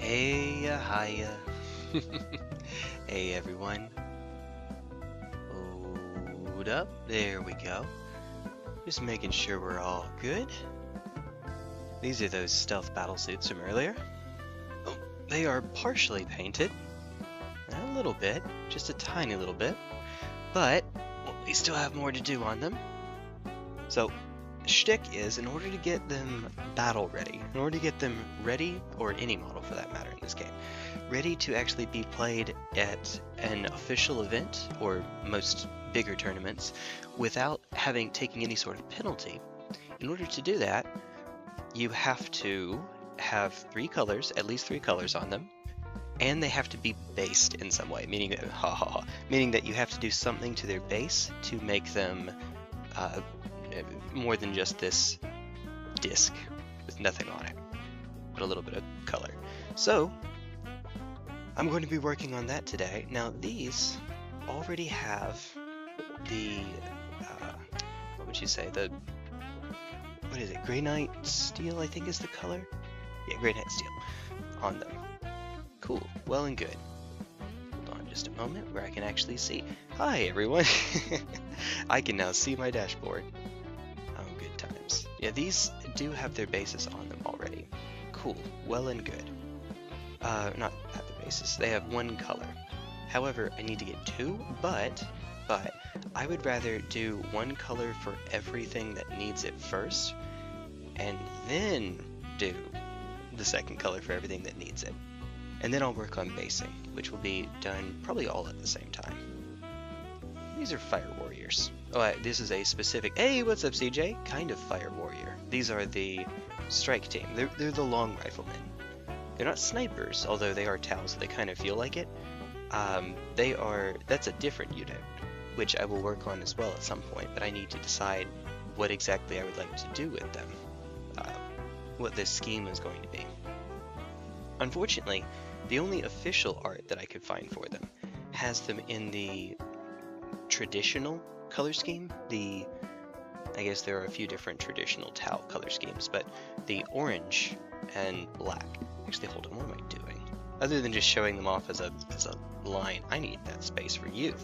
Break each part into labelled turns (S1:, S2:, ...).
S1: Hey, hiya. Hey, everyone. Hold up. There we go. Just making sure we're all good. These are those stealth battlesuits from earlier. Oh, they are partially painted. A little bit. Just a tiny little bit. But well, we still have more to do on them. So, shtick is, in order to get them battle ready, in order to get them ready, or any model for that matter in this game, ready to actually be played at an official event, or most bigger tournaments, without taking any sort of penalty. In order to do that, you have to have at least three colors on them, and they have to be based in some way, meaning that you have to do something to their base to make them more than just this disc with nothing on it, but a little bit of color. So I'm going to be working on that today. Now these already have the what would you say, what is it, Granite Steel I think is the color? Yeah, Granite Steel on them. Cool, well and good. Hold on just a moment where I can actually see. Hi everyone. I can now see my dashboard. Oh, good times. Yeah, these do have their bases on them already. Cool, well and good. Not at the bases, they have one color. However, I need to get two, but I would rather do one color for everything that needs it first, and then do the second color for everything that needs it. And then I'll work on basing, which will be done probably all at the same time. These are Fire Warriors. Oh, this is a specific... Hey, what's up, CJ? Kind of Fire Warrior. These are the strike team. They're the long riflemen. They're not snipers, although they are TOW, so they kind of feel like it. That's a different unit, which I will work on as well at some point, but I need to decide what exactly I would like to do with them. What this scheme is going to be. Unfortunately, the only official art that I could find for them has them in the traditional color scheme. I guess there are a few different traditional TOW color schemes, but the orange and black. Actually, hold on, what am I doing? Other than just showing them off as a line, I need that space for you.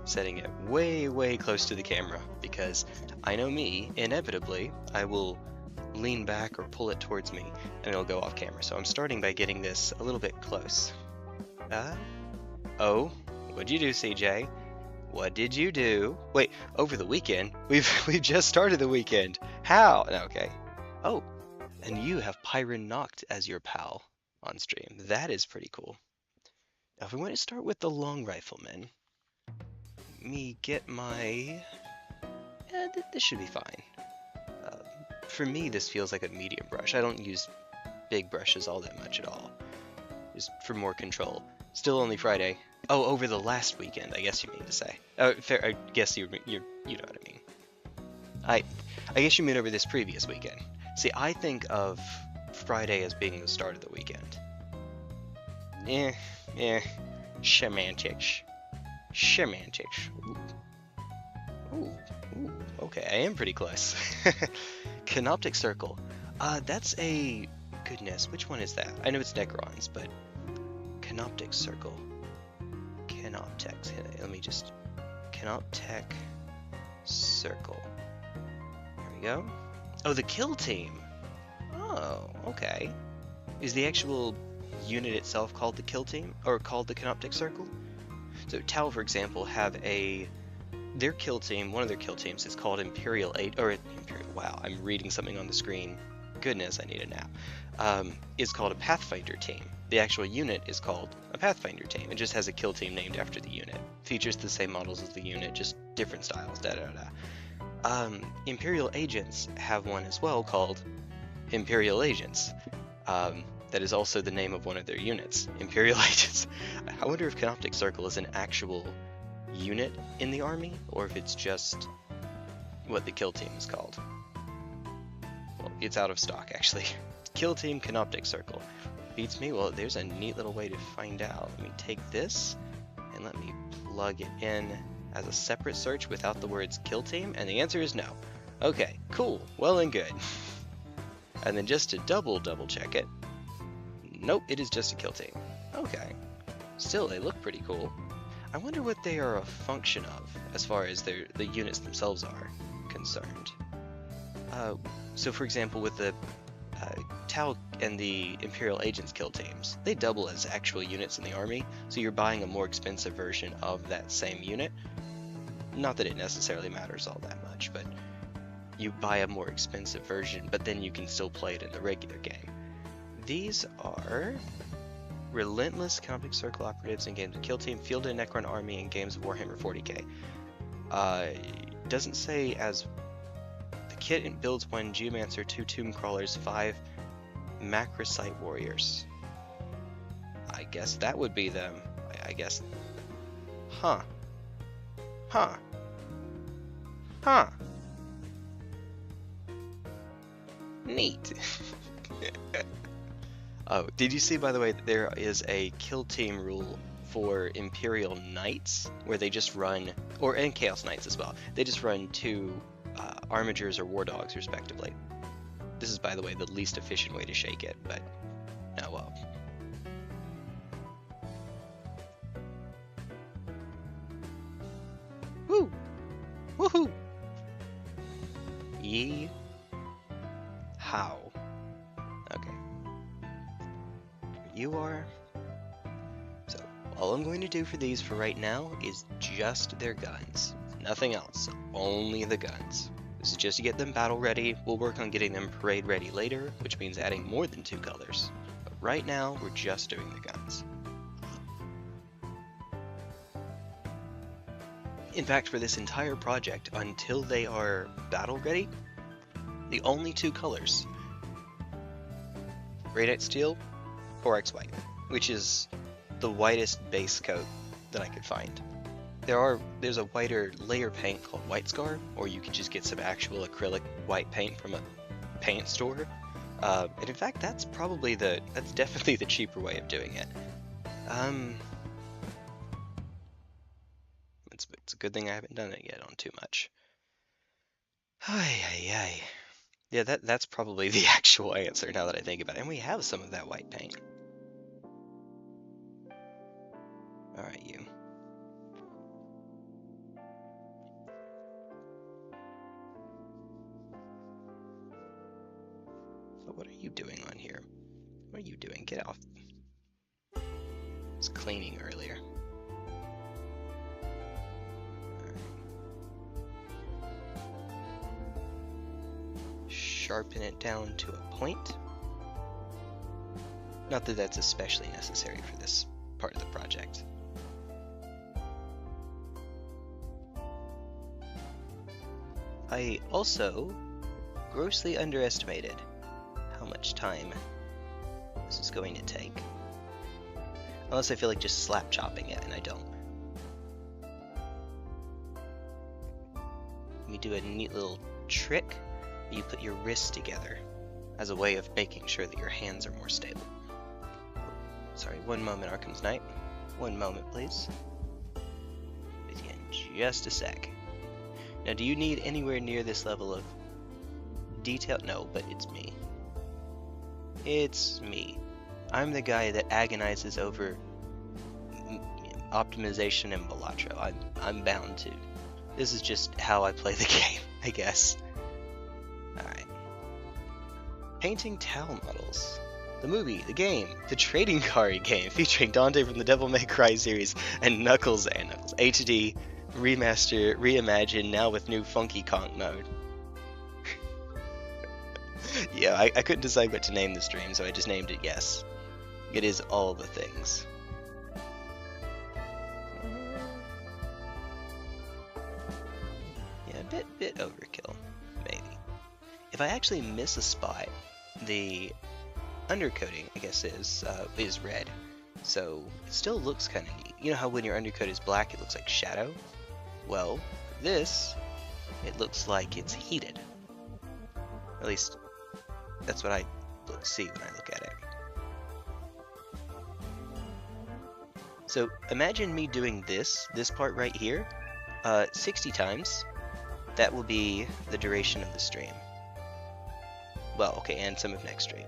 S1: Setting it way, way close to the camera, because I know me, inevitably, I will lean back or pull it towards me and it'll go off camera. So I'm starting by getting this a little bit close. Oh, what'd you do, CJ? What did you do? Wait, over the weekend? We've just started the weekend. How? Okay. Oh, and you have Pyron Noct as your pal on stream. That is pretty cool. Now if we want to start with the long riflemen, let me get my... this should be fine. For me, this feels like a medium brush. I don't use big brushes all that much at all. Just for more control. Still only Friday. Oh, over the last weekend, I guess you mean to say. Oh, fair. I guess you know what I mean. I guess you mean over this previous weekend. See, I think of Friday as being the start of the weekend. Semantics. Ooh, okay, I am pretty close. Canoptic Circle. That's a... Goodness, which one is that? I know it's Necrons, but... Canoptic Circle. Canoptex. Let me just... Canoptech Circle. There we go. Oh, the kill team! Oh, okay. Is the actual unit itself called the kill team? Or called the Canoptic Circle? So TOW, for example, have their kill team, one of their kill teams is called wow, I'm reading something on the screen. Goodness, I need a nap. Is called a Pathfinder team. The actual unit is called a Pathfinder team. It just has a kill team named after the unit. Features the same models as the unit, just different styles, Imperial Agents have one as well called Imperial Agents. That is also the name of one of their units, Imperial Agents. I wonder if Canoptic Circle is an actual unit in the army, or if it's just what the kill team is called. Well, it's out of stock, actually. Kill team Canoptic Circle. Beats me? Well, there's a neat little way to find out. Let me take this, and let me plug it in as a separate search without the words kill team, and the answer is no. Okay, cool, well and good. And then just to double check it, Nope, it is just a kill team. Okay. Still, they look pretty cool. I wonder what they are a function of, as far as the units themselves are concerned. So for example, with the Tau and the Imperial Agents kill teams, they double as actual units in the army, so you're buying a more expensive version of that same unit. Not that it necessarily matters all that much, but you buy a more expensive version, but then you can still play it in the regular game. These are Relentless Counting Circle Operatives in games of Kill Team, Fielded Necron Army in games of Warhammer 40k. Doesn't say as the kit builds 1 Geomancer, 2 Tomb Crawlers, 5 Macrosite Warriors. I guess that would be them. I guess. Huh. Huh. Huh. Neat. Oh, did you see, by the way, that there is a kill team rule for Imperial Knights, where they just run, and Chaos Knights as well, they just run 2 Armigers or War Dogs, respectively. This is, by the way, the least efficient way to shake it, but oh well. Woo! Woohoo! Yee! How? Okay. You are. So, all I'm going to do for these for right now is just their guns. Nothing else. Only the guns. This is just to get them battle ready. We'll work on getting them parade ready later, which means adding more than 2 colors. But right now, we're just doing the guns. In fact, for this entire project, until they are battle ready, the only 2 colors, Radiant Steel, 4x White, which is the whitest base coat that I could find. There's a whiter layer paint called White Scar, or you can just get some actual acrylic white paint from a paint store. And in fact, that's definitely the cheaper way of doing it. It's a good thing I haven't done it yet on too much. Yeah, that's probably the actual answer now that I think about it. And we have some of that white paint. Alright, you. So what are you doing on here? What are you doing? Get off. I was cleaning earlier. Sharpen it down to a point. Not that that's especially necessary for this part of the project. I also grossly underestimated how much time this is going to take. Unless I feel like just slap chopping it, and I don't. Let me do a neat little trick. You put your wrists together as a way of making sure that your hands are more stable. Sorry, one moment, Arkham's Knight. One moment, please. With you in just a sec. Now, do you need anywhere near this level of detail? No, but it's me. It's me. I'm the guy that agonizes over optimization and mulatto. I'm bound to. This is just how I play the game, I guess. Alright. Painting Tau models. The movie, the game, the trading card game featuring Dante from the Devil May Cry series and Knuckles HD, remaster, reimagined, now with new Funky Kong mode. Yeah, I couldn't decide what to name the stream, so I just named it Yes. It is all the things. Yeah, a bit overkill, maybe. If I actually miss a spot, the undercoating, I guess, is red, so it still looks kind of neat. You know how when your undercoat is black, it looks like shadow? Well, for this, it looks like it's heated. At least, that's what I see when I look at it. So imagine me doing this part right here, 60 times. That will be the duration of the stream. Well, okay, and some of next stream.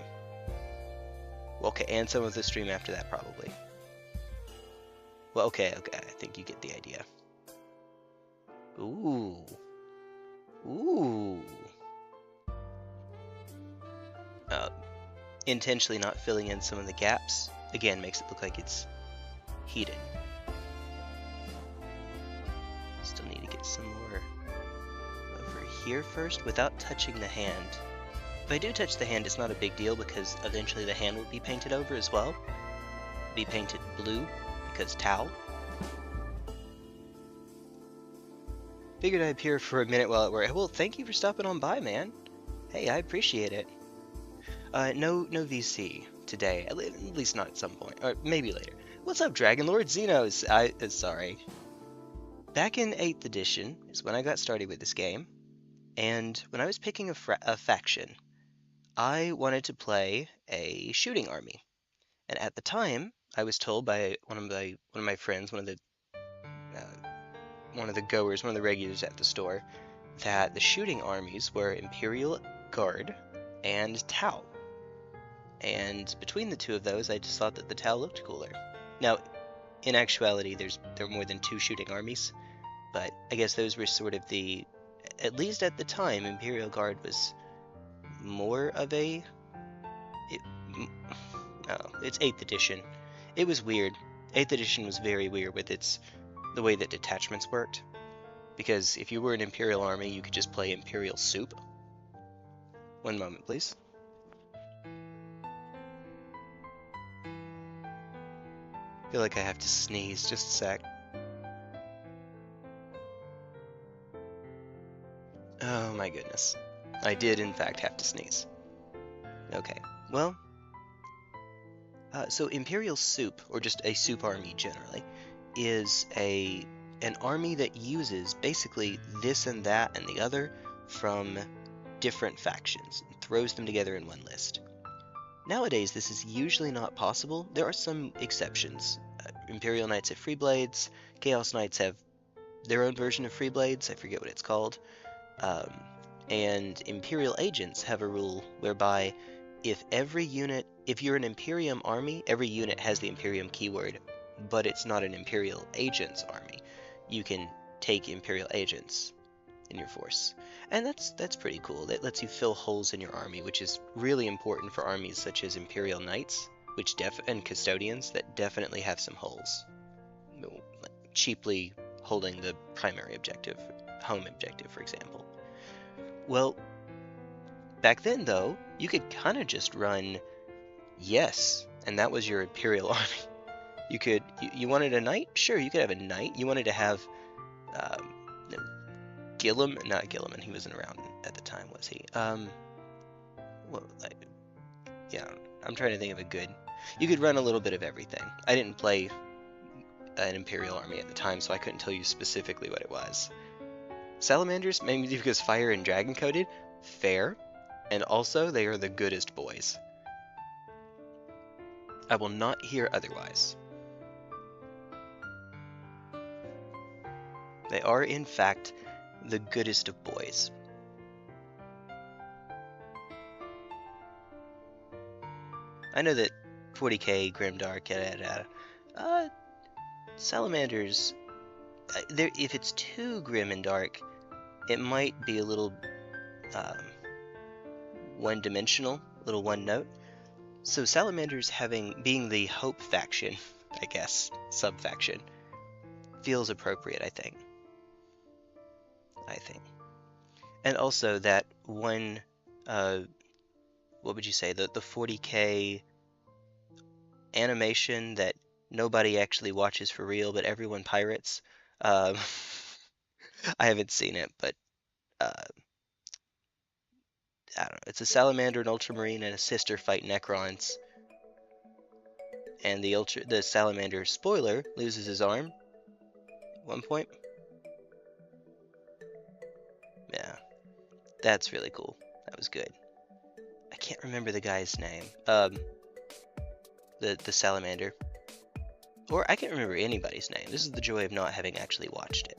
S1: Okay, and some of the stream after that, probably. Well, okay, I think you get the idea. Ooh. Ooh. Intentionally not filling in some of the gaps, again, makes it look like it's heated. Still need to get some more over here first without touching the hand. If I do touch the hand, it's not a big deal because eventually the hand will be painted over as well. Be painted blue because T'au. Figured I'd appear for a minute while at work. Well, thank you for stopping on by, man. Hey, I appreciate it. No VC today, at least not at some point, or maybe later. What's up, Dragon Lord Xenos? Sorry. Back in 8th edition is when I got started with this game, and when I was picking a faction, I wanted to play a shooting army. And at the time, I was told by one of my friends, one of the goers, one of the regulars at the store, that the shooting armies were Imperial Guard and T'au. And between the two of those, I just thought that the T'au looked cooler. Now, in actuality, there are more than 2 shooting armies, but I guess those were sort of at least at the time, Imperial Guard was more of it's 8th edition. It was weird. 8th edition was very weird with the way that detachments worked, because if you were an Imperial army, you could just play Imperial Soup. One moment, please. I feel like I have to sneeze, just a sec. Oh my goodness. I did in fact have to sneeze. Okay, well, so Imperial Soup, or just a soup army generally, is an army that uses basically this and that and the other from different factions, and throws them together in one list. Nowadays, this is usually not possible. There are some exceptions. Imperial Knights have free blades, Chaos Knights have their own version of free blades, I forget what it's called, and Imperial Agents have a rule whereby if you're an Imperium army, every unit has the Imperium keyword, but it's not an Imperial Agents army. You can take Imperial Agents in your force. And that's pretty cool. That lets you fill holes in your army, which is really important for armies such as Imperial Knights, and Custodians that definitely have some holes. Cheaply holding the primary objective, home objective, for example. Well, back then though, you could kind of just run yes, and that was your Imperial army. You wanted a knight? Sure, you could have a knight. You wanted to have not Gilliman, he wasn't around at the time, was he? Yeah, I'm trying to think of a good. You could run a little bit of everything. I didn't play an Imperial army at the time, so I couldn't tell you specifically what it was. Salamanders, maybe because fire and dragon coated, fair, and also they are the goodest boys. I will not hear otherwise. They are, in fact, the goodest of boys. I know that 40k, Grimdark, Salamanders, if it's too grim and dark, it might be a little one-dimensional, a little one-note. So Salamanders being the Hope faction, I guess, sub-faction, feels appropriate, I think. And also that one, what would you say, the 40k animation that nobody actually watches for real, but everyone pirates. I haven't seen it, but I don't know. It's a Salamander, an Ultramarine, and a sister fight Necrons. And the Salamander, spoiler, loses his arm at one point. Yeah, that's really cool. That was good. I can't remember the guy's name. The Salamander. Or I can't remember anybody's name. This is the joy of not having actually watched it.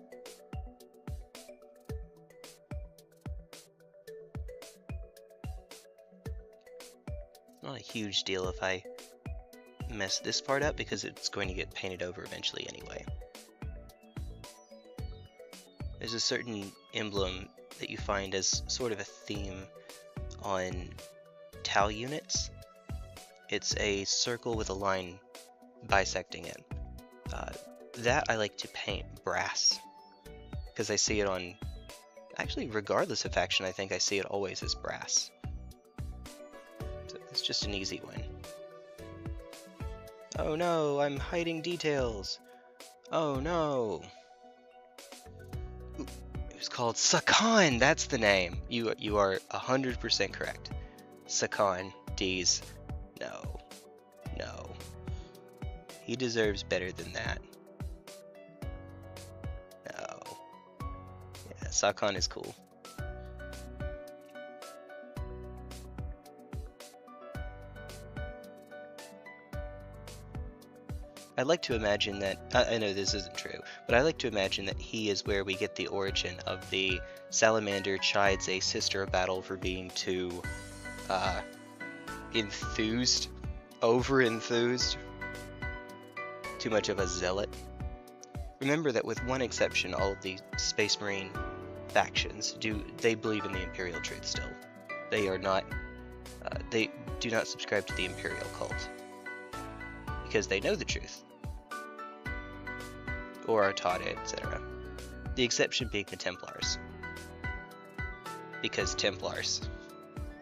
S1: Not a huge deal if I mess this part up because it's going to get painted over eventually anyway. There's a certain emblem that you find as sort of a theme on tau units. It's a circle with a line bisecting it. That I like to paint brass because I see it on, actually regardless of faction, I think I see it always as brass. So it's just an easy one. Oh no, I'm hiding details. Oh no. Ooh, it was called Sakan, that's the name. You are 100% correct. Sakan, D's. No. No. He deserves better than that. No. Yeah, Sakan is cool. I like to imagine that, I know this isn't true, but I like to imagine that he is where we get the origin of the salamander chides a sister of battle for being too enthused, over-enthused, too much of a zealot. Remember that with one exception, all of the Space Marine factions they believe in the Imperial truth still. They are not, they do not subscribe to the Imperial cult because they know the truth, or are taught it, etc. The exception being the Templars. Because Templars.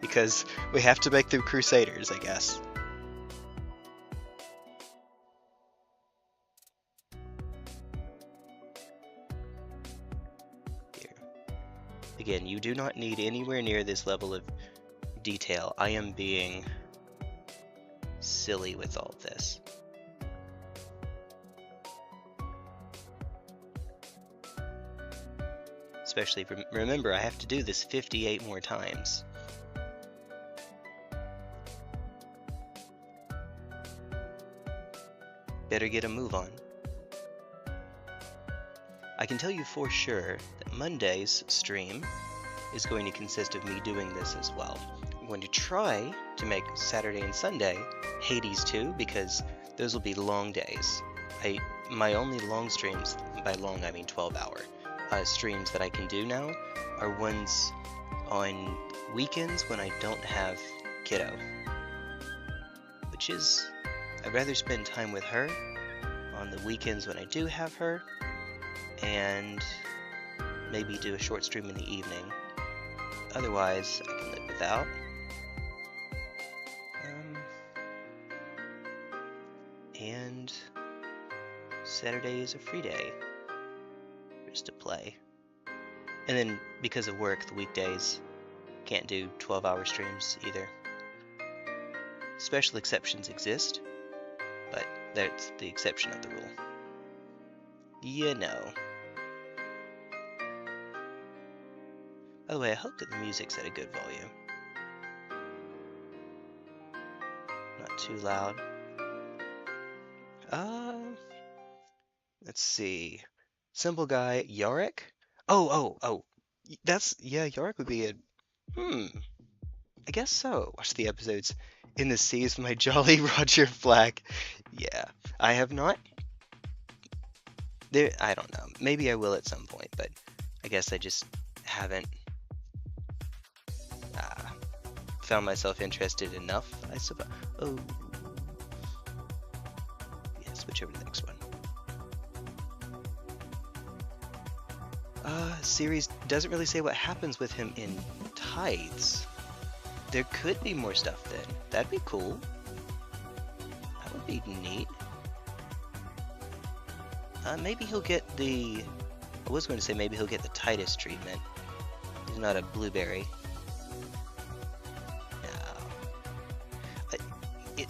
S1: Because we have to make them Crusaders, I guess. Here. Again, you do not need anywhere near this level of detail. I am being silly with all this. Especially, remember, I have to do this 58 more times. Better get a move on. I can tell you for sure that Monday's stream is going to consist of me doing this as well. I'm going to try to make Saturday and Sunday Hades 2 because those will be long days. My only long streams, by long I mean 12-hour. Streams that I can do now are ones on weekends when I don't have kiddo, which is, I'd rather spend time with her on the weekends when I do have her, and maybe do a short stream in the evening. Otherwise, I can live without. And Saturday is a free day to play. And then because of work, the weekdays can't do 12-hour streams either. Special exceptions exist, but that's the exception of the rule. You know. By the way, I hope that the music's at a good volume. Not too loud. Let's see. Simple guy, Yarick? Oh. Yeah, Yarick would be a... I guess so. Watch the episodes in the seas, my Jolly Roger Black. Yeah, I have not. I don't know. Maybe I will at some point, but I guess I just haven't found myself interested enough, I suppose. Oh. Yeah, switch over to the next one. Series doesn't really say what happens with him in Tides. There could be more stuff then. That'd be cool. That would be neat. Maybe he'll get the... I was going to say maybe he'll get the Titus treatment. He's not a blueberry. No.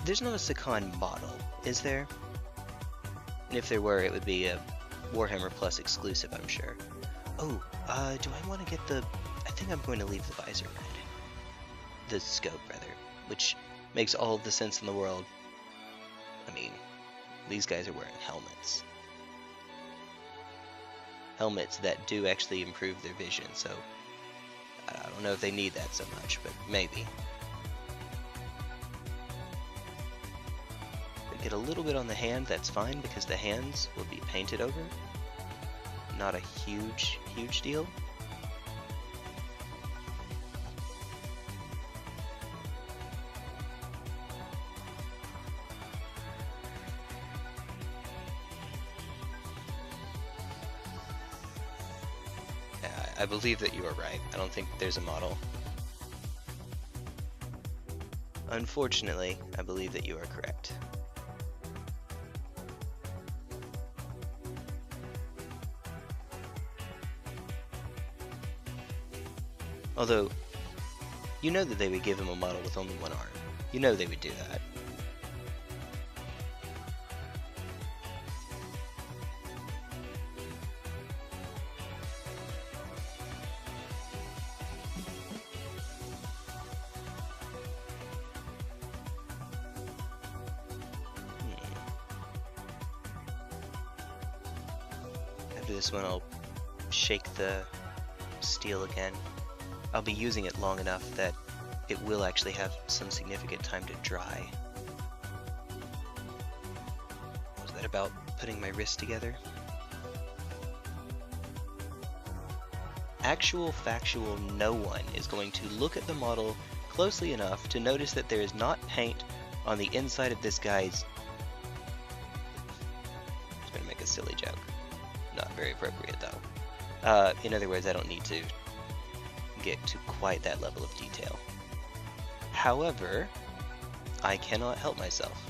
S1: There's not a Sakan model, is there? And if there were, it would be a Warhammer Plus exclusive, I'm sure. Oh, do I want to get the... I think I'm going to leave the visor red. The scope, rather. Which makes all of the sense in the world. I mean, these guys are wearing helmets. Helmets that do actually improve their vision, so... I don't know if they need that so much, but maybe. get a little bit on the hand, that's fine, because the hands will be painted over. Not a huge deal. I believe that you are right. I don't think there's a model. Unfortunately, I believe that you are correct. Although, you know that they would give him a model with only one arm. You know they would do that. After this one, I'll shake the steel again. I'll be using it long enough that it will actually have some significant time to dry. Was that about putting my wrist together? Actual factual no one is going to look at the model closely enough to notice that there is not paint on the inside of this guy's... I was going to make a silly joke. Not very appropriate though. In other words, I don't need to get to quite that level of detail. However, I cannot help myself.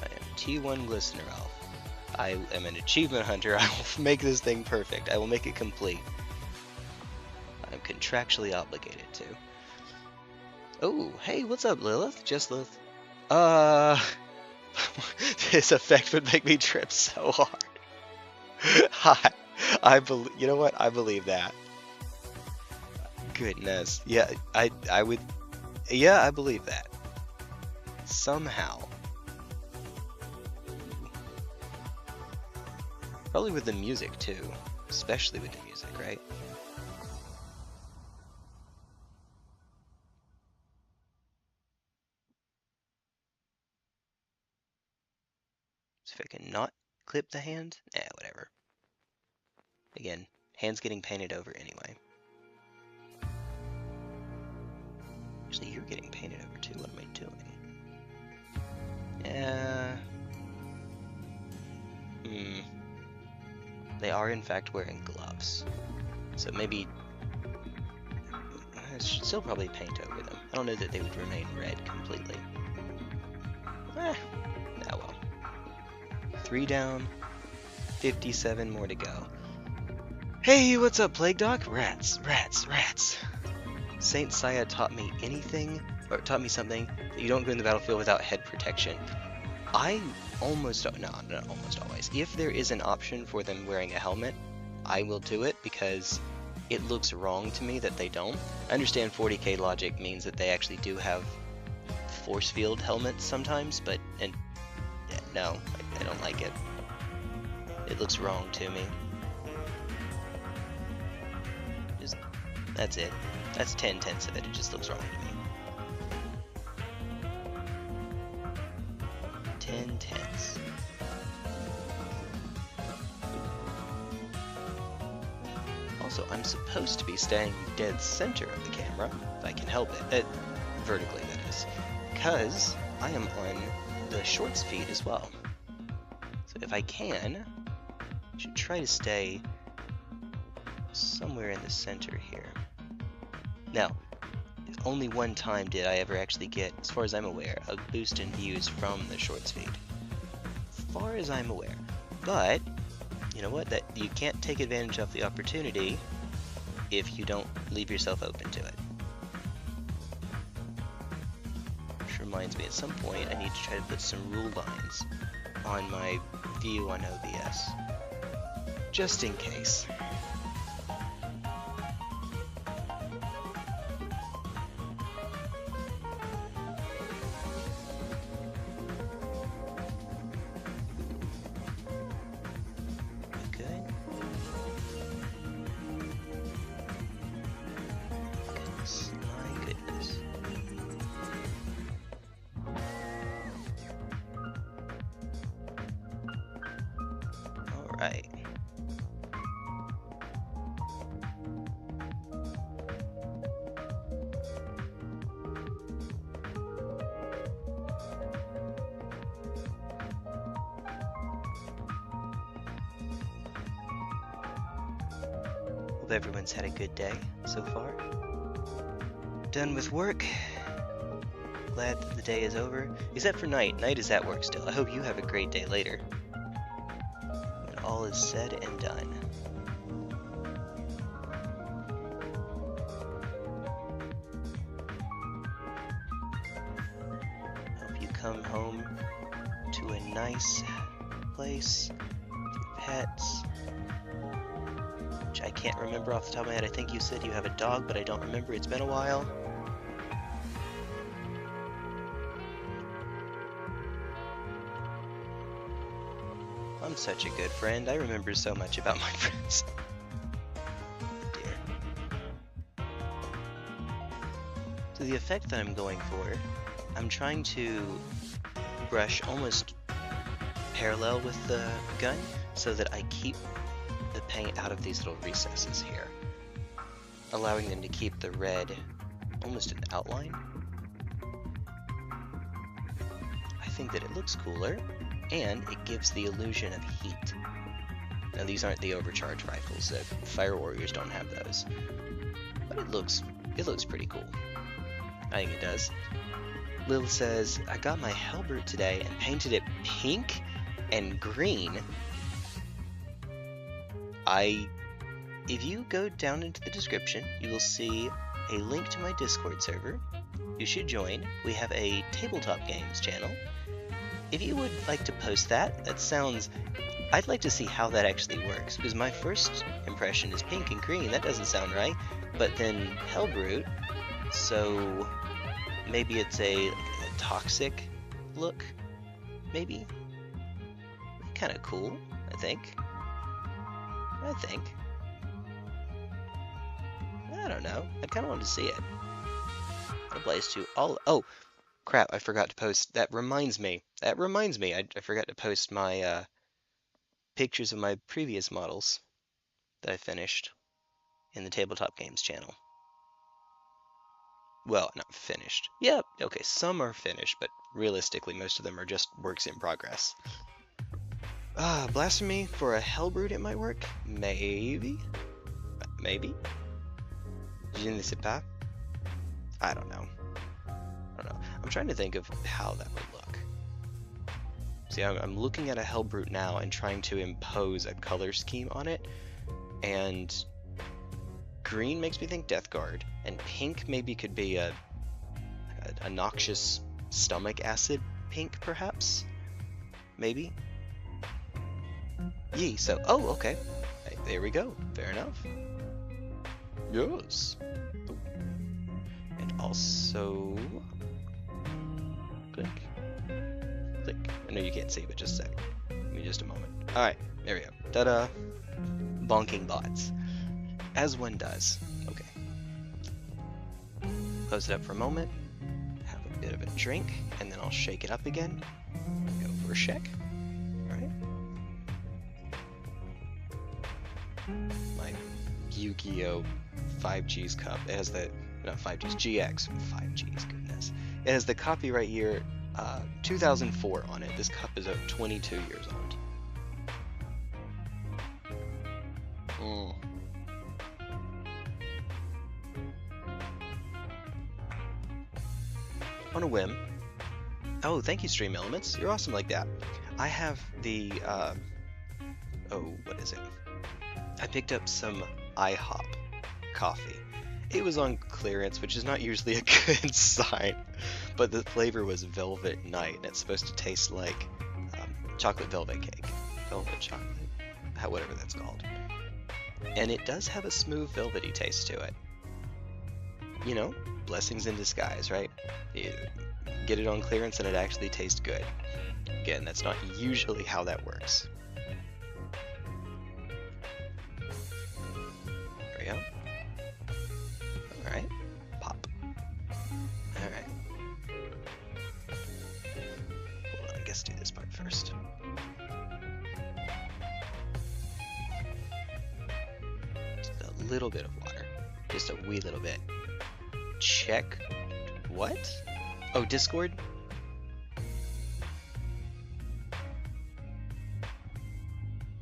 S1: I am T1 GlistenerElf. I am an achievement hunter. I will make this thing perfect. I will make it complete. I'm contractually obligated to. Oh, hey, what's up, Lilith? Just Lilith. This effect would make me trip so hard. You know what? I believe that. Goodness. Yeah, I would. Yeah, I believe that. Somehow. Probably with the music too. Especially with the music, right? So if I can not clip the hand, whatever. Again, hands getting painted over anyway. Actually, you're getting painted over too. What am I doing? Yeah. They are in fact wearing gloves. So maybe I should still probably paint over them. I don't know that they would remain red completely. Oh well. 3 down, 57 more to go. Hey, what's up, Plague Doc? Rats. Saint Saya taught me something that you don't go in the battlefield without head protection. I almost, not almost always. If there is an option for them wearing a helmet, I will do it because it looks wrong to me that they don't. I understand 40k logic means that they actually do have force field helmets sometimes, but no, I don't like it. It looks wrong to me. That's it. That's 10/10 of it. It just looks wrong to me. 10/10. Also, I'm supposed to be staying dead center of the camera, if I can help it. Vertically, that is. Because I am on the shorts feed as well. So if I can, I should try to stay somewhere in the center here. Now, only one time did I ever actually get, as far as I'm aware, a boost in views from the shorts feed. As far as I'm aware. But, you know what? That you can't take advantage of the opportunity if you don't leave yourself open to it. Which reminds me, at some point, I need to try to put some rule lines on my view on OBS. Just in case. Alright. Hope everyone's had a good day so far. Done with work. Glad that the day is over. Except for night. Night is at work still. I hope you have a great day later. When all is said and done. Hope you come home to a nice place with your pets. Which I can't remember off the top of my head. I think you said you have a dog, but I don't remember. It's been a while. I'm such a good friend. I remember so much about my friends. Dear. So the effect that I'm going for, I'm trying to brush almost parallel with the gun so that I keep the paint out of these little recesses here, allowing them to keep the red almost an outline. I think that it looks cooler. And it gives the illusion of heat. Now these aren't the overcharge rifles, Fire Warriors don't have those. But it looks pretty cool. I think it does. Lil says, I got my Hellbrute today and painted it pink and green. If you go down into the description, you will see a link to my Discord server. You should join. We have a tabletop games channel. If you would like to post that, I'd like to see how that actually works, because my first impression is pink and green, that doesn't sound right, but then Hellbrute, so maybe it's a toxic look, maybe? Kind of cool, I think. I don't know, I kind of want to see it. Applies to all, oh! Crap, I forgot to post. That reminds me. I forgot to post my pictures of my previous models that I finished in the Tabletop Games channel. Well, not finished. Yeah, okay, some are finished, but realistically, most of them are just works in progress. Blasphemy for a Hellbrute it might work? Maybe? Maybe? Je ne sais pas? I don't know. I'm trying to think of how that would look. See, I'm looking at a Hellbrute now and trying to impose a color scheme on it, and green makes me think Death Guard, and pink maybe could be a noxious stomach acid pink, perhaps? Maybe? Yee, so, oh, okay. Hey, there we go. Fair enough. Yes. And also... click. I know you can't see, but just a sec. Give me just a moment. Alright, there we go. Ta-da! Bonking bots. As one does. Okay. Close it up for a moment. Have a bit of a drink, and then I'll shake it up again. Go for a shake. Alright. My Yu-Gi-Oh! 5G's cup. It has the... not 5G's, GX. 5G's, goodness. It has the copyright year 2004 on it. This cup is 22 years old. On a whim. Oh, thank you, Stream Elements. You're awesome like that. I have the, oh, what is it? I picked up some IHOP coffee. It was on clearance, which is not usually a good sign, but the flavor was Velvet Night, and it's supposed to taste like chocolate velvet cake. Velvet chocolate, whatever that's called. And it does have a smooth, velvety taste to it. You know, blessings in disguise, right? You get it on clearance and it actually tastes good. Again, that's not usually how that works. There we go. Alright, pop. Alright. Hold on, I guess do this part first. little bit of water. Just a wee little bit. Check. What? Oh, Discord?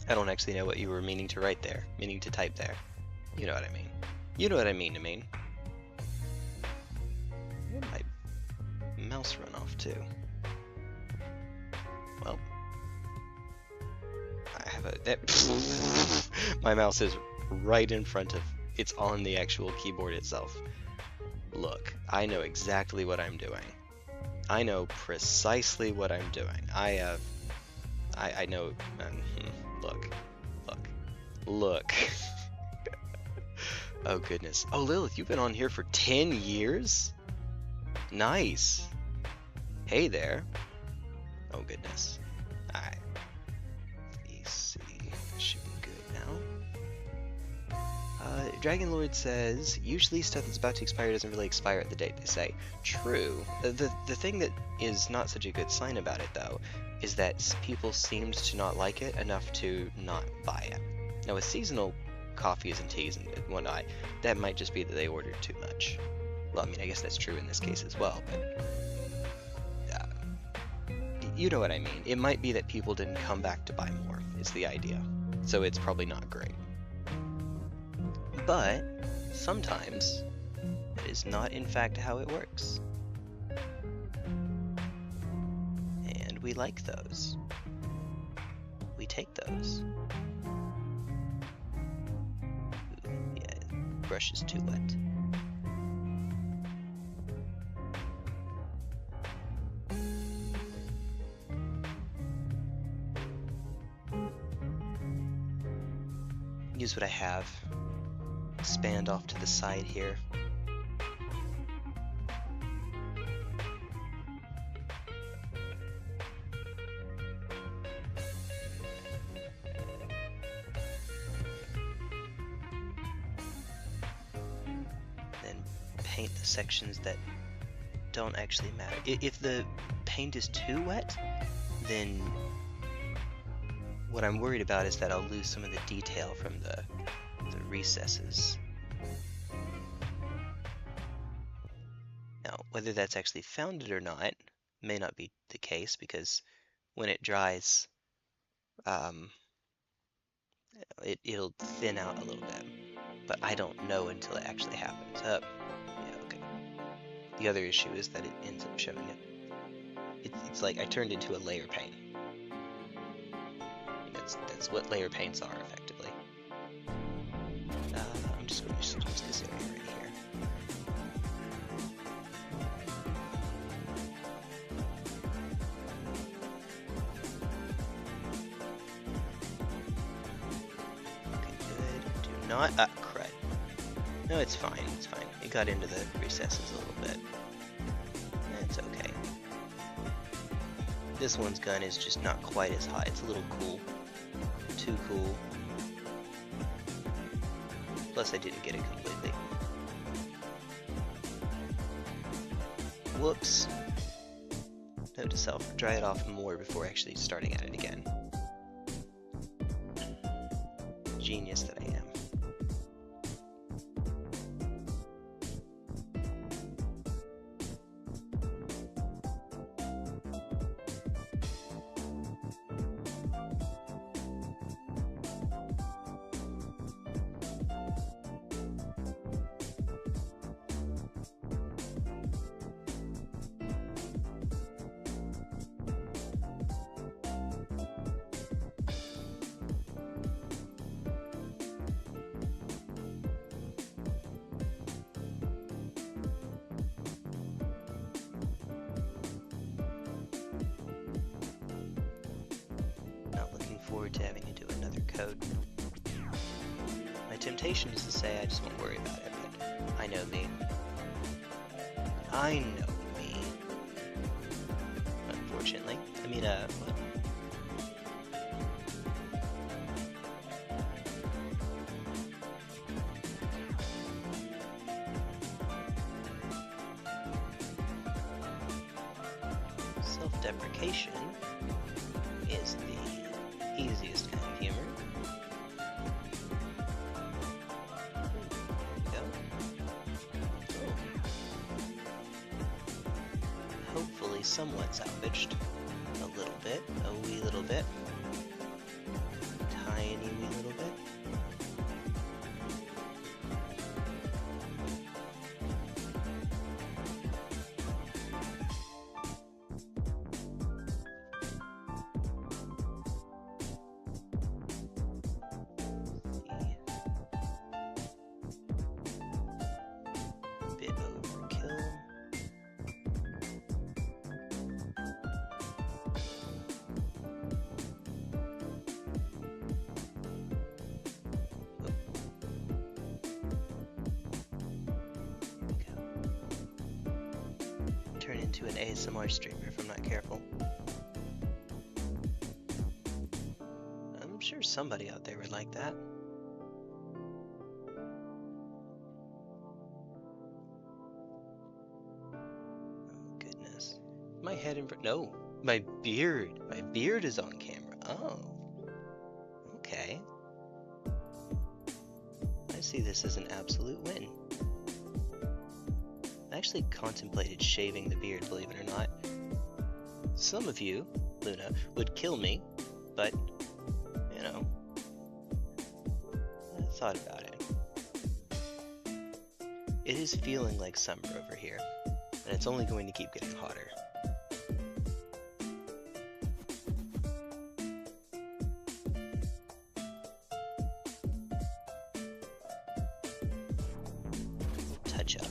S1: I don't actually know what you were meaning to write there. Meaning to type there. You know what I mean. You know what I mean. My mouse run off too. Well, I have a... my mouse is right in front of... It's on the actual keyboard itself. Look, I know exactly what I'm doing. I know precisely what I'm doing. I know... Look. Oh goodness. Oh Lilith, you've been on here for 10 years? Nice. Hey there. Oh goodness. Alright. Let's see. That should be good now. Dragon Lord says, usually stuff that's about to expire doesn't really expire at the date they say. True. The thing that is not such a good sign about it though, is that people seemed to not like it enough to not buy it. Now with seasonal coffees and teas and whatnot, that might just be that they ordered too much. Well, I mean, I guess that's true in this case as well, but you know what I mean. It might be that people didn't come back to buy more, is the idea. So it's probably not great. But sometimes it is not in fact how it works. And we like those. We take those. Ooh, yeah, the brush is too wet. Use what I have. Expand off to the side here. Then paint the sections that don't actually matter. If the paint is too wet, then what I'm worried about is that I'll lose some of the detail from the recesses. Now, whether that's actually founded or not may not be the case, because when it dries, it'll thin out a little bit. But I don't know until it actually happens. Yeah, okay. The other issue is that it ends up showing it. It's like I turned into a layer paint. That's what layer paints are, effectively. I'm just going to use this area right here. Okay, good. Do not... crud. No, it's fine, it's fine. It got into the recesses a little bit. It's okay. This one's gun is just not quite as hot. It's a little cool. Too cool. Plus I didn't get it completely. Whoops. Note to self, dry it off more before actually starting at it again. Genius that I am. Forward to having to do another code. My temptation is to say I just won't worry about it, but I know me. I know me. Unfortunately. I mean, what? Self-deprecation is the easiest kind of humor. somewhat salvaged. A little bit, a wee little bit. Tiny wee little bit. Turn into an ASMR streamer if I'm not careful. I'm sure somebody out there would like that. Oh goodness. My head in front. No, my beard. My beard is on camera. Oh. Okay. I see this as an absolute win. I actually contemplated shaving the beard, believe it or not. Some of you, Luna, would kill me, but, you know, I thought about it. It is feeling like summer over here, and it's only going to keep getting hotter. Touch up.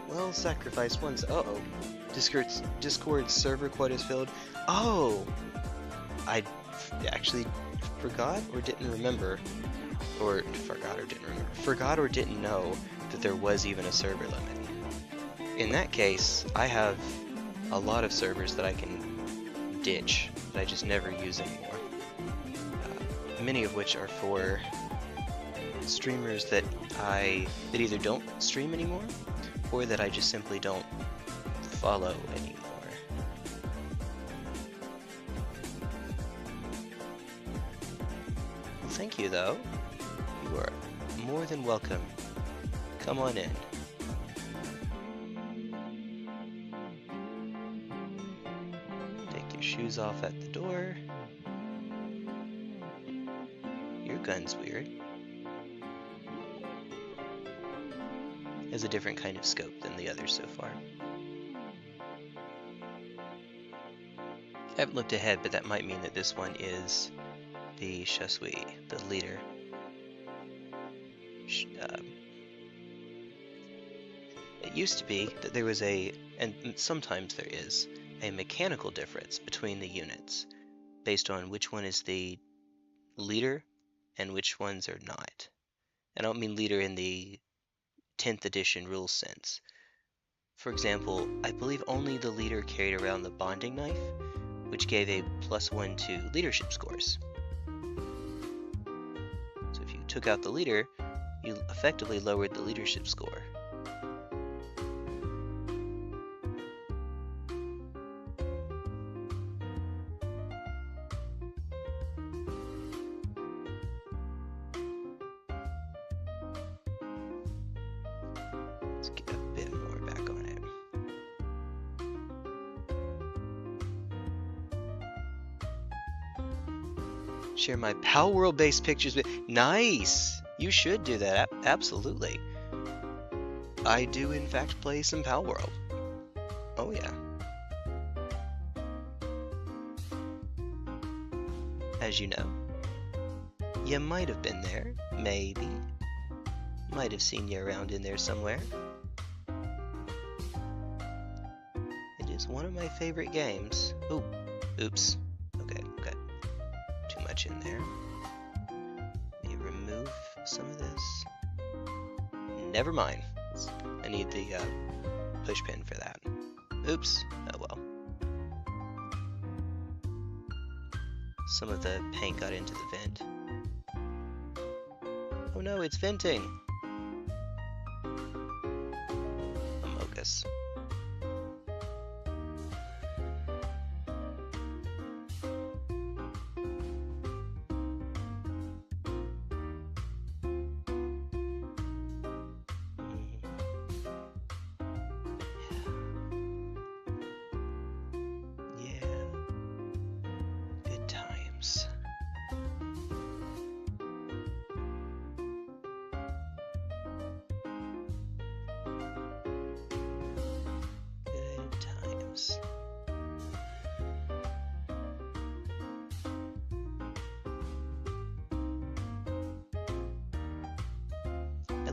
S1: Well, sacrifice one's. Uh-oh. Discord server quote is filled. Oh! I actually forgot or didn't remember. Or forgot or didn't remember. Forgot or didn't know that there was even a server limit. In that case, I have a lot of servers that I can ditch that I just never use anymore. Many of which are for streamers that either don't stream anymore or that I just simply don't follow anymore. Well, thank you though. You are more than welcome. Come on in. Take your shoes off at the door. Your gun's weird. Has a different kind of scope than the others so far. I haven't looked ahead, but that might mean that this one is the Shasui, the leader. It used to be that there was and sometimes there is, a mechanical difference between the units, based on which one is the leader and which ones are not. I don't mean leader in the 10th edition rules sense. For example, I believe only the leader carried around the bonding knife, which gave a +1 to leadership scores. So if you took out the leader, you effectively lowered the leadership score. Let's get a bit more back on it. Share my Pal World based pictures with. Nice! You should do that, absolutely. I do in fact play some Pal World. Oh yeah. As you know. You might have been there, maybe. Might have seen you around in there somewhere. It is one of my favorite games. Oh, oops. Okay, got too much in there. Let me remove some of this. Never mind. I need the push pin for that. Oops. Oh well. Some of the paint got into the vent. Oh no, it's venting! Amogus.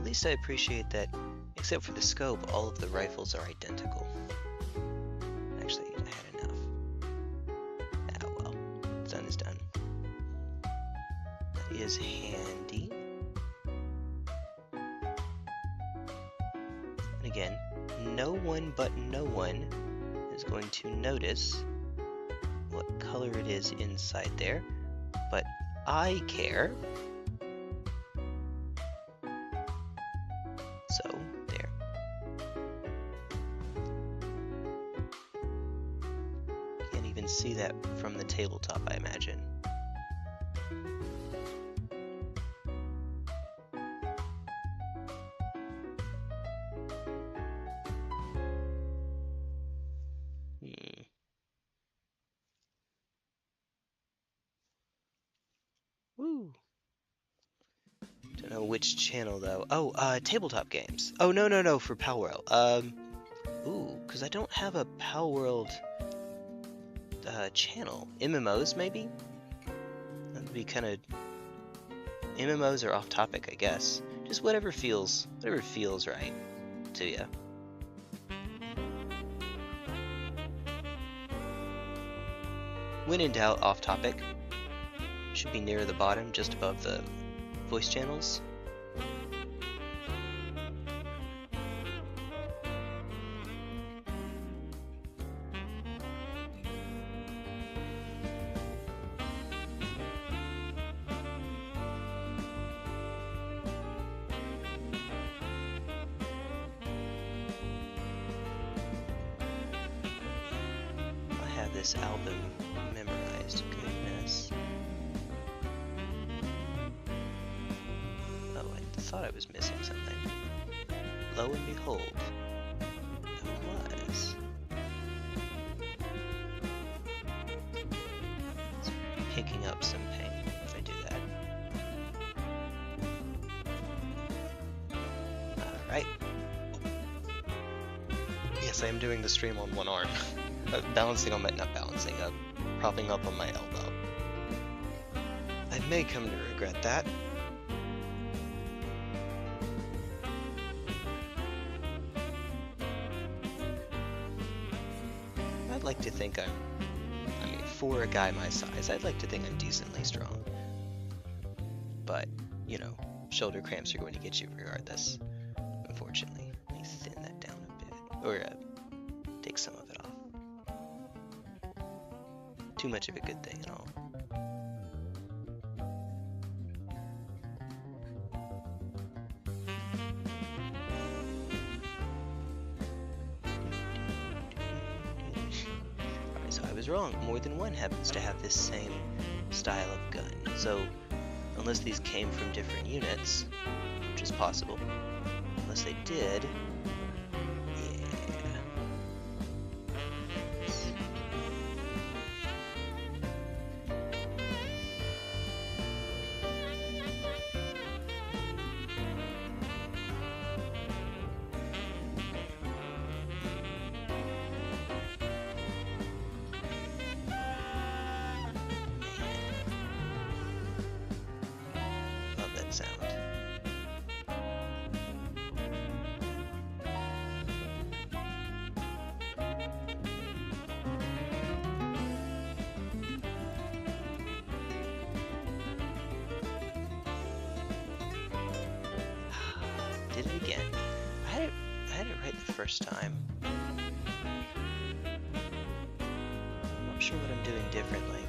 S1: At least I appreciate that, except for the scope, all of the rifles are identical. Actually, I had enough. Ah well, done is done. That is handy. And again, no one but no one is going to notice what color it is inside there, but I care. So, there. Can't even see that from the tabletop, I imagine. Woo! Don't know which channel though. Oh, tabletop games. Oh no, for Pal World. Ooh, because I don't have a Pal World channel. MMOs maybe? That'd be kind of. MMOs are off topic, I guess. Just whatever feels right to you. When in doubt, off topic. Should be near the bottom, just above the voice channels. I have this album memorized, goodness. I thought I was missing something. Lo and behold, I was. It's picking up some paint if I do that. Alright. Yes, I am doing the stream on one arm. Balancing on my, not balancing, propping up on my elbow. I may come to regret that. I'd like to think I mean, for a guy my size, I'd like to think I'm decently strong. But, you know, shoulder cramps are going to get you regardless, unfortunately. Let me thin that down a bit, or take some of it off. Too much of a good thing at all. Wrong. More than one happens to have this same style of gun. So, unless these came from different units, which is possible, unless they did, yeah. Sound. Did it again. I had it right the first time. I'm not sure what I'm doing differently.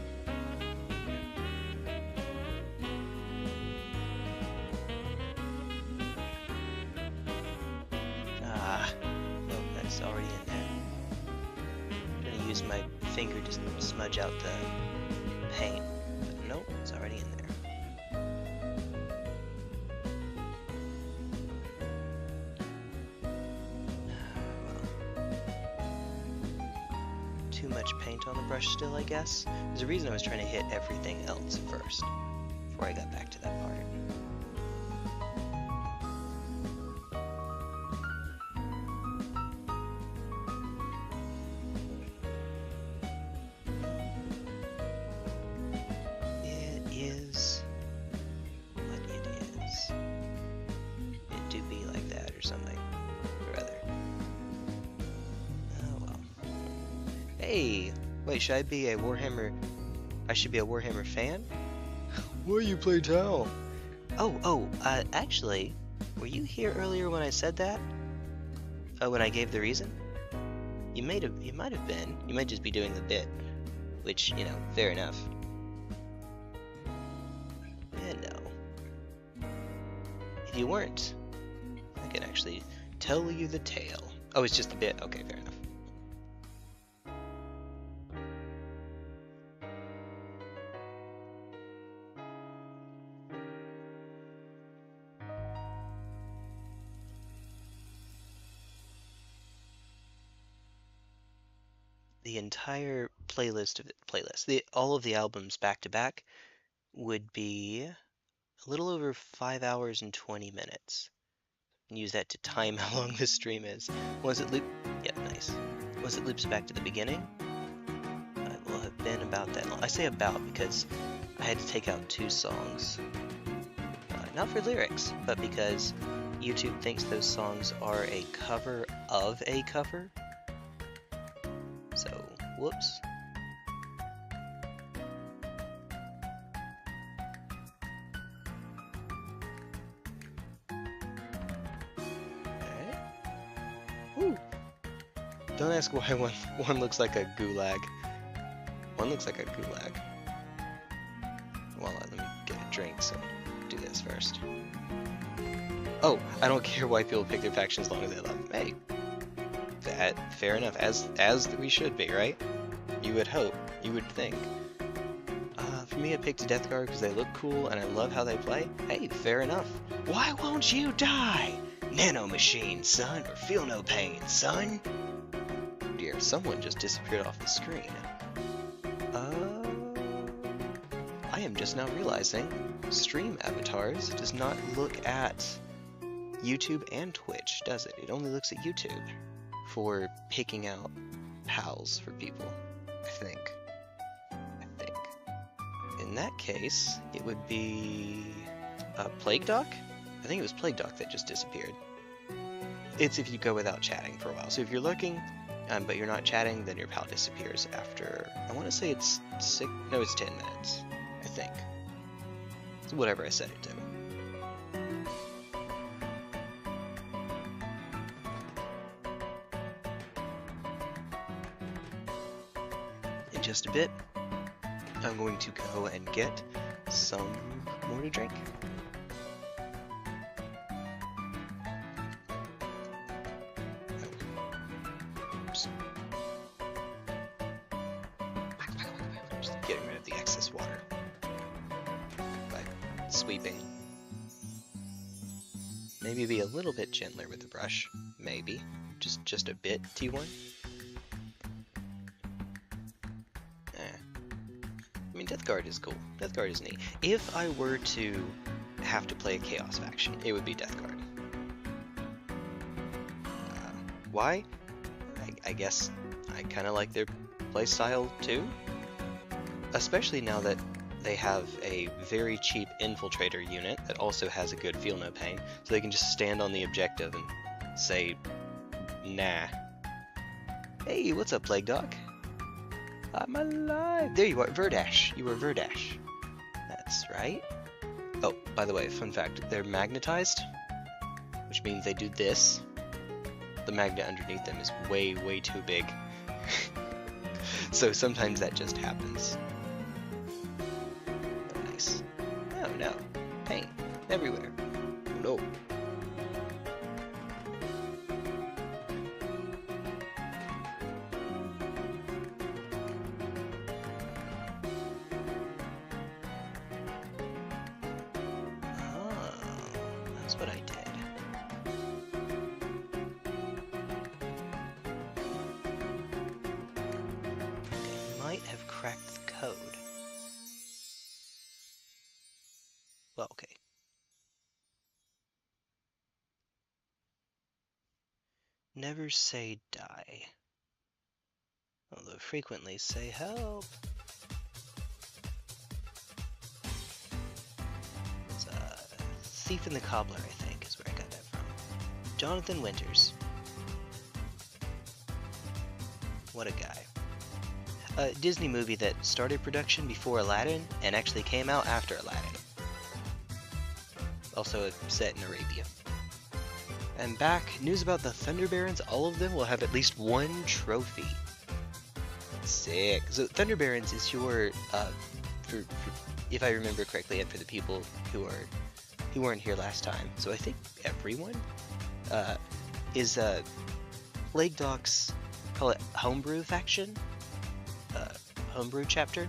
S1: Already in there. I'm gonna use my finger to smudge out the paint, but nope, it's already in there. Well, too much paint on the brush still, I guess. There's a reason I was trying to hit everything else first, before I got back to that part. Hey! Wait, should I be a Warhammer... I should be a Warhammer fan? Why you play Tau? Actually, were you here earlier when I said that? When I gave the reason? You might have been. You might just be doing the bit. Which, you know, fair enough. No. If you weren't, I can actually tell you the tale. Oh, it's just a bit? Okay, fair enough. The entire all of the albums back to back would be a little over 5 hours and 20 minutes. And use that to time how long the stream is. Was it loop? Yep, nice. Was it loops back to the beginning? It will have been about that long. I say about because I had to take out 2 songs. Not for lyrics, but because YouTube thinks those songs are a cover of a cover. So, whoops. Alright. Woo! Don't ask why one looks like a gulag. One looks like a gulag. Well, let me get a drink, so do this first. Oh, I don't care why people pick their faction as long as they love them. Hey, fair enough, as we should be, right? You would hope, you would think. For me, I picked Death Guard because they look cool and I love how they play. Hey, fair enough. Why won't you die? Nano machine, son, or feel no pain, son. Dear, someone just disappeared off the screen. I am just now realizing Stream Avatars does not look at YouTube and Twitch, does it? It only looks at YouTube for picking out pals for people, I think. In that case, it would be Plague Doc? I think it was Plague Doc that just disappeared. It's if you go without chatting for a while. So if you're looking, but you're not chatting, then your pal disappears after, I want to say it's 10 minutes, I think. So whatever I set it to. In just a bit, I'm going to go and get some more to drink. Oops. Just getting rid of the excess water by sweeping. Maybe be a little bit gentler with the brush. Maybe. Just a bit, T1. I mean, Death Guard is cool. Death Guard is neat. If I were to have to play a Chaos faction, it would be Death Guard. Why? I guess I kind of like their playstyle too. Especially now that they have a very cheap infiltrator unit that also has a good feel no pain, so they can just stand on the objective and say, nah. Hey, what's up, Plague Doc? I'm alive! There you are, Verdash. You were Verdash. That's right. Oh, by the way, fun fact, they're magnetized, which means they do this. The magnet underneath them is way, way too big. So sometimes that just happens. Oh, nice. Oh no. Paint. Everywhere. Oh, no. What I did. I might have cracked the code. Well, okay. Never say die. Although frequently say help. Thief and the Cobbler, I think, is where I got that from. Jonathan Winters. What a guy. a Disney movie that started production before Aladdin and actually came out after Aladdin. Also set in Arabia. And back, news about the Thunder Barons. All of them will have at least one trophy. Sick. So Thunder Barons is your, for if I remember correctly, and for the people who weren't here last time, so I think everyone, is Plague Doc's, call it Homebrew faction, Homebrew chapter.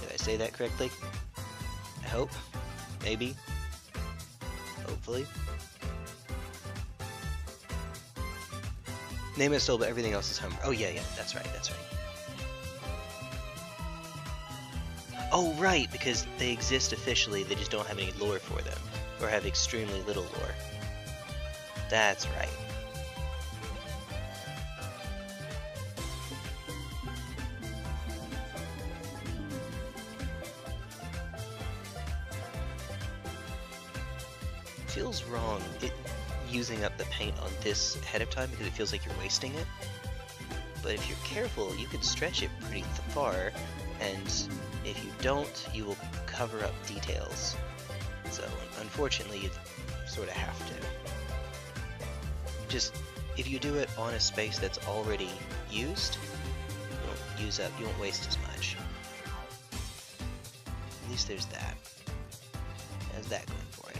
S1: Did I say that correctly? I hope. Maybe. Hopefully. Name it still, but everything else is Homebrew. Oh yeah, that's right. Oh right, because they exist officially, they just don't have any lore for them, or have extremely little lore. That's right. Feels wrong using up the paint on this ahead of time because it feels like you're wasting it. But if you're careful, you can stretch it pretty far, and if you don't, you will cover up details. So unfortunately, you sort of have to. Just, if you do it on a space that's already used, you won't waste as much. At least there's that. There's that going for it.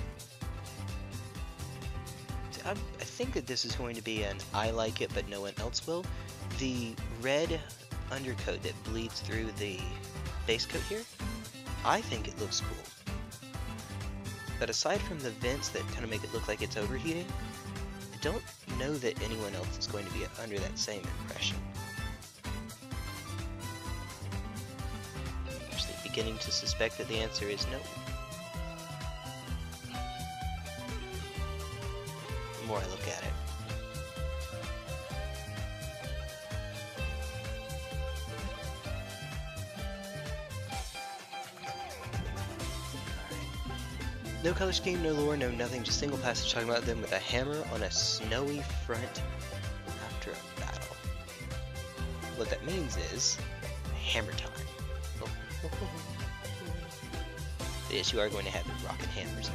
S1: I think that this is going to be an I like it but no one else will. The red undercoat that bleeds through the base coat here, I think it looks cool. But aside from the vents that kind of make it look like it's overheating, I don't know that anyone else is going to be under that same impression. I'm actually beginning to suspect that the answer is no. The more I look at it. No color scheme, no lore, no nothing, just single passage talking about them with a hammer on a snowy front after a battle. What that means is hammer time. But yes, you are going to have them rocking hammers.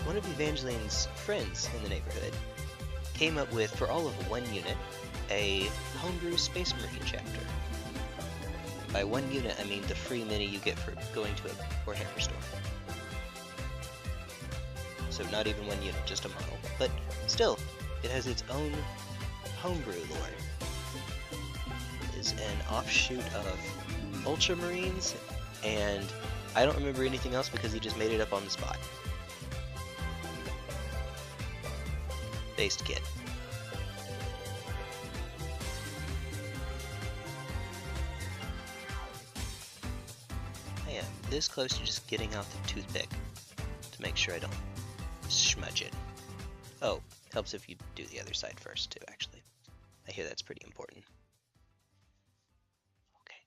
S1: One of Evangeline's friends in the neighborhood came up with, for all of one unit, a homebrew Space Marine chapter. By one unit, I mean the free mini you get for going to a Warhammer store. So not even one unit, just a model. But still, it has its own homebrew lore. It is an offshoot of Ultramarines, and I don't remember anything else because he just made it up on the spot. Based kit. I am this close to just getting out the toothpick to make sure I don't smudge it. Oh, helps if you do the other side first too, actually. I hear that's pretty important. Okay.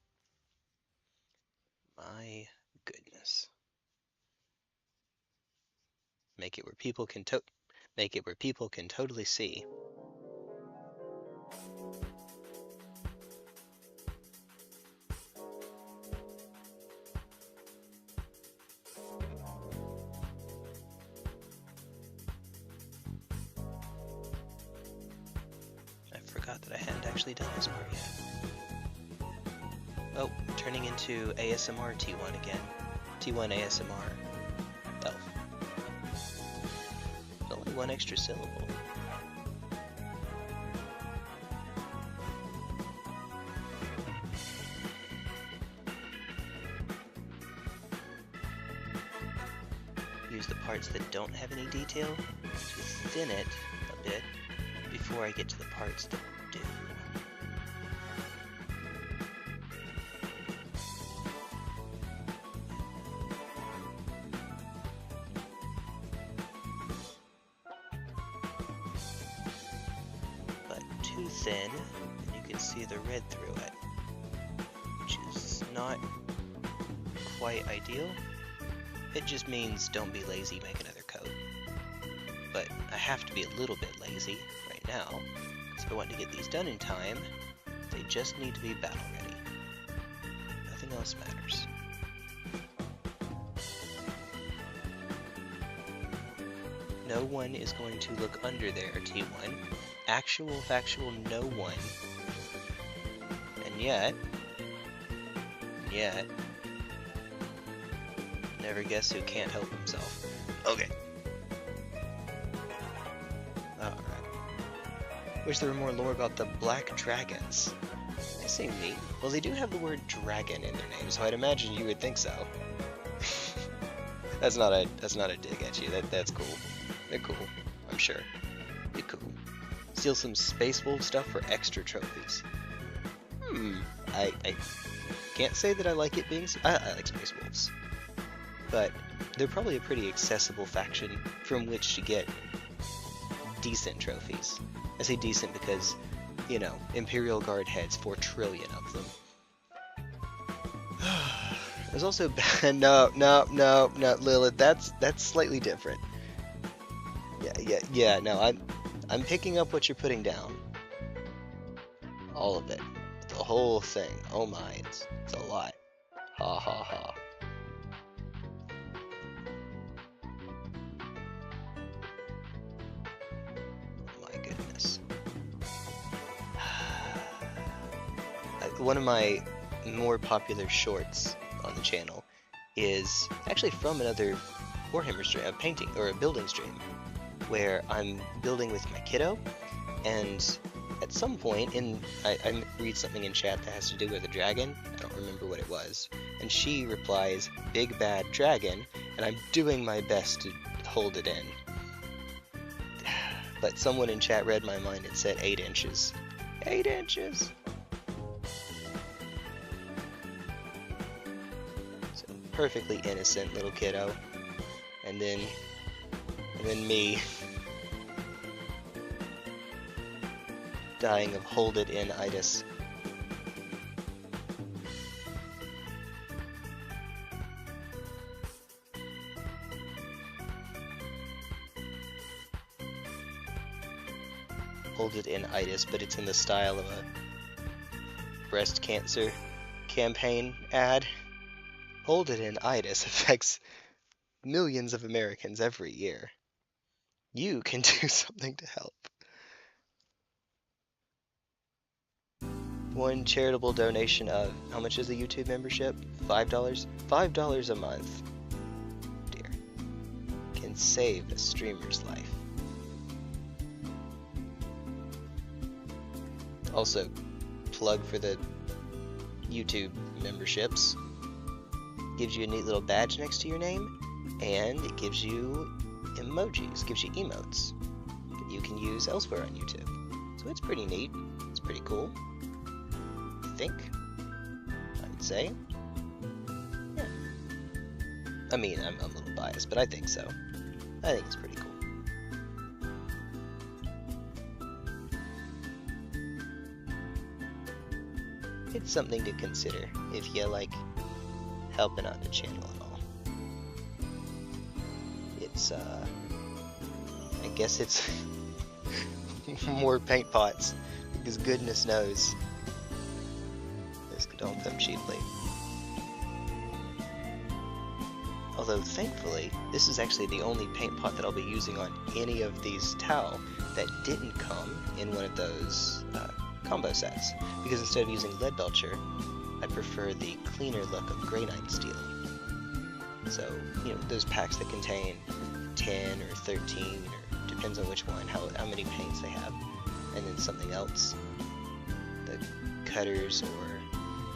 S1: My goodness. Make it where people can totally see. I forgot that I hadn't actually done this part yet. Oh, turning into ASMR T1 again. T1 ASMR. Oh. Only one extra syllable. Use the parts that don't have any detail to thin it a bit before I get to the parts that do. Too thin, and you can see the red through it, which is not quite ideal. It just means don't be lazy, make another coat. But I have to be a little bit lazy right now, because if I want to get these done in time, they just need to be battle ready. Nothing else matters. No one is going to look under there, T1. Actual, factual, no one. And yet, never guess who can't help himself. Okay. Alright. Wish there were more lore about the black dragons. They seem neat. Well, they do have the word dragon in their name, so I'd imagine you would think so. That's not a dig at you. That's cool. They're cool, I'm sure. You're cool. Steal some Space Wolf stuff for extra trophies. I can't say that I like it being... I like Space Wolves. But they're probably a pretty accessible faction from which to get decent trophies. I say decent because, you know, Imperial Guard heads, 4 trillion of them. There's also... No, Lilith, that's slightly different. Yeah, no, I'm picking up what you're putting down. All of it. The whole thing. Oh my, it's a lot. Ha ha ha. Oh my goodness. One of my more popular shorts on the channel is actually from another Warhammer stream, a painting, or a building stream, where I'm building with my kiddo, and at some point, I read something in chat that has to do with a dragon, I don't remember what it was, and she replies, "Big bad dragon," and I'm doing my best to hold it in. But someone in chat read my mind and said 8 inches. 8 inches! So, perfectly innocent little kiddo. And then me dying of hold it in itis. Hold it in itis, but it's in the style of a breast cancer campaign ad. Hold it in itis affects millions of Americans every year. You can do something to help. One charitable donation of, how much is the YouTube membership? $5? $5 a month, dear, can save a streamer's life. Also, plug for the YouTube memberships. Gives you a neat little badge next to your name, and it gives you emojis, gives you emotes that you can use elsewhere on YouTube. So it's pretty neat. It's pretty cool. I think. I would say. Yeah. I mean, I'm a little biased, but I think so. I think it's pretty cool. It's something to consider if you like helping out the channel at all. It's, I guess it's more paint pots, because goodness knows this don't come cheaply. Although, thankfully, this is actually the only paint pot that I'll be using on any of these T'au that didn't come in one of those combo sets, because instead of using lead belcher, I prefer the cleaner look of granite steel. So, you know, those packs that contain 10 or 13, or depends on which one, how many paints they have, and then something else, the cutters or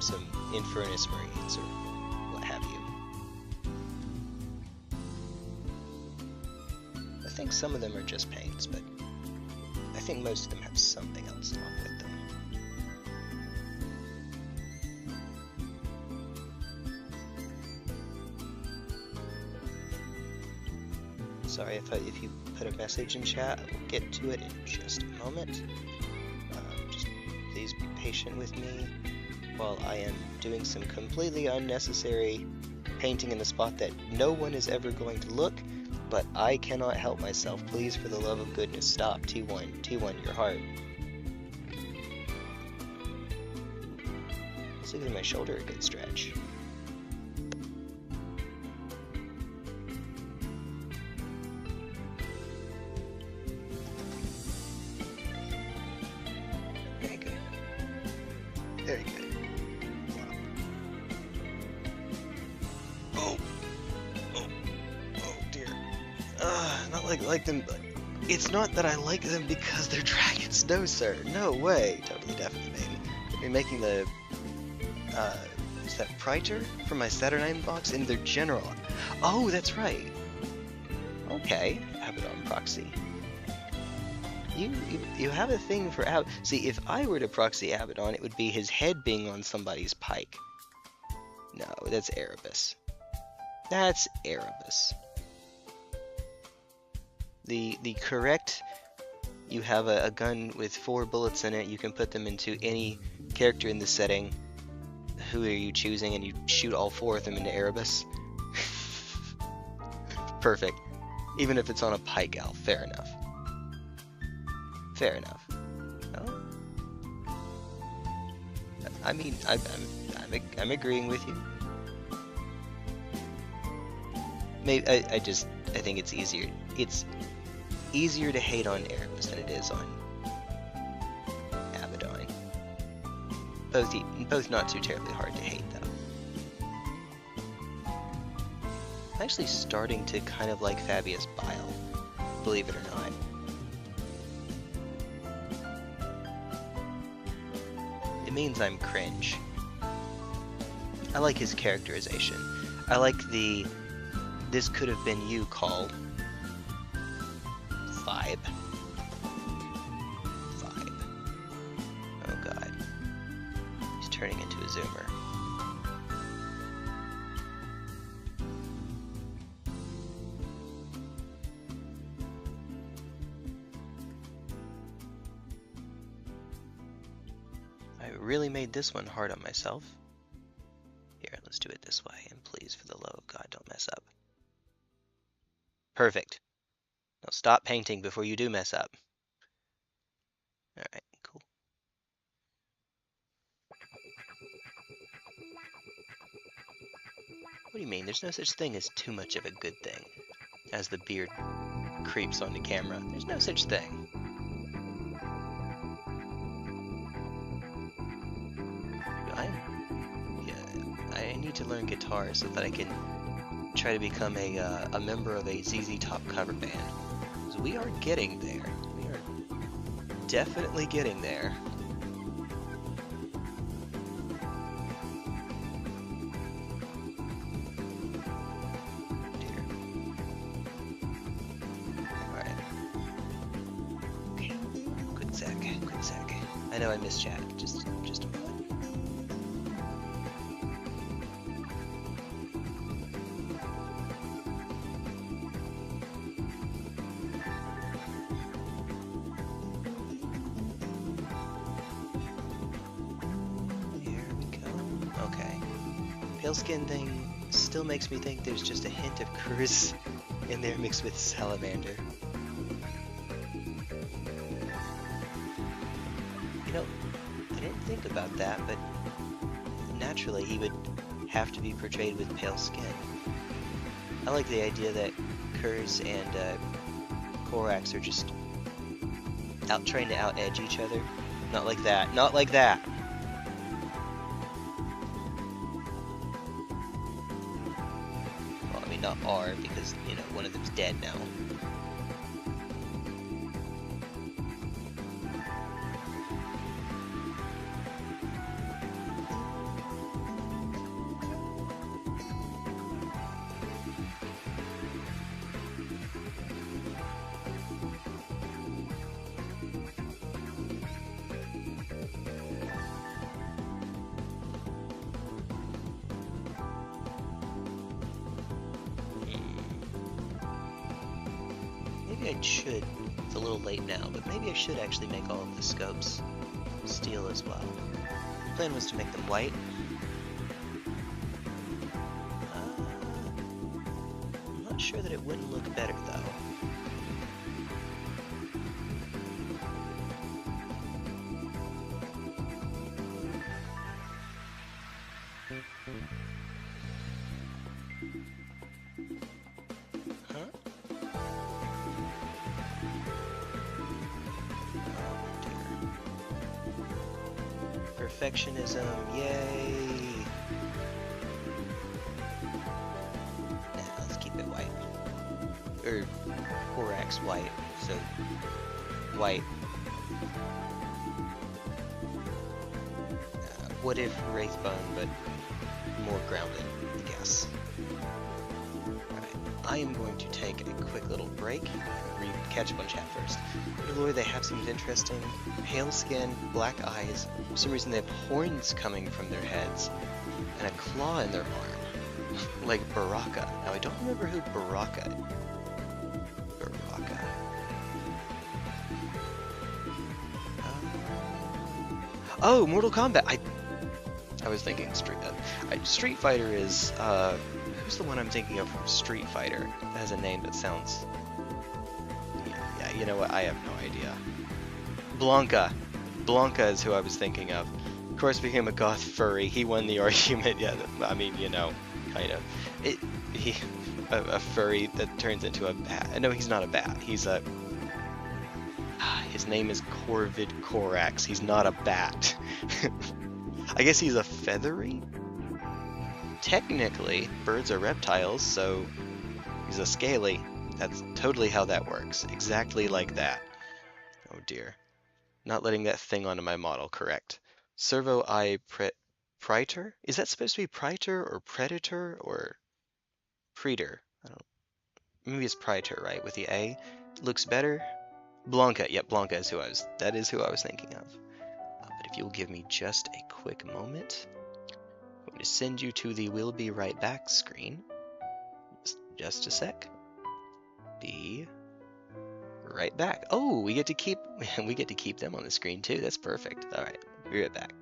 S1: some Infernus Marines or what have you. I think some of them are just paints, but I think most of them have something else along with them. Sorry if you put a message in chat, I will get to it in just a moment. Just please be patient with me while I am doing some completely unnecessary painting in a spot that no one is ever going to look, but I cannot help myself. Please, for the love of goodness, stop. T1, T1, your heart. Let's give my shoulder a good stretch. Very good. Very good. Wow. Oh dear. Not like them. It's not that I like them because they're dragons. No, sir. No way. Totally, definitely, maybe. You're making the is that Praetor from my Saturnine box in their general? Oh, that's right. Okay, Abaddon proxy. You have a thing for See, if I were to proxy Abaddon, it would be his head being on somebody's pike. No, that's Erebus. That's Erebus. The correct. You have a gun with 4 bullets in it. You can put them into any character in the setting. Who are you choosing? And you shoot all 4 of them into Erebus. Perfect. Even if it's on a pike owl. Fair enough. Fair enough. No? I mean, I'm agreeing with you. Maybe I think it's easier. It's easier to hate on Erebus than it is on Abaddon. Both not too terribly hard to hate, though. I'm actually starting to kind of like Fabius Bile, believe it or not. It means I'm cringe. I like his characterization. I like the "this could have been you" call vibe. Oh god. He's turning into a zoomer. I really made this one hard on myself. Here, let's do it this way, and please, for the love of God, don't mess up. Perfect. Now stop painting before you do mess up. Alright, cool. What do you mean? There's no such thing as too much of a good thing. As the beard creeps onto camera. There's no such thing. I need to learn guitar so that I can try to become a member of a ZZ Top cover band. So we are getting there. We are definitely getting there. Dear. Alright. Okay. Quick sec. I know I missed chat. Just a moment. Pale skin thing still makes me think there's just a hint of Curse in there mixed with Salamander. You know, I didn't think about that, but naturally he would have to be portrayed with pale skin. I like the idea that Curse and Korax are just trying to out-edge each other. Not like that. Not like that! Not are, because, you know, one of them's dead now. Maybe I should, it's a little late now, but maybe I should actually make all of the scopes steel as well. The plan was to make them white. sure that it wouldn't look better though. Huh? Perfectionism, yay! Nah, let's keep it white. Or Corax white, so white. What if Wraithbone, but more grounded, I guess. Alright, I am going to take a quick little break, catch up on chat first. The lore they have seems interesting. Pale skin, black eyes, for some reason they have horns coming from their heads, and a claw in their arm, like Baraka. Now I don't remember who Baraka is. Baraka. Oh, Mortal Kombat! I was thinking Street Fighter is, who's the one I'm thinking of from Street Fighter? That has a name that sounds... Yeah, you know what, I have no idea. Blanca. Blanca is who I was thinking of. Of course, became a goth furry. He won the argument, yeah, I mean, you know, kind of. A furry that turns into a bat. No, he's not a bat. He's a... His name is Corvid Corax. He's not a bat. I guess he's a feathery? Technically, birds are reptiles, so he's a scaly. That's totally how that works. Exactly like that. Oh dear. Not letting that thing onto my model, correct. Servo eye Praetor? Is that supposed to be Praetor or Predator or Predator? I don't know. Maybe it's Praetor, right? With the A. Looks better. Blanca. Yep, Blanca is that is who I was thinking of. But if you'll give me just a quick moment, I'm going to send you to the "We'll be right back" screen. Just a sec. Be right back. Oh, we get to keep them on the screen too. That's perfect. All right, be right back.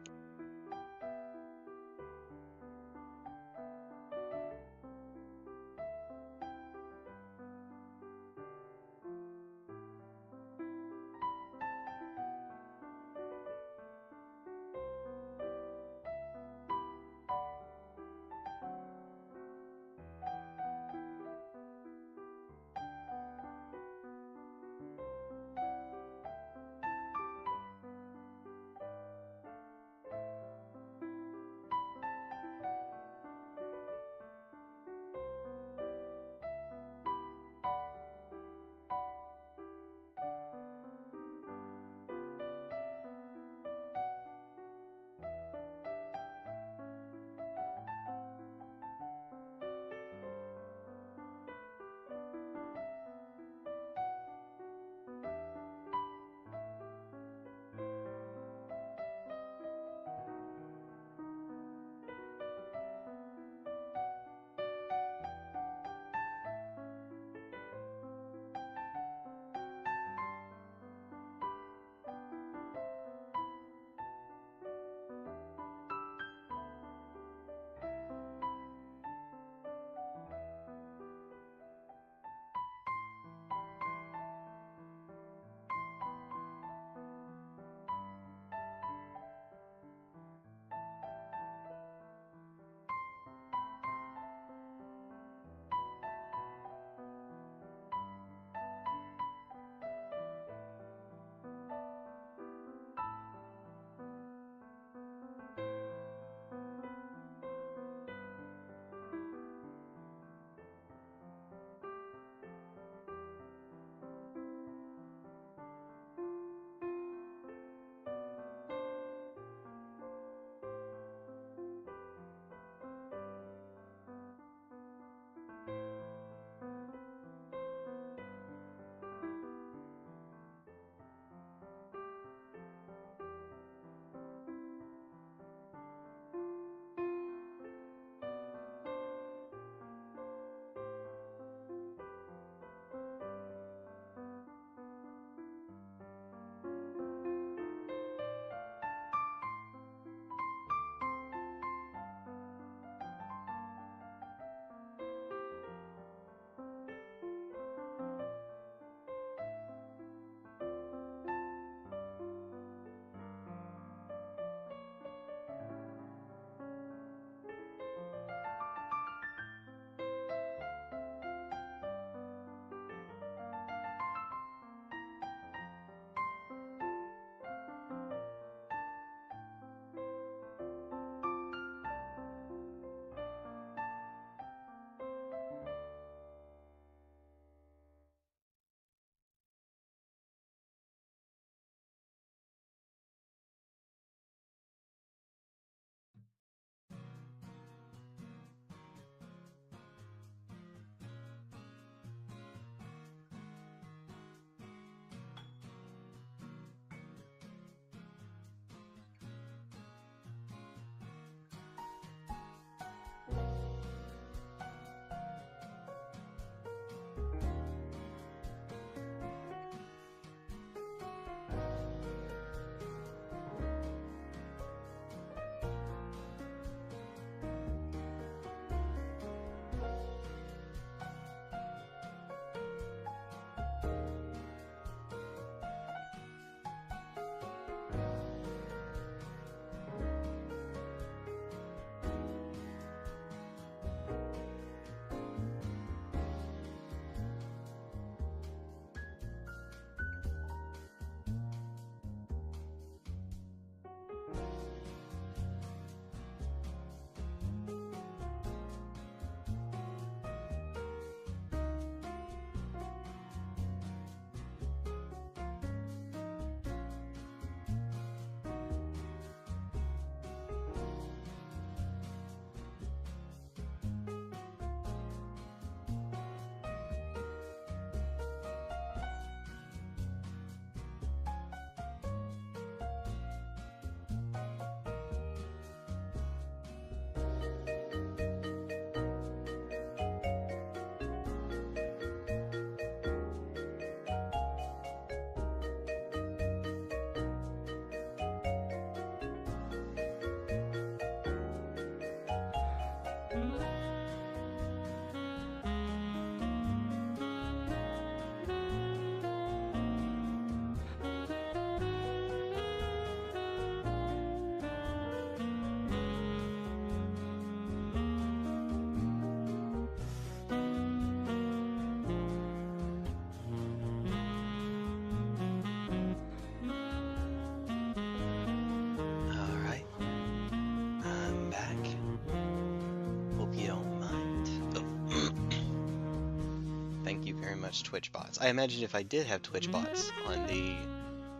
S1: much Twitch bots. I imagine if I did have Twitch bots on the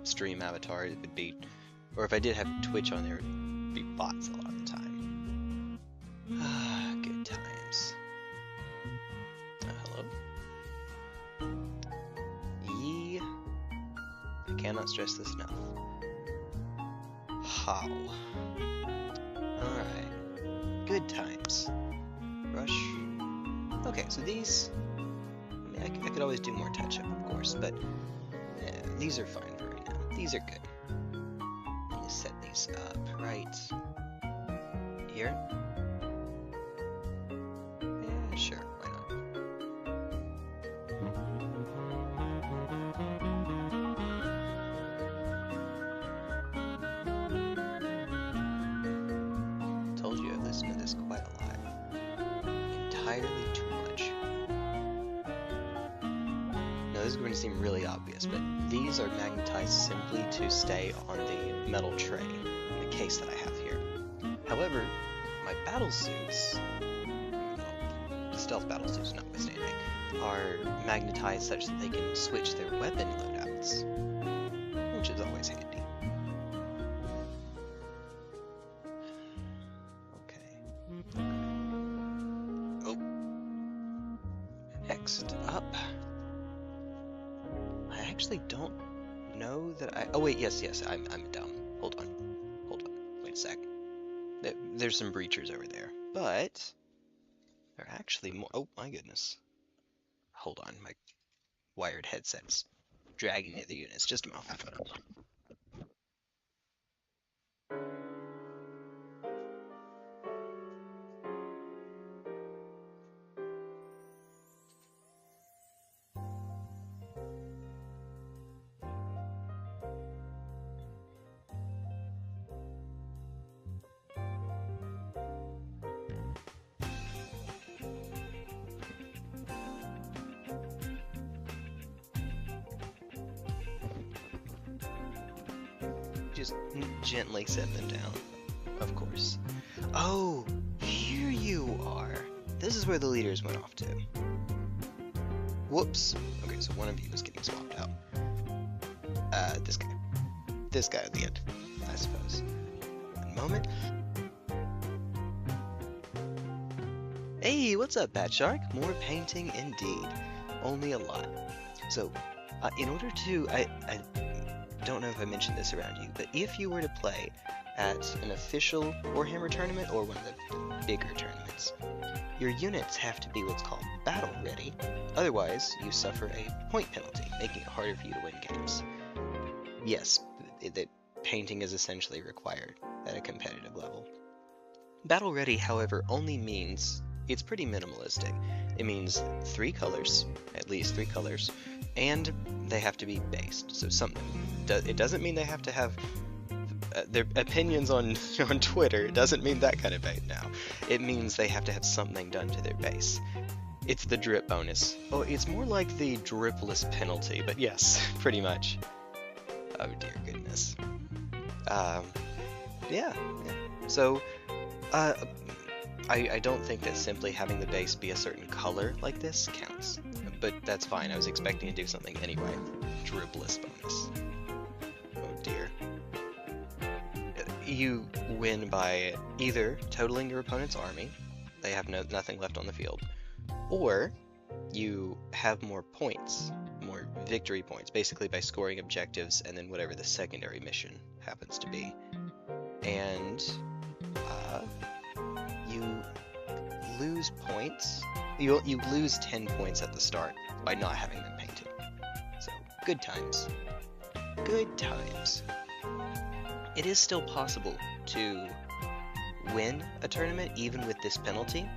S1: stream avatar, it would be, or if I did have Twitch on there, it would be bots a lot of the time. Good times. Hello? I cannot stress this enough. How? Alright. Good times. Rush. Okay, so these... I mean, I could always do more touch-up, of course, but these are fine for right now. These are good. Let me set these up right here. Yeah, sure, why not? Told you I've listened to this quite a lot. Entirely too much. Now this is going to seem really obvious, but these are magnetized simply to stay on the metal tray, the case that I have here. However, my battlesuits, well, stealth battlesuits notwithstanding, are magnetized such that they can switch their weapon loadouts, which is always handy. Next up, I actually don't know that I... Oh wait, yes, I'm dumb. Hold on, wait a sec. There's some breachers over there, but there are actually more... Oh my goodness. Hold on, my wired headset's dragging at the units. Just a moment. Just gently set them down, of course. Oh, here you are. This is where the leaders went off to. Whoops. Okay, so one of you is getting swapped out. This guy. This guy at the end, I suppose. One moment. Hey, what's up, Bat Shark? More painting indeed. Only a lot. So, in order to... I don't know if I mentioned this around you, but if you were to play at an official Warhammer tournament or one of the bigger tournaments, your units have to be what's called battle ready. Otherwise, you suffer a point penalty, making it harder for you to win games. Yes, that painting is essentially required at a competitive level. Battle ready, however, only means it's pretty minimalistic. It means 3 colors, at least 3 colors, and they have to be based. So something. It doesn't mean they have to have their opinions on Twitter. It doesn't mean that kind of bait now. It means they have to have something done to their base. It's the drip bonus. Oh, it's more like the dripless penalty, but yes, pretty much. Oh dear goodness. Yeah. So, I don't think that simply having the base be a certain color like this counts. But that's fine, I was expecting to do something anyway. Dripless bonus. Oh dear. You win by either totaling your opponent's army, they have nothing left on the field, or you have more points, more victory points, basically by scoring objectives and then whatever the secondary mission happens to be. And you lose points. You lose 10 points at the start by not having them painted. So, good times. Good times. It is still possible to win a tournament even with this penalty.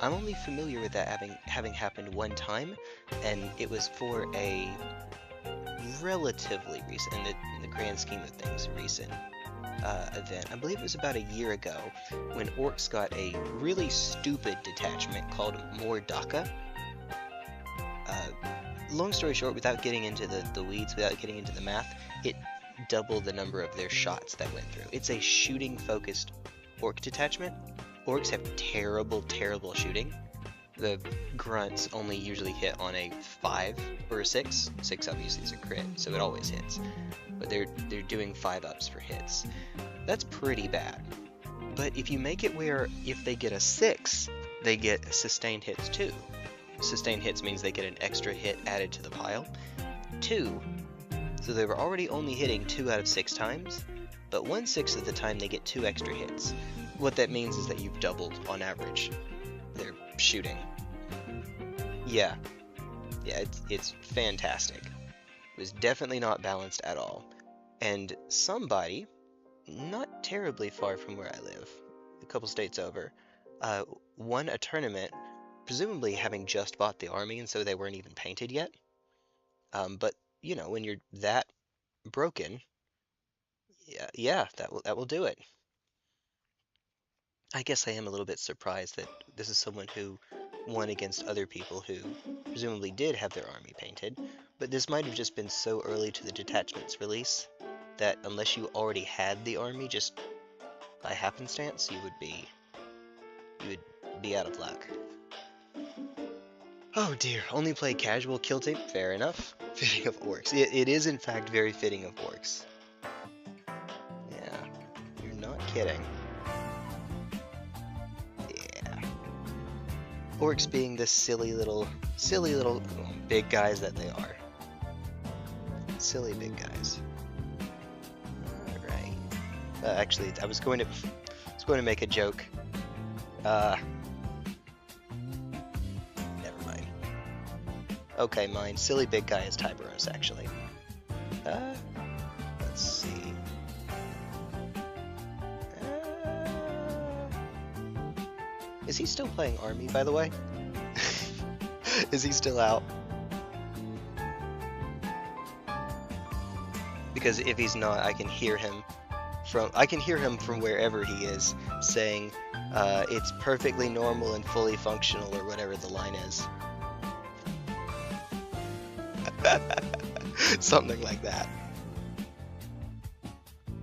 S1: I'm only familiar with that having happened one time, and it was for a relatively recent, in the grand scheme of things, recent event. I believe it was about a year ago when Orcs got a really stupid detachment called Mordaka. Long story short, without getting into the weeds, without getting into the math, it doubled the number of their shots that went through. It's a shooting-focused Orc detachment. Orcs have terrible, terrible shooting, the grunts only usually hit on a 5 or a 6. 6 obviously is a crit, so it always hits. But they're doing 5-ups for hits. That's pretty bad. But if you make it where if they get a 6, they get sustained hits too. Sustained hits means they get an extra hit added to the pile. 2, so they were already only hitting 2 out of 6 times, but 1/6 of the time they get 2 extra hits. What that means is that you've doubled on average their shooting. Yeah, it's fantastic. It was definitely not balanced at all. And somebody, not terribly far from where I live, a couple states over, won a tournament, presumably having just bought the army, and so they weren't even painted yet. But you know, when you're that broken, yeah, that will do it. I guess I am a little bit surprised that this is someone who won against other people who presumably did have their army painted, but this might have just been so early to the detachment's release that unless you already had the army just by happenstance, you would be out of luck. Oh dear, only play casual kill tape? Fair enough. Fitting of orcs. It is in fact very fitting of orcs. Yeah, you're not kidding. Yeah. Orcs being the silly little big guys that they are. Silly big guys. Alright. Actually, I was going to make a joke. Never mind. Okay, mine. Silly big guy is Tyberos, actually. Let's see. Is he still playing Army, by the way? Is he still out? Because if he's not, I can hear him from wherever he is saying it's perfectly normal and fully functional, or whatever the line is. Something like that.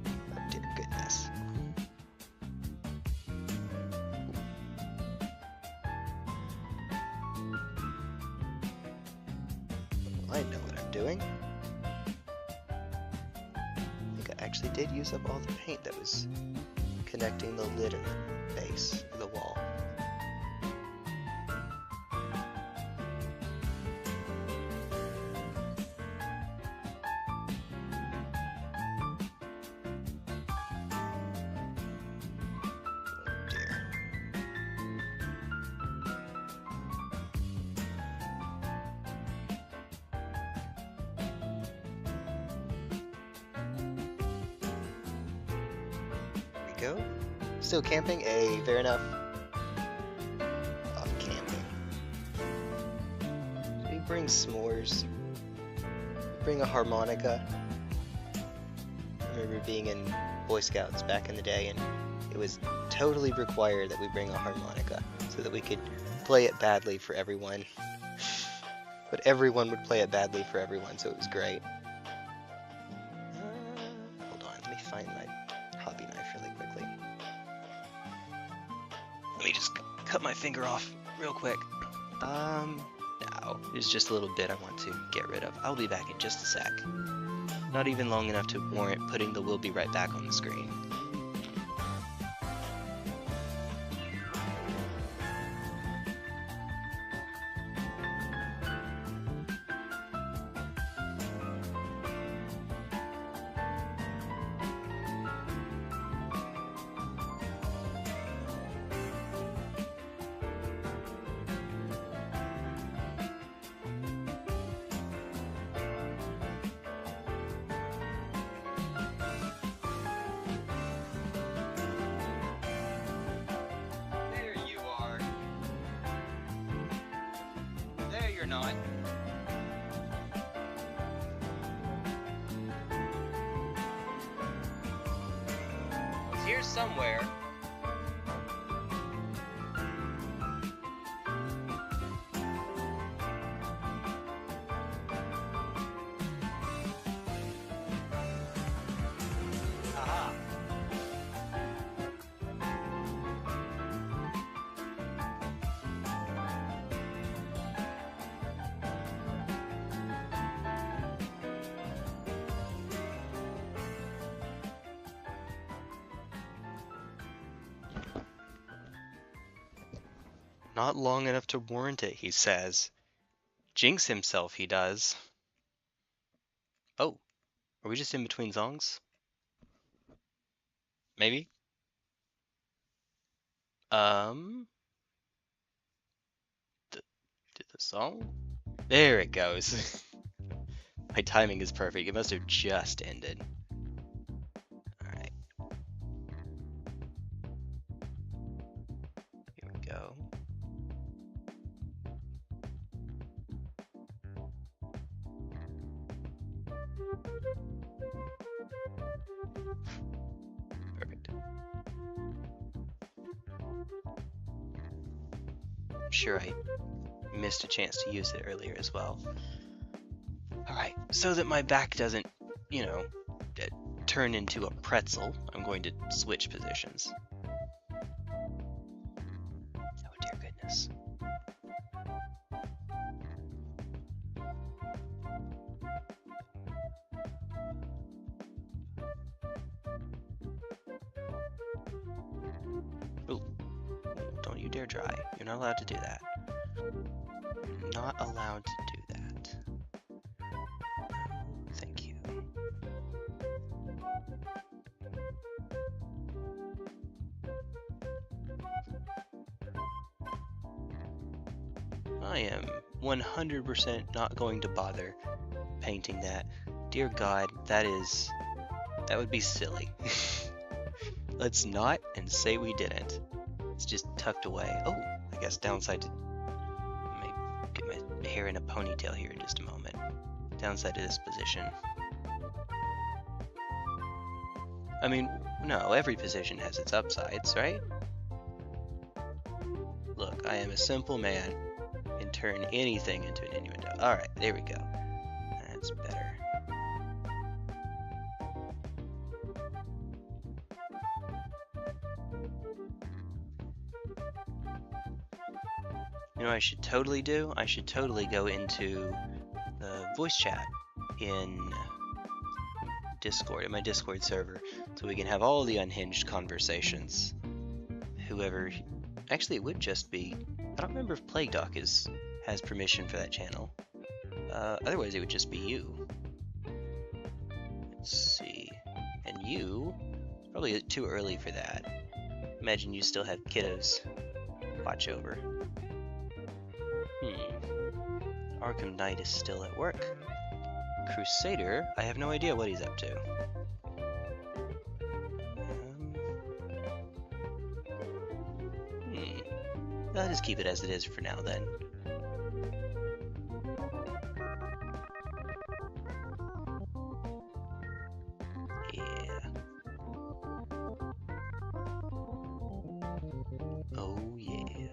S1: Oh dear goodness. I know what I'm doing. I think I actually did use up all the paint that was connecting the lid and the base of the wall. Go. Still camping? Fair enough. Off camping. We bring s'mores. Bring a harmonica. I remember being in Boy Scouts back in the day, and it was totally required that we bring a harmonica so that we could play it badly for everyone. But everyone would play it badly for everyone, so it was great. Hold on, let me find my hobby knife really quickly. Let me just cut my finger off real quick. No, there's just a little bit I want to get rid of. I'll be back in just a sec. Not even long enough to warrant putting the "will be right back" on the screen. You're not. It's here somewhere. Aha. Not long enough to warrant it, he says. Jinx himself, he does. Oh, are we just in between songs? Maybe? Did the song? There it goes. My timing is perfect. It must have just ended. Alright. Here we go. Perfect. I'm sure I missed a chance to use it earlier as well. Alright, so that my back doesn't, you know, turn into a pretzel, I'm going to switch positions. Oh dear goodness. Ooh, don't you dare dry. You're not allowed to do that. You're not allowed to do that. Thank you. I am 100% not going to bother painting that. Dear God, that would be silly. Let's not and say we didn't. It's just tucked away. Oh, I guess downside to... Let me get my hair in a ponytail here in just a moment. Downside to this position. I mean, no, every position has its upsides, right? Look, I am a simple man and turn anything into an innuendo. Alright, there we go. That's better. You know what I should totally do? I should totally go into the voice chat in Discord, in my Discord server, so we can have all the unhinged conversations. Whoever... Actually, it would just be... I don't remember if Plague Doc has permission for that channel. Otherwise, it would just be you. Let's see. And you... Probably too early for that. Imagine you still have kiddos to watch over. Arkham Knight is still at work. Crusader, I have no idea what he's up to. I'll just keep it as it is for now then. Yeah. Oh yeah.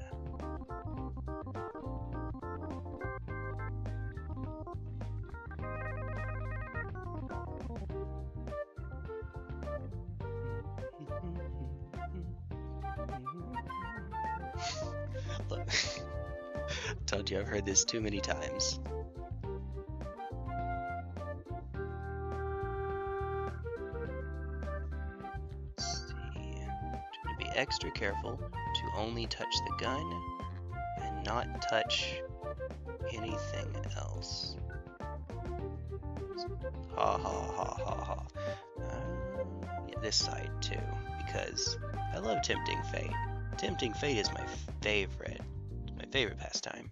S1: Look, told you I've heard this too many times. Let's see. Try to be extra careful to only touch the gun and not touch anything else. Ha ha ha ha ha. Yeah, this side too, because I love Tempting Fate. Tempting Fate is my favorite pastime.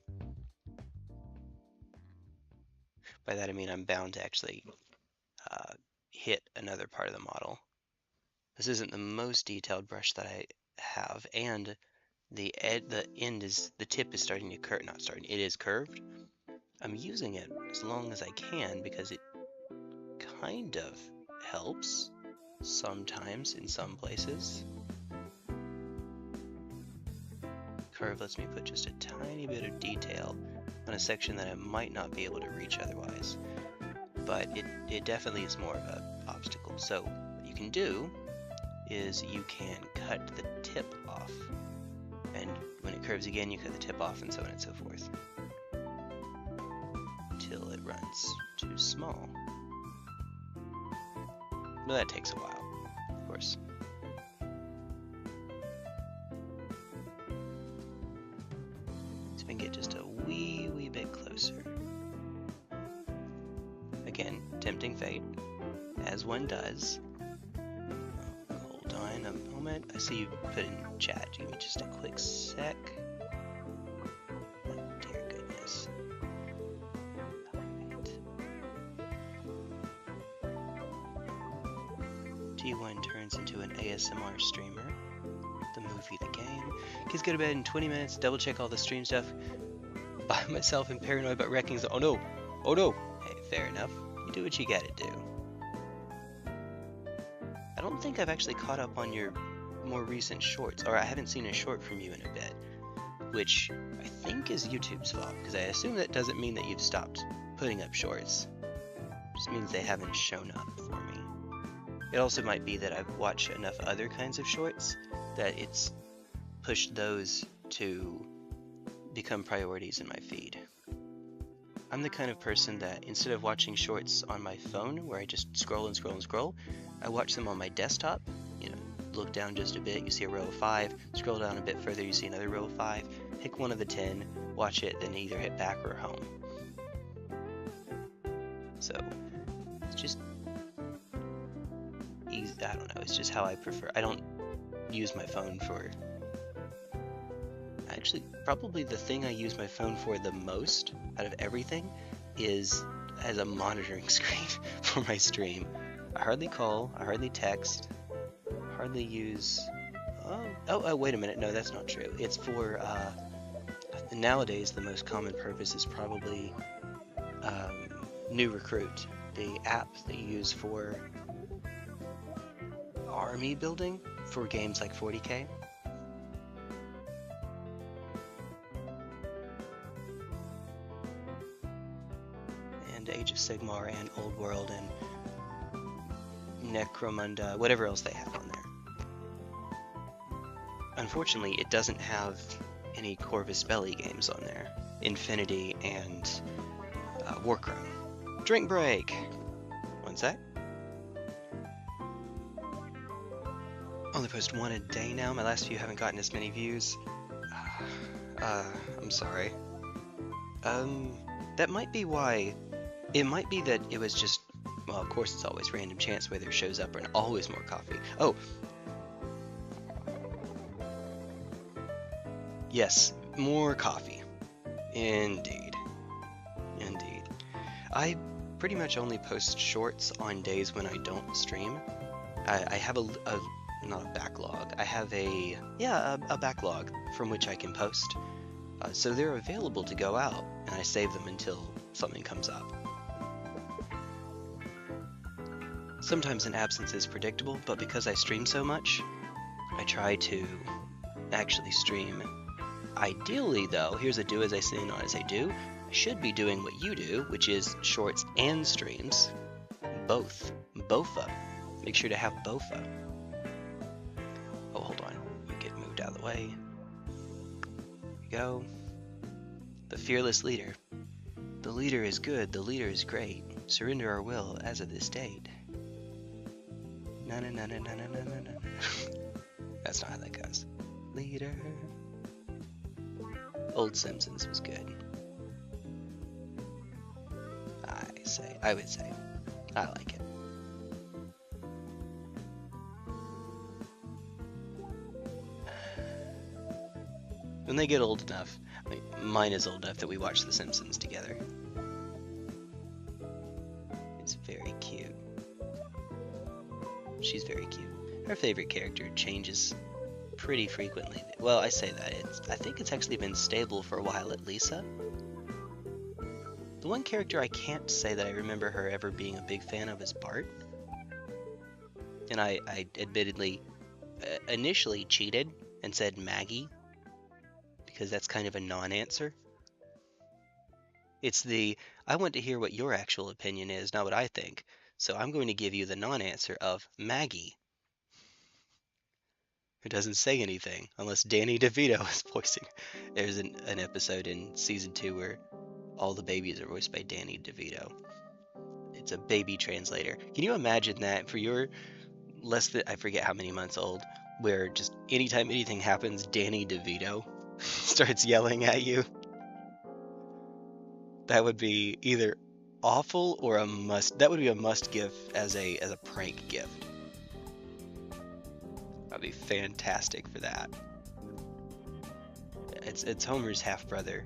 S1: By that I mean I'm bound to actually hit another part of the model. This isn't the most detailed brush that I have, and the tip is starting to curve. Not starting. It is curved. I'm using it as long as I can because it kind of helps sometimes in some places. Curve lets me put just a tiny bit of detail on a section that I might not be able to reach otherwise, but it definitely is more of an obstacle. So what you can do is you can cut the tip off, and when it curves again you cut the tip off, and so on and so forth, until it runs too small. But that takes a while, of course. activate, as one does. Hold on a moment. I see you put in chat. Give me just a quick sec. Oh, dear goodness. T1 turns into an ASMR streamer. The movie, the game. Kids go to bed in 20 minutes, double check all the stream stuff. By myself and paranoid about wrecking. Oh no! Oh no! Hey, fair enough. You do what you gotta do. I don't think I've actually caught up on your more recent shorts, or I haven't seen a short from you in a bit, which I think is YouTube's fault, because I assume that doesn't mean that you've stopped putting up shorts. It just means they haven't shown up for me. It also might be that I've watched enough other kinds of shorts that it's pushed those to become priorities in my feed. I'm the kind of person that instead of watching shorts on my phone where I just scroll and scroll and scroll, I watch them on my desktop. You know, look down just a bit, you see a row of 5, scroll down a bit further, you see another row of 5, pick one of the 10, watch it, then either hit back or home. So, it's just easy, I don't know, it's just how I prefer. I don't use my phone for... Actually, probably the thing I use my phone for the most out of everything is as a monitoring screen for my stream. I hardly call, I hardly text, hardly use... Oh, wait a minute, no, that's not true. It's for, nowadays the most common purpose is probably New Recruit, the app that you use for army building for games like 40K. And Age of Sigmar and Old World and Necromunda, whatever else they have on there. Unfortunately, it doesn't have any Corvus Belli games on there. Infinity and Warcraft. Drink break! One sec. Only post one a day now. My last few haven't gotten as many views. I'm sorry. That might be why. It might be that it was just, well, of course it's always random chance whether it shows up or not. Always more coffee. Oh! Yes, more coffee. Indeed. Indeed. I pretty much only post shorts on days when I don't stream. I have not a backlog. I have a backlog from which I can post. So they're available to go out, and I save them until something comes up. Sometimes an absence is predictable, but because I stream so much, I try to actually stream. Ideally, though, here's a do as I say, not as I do. I should be doing what you do, which is shorts and streams. Both. BOFA. Make sure to have BOFA. Oh, hold on. Let me get moved out of the way. Here we go. The fearless leader. The leader is good, the leader is great. Surrender our will as of this date. Na na na na na na na na. That's not how that goes. Leader. Old Simpsons was good. I would say. I like it. When they get old enough, I mean, mine is old enough that we watch The Simpsons together. It's very cute. She's very cute. Her favorite character changes pretty frequently. Well, I say that. I think it's actually been stable for a while at Lisa. The one character I can't say that I remember her ever being a big fan of is Bart. And I admittedly initially cheated and said Maggie, because that's kind of a non-answer. It's I want to hear what your actual opinion is, not what I think. So I'm going to give you the non-answer of Maggie, who doesn't say anything unless Danny DeVito is voicing. There's an episode in season 2 where all the babies are voiced by Danny DeVito. It's a baby translator. Can you imagine that for your less than, I forget how many months old, where just anytime anything happens, Danny DeVito starts yelling at you? That would be either awful or a must. That would be a must give as a prank gift. That'd be fantastic for that. It's Homer's half brother,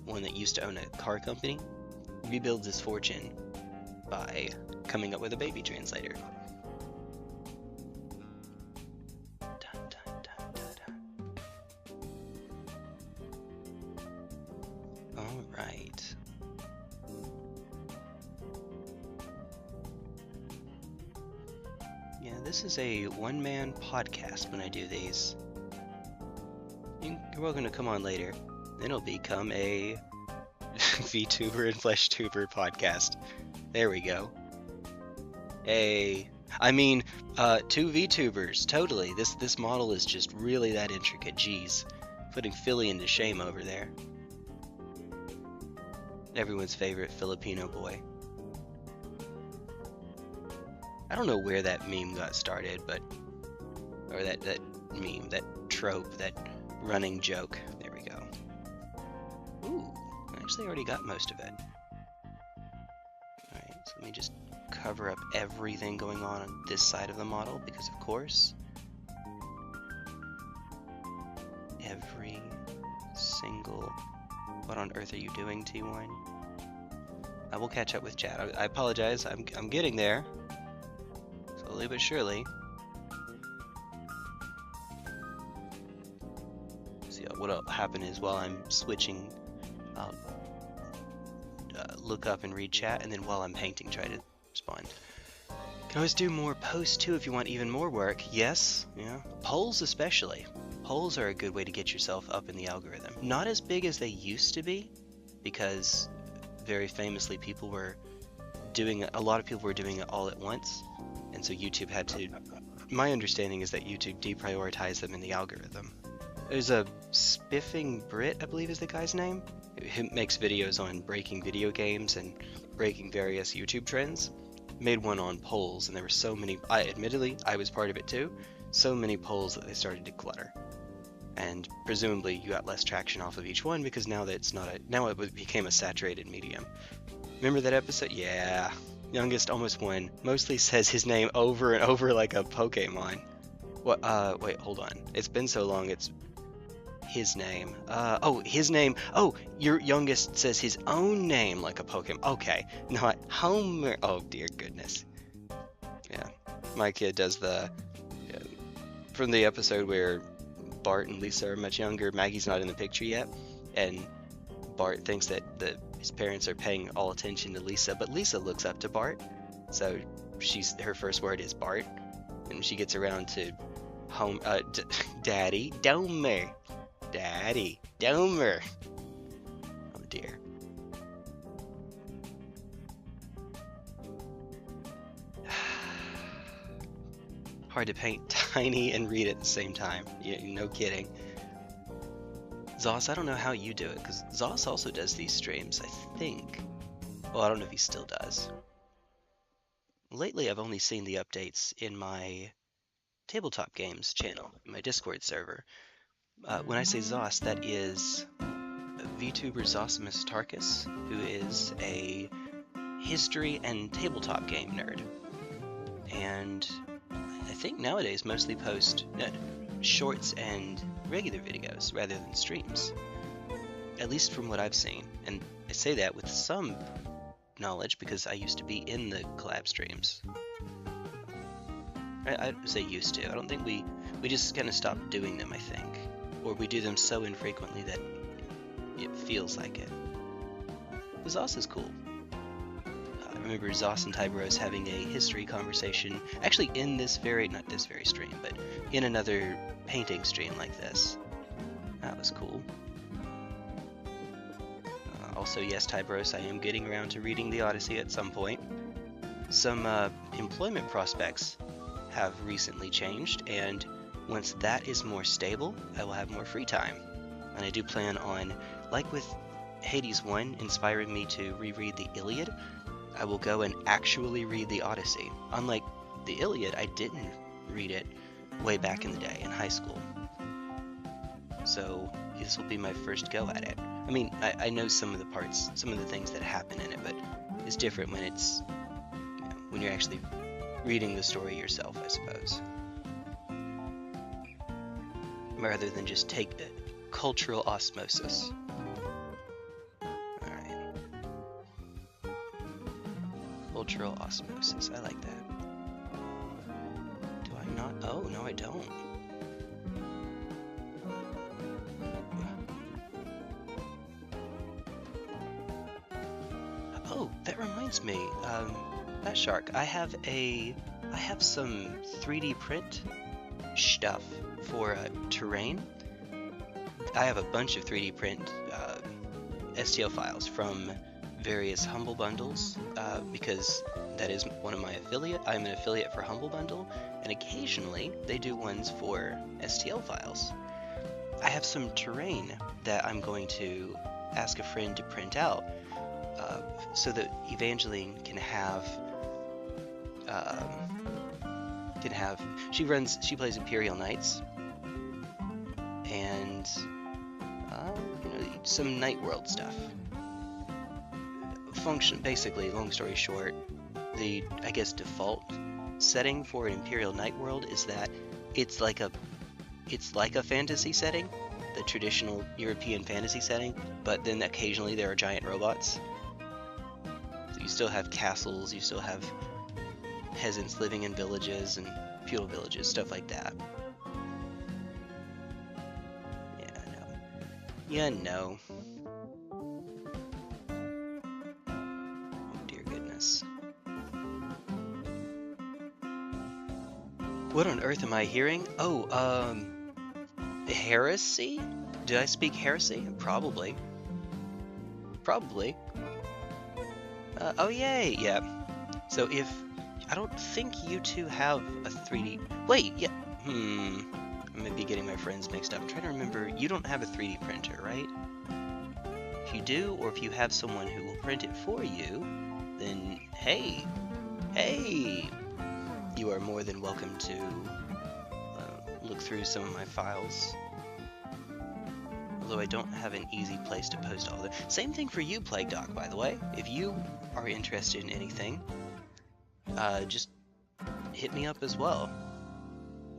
S1: one that used to own a car company, rebuilds his fortune by coming up with a baby translator. Dun, dun, dun, dun, dun. All right. Yeah, this is a one-man podcast when I do these. You're welcome to come on later. Then it'll become a VTuber and FleshTuber podcast. There we go. Hey, I mean, 2 VTubers, totally. This model is just really that intricate. Jeez, putting Philly into shame over there. Everyone's favorite Filipino boy. I don't know where that meme got started, but or that meme, that trope, that running joke. There we go. Ooh, I actually already got most of it. Alright, so let me just cover up everything going on this side of the model, because of course, every single... What on earth are you doing, T1? I will catch up with chat. I apologize, I'm getting there. Slowly but surely. See, what'll happen is while I'm switching, I'll look up and read chat, and then while I'm painting, try to respond. Can always do more posts too if you want even more work. Yes, yeah. Polls especially. Polls are a good way to get yourself up in the algorithm. Not as big as they used to be, because very famously people were doing it, a lot of people were doing it all at once, and so YouTube had to, my understanding is that YouTube deprioritized them in the algorithm. There's a Spiffing Brit, I believe is the guy's name, who makes videos on breaking video games and breaking various YouTube trends. Made one on polls, and there were so many, admittedly, I was part of it too, so many polls that they started to clutter. And presumably you got less traction off of each one, because now that it's not now it became a saturated medium. Remember that episode? Yeah. Youngest almost won. Mostly says his name over and over like a Pokemon. What, wait, hold on. It's been so long, it's his name. Oh, his name. Oh, your youngest says his own name like a Pokemon. Okay, not Homer. Oh, dear goodness. Yeah, my kid does the, from the episode where Bart and Lisa are much younger, Maggie's not in the picture yet, and Bart thinks that his parents are paying all attention to Lisa, but Lisa looks up to Bart, so her first word is Bart, and she gets around to Daddy, Domer. Daddy, Domer. Oh dear. Hard to paint tiny and read at the same time. Yeah, no kidding. Zoss, I don't know how you do it, because Zoss also does these streams, I think. Well, I don't know if he still does. Lately, I've only seen the updates in my tabletop games channel, my Discord server. When I say Zoss, that is VTuber Zosimus Tarkus, who is a history and tabletop game nerd. And I think nowadays mostly post shorts and regular videos rather than streams. At least from what I've seen. And I say that with some knowledge because I used to be in the collab streams. I'd say used to. I don't think we just kind of stopped doing them, I think. Or we do them so infrequently that it feels like it. But Zoss is cool. I remember Zoss and Tyberos having a history conversation, actually in this very, not this very stream, but in another painting stream like this. That was cool. Also, yes, Tyberos, I am getting around to reading the Odyssey at some point. Some employment prospects have recently changed, and once that is more stable, I will have more free time. And I do plan on, like with Hades 1 inspiring me to reread the Iliad, I will go and actually read the Odyssey. Unlike the Iliad, I didn't read it way back in the day in high school. So this will be my first go at it. I mean, I know some of the parts, some of the things that happen in it, but is different when it's, when you're actually reading the story yourself, I suppose. Rather than just take cultural osmosis. Alright. Cultural osmosis, I like that. Do I not? Oh, no I don't. Oh, that reminds me, that shark, I have some 3D print stuff for terrain. I have a bunch of 3D print STL files from various Humble Bundles, because that is one of my affiliate. I'm an affiliate for Humble Bundle, and occasionally they do ones for STL files. I have some terrain that I'm going to ask a friend to print out, so that Evangeline can have. She plays Imperial Knights, and some Night World stuff. Basically, long story short, the I guess default setting for an Imperial Night World is that it's like a fantasy setting, the traditional European fantasy setting, but then occasionally there are giant robots. So you still have castles, you still have peasants living in villages and feudal villages, stuff like that. Yeah, no. Oh dear goodness. What on earth am I hearing? Oh, heresy? Did I speak heresy? Probably. Probably. Oh yay, yeah. So if I don't think you two have a 3D. Wait, yeah. I may be getting my friends mixed up. I'm trying to remember. You don't have a 3D printer, right? If you do, or if you have someone who will print it for you, then hey, you are more than welcome to look through some of my files. Although I don't have an easy place to post all of them. Same thing for you, Plague Doc, by the way. If you are interested in anything, just hit me up as well.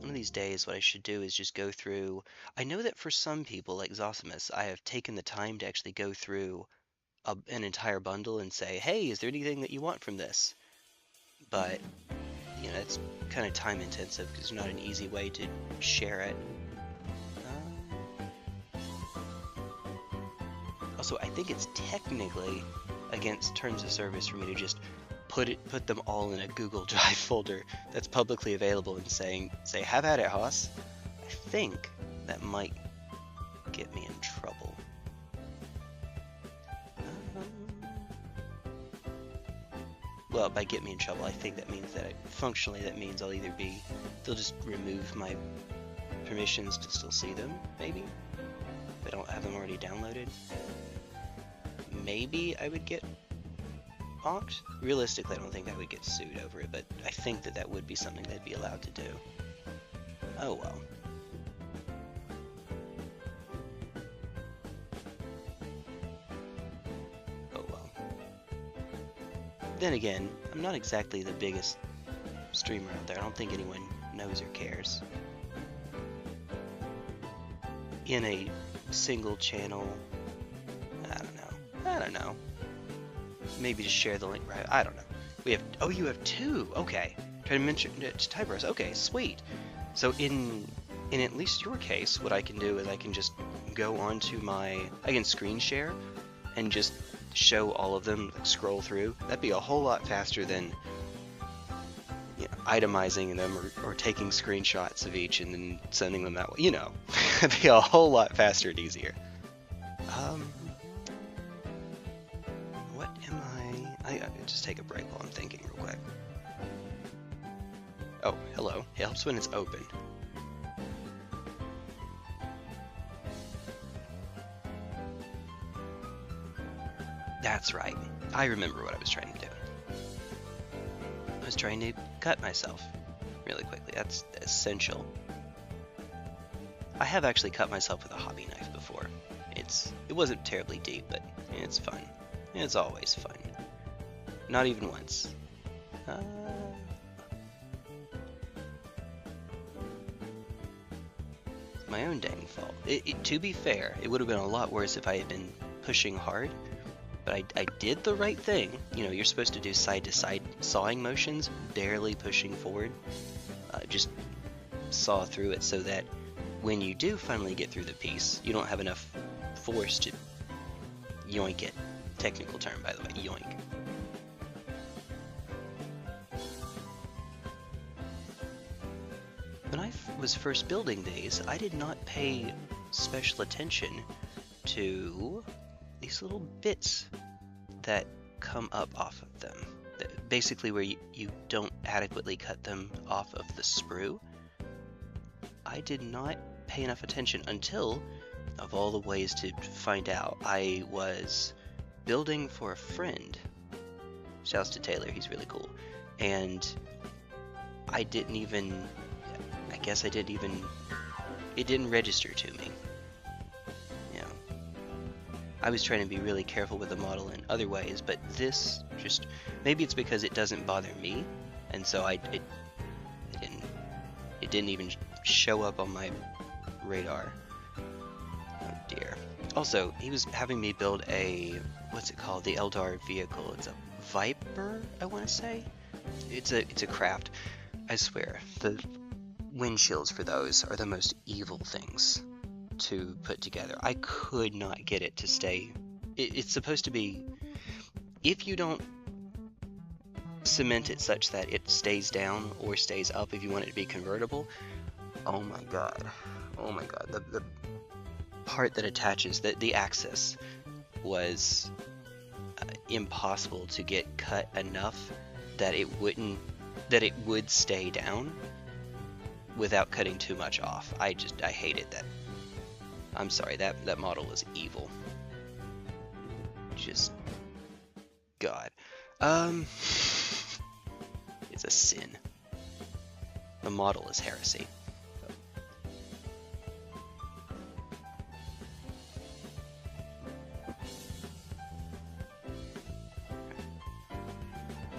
S1: One of these days, what I should do is just go through. I know that for some people, like Zosimus, I have taken the time to actually go through an entire bundle and say, hey, is there anything that you want from this? But, it's kind of time intensive because there's not an easy way to share it. Also, I think it's technically against terms of service for me to just put them all in a Google Drive folder that's publicly available and say have at it, Haas. I think that might get me in trouble. Well, by get me in trouble, I think that means that functionally that means I'll either they'll just remove my permissions to still see them, maybe, if I don't have them already downloaded. Maybe I would get bonked. Realistically, I don't think I would get sued over it, but I think that would be something they'd be allowed to do. Oh well. Oh well. Then again, I'm not exactly the biggest streamer out there. I don't think anyone knows or cares. In a single channel, I don't know. Maybe just share the link, right? I don't know. We have. Oh, you have two. Okay. Try to mention it to Typers. Okay, sweet. So in at least your case, what I can do is I can just go onto I can screen share and just show all of them, like scroll through. That'd be a whole lot faster than itemizing them or taking screenshots of each and then sending them that way. It'd be a whole lot faster and easier. What am I just take a break while I'm thinking real quick. Oh, hello. It helps when it's open. That's right. I remember what I was trying to do. I was trying to cut myself really quickly. That's essential. I have actually cut myself with a hobby knife before. It wasn't terribly deep, but it's fun. It's always fun. Not even once. My own dang fault. To be fair, it would have been a lot worse if I had been pushing hard, but I did the right thing. You know, you're supposed to do side-to-side sawing motions, barely pushing forward. Just saw through it so that when you do finally get through the piece, you don't have enough force to yoink it. Technical term, by the way, yoink. When I was first building these, I did not pay special attention to these little bits that come up off of them. Basically where you don't adequately cut them off of the sprue. I did not pay enough attention until, of all the ways to find out, I was building for a friend. Shouts to Taylor, he's really cool. And I didn't even, it didn't register to me. You know, I was trying to be really careful with the model in other ways, but this just, maybe it's because it doesn't bother me, and so it didn't even show up on my radar. Oh dear. Also, he was having me build a, what's it called, the Eldar vehicle. It's a Viper, I want to say. It's a craft. I swear, the windshields for those are the most evil things to put together. I could not get it to stay. It's supposed to be, if you don't cement it such that it stays down or stays up, if you want it to be convertible, oh my god, the part that attaches, the axis was impossible to get cut enough that it would stay down without cutting too much off. I hated that. I'm sorry, that model was evil. Just God. It's a sin. The model is heresy.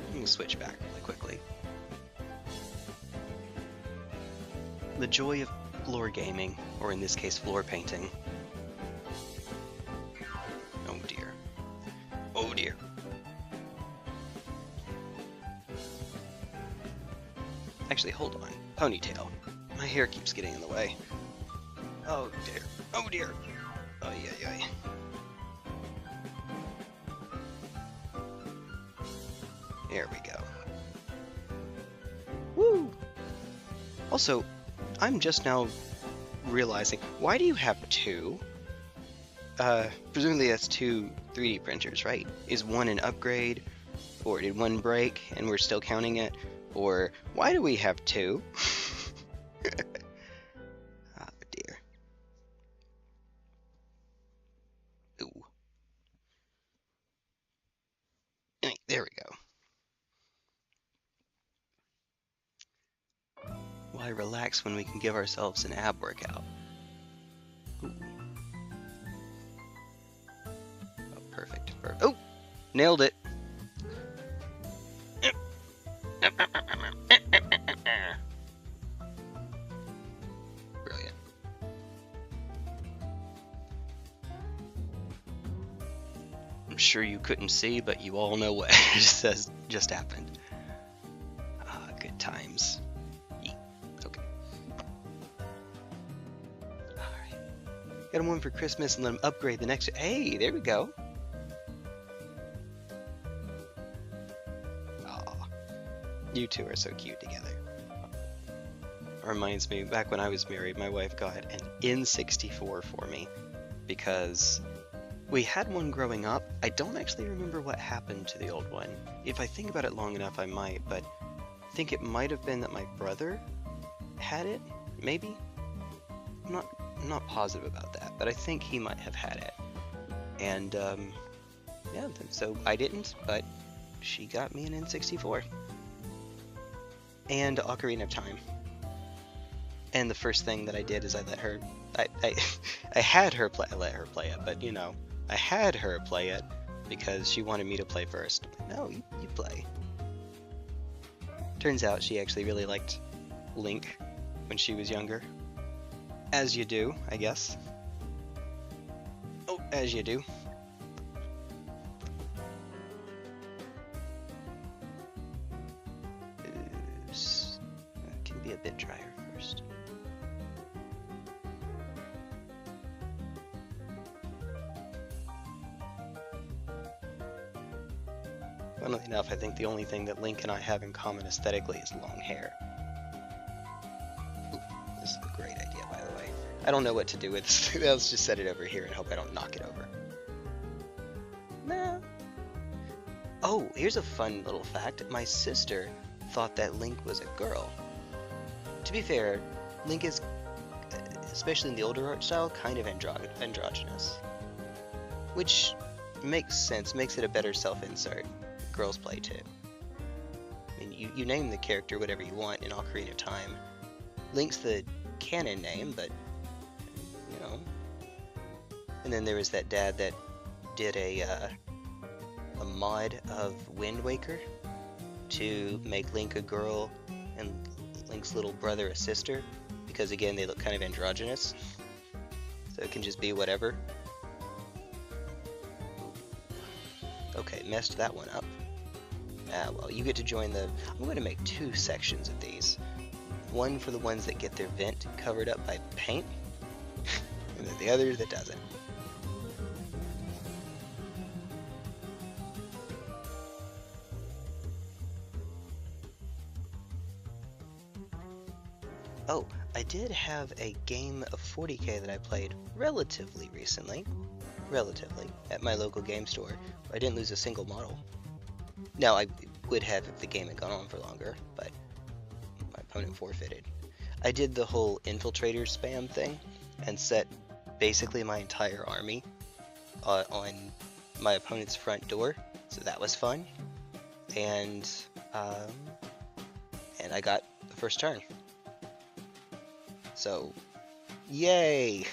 S1: I'm gonna switch back really quickly. The joy of floor gaming, or in this case, floor painting. Oh dear. Oh dear. Actually, hold on. Ponytail. My hair keeps getting in the way. Oh dear. Oh dear. Oh yeah. There we go. Woo! Also, I'm just now realizing, why do you have two? Presumably that's two 3D printers, right? Is one an upgrade? Or did one break and we're still counting it? Or why do we have two? Oh dear. Ooh. There we go. Why relax when we can give ourselves an ab workout? Ooh. Oh, perfect. Oh! Nailed it! Brilliant. I'm sure you couldn't see, but you all know what just happened. Ah, good times. Okay. Alright. Got him one for Christmas and let him upgrade the next. Hey, there we go. You two are so cute together. Reminds me, back when I was married, my wife got an N64 for me because we had one growing up. I don't actually remember what happened to the old one. If I think about it long enough, I might, but I think it might have been that my brother had it, maybe? I'm not positive about that, but I think he might have had it. And, yeah, so I didn't, but she got me an N64. And Ocarina of Time. And the first thing that I did is I let her, I had her play, I let her play it, but you know, I had her play it, because she wanted me to play first. No, you play. Turns out she actually really liked Link when she was younger. As you do, I guess. Oh, as you do. Can be a bit drier first. Funnily enough, I think the only thing that Link and I have in common aesthetically is long hair. Ooh, this is a great idea, by the way. I don't know what to do with this. Let's just set it over here and hope I don't knock it over. Nah. Oh, here's a fun little fact. My sister thought that Link was a girl. To be fair, Link is, especially in the older art style, kind of androgynous. Which makes sense, makes it a better self-insert. Girls play too. I mean, you name the character whatever you want in Ocarina of Time. Link's the canon name, but, you know. And then there was that dad that did a mod of Wind Waker to make Link a girl and Link's little brother a sister, because again they look kind of androgynous, so it can just be whatever. Okay, messed that one up. Ah, well, you get to join the... I'm going to make 2 sections of these. One for the ones that get their vent covered up by paint, and then the other that doesn't. Oh, I did have a game of 40K that I played relatively recently, at my local game store, where I didn't lose a single model. Now, I would have if the game had gone on for longer, but my opponent forfeited. I did the whole infiltrator spam thing, and set basically my entire army on my opponent's front door, so that was fun. And I got the first turn. So, yay!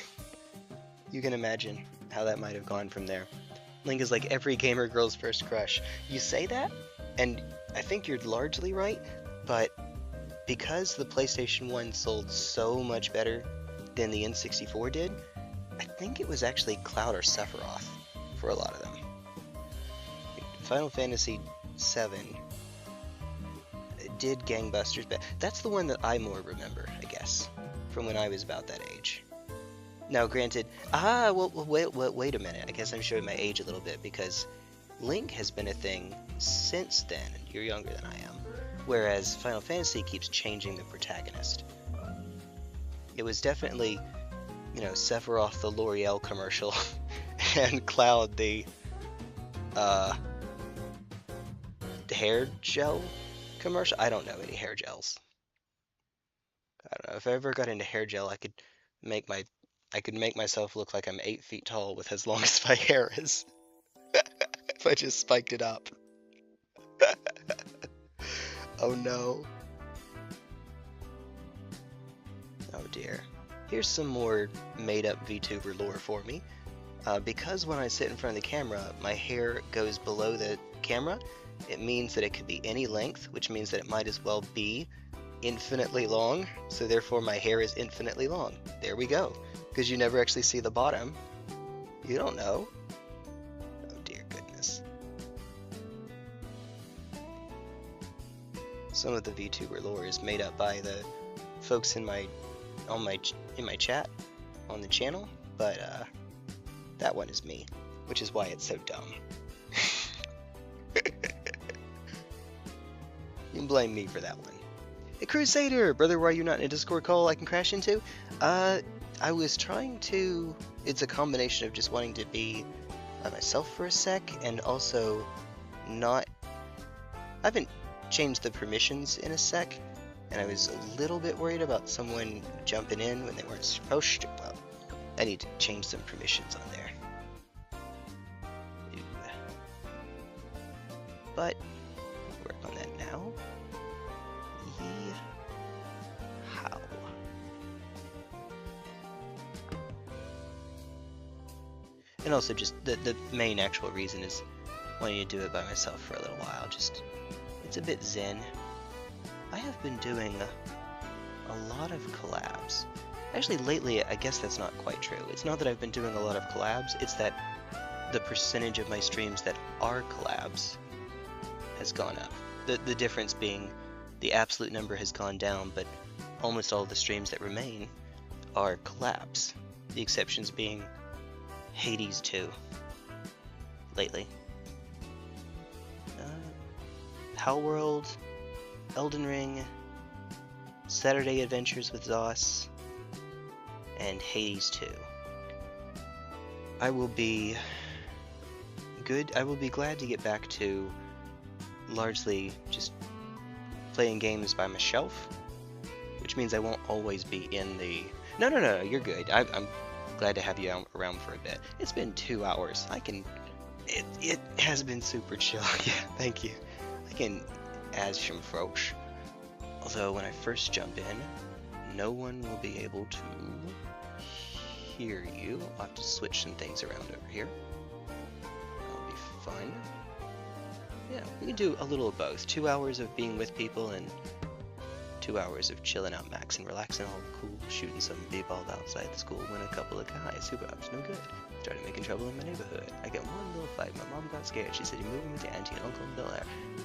S1: You can imagine how that might have gone from there. Link is like every gamer girl's first crush. You say that, and I think you're largely right, but because the PlayStation 1 sold so much better than the N64 did, I think it was actually Cloud or Sephiroth for a lot of them. Final Fantasy VII did gangbusters, but that's the one that I more remember, I guess, from when I was about that age. Now, granted, well, wait a minute. I guess I'm showing my age a little bit, because Link has been a thing since then, and you're younger than I am, whereas Final Fantasy keeps changing the protagonist. It was definitely, you know, Sephiroth the L'Oreal commercial, and Cloud the hair gel commercial. I don't know any hair gels. I don't know. If I ever got into hair gel, I could make myself look like I'm 8 feet tall with as long as my hair is. If I just spiked it up. Oh no. Oh dear. Here's some more made-up VTuber lore for me. Because when I sit in front of the camera, my hair goes below the camera, it means that it could be any length, which means that it might as well be infinitely long, so therefore my hair is infinitely long. There we go. Because you never actually see the bottom. You don't know. Oh dear goodness. Some of the VTuber lore is made up by the folks in my chat on the channel, but that one is me, which is why it's so dumb. You can blame me for that one. Hey Crusader! Brother, why are you not in a Discord call I can crash into? I was trying to... It's a combination of just wanting to be by myself for a sec, and also not... I haven't changed the permissions in a sec, and I was a little bit worried about someone jumping in when they weren't supposed to. Well, I need to change some permissions on there. But, work on that now. How? And also just the main actual reason is wanting to do it by myself for a little while. Just, it's a bit zen. I have been doing a lot of collabs. Actually, lately, I guess that's not quite true. It's not that I've been doing a lot of collabs, it's that the percentage of my streams that are collabs has gone up. The difference being the absolute number has gone down, but almost all of the streams that remain are collabs. The exceptions being Hades 2 lately. Hellworld, Elden Ring, Saturday Adventures with Zos, and Hades 2. I will be glad to get back to largely just playing games by myself, which means I won't always be in the... No, you're good. I'm glad to have you around for a bit. It's been 2 hours. It has been super chill. Yeah, thank you. I can add some folks. Although when I first jump in, no one will be able to hear you. I'll have to switch some things around over here. That'll be fun. Yeah, we can do a little of both. 2 hours of being with people and 2 hours of chilling out, maxing, relaxing, all cool, shooting some b-ball outside the school, win a couple of guys who got no good. Started making trouble in my neighborhood. I got one little fight. My mom got scared. She said, "You're moving with your auntie and uncle in Bel Air."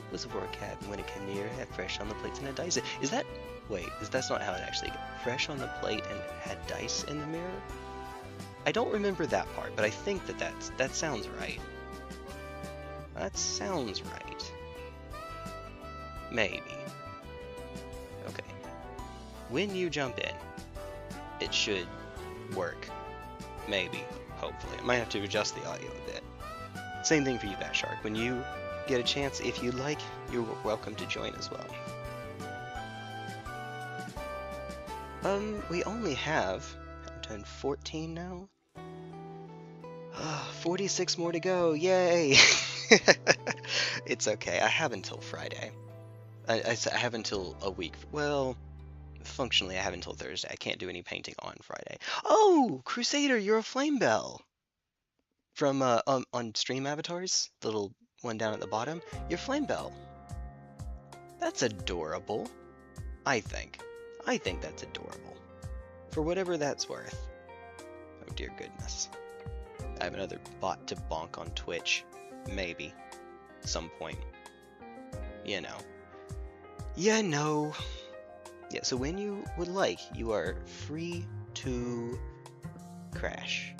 S1: Whistle for a cab, and when it came near, it had fresh on the plates and had dice. Is that... Wait, that's not how it actually goes. Fresh on the plate and had dice in the mirror? I don't remember that part, but I think that sounds right. That sounds right. Maybe. Okay. When you jump in, it should work. Maybe. Hopefully. I might have to adjust the audio a bit. Same thing for you, Bat Shark. When you get a chance, if you'd like, you're welcome to join as well. We only have... I've done 14 now? 46 more to go, yay! It's okay, I have until Friday. I have until a week. Well, functionally I have until Thursday. I can't do any painting on Friday. Oh, Crusader, you're a flame bell! From, on Stream Avatars, the little one down at the bottom, you're flame bell. That's adorable, I think. I think that's adorable. For whatever that's worth. Oh dear goodness. I have another bot to bonk on Twitch. Maybe. At some point. You know. Yeah, no. Yeah, so when you would like, you are free to crash.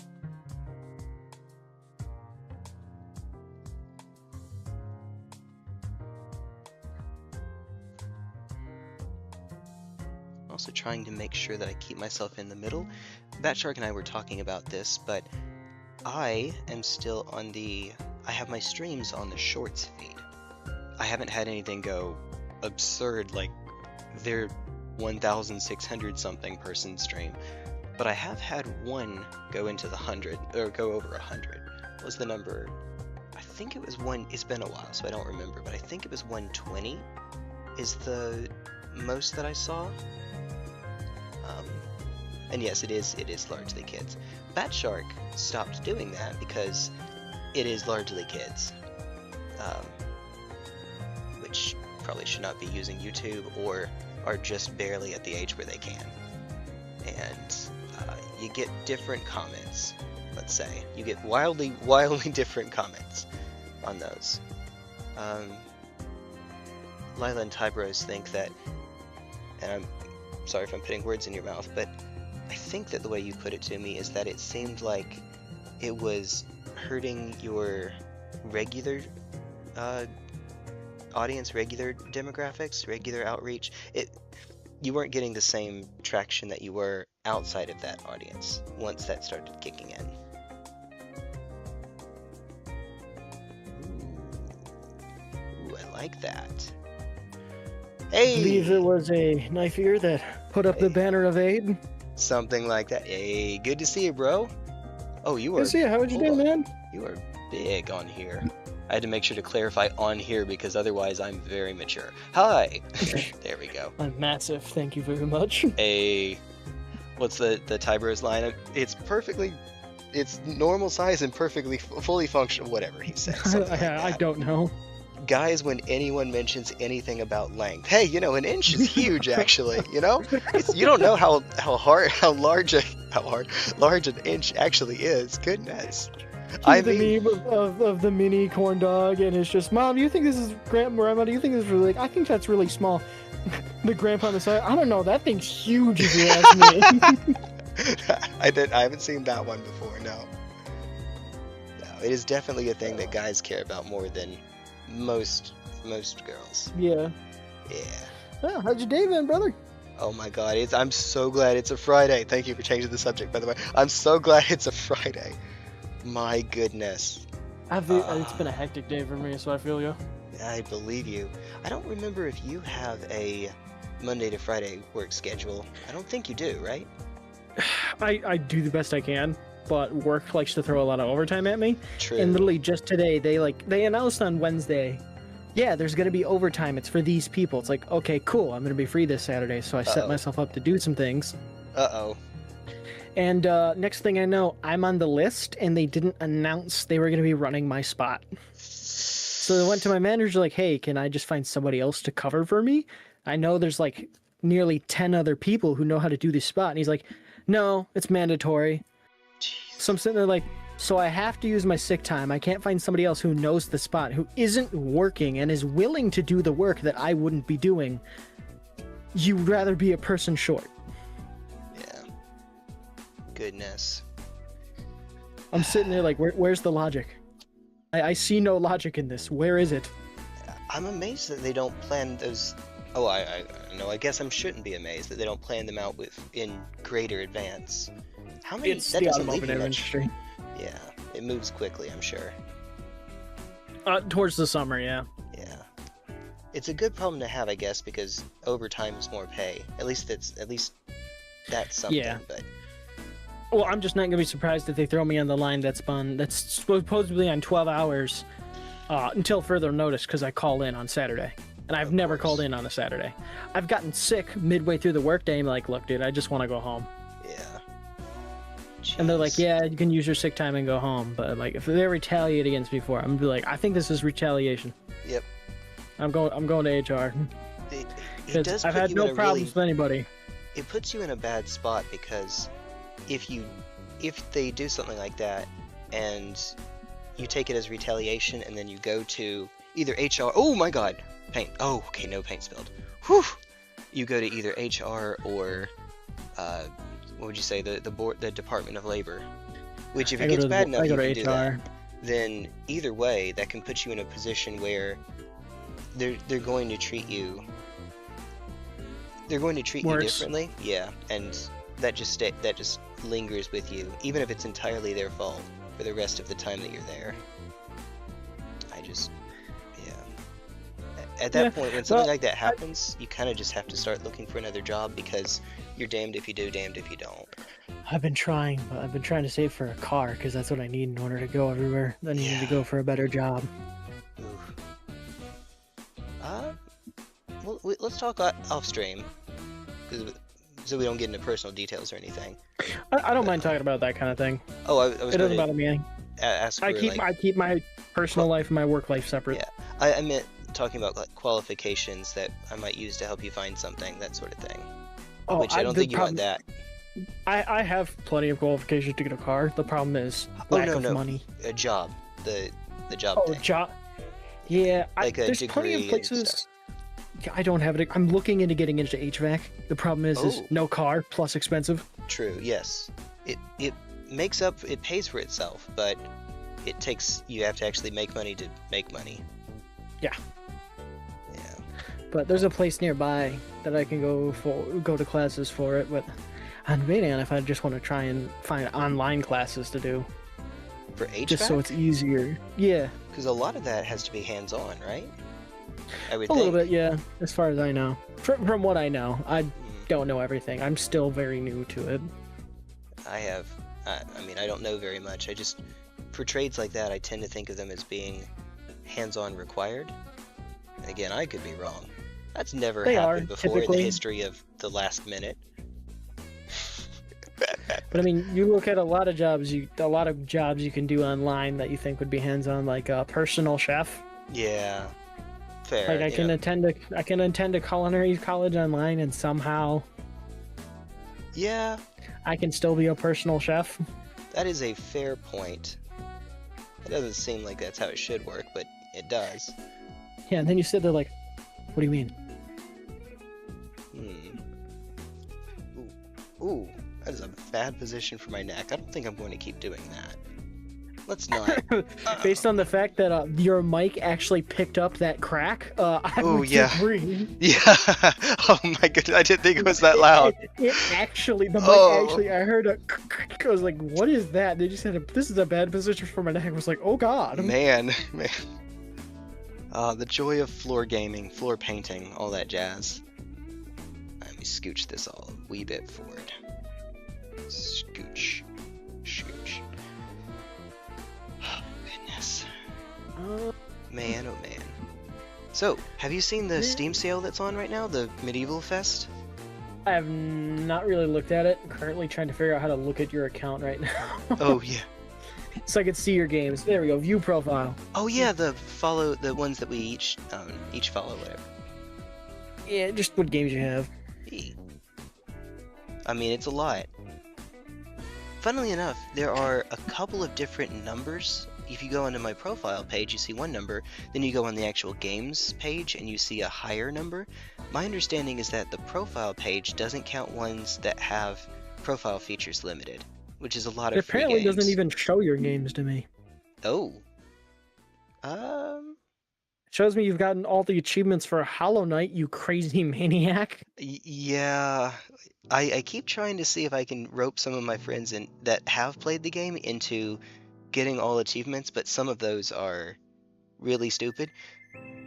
S1: Also trying to make sure that I keep myself in the middle. Batshark and I were talking about this, but I am still on the... I have my streams on the shorts feed. I haven't had anything go absurd like their 1,600 something person stream, but I have had one go into the 100, or go over 100. What was the number? I think it was one... It's been a while, so I don't remember, but I think it was 120 is the most that I saw. And yes, it is largely kids. Batshark stopped doing that because it is largely kids, which probably should not be using YouTube or are just barely at the age where they can. And you get different comments, let's say. You get wildly different comments on those. Lila and Tybros think that, and I'm sorry if I'm putting words in your mouth, but I think that the way you put it to me is that it seemed like it was hurting your regular audience, regular demographics, regular outreach. You weren't getting the same traction that you were outside of that audience once that started kicking in. Ooh, I like that. Hey!
S2: I believe it was a knife ear that put up the banner of aid.
S1: Something like that. Hey, good to see you, bro. Oh, you are...
S2: Good to see you. How would you do, man?
S1: You are big on here. I had to make sure to clarify on here because otherwise I'm very mature. Hi! There we go.
S2: I'm massive. Thank you very much.
S1: Hey. What's the Tybros line? It's perfectly it's normal size and perfectly fully functional. Whatever he said.
S2: I don't know.
S1: Guys, when anyone mentions anything about length, hey, you know, an inch is huge, actually. You know, you don't know how large an inch actually is. Goodness. I mean,
S2: the meme of the mini corn dog, and it's just, Mom, do you think this is Grandma? Do you think this is really? I think that's really small. The grandpa on the side, I don't know. That thing's huge if you ask me.
S1: I haven't seen that one before. No, it is definitely a thing that guys care about more than most girls.
S2: Yeah. Well, how's your day been, brother?
S1: Oh my God, I'm so glad it's a Friday. Thank you for changing the subject, by the way. I'm so glad it's a Friday. My goodness.
S2: It's been a hectic day for me, so I feel you.
S1: I believe you. I don't remember if you have a Monday to Friday work schedule. I don't think you do, right?
S2: I do the best I can, but work likes to throw a lot of overtime at me.
S1: True.
S2: And literally just today, they announced on Wednesday, yeah, there's going to be overtime. It's for these people. It's like, okay, cool. I'm going to be free this Saturday. So I set myself up to do some things.
S1: Uh-oh.
S2: And next thing I know, I'm on the list, and they didn't announce they were going to be running my spot. So I went to my manager like, hey, can I just find somebody else to cover for me? I know there's like nearly 10 other people who know how to do this spot. And he's like, no, it's mandatory. So I'm sitting there like, so I have to use my sick time. I can't find somebody else who knows the spot, who isn't working and is willing to do the work that I wouldn't be doing. You'd rather be a person short.
S1: Yeah. Goodness.
S2: I'm sitting there like, where's the logic? I see no logic in this. Where is it?
S1: I'm amazed that they don't plan those. Oh, I know. I guess I shouldn't be amazed that they don't plan them out in greater advance. How many?
S2: It's
S1: that
S2: the
S1: doesn't leave
S2: automotive
S1: you much.
S2: industry.
S1: Yeah, it moves quickly, I'm sure.
S2: Towards the summer, yeah.
S1: Yeah, it's a good problem to have, I guess, because overtime is more pay. At least that's something.
S2: Yeah.
S1: But
S2: Well, I'm just not gonna be surprised if they throw me on the line that's supposedly on 12 hours until further notice, because I call in on Saturday, and I've never called in on a Saturday. I've gotten sick midway through the workday. I'm like, look, dude, I just want to go home.
S1: Yeah.
S2: And they're like, yeah, you can use your sick time and go home. But like, if they retaliate against me for it, I'm gonna be like, I think this is retaliation.
S1: Yep.
S2: I'm going to HR.
S1: It does.
S2: I've had no problems with anybody.
S1: It puts you in a bad spot because if they do something like that and you take it as retaliation and then you go to either HR. Oh my God, paint. Oh, okay, no paint spilled. Whew. You go to either HR or what would you say, the Department of Labor, which if it gets bad enough you can do that, then either way that can put you in a position where they're going to treat you differently. Yeah, and that just lingers with you, even if it's entirely their fault, for the rest of the time that you're there. At that point, when something like that happens, you kind of just have to start looking for another job, because you're damned if you do, damned if you don't.
S2: I've been trying to save for a car, because that's what I need in order to go everywhere. I need to go for a better job.
S1: Oof. Well, let's talk off stream, so we don't get into personal details or anything.
S2: I don't mind talking about that kind of thing.
S1: Oh, I was.
S2: It doesn't bother me.
S1: Ask
S2: I keep my personal life and my work life separate.
S1: Yeah, I meant talking about like qualifications that I might use to help you find something, that sort of thing.
S2: Oh,
S1: which I don't think you want that.
S2: I have plenty of qualifications to get a car. The problem is lack of money.
S1: A job, the job thing.
S2: Job. Yeah,
S1: like
S2: there's plenty of places. I don't have it. I'm looking into getting into HVAC. The problem is no car plus expensive.
S1: True. Yes. It makes up. It pays for itself, but you have to actually make money to make money.
S2: Yeah.
S1: Yeah.
S2: But there's a place nearby that I can go to classes for it. But I'm debating on if I just want to try and find online classes to do.
S1: For HVAC?
S2: Just so it's easier. Yeah.
S1: Because a lot of that has to be hands-on, right? I would
S2: think.
S1: A
S2: little bit, yeah. As far as I know. From what I know. I don't know everything. I'm still very new to it.
S1: I don't know very much. For trades like that, I tend to think of them as being hands-on required. And again, I could be wrong. That's never happened before in the history of the last minute.
S2: But I mean, you look at a lot of jobs you can do online that you think would be hands-on, like a personal chef.
S1: Yeah, fair.
S2: Like I can attend a culinary college online and somehow
S1: Yeah,
S2: I can still be a personal chef.
S1: that is a fair point. It doesn't seem like that's how it should work, but it does.
S2: Yeah, and then you sit there like, what do you mean?
S1: Ooh, that is a bad position for my neck. I don't think I'm going to keep doing that. Let's not.
S2: Based on the fact that your mic actually picked up that crack, I would agree.
S1: Yeah. Oh my goodness, I didn't think it was that loud.
S2: It actually, the mic actually, I heard a. I was like, "What is that?" They just said, "This is a bad position for my neck." I was like, "Oh God."
S1: Man. The joy of floor gaming, floor painting, all that jazz. Let me scooch this all a wee bit forward. Scooch. Oh, goodness. Man, oh man. So, have you seen the Steam sale that's on right now? The Medieval Fest?
S2: I have not really looked at it. I'm currently trying to figure out how to look at your account right now.
S1: Oh, yeah.
S2: So I can see your games. There we go. View profile.
S1: Oh, yeah, the ones that we each follow, whatever.
S2: Yeah, just what games you have.
S1: I mean, it's a lot. Funnily enough, there are a couple of different numbers. If you go onto my profile page, you see one number, then you go on the actual games page and you see a higher number. My understanding is that the profile page doesn't count ones that have profile features limited, which is a lot of free games.
S2: It apparently doesn't even show your games to me.
S1: Oh.
S2: It shows me you've gotten all the achievements for Hollow Knight, you crazy maniac.
S1: Yeah. I keep trying to see if I can rope some of my friends that have played the game into getting all achievements, but some of those are really stupid.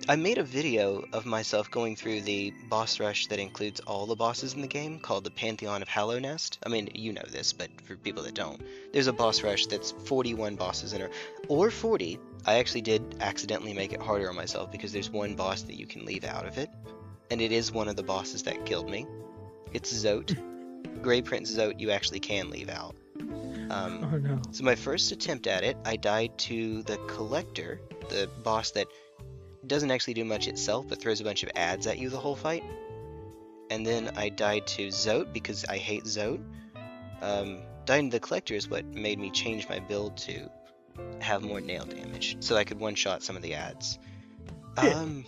S1: I made a video of myself going through the boss rush that includes all the bosses in the game, called the Pantheon of Hallownest. I mean, you know this, but for people that don't, there's a boss rush that's 41 bosses in a or 40. I actually did accidentally make it harder on myself because there's one boss that you can leave out of it, and it is one of the bosses that killed me. It's Zote. Grey Prince Zote you actually can leave out.
S2: Oh no.
S1: So my first attempt at it, I died to the Collector, the boss that doesn't actually do much itself, but throws a bunch of ads at you the whole fight. And then I died to Zote because I hate Zote. Dying to the Collector is what made me change my build to have more nail damage, so I could one-shot some of the ads. And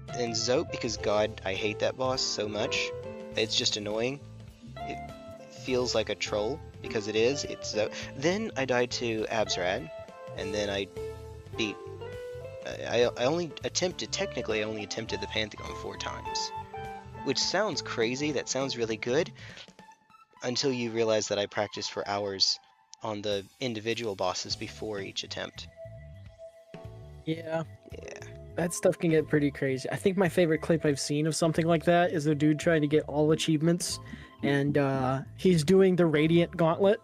S1: Zote because, God, I hate that boss so much. It's just annoying. It feels like a troll, because it is. It's Zote. Then I died to Abzrad, and then I beat... I only attempted the Pantheon 4 times. Which sounds crazy, that sounds really good, until you realize that I practiced for hours on the individual bosses before each attempt.
S2: Yeah. That stuff can get pretty crazy. I think my favorite clip I've seen of something like that is a dude trying to get all achievements, and he's doing the Radiant Gauntlet,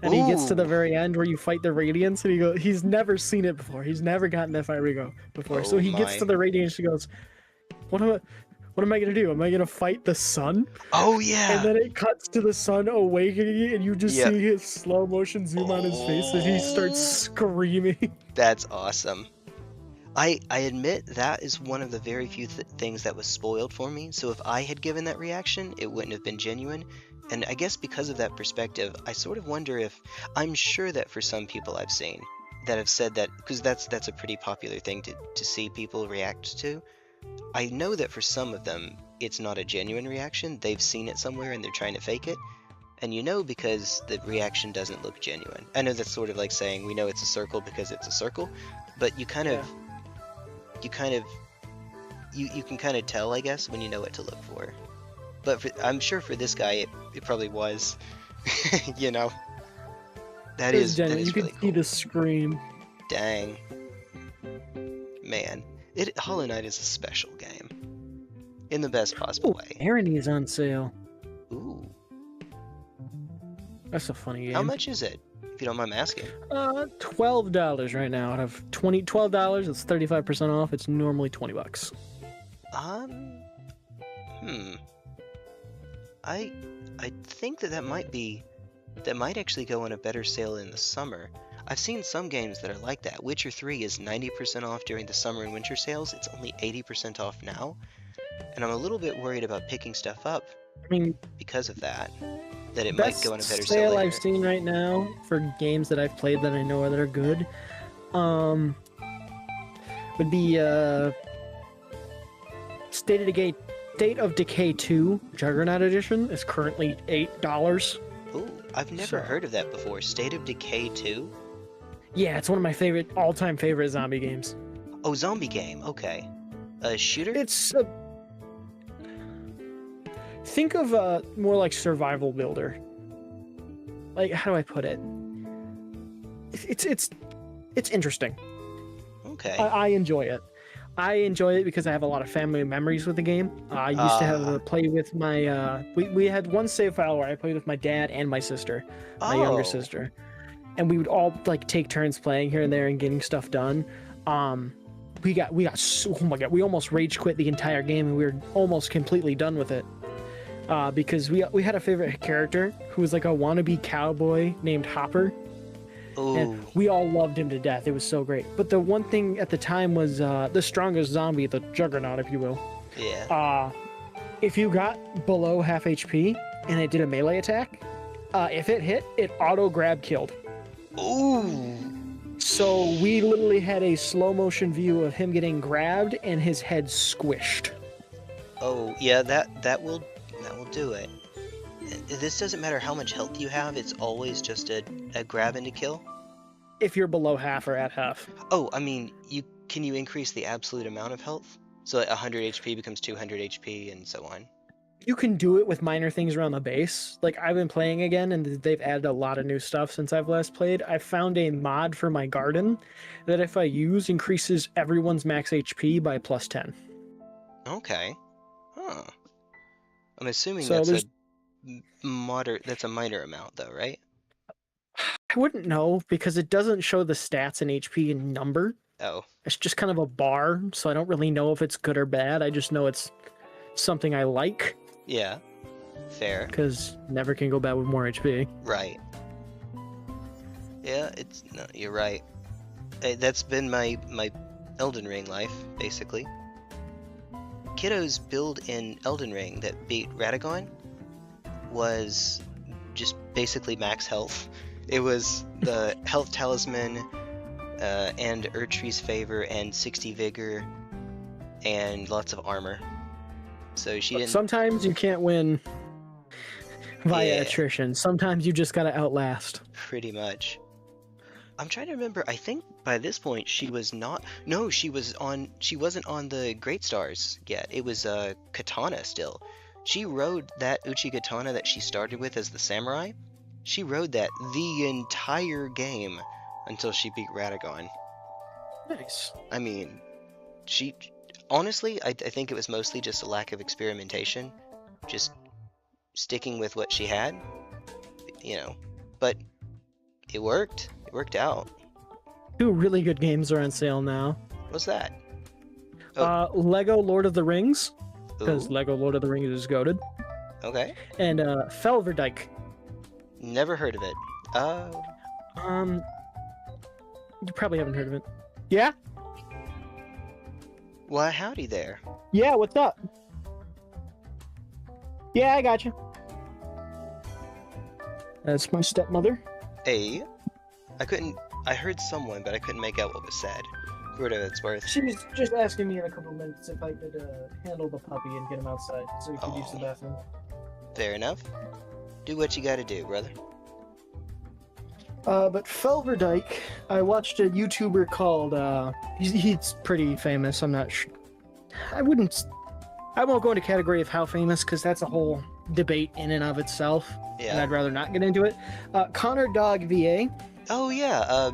S2: and he gets to the very end where you fight the Radiants, and he's never seen it before. He's never gotten that fire before. So he gets to the Radiants, and he goes, What am I gonna do? Am I gonna fight the sun?
S1: Oh yeah.
S2: And then it cuts to the sun awakening, and you just see his slow motion zoom on his face as he starts screaming.
S1: That's awesome. I admit that is one of the very few things that was spoiled for me, so if I had given that reaction, it wouldn't have been genuine. And I guess because of that perspective, I sort of wonder if... I'm sure that for some people I've seen that have said that, because that's a pretty popular thing to see people react to. I know that for some of them, it's not a genuine reaction. They've seen it somewhere and they're trying to fake it. And you know because the reaction doesn't look genuine. I know that's sort of like saying we know it's a circle because it's a circle, but you kind of... You can kind of tell, I guess, when you know what to look for. But I'm sure for this guy, it probably was. You know, that is
S2: you
S1: really
S2: can see the scream.
S1: Dang, man, Hollow Knight is a special game in the best possible way.
S2: Irony is on sale.
S1: Ooh,
S2: that's a funny game.
S1: How much is it? If you don't mind me asking.
S2: $12 right now. Out of $12, it's 35% off. It's normally $20.
S1: I think that might be that might actually go on a better sale in the summer. I've seen some games that are like that. Witcher 3 is 90% off during the summer and winter sales. It's only 80% off now. And I'm a little bit worried about picking stuff up
S2: I mean,
S1: because of that. That it might go on a better
S2: best
S1: sale
S2: sale
S1: later.
S2: I've seen right now for games that I've played that I know that are good, would be State of Decay 2 Juggernaut Edition is currently $8.
S1: Ooh, I've never heard of that before. State of Decay 2?
S2: Yeah, it's one of my all-time favorite zombie games.
S1: Oh, zombie game. Okay. A shooter?
S2: It's think of more like survival builder. Like, how do I put it? It's interesting.
S1: Okay.
S2: I enjoy it. I enjoy it because I have a lot of family memories with the game. I used to have play with my we had one save file where I played with my dad and my sister, my younger sister, and we would all like take turns playing here and there and getting stuff done. We got so, oh my god, we almost rage quit the entire game and we were almost completely done with it. Because we had a favorite character who was like a wannabe cowboy named Hopper.
S1: Ooh.
S2: And we all loved him to death. It was so great. But the one thing at the time was the strongest zombie, the Juggernaut, if you will.
S1: Yeah.
S2: If you got below half HP and it did a melee attack, if it hit, it auto grab killed.
S1: Ooh.
S2: So we literally had a slow motion view of him getting grabbed and his head squished.
S1: Oh, yeah, that will do it. This doesn't matter how much health you have, it's always just a grab and a kill?
S2: If you're below half or at half.
S1: Oh, I mean, can you increase the absolute amount of health? So like 100 HP becomes 200 HP and so on.
S2: You can do it with minor things around the base. Like, I've been playing again, and they've added a lot of new stuff since I've last played. I found a mod for my garden that if I use, increases everyone's max HP by plus 10.
S1: Okay. Huh. I'm assuming
S2: So
S1: that's a minor amount though, right?
S2: I wouldn't know, because it doesn't show the stats and HP in number.
S1: Oh.
S2: It's just kind of a bar, so I don't really know if it's good or bad. I just know it's something I like.
S1: Yeah. Fair.
S2: Because never can go bad with more HP.
S1: Right. Yeah, no, you're right. That's been my Elden Ring life, basically. Kiddo's build in Elden Ring that beat Radagon was just basically max health. It was the health talisman and Erdtree's favor and 60 vigor and lots of armor. So she didn't.
S2: Sometimes you can't win via attrition. Sometimes you just gotta outlast.
S1: Pretty much. I'm trying to remember. I think by this point she was not. No, she wasn't on the Great Stars yet. It was Katana still. She rode that Uchi Katana that she started with as the samurai. She rode that the entire game until she beat Radagon.
S2: Nice.
S1: I mean, honestly, I think it was mostly just a lack of experimentation. Just sticking with what she had, but it worked. It worked out.
S2: 2 really good games are on sale now.
S1: What's that?
S2: Lego Lord of the Rings, because
S1: Ooh.
S2: Lego Lord of the Rings is goated.
S1: Okay.
S2: And Felverdike.
S1: Never heard of it.
S2: You probably haven't heard of it. Yeah?
S1: Why, howdy there.
S2: Yeah, what's up? Yeah, I got you. That's my stepmother.
S1: Hey. I heard someone, but I couldn't make out what was said. For whatever it's worth.
S2: She was just asking me in a couple minutes if I could handle the puppy and get him outside so he could use the bathroom.
S1: Fair enough. Do what you gotta do, brother.
S2: But Felverdike, I watched a YouTuber called, he's pretty famous, I'm not sure. I won't go into category of how famous, because that's a whole debate in and of itself.
S1: Yeah.
S2: And I'd rather not get into it. Connor Dog VA.
S1: Oh yeah,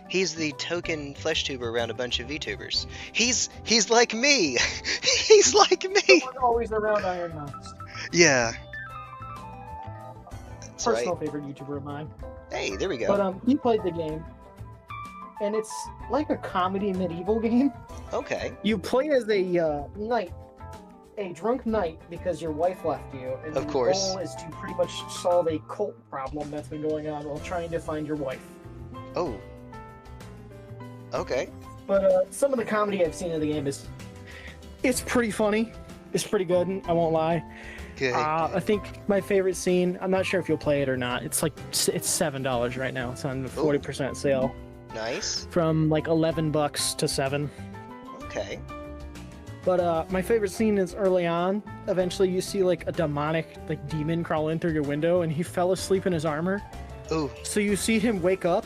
S1: he's the token flesh tuber around a bunch of VTubers. He's like me! He's like me!
S2: The one always around Iron Mouse.
S1: Yeah. That's
S2: Personal
S1: right.
S2: favorite YouTuber of mine.
S1: Hey, there we go.
S2: But he played the game, and it's like a comedy medieval game.
S1: Okay.
S2: You play as a knight, a drunk night because your wife left you, and
S1: Of
S2: the
S1: course.
S2: goal is to pretty much solve a cult problem that's been going on while trying to find your wife.
S1: Oh. Okay.
S2: But some of the comedy I've seen in the game it's pretty funny. It's pretty good, I won't lie.
S1: Good.
S2: I think my favorite scene, I'm not sure if you'll play it or not. It's $7 right now. It's on the 40% sale.
S1: Nice.
S2: From like $11 to $7.
S1: Okay.
S2: But my favorite scene is early on. Eventually you see like a demonic like demon crawl in through your window, and he fell asleep in his armor.
S1: Ooh.
S2: So you see him wake up,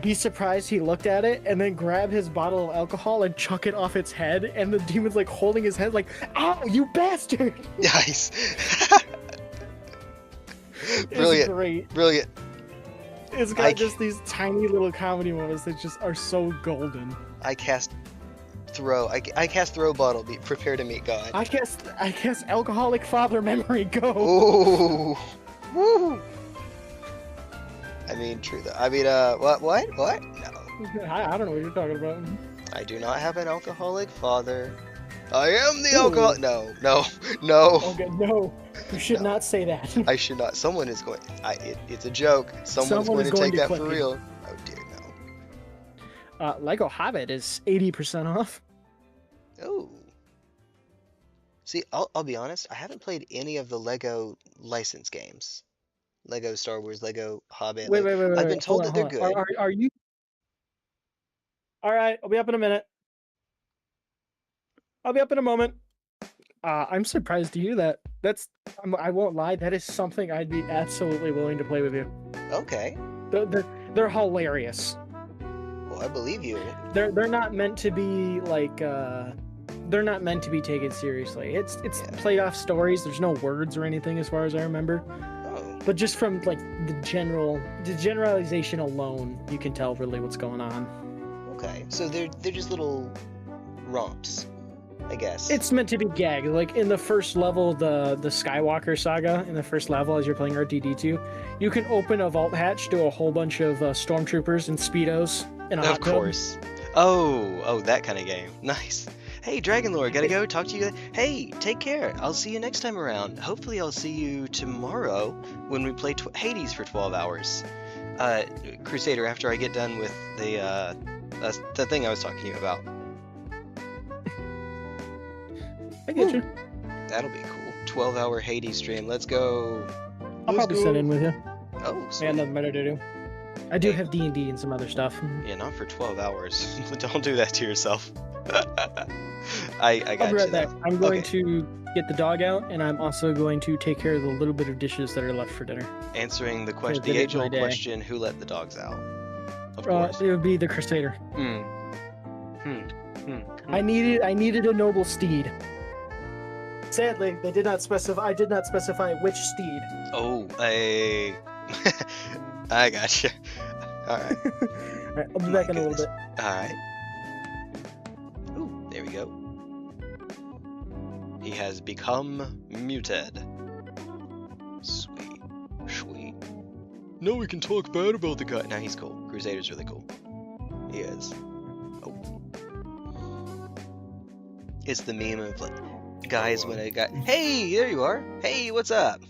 S2: be surprised he looked at it, and then grab his bottle of alcohol and chuck it off its head, and the demon's like holding his head like, ow, you bastard!
S1: Nice.
S2: It's great.
S1: Brilliant.
S2: It's got just these tiny little comedy moments that just are so golden.
S1: I cast throw bottle. Be prepare to meet God.
S2: I guess alcoholic father memory go.
S1: Ooh. Woo. I mean, true though. I mean, what? No.
S2: I don't know what you're talking about.
S1: I do not have an alcoholic father. I am the alcoholic. No.
S2: Okay, no. You should not say that.
S1: I should not. Someone is going. It's a joke. Someone's going to take that for real. Oh dear, no.
S2: Lego Hobbit is 80% off.
S1: Oh. See, I'll be honest. I haven't played any of the Lego license games. Lego Star Wars, Lego Hobbit.
S2: Wait.
S1: I've been told that they're good.
S2: Are you? All right, I'll be up in a minute. I'll be up in a moment. I'm surprised to hear that. I won't lie. That is something I'd be absolutely willing to play with you.
S1: Okay.
S2: They're hilarious.
S1: Well, I believe you.
S2: They're not meant to be like they're not meant to be taken seriously. It's played off stories. There's no words or anything as far as I remember.
S1: Oh.
S2: But just from like the generalization alone, you can tell really what's going on.
S1: Okay. So they're just little romps, I guess.
S2: It's meant to be gag. Like in the first level, the Skywalker saga, in the first level as you're playing R2-D2, you can open a vault hatch to a whole bunch of stormtroopers and speedos in a hot tub.
S1: Of course. Oh, that kind of game. Nice. Hey, Dragonlord, gotta go talk to you. Hey, take care. I'll see you next time around. Hopefully I'll see you tomorrow when we play Hades for 12 hours. Crusader, after I get done with the thing I was talking to you about.
S2: I get you.
S1: That'll be cool. 12-hour Hades stream. Let's go.
S2: I'll probably sit in with you.
S1: Oh, sweet.
S2: I got nothing better to do. I do have D&D and some other stuff.
S1: Yeah, not for 12 hours. Don't do that to yourself. I got
S2: I'll be right
S1: you,
S2: back.
S1: though.
S2: I'm going to get the dog out, and I'm also going to take care of the little bit of dishes that are left for dinner.
S1: Answering the age-old question, who let the dogs out? Of course.
S2: It would be the Crusader. I needed a noble steed. Sadly, they did not specify. I did not specify which steed.
S1: Oh, I gotcha. All right.
S2: All right, I'll be back in a little bit.
S1: All right. Ooh, there we go. He has become muted. Sweet. No, we can talk bad about the guy. Nah, he's cool. Crusader's really cool. He is. Oh. It's the meme of like guys when a guy. Hey, there you are. Hey, what's up?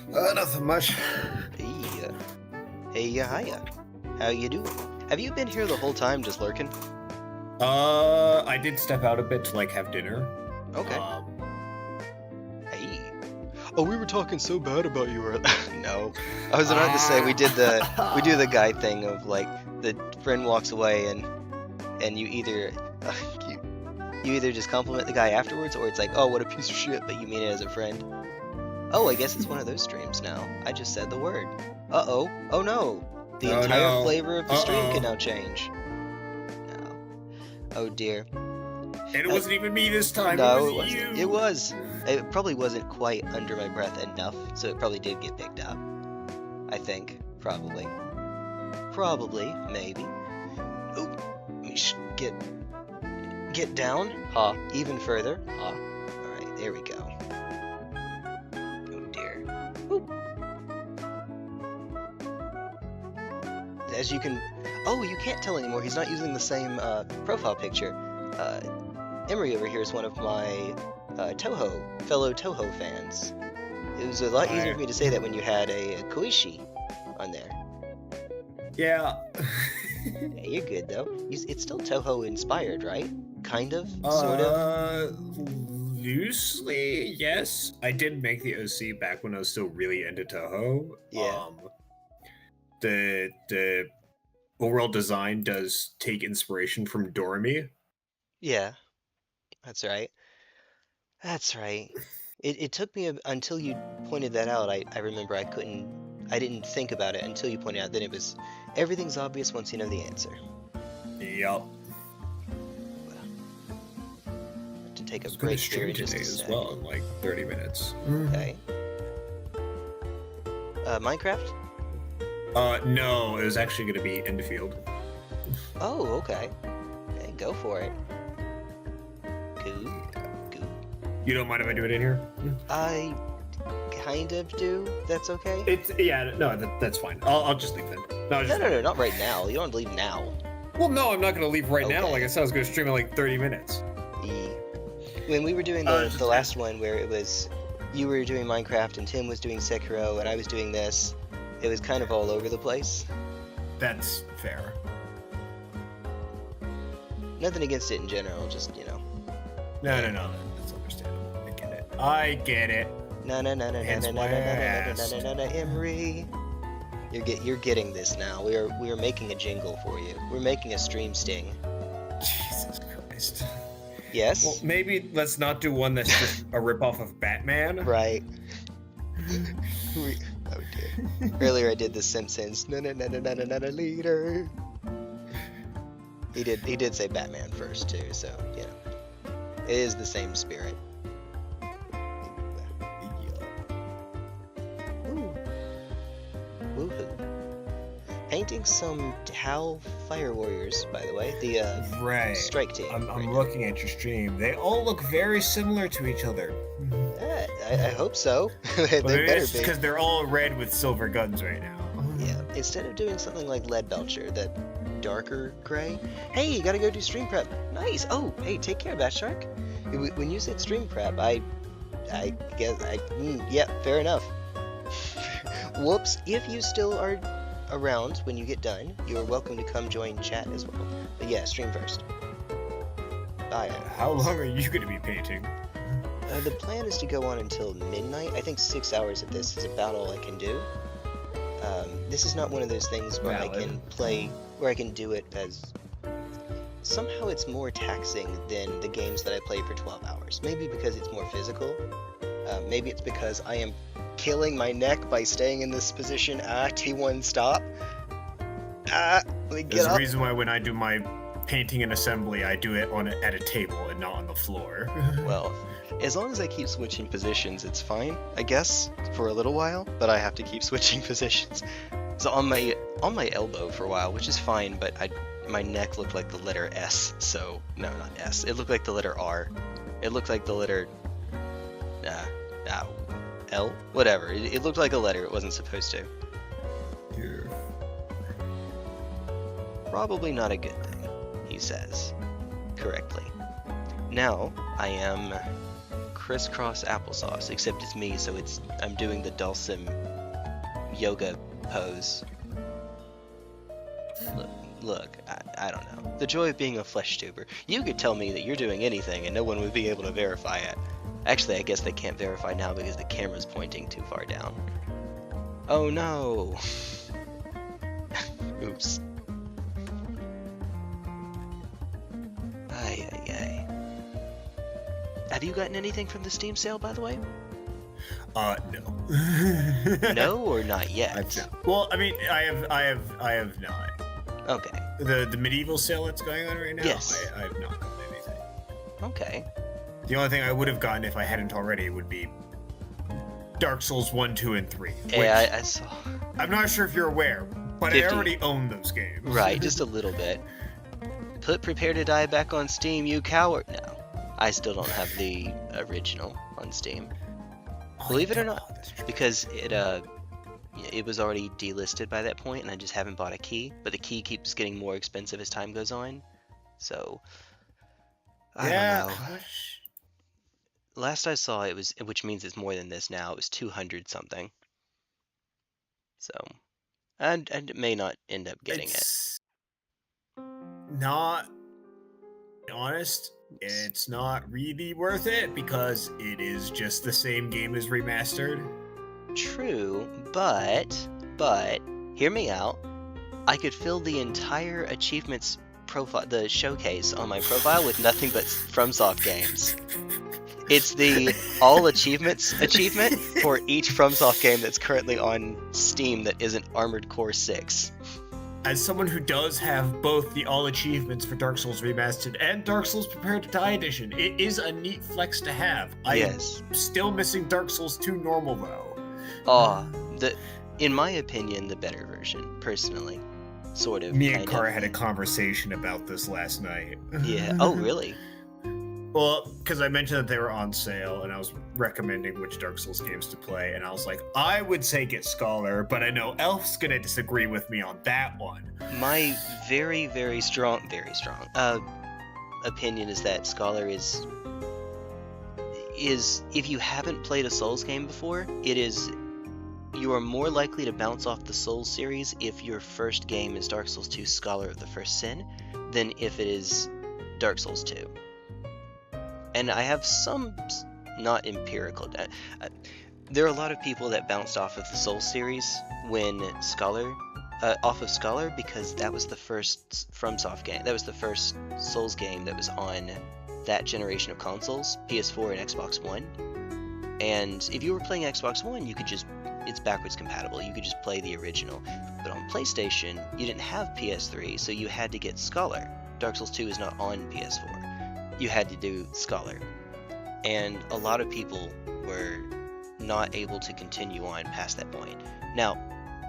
S3: Nothing much.
S1: Hey, hiya. How you doing? Have you been here the whole time just lurking?
S3: I did step out a bit to like have dinner.
S1: Okay. Hey. Oh, we were talking so bad about you earlier. No. I was about to say we do the guy thing of like the friend walks away and you either you either just compliment the guy afterwards or it's like, oh, what a piece of shit, but you mean it as a friend. Oh, I guess it's one of those streams now. I just said the word. Uh-oh. Oh no. The entire flavor of the stream can now change. No. Oh dear.
S3: And it wasn't even me this time.
S1: No,
S3: it was you.
S1: It was. It probably wasn't quite under my breath enough, so it probably did get picked up. I think. Probably. Maybe. Oh, let me get down. Ha. Even further. Ha. Alright, there we go. As you can... Oh, you can't tell anymore. He's not using the same profile picture. Emery over here is one of my fellow Toho fans. It was a lot easier for me to say that when you had a Koishi on there.
S3: Yeah.
S1: Hey, you're good though. It's still Toho inspired, right? Kind of, sort of.
S3: Loosely, yes. I did make the OC back when I was still really into Toho.
S1: Yeah.
S3: The overall design does take inspiration from Doremi.
S1: Yeah, that's right. That's right. It took me until you pointed that out. I remember I didn't think about it until you pointed out that it was everything's obvious once you know the answer.
S3: Yep.
S1: To take a
S3: It's
S1: break
S3: stream
S1: here just
S3: today
S1: a
S3: as
S1: sec.
S3: well in like 30 minutes.
S1: Okay. Minecraft?
S3: No, it was actually going to be Endfield.
S1: Oh, okay. Hey, go for it. Goo.
S3: You don't mind if I do it in here?
S1: I kind of do. That's okay.
S3: That's fine. I'll just leave then.
S1: No, not right now. You don't leave now.
S3: Well, no, I'm not going to leave right now.
S1: Okay.
S3: Like I said, I was going to stream in like 30 minutes.
S1: When we were doing the last one where it was you were doing Minecraft and Tim was doing Sekiro and I was doing this, it was kind of all over the place.
S3: That's fair.
S1: Nothing against it in general, just, you know.
S3: No. That's understandable. I get it.
S1: No, Emery. You're getting this now. We are making a jingle for you. We're making a stream sting.
S3: Jesus Christ.
S1: Yes?
S3: Well, maybe let's not do one that's just a ripoff of Batman.
S1: Right. Oh dear. Earlier I did The Simpsons. No, leader. He did say Batman first too, so you know. It is the same spirit. Ooh. Woohoo. Painting some Tau Fire Warriors, by the way. The
S3: right.
S1: strike team.
S3: I'm looking at your stream. They all look very similar to each other.
S1: I hope so. They better be.
S3: Because they're all red with silver guns right now.
S1: Yeah. Instead of doing something like Lead Belcher, that darker gray. Hey, you gotta go do stream prep. Nice. Oh, hey, take care, Batshark. When you said stream prep, I guess yeah, fair enough. Whoops. If you still are around when you get done, you are welcome to come join chat as well. But yeah, stream first. Bye.
S3: How long are you going to be painting?
S1: The plan is to go on until midnight. I think 6 hours of this is about all I can do. This is not one of those things where I can play, where I can do it as... Somehow it's more taxing than the games that I play for 12 hours. Maybe because it's more physical. Maybe it's because I am killing my neck by staying in this position. T1 stop. Let me get
S3: There's
S1: up.
S3: a reason why when I do my painting and assembly, I do it at a table and not on the floor.
S1: Well, as long as I keep switching positions, it's fine, I guess, for a little while, but I have to keep switching positions. So on my elbow for a while, which is fine, but my neck looked like the letter S, so, no, not S. It looked like the letter R. It looked like the letter, L? Whatever. It looked like a letter it wasn't supposed to.
S3: Yeah.
S1: Probably not a good thing, he says, correctly. Now, I am crisscross applesauce, except it's me, so I'm doing the Dulcim yoga pose. Look, I don't know. The joy of being a flesh tuber. You could tell me that you're doing anything and no one would be able to verify it. Actually, I guess they can't verify now because the camera's pointing too far down. Oh no! Oops. Ay. Have you gotten anything from the Steam sale, by the way?
S3: No.
S1: No, or not yet?
S3: Well, I mean, I have not.
S1: Okay.
S3: The medieval sale that's going on right now?
S1: Yes.
S3: I have not gotten anything.
S1: Okay.
S3: The only thing I would have gotten if I hadn't already would be Dark Souls 1, 2, and 3.
S1: Yeah, I saw.
S3: I'm not sure if you're aware, but
S1: 50.
S3: I already own those games.
S1: Right, just a little bit. Put Prepare to Die back on Steam, you coward. No. I still don't have the original on Steam. Believe it or not, because it was already delisted by that point, and I just haven't bought a key. But the key keeps getting more expensive as time goes on, so I don't know.
S3: how much?
S1: Last I saw it was, which means it's more than this now, it was 200 something. So, and it may not end up getting it.
S3: It's not honest. It's not really worth it because it is just the same game as remastered.
S1: True, but hear me out. I could fill the entire achievements profile, the showcase on my profile with nothing but FromSoft games. It's the all achievements achievement for each FromSoft game that's currently on Steam that isn't Armored Core 6.
S3: As someone who does have both the all achievements for Dark Souls Remastered and Dark Souls Prepared to Die Edition, it is a neat flex to have.
S1: Yes.
S3: I'm still missing Dark Souls 2 normal though.
S1: In my opinion, the better version, personally. Sort of.
S3: Me and Kara had a conversation about this last night.
S1: Yeah. Oh, really?
S3: Well, because I mentioned that they were on sale, and I was recommending which Dark Souls games to play, and I was like, I would say get Scholar, but I know Elf's gonna disagree with me on that one.
S1: My very, very strong opinion is that Scholar is if you haven't played a Souls game before, you are more likely to bounce off the Souls series if your first game is Dark Souls 2 Scholar of the First Sin than if it is Dark Souls 2. And I have some not empirical. There are a lot of people that bounced off of the Souls series when off of Scholar because that was the first FromSoft game. That was the first Souls game that was on that generation of consoles, PS4 and Xbox One. And if you were playing Xbox One, it's backwards compatible. You could just play the original. But on PlayStation, you didn't have PS3, so you had to get Scholar. Dark Souls 2 is not on PS4. You had to do Scholar. And a lot of people were not able to continue on past that point. Now,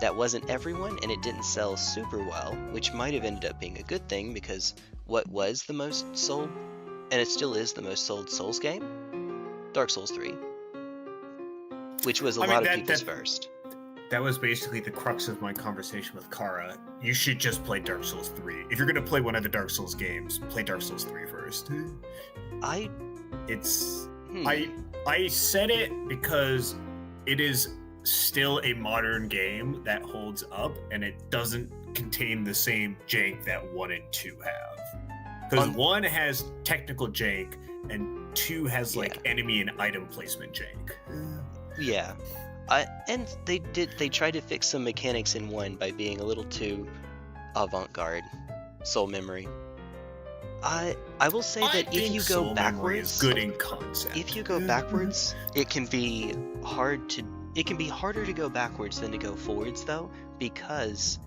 S1: that wasn't everyone, and it didn't sell super well, which might have ended up being a good thing, because what was the most sold, and it still is the most sold Souls game? Dark Souls 3. Which was a lot of people's first.
S3: That was basically the crux of my conversation with Kara. You should just play Dark Souls 3. If you're going to play one of the Dark Souls games, play Dark Souls 3 first. I said it because it is still a modern game that holds up, and it doesn't contain the same jank that 1 and 2 have. Because 1 has technical jank, and 2 has enemy and item placement jank.
S1: Yeah. And they tried to fix some mechanics in 1 by being a little too avant-garde. Soul Memory. I will say that if you go backwards,
S3: is good in concept.
S1: If you go backwards, it can be harder to go backwards than to go forwards though, because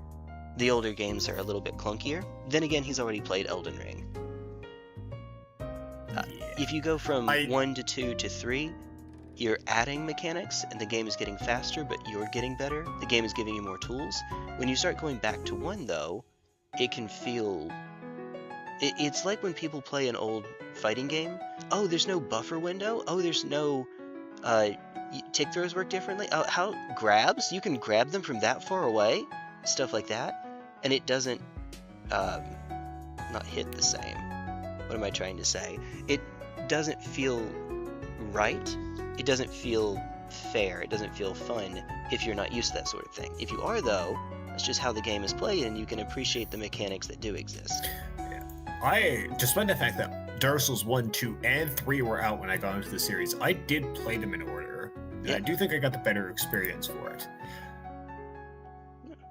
S1: the older games are a little bit clunkier. Then again, he's already played Elden Ring. If you go from 1 to 2 to 3, you're adding mechanics, and the game is getting faster, but you're getting better. The game is giving you more tools. When you start going back to 1, though, it can feel... It's like when people play an old fighting game. Oh, there's no buffer window? Oh, there's no... tick throws work differently? Oh, how... grabs? You can grab them from that far away? Stuff like that. And it doesn't... not hit the same. What am I trying to say? It doesn't feel right. It doesn't feel fair, it doesn't feel fun if you're not used to that sort of thing. If you are, though, that's just how the game is played, and you can appreciate the mechanics that do exist.
S3: Yeah. Despite the fact that Dark Souls 1, 2, and 3 were out when I got into the series, I did play them in order. And I do think I got the better experience for it.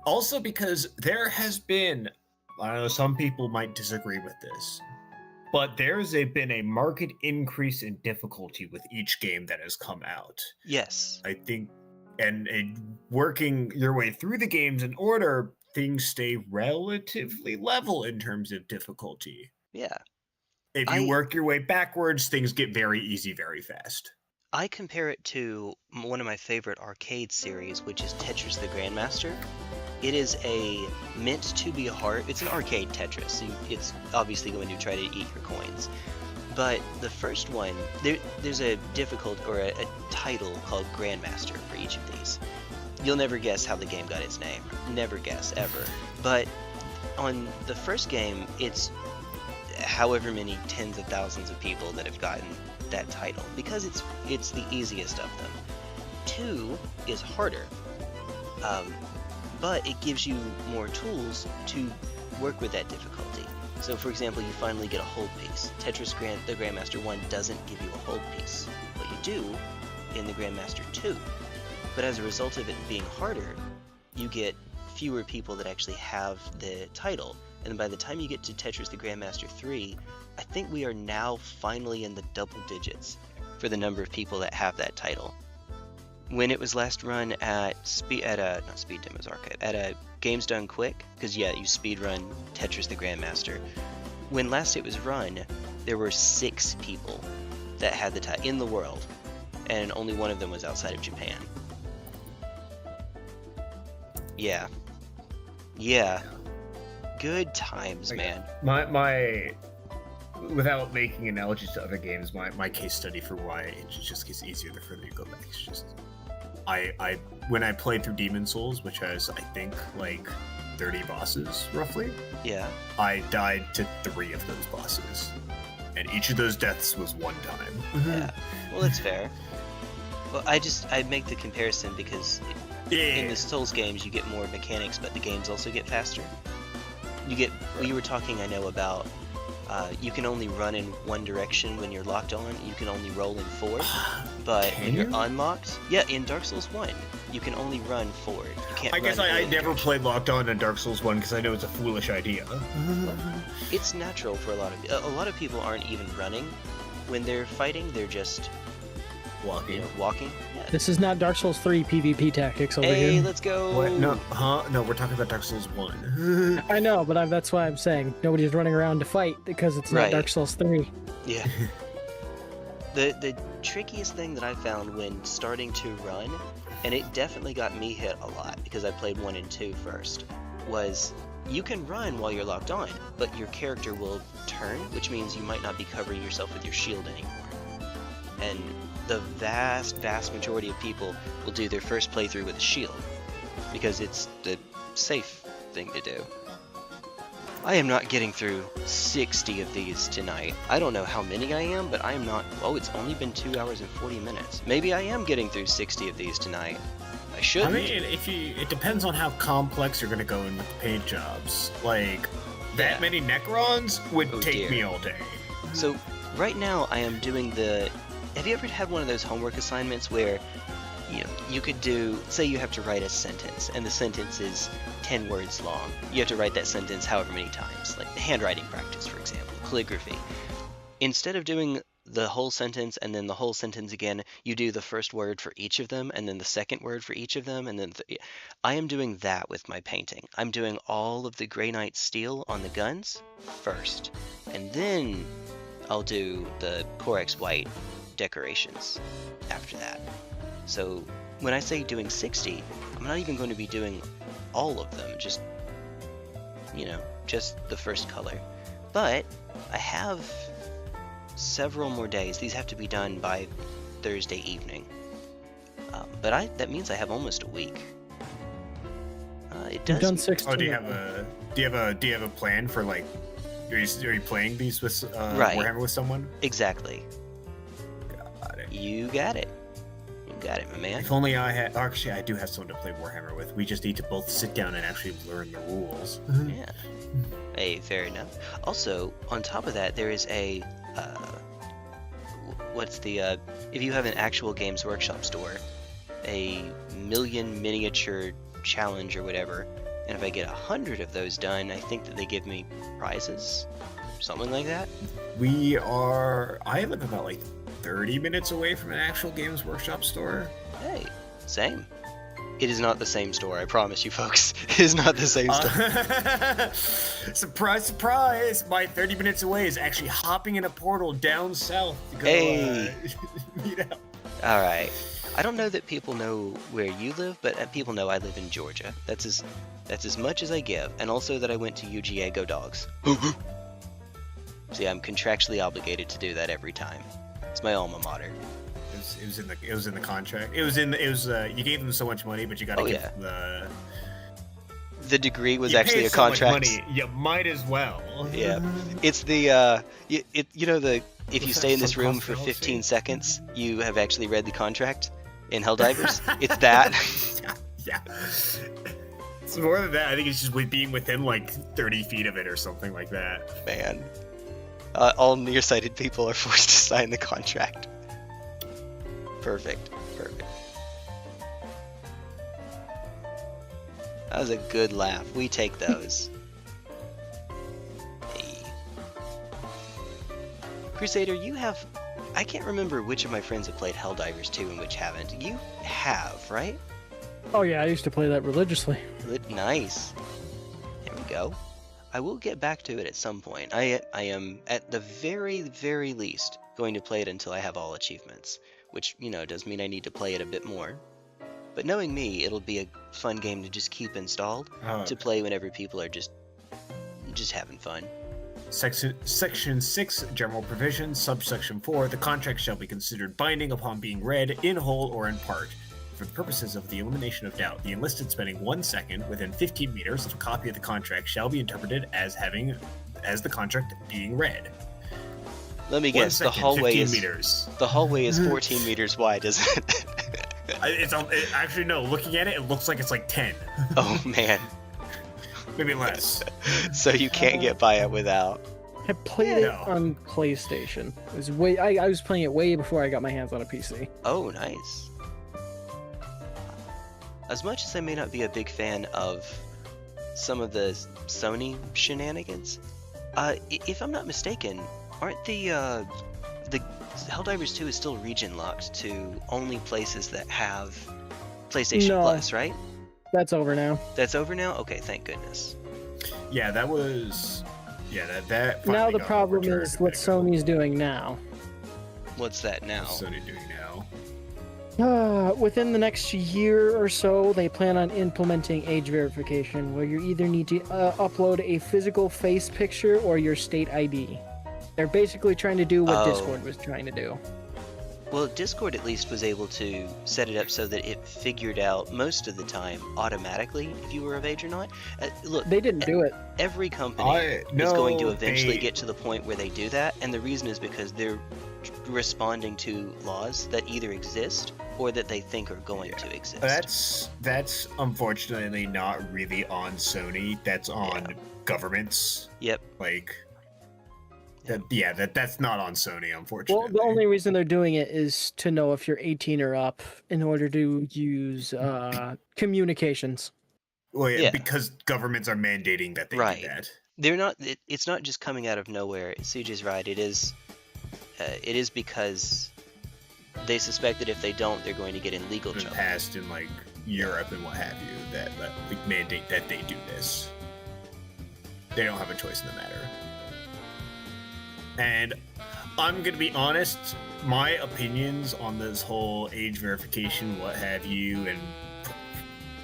S3: Also because there has been, I don't know, some people might disagree with this, but there's been a marked increase in difficulty with each game that has come out.
S1: Yes.
S3: I think, and working your way through the games in order, things stay relatively level in terms of difficulty.
S1: Yeah.
S3: If you work your way backwards, things get very easy very fast.
S1: I compare it to one of my favorite arcade series, which is Tetris the Grandmaster. It is meant to be hard. It's an arcade Tetris. So it's obviously going to try to eat your coins. But the first one, there's a difficult or a title called Grandmaster for each of these. You'll never guess how the game got its name. Never guess ever. But on the first game, it's however many tens of thousands of people that have gotten that title, because it's the easiest of them. 2 is harder, but it gives you more tools to work with that difficulty. So for example, you finally get a hold piece. Tetris the Grandmaster 1 doesn't give you a hold piece, but you do in the Grandmaster 2. But as a result of it being harder, you get fewer people that actually have the title. And by the time you get to Tetris the Grandmaster 3, I think we are now finally in the double digits for the number of people that have that title. When it was last run at not Speed Demos Archive, at a Games Done Quick, because yeah, you speedrun Tetris the Grandmaster. When last it was run, there were 6 people that had the title in the world, and only one of them was outside of Japan. Yeah. Good times, man.
S3: My without making analogies to other games, my case study for why it just gets easier the further you go back is just I when I played through Demon's Souls, which has I think like 30 bosses roughly.
S1: Yeah.
S3: I died to 3 of those bosses, and each of those deaths was one time.
S1: Yeah. Well, that's fair. Well, I make the comparison because in the Souls games you get more mechanics, but the games also get faster. We were talking, I know, about you can only run in one direction when you're locked on. You can only roll in forward. But when you're unlocked, in Dark Souls 1, you can only run forward. You can't.
S3: I guess I never played locked on in Dark Souls 1 because I know it's a foolish idea.
S1: It's natural for a lot of people aren't even running when they're fighting. They're just
S3: walking.
S1: Walking. Yeah.
S2: This is not Dark Souls 3 PvP tactics over
S1: here.
S2: here.
S1: Let's go.
S3: What? No, No, we're talking about Dark Souls 1.
S2: I know, but that's why I'm saying nobody's running around to fight because it's not Dark Souls 3.
S1: Yeah. The trickiest thing that I found when starting to run, and it definitely got me hit a lot because I played 1 and 2 first, was you can run while you're locked on, but your character will turn, which means you might not be covering yourself with your shield anymore. And the vast majority of people will do their first playthrough with a shield because it's the safe thing to do. I am not getting through 60 of these tonight. I don't know how many I am, but I am not. Oh, it's only been 2 hours and 40 minutes. Maybe I am getting through 60 of these tonight. I shouldn't.
S3: I mean, it depends on how complex you're gonna go in with the paint jobs. Like, that many Necrons would take me all day.
S1: So, right now I am doing the... Have you ever had one of those homework assignments where, you could do, say you have to write a sentence, and the sentence is 10 words long. You have to write that sentence however many times, like handwriting practice, for example, calligraphy. Instead of doing the whole sentence and then the whole sentence again, you do the first word for each of them, and then the second word for each of them, and then I am doing that with my painting. I'm doing all of the Grey Knight steel on the guns first, and then I'll do the Corex white decorations after that. So when I say doing 60, I'm not even going to be doing all of them, just the first color. But I have several more days. These have to be done by Thursday evening. But that means I have almost a week. It does.
S2: You've done 60.
S3: Oh, do you have a plan for, like, are you playing these with Warhammer with someone?
S1: Exactly.
S3: Got it.
S1: You got it. Got it, my man.
S3: If only I had... Actually, I do have someone to play Warhammer with. We just need to both sit down and actually learn the rules.
S1: Yeah. Hey, fair enough. Also, on top of that, there is a... if you have an actual Games Workshop store, a million miniature challenge or whatever, and if I get 100 of those done, I think that they give me prizes. Something like that.
S3: I live about, like, 30 minutes away from an actual Games Workshop store.
S1: Hey, same. It is not the same store, I promise you folks. It is not the same store.
S3: Surprise, surprise! My 30 minutes away is actually hopping in a portal down south to go meet up.
S1: Alright. I don't know that people know where you live, but people know I live in Georgia. That's as much as I give. And also that I went to UGA Go Dogs. See, I'm contractually obligated to do that every time. It's my alma mater.
S3: It was in the contract. You gave them so much money, but you gotta give them
S1: The degree was
S3: You
S1: actually
S3: pay
S1: a
S3: so much
S1: contract.
S3: money, you might as well.
S1: Yeah, it's the you know the if you
S3: What's
S1: stay
S3: that,
S1: in this
S3: sunk
S1: room
S3: cost
S1: for
S3: fallacy?
S1: 15 seconds, you have actually read the contract in Helldivers. It's that.
S3: Yeah. It's more than that. I think it's just with being within like 30 feet of it or something like that.
S1: Man, all nearsighted people are forced to sign the contract. Perfect. That was a good laugh. We take those. Hey. Crusader, you have... I can't remember which of my friends have played Helldivers 2 and which haven't. You have, right?
S2: Oh yeah, I used to play that religiously.
S1: Nice. There we go. I will get back to it at some point. I am, at the very, very least, going to play it until I have all achievements. Which, you know, does mean I need to play it a bit more. But knowing me, it'll be a fun game to just keep installed, to play whenever people are just having fun.
S3: Section 6, General Provisions, Subsection 4, the contract shall be considered binding upon being read in whole or in part. For the purposes of the elimination of doubt, the enlisted spending 1 second within 15 meters of a copy of the contract shall be interpreted as the contract being read.
S1: Let me
S3: 1
S1: guess,
S3: second,
S1: the hallway
S3: 15 meters.
S1: The hallway is 14 meters wide, isn't it?
S3: Actually, no, looking at it, it looks like it's like 10.
S1: Oh man.
S3: Maybe less.
S1: So you can't get by it without.
S2: I played it on PlayStation. It was I was playing it way before I got my hands on a PC.
S1: Oh, nice. As much as I may not be a big fan of some of the Sony shenanigans, if I'm not mistaken, aren't the Helldivers 2 is still region locked to only places that have PlayStation Plus, right?
S2: That's over now.
S1: That's over now? Okay, thank goodness.
S3: Yeah, that was... Yeah, that
S2: now the
S3: got
S2: problem
S3: overturned
S2: is
S3: a
S2: what
S3: bit ago.
S2: Sony's doing now.
S1: What's that now?
S3: What's Sony doing now?
S2: Within the next year or so, they plan on implementing age verification, where you either need to upload a physical face picture or your state ID. They're basically trying to do what Discord was trying to do.
S1: Well, Discord at least was able to set it up so that it figured out most of the time automatically if you were of age or not. Look,
S2: they didn't do it.
S1: Every company is going to eventually get to the point where they do that, and the reason is because they're responding to laws that either exist or that they think are going to exist.
S3: That's unfortunately not really on Sony. That's on governments.
S1: Yep.
S3: Like... That's not on Sony, unfortunately.
S2: Well, the only reason they're doing it is to know if you're 18 or up in order to use communications.
S3: Well, yeah, because governments are mandating that they do that.
S1: They're not. It's not just coming out of nowhere. CJ's right. It is because they suspect that if they don't, they're going to get in legal trouble.
S3: Passed in like Europe and what have you that mandate that they do this. They don't have a choice in the matter. And I'm going to be honest, my opinions on this whole age verification, what have you, and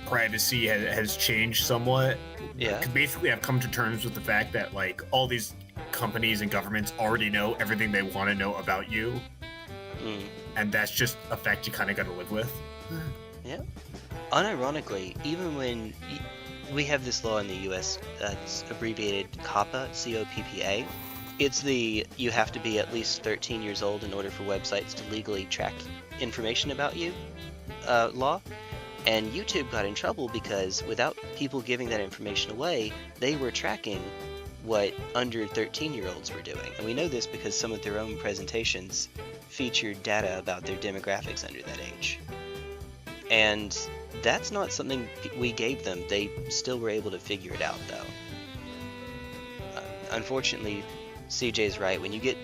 S3: privacy has changed somewhat.
S1: Yeah.
S3: Basically, I've come to terms with the fact that, like, all these companies and governments already know everything they want to know about you. And that's just a fact you kind of got to live with.
S1: Yeah. Unironically, even when we have this law in the US that's abbreviated COPPA, C-O-P-P-A, it's you have to be at least 13 years old in order for websites to legally track information about you law. And YouTube got in trouble because without people giving that information away, they were tracking what under 13-year-olds were doing. And we know this because some of their own presentations featured data about their demographics under that age. And that's not something we gave them. They still were able to figure it out, though. Unfortunately, CJ's right. When you get...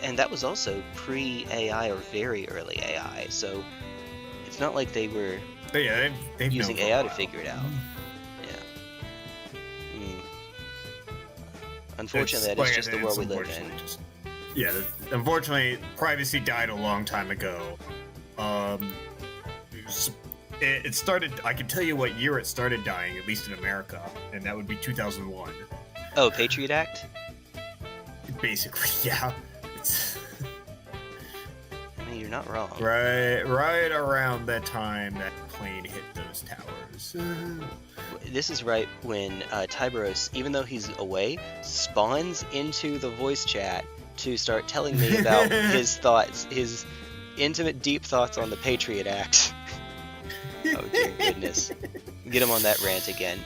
S1: And that was also pre-AI or very early AI, so it's not like they were
S3: they've
S1: using AI to figure it out. Unfortunately, that is just the world we live in.
S3: Unfortunately, privacy died a long time ago. It started... I can tell you what year it started dying, at least in America, and that would be 2001.
S1: Oh, Patriot Act?
S3: Basically, yeah.
S1: I mean, you're not wrong.
S3: Right around that time that plane hit those towers.
S1: This is right when Tyberos, even though he's away, spawns into the voice chat to start telling me about his thoughts, his intimate, deep thoughts on the Patriot Act. Oh dear goodness. Get him on that rant again.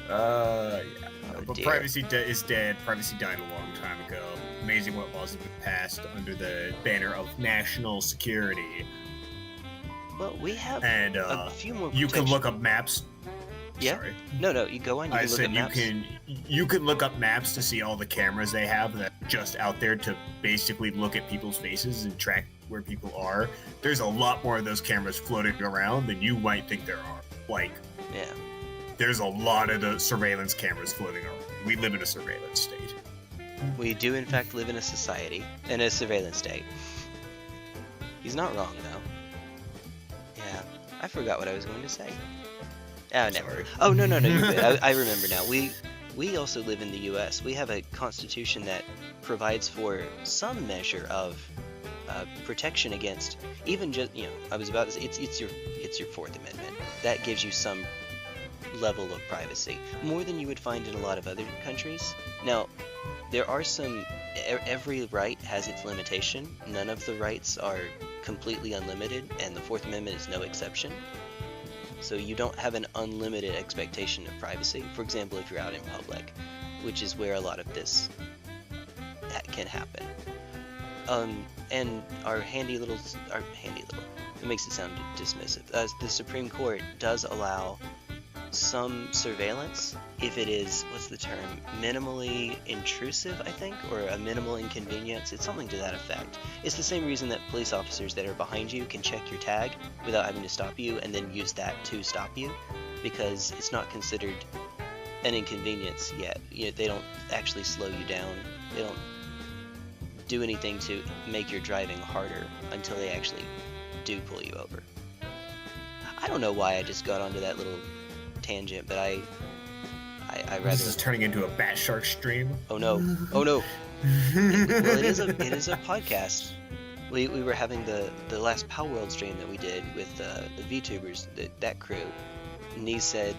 S3: Yeah.
S1: Oh,
S3: But
S1: dear.
S3: privacy is dead. Privacy died a long time ago. Amazing what laws have been passed under the banner of national security.
S1: Well, we have
S3: And
S1: a few more.
S3: you can
S1: protection-
S3: look up maps.
S1: Yeah.
S3: Sorry.
S1: No, you go on. You
S3: I
S1: can look
S3: said
S1: at
S3: you
S1: maps.
S3: can look up maps to see all the cameras they have that are just out there to basically look at people's faces and track where people are. There's a lot more of those cameras floating around than you might think there are. Like,
S1: Yeah.
S3: there's a lot of the surveillance cameras floating around. We live in a surveillance state.
S1: We do, in fact, live in a society, in a surveillance state. He's not wrong, though. Yeah, I forgot what I was going to say. Oh, never.
S3: Sorry.
S1: Oh, no, you're good. I remember now. We also live in the U.S. We have a constitution that provides for some measure of protection against even just, I was about to say, it's your Fourth Amendment. That gives you some level of privacy, more than you would find in a lot of other countries. Now, there are every right has its limitation. None of the rights are completely unlimited, and the Fourth Amendment is no exception. So you don't have an unlimited expectation of privacy. For example, if you're out in public, which is where a lot of this can happen. And our handy little, it makes it sound dismissive. The Supreme Court does allow some surveillance if it is, what's the term, minimally intrusive, I think, or a minimal inconvenience. It's something to that effect. It's the same reason that police officers that are behind you can check your tag without having to stop you and then use that to stop you, because it's not considered an inconvenience yet. They don't actually slow you down. They don't do anything to make your driving harder until they actually do pull you over. I don't know why I just got onto that little tangent, but I rather.
S3: This is turning into a Bat Shark stream.
S1: Oh no! Well, it is a podcast. We were having the last Pow World stream that we did with the VTubers, that crew, and he said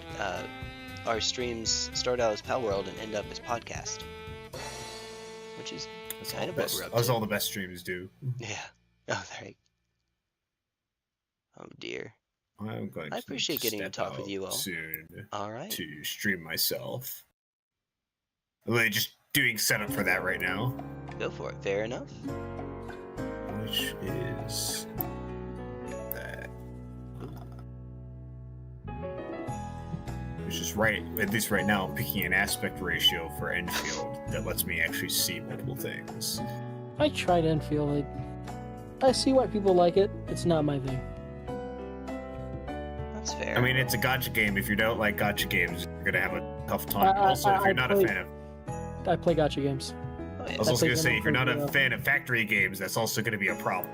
S1: our streams start out as Pow World and end up as podcast, which is kind of what we're up to.
S3: That's all the best streams do.
S1: Yeah. Oh, right. Oh dear.
S3: I'm going
S1: I appreciate getting to
S3: step
S1: talk with
S3: out
S1: you all.
S3: soon
S1: All right.
S3: to stream myself. I'm really just doing setup for that right now.
S1: Go for it. Fair enough.
S3: Which is that. Which is right, at least right now, I'm picking an aspect ratio for Enfield that lets me actually see multiple things.
S2: I tried Enfield. I see why people like it. It's not my thing.
S1: That's fair.
S3: I mean, it's a gacha game. If you don't like gacha games, you're gonna have a tough time. Also, if you're not a fan of...
S2: I play gacha games.
S1: Oh, yeah.
S3: I was also gonna say, if you're not a
S2: Yeah.
S3: fan of factory games, that's also gonna be a problem.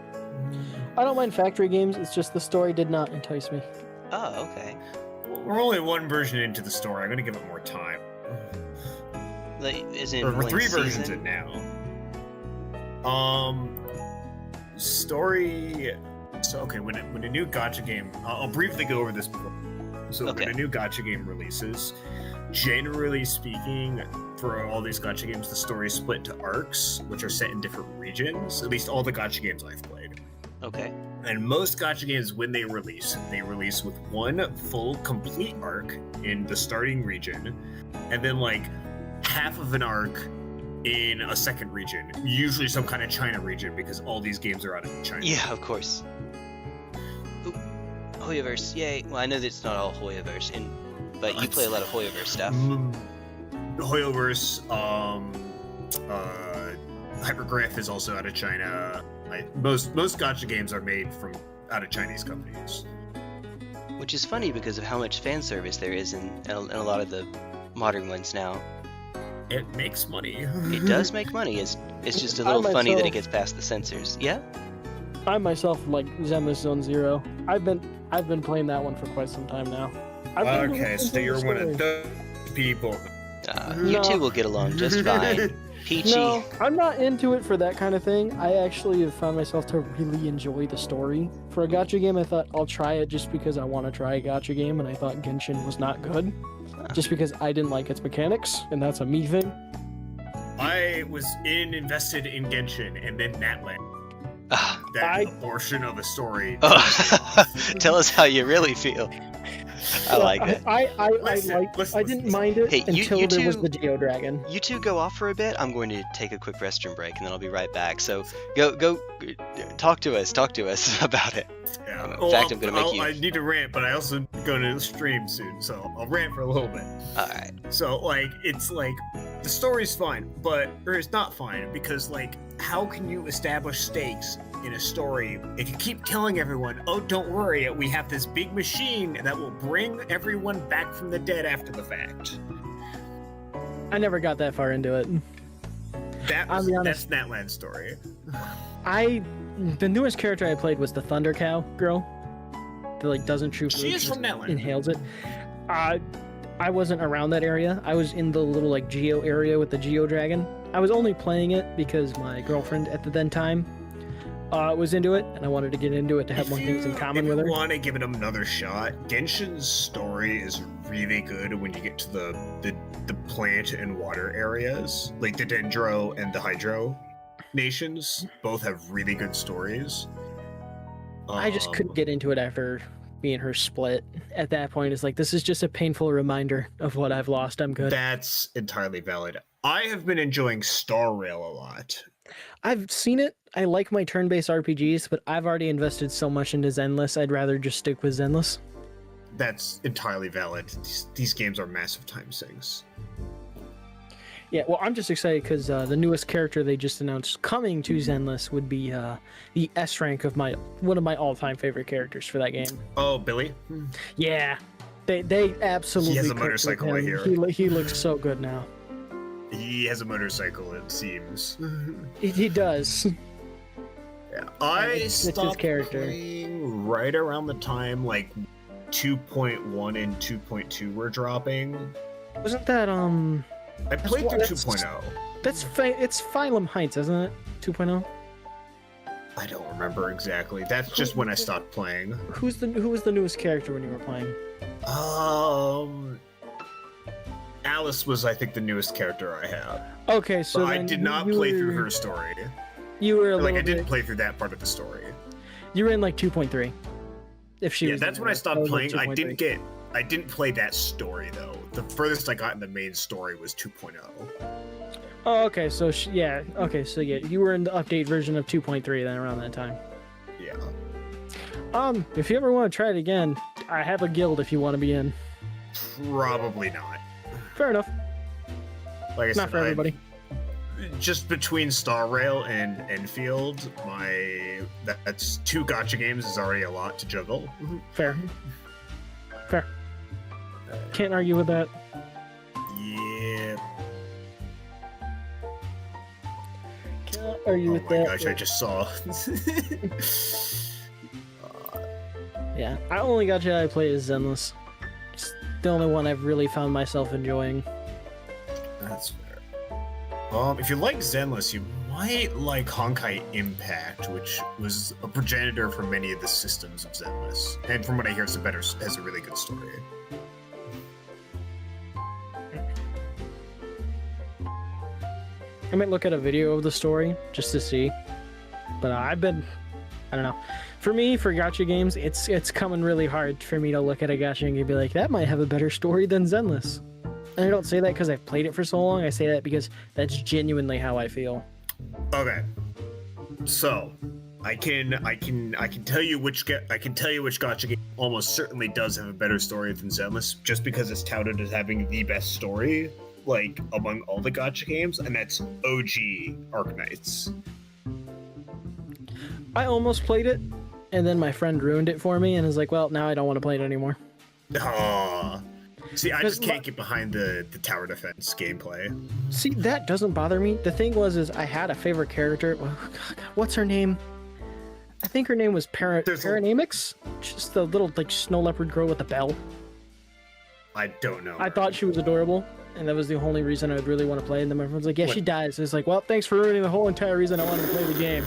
S2: I don't mind factory games. It's just the story did not entice me.
S1: Oh, okay.
S3: We're only one version into the story. I'm gonna give it more time.
S1: Like, is it
S3: We're
S1: one
S3: 3
S1: season?
S3: versions in now. Story. So okay, when a new gacha game, I'll briefly go over this before. So
S1: Okay.
S3: when a new gacha game releases, generally speaking, for all these gacha games, the story is split into arcs, which are set in different regions. At least all the gacha games I've played.
S1: Okay.
S3: And most gacha games, when they release with one full, complete arc in the starting region, and then like half of an arc in a second region, usually some kind of China region, because all these games are out of China.
S1: Yeah, of course. Ooh, Hoyoverse, yay. Well, I know that it's not all Hoyoverse, but you play a lot of Hoyoverse stuff.
S3: Hoyoverse, Hypergraph is also out of China. Most gacha games are made from out of Chinese companies.
S1: Which is funny because of how much fan service there is in a lot of the modern ones now.
S3: It makes money.
S1: It does make money. It's just a
S2: I
S1: little funny that it
S2: myself-
S1: gets past the censors. Yeah?
S2: I myself like Zenless Zone Zero. I've been playing that one for quite some time now.
S3: Okay, so you're one of those people.
S1: You
S2: No.
S1: two will get along just fine. Peachy.
S2: No, I'm not into it for that kind of thing. I actually have found myself to really enjoy the story. For a gacha game, I thought I'll try it just because I want to try a gacha game, and I thought Genshin was not good. Just because I didn't like its mechanics, and that's a me thing.
S3: I was invested in Genshin, and then Natland.
S1: Ah.
S3: That abortion of a story.
S1: Tell us how you really feel. I like it.
S2: I didn't mind it until there was the Geo Dragon.
S1: You two go off for a bit. I'm going to take a quick restroom break, and then I'll be right back. So go talk to us about it.
S3: Yeah.
S1: In fact, I'm going to make you...
S3: I need to rant, but I also go to stream soon, so I'll rant for a little bit.
S1: Alright.
S3: So, like, it's like, the story's fine, or it's not fine, because, like, how can you establish stakes in a story if you keep telling everyone, oh, don't worry, we have this big machine that will bring everyone back from the dead after the fact?
S2: I never got that far into it.
S3: That's Natland's story.
S2: The newest character I played was the Thunder Cow girl. That like doesn't shoot.
S3: She is from Natland.
S2: Inhales it. I wasn't around that area. I was in the little like Geo area with the Geo Dragon. I was only playing it because my girlfriend at the then time was into it, and I wanted to get into it to have more things in common with her.
S3: If you want to give it another shot, Genshin's story is really good when you get to the plant and water areas, like the Dendro and the Hydro nations. Both have really good stories.
S2: I just couldn't get into it after me and her split. At that point, it's like, this is just a painful reminder of what I've lost. I'm good.
S3: That's entirely valid. I have been enjoying Star Rail a lot.
S2: I've seen it. I like my turn-based RPGs, but I've already invested so much into Zenless, I'd rather just stick with Zenless.
S3: That's entirely valid. These games are massive time sinks.
S2: Yeah, well, I'm just excited because the newest character they just announced coming to Zenless would be the S rank of one of my all-time favorite characters for that game.
S3: Oh, Billy?
S2: Yeah, they absolutely.
S3: He has a motorcycle right here.
S2: He looks so good now.
S3: He has a motorcycle, it seems.
S2: He does.
S3: Yeah, I stopped playing right around the time like 2.1 and 2.2 were dropping.
S2: Wasn't that
S3: I played through 2.0.
S2: It's Phylum Heights, isn't it? 2.0.
S3: I don't remember exactly. That's just when I stopped playing.
S2: Who was the newest character when you were playing?
S3: Alice was, I think, the newest character I have.
S2: Okay, so
S3: I did not play through her story.
S2: You were
S3: I didn't play through that part of the story.
S2: You were in like 2.3. If she was.
S3: Yeah, that's when I stopped playing. I didn't play that story though. The furthest I got in the main story was 2.0.
S2: Oh, okay. So you were in the update version of 2.3 then around that time.
S3: Yeah.
S2: If you ever want to try it again, I have a guild if you want to be in.
S3: Probably not.
S2: Fair enough.
S3: Like I said,
S2: not for everybody.
S3: Just between Star Rail and Enfield, that's 2 gacha games is already a lot to juggle.
S2: Fair. Can't argue with that.
S3: Yeah.
S2: Can't argue with that.
S3: Oh my gosh, I just saw.
S2: Yeah, I only gacha I play is Zenless. It's the only one I've really found myself enjoying.
S3: That's fair. If you like Zenless, you might like Honkai Impact, which was a progenitor for many of the systems of Zenless. And from what I hear, has a really good story.
S2: I might look at a video of the story just to see, but I don't know. For me, for gacha games, it's coming really hard for me to look at a gacha and be like, that might have a better story than Zenless. And I don't say that because I've played it for so long. I say that because that's genuinely how I feel.
S3: Okay, so I can tell you which gacha game almost certainly does have a better story than Zenless, just because it's touted as having the best story, like among all the gacha games, and that's OG Arknights.
S2: I almost played it, and then my friend ruined it for me, and is like, well, now I don't want to play it anymore.
S3: See, I just can't get behind the tower defense gameplay.
S2: See, that doesn't bother me. The thing is I had a favorite character. What's her name? I think her name was Paranamix. Just the little like snow leopard girl with the bell.
S3: I don't know.
S2: I thought she was adorable, and that was the only reason I would really want to play. And then my friend's like, "Yeah, she dies." It's like, well, thanks for ruining the whole entire reason I wanted to play the game.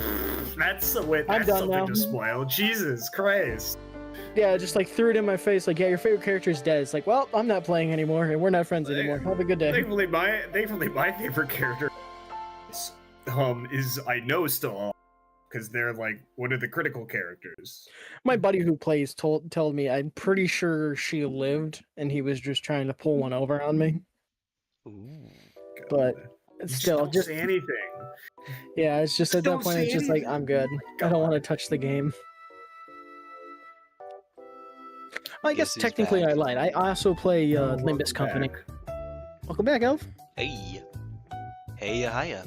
S3: That's
S2: done
S3: something
S2: now.
S3: to spoil. Jesus Christ.
S2: Yeah, just like threw it in my face, like, "Yeah, your favorite character is dead." It's like, well, I'm not playing anymore, and we're not friends anymore. Have a good day.
S3: Thankfully, my favorite character is I know still on, because they're like one of the critical characters.
S2: My buddy who plays told me I'm pretty sure she lived, and he was just trying to pull one over on me.
S1: Ooh.
S2: But
S3: You
S2: still,
S3: just don't say anything.
S2: yeah, it's just at that
S3: Don't
S2: point,
S3: say
S2: it's just like,
S3: anything.
S2: I'm good. I don't want to touch the game. Well, I guess
S1: Guess who's
S2: technically
S1: back?
S2: I lied. I also play Limbus Company. Welcome back, Elf.
S1: Hey. Hey, hiya.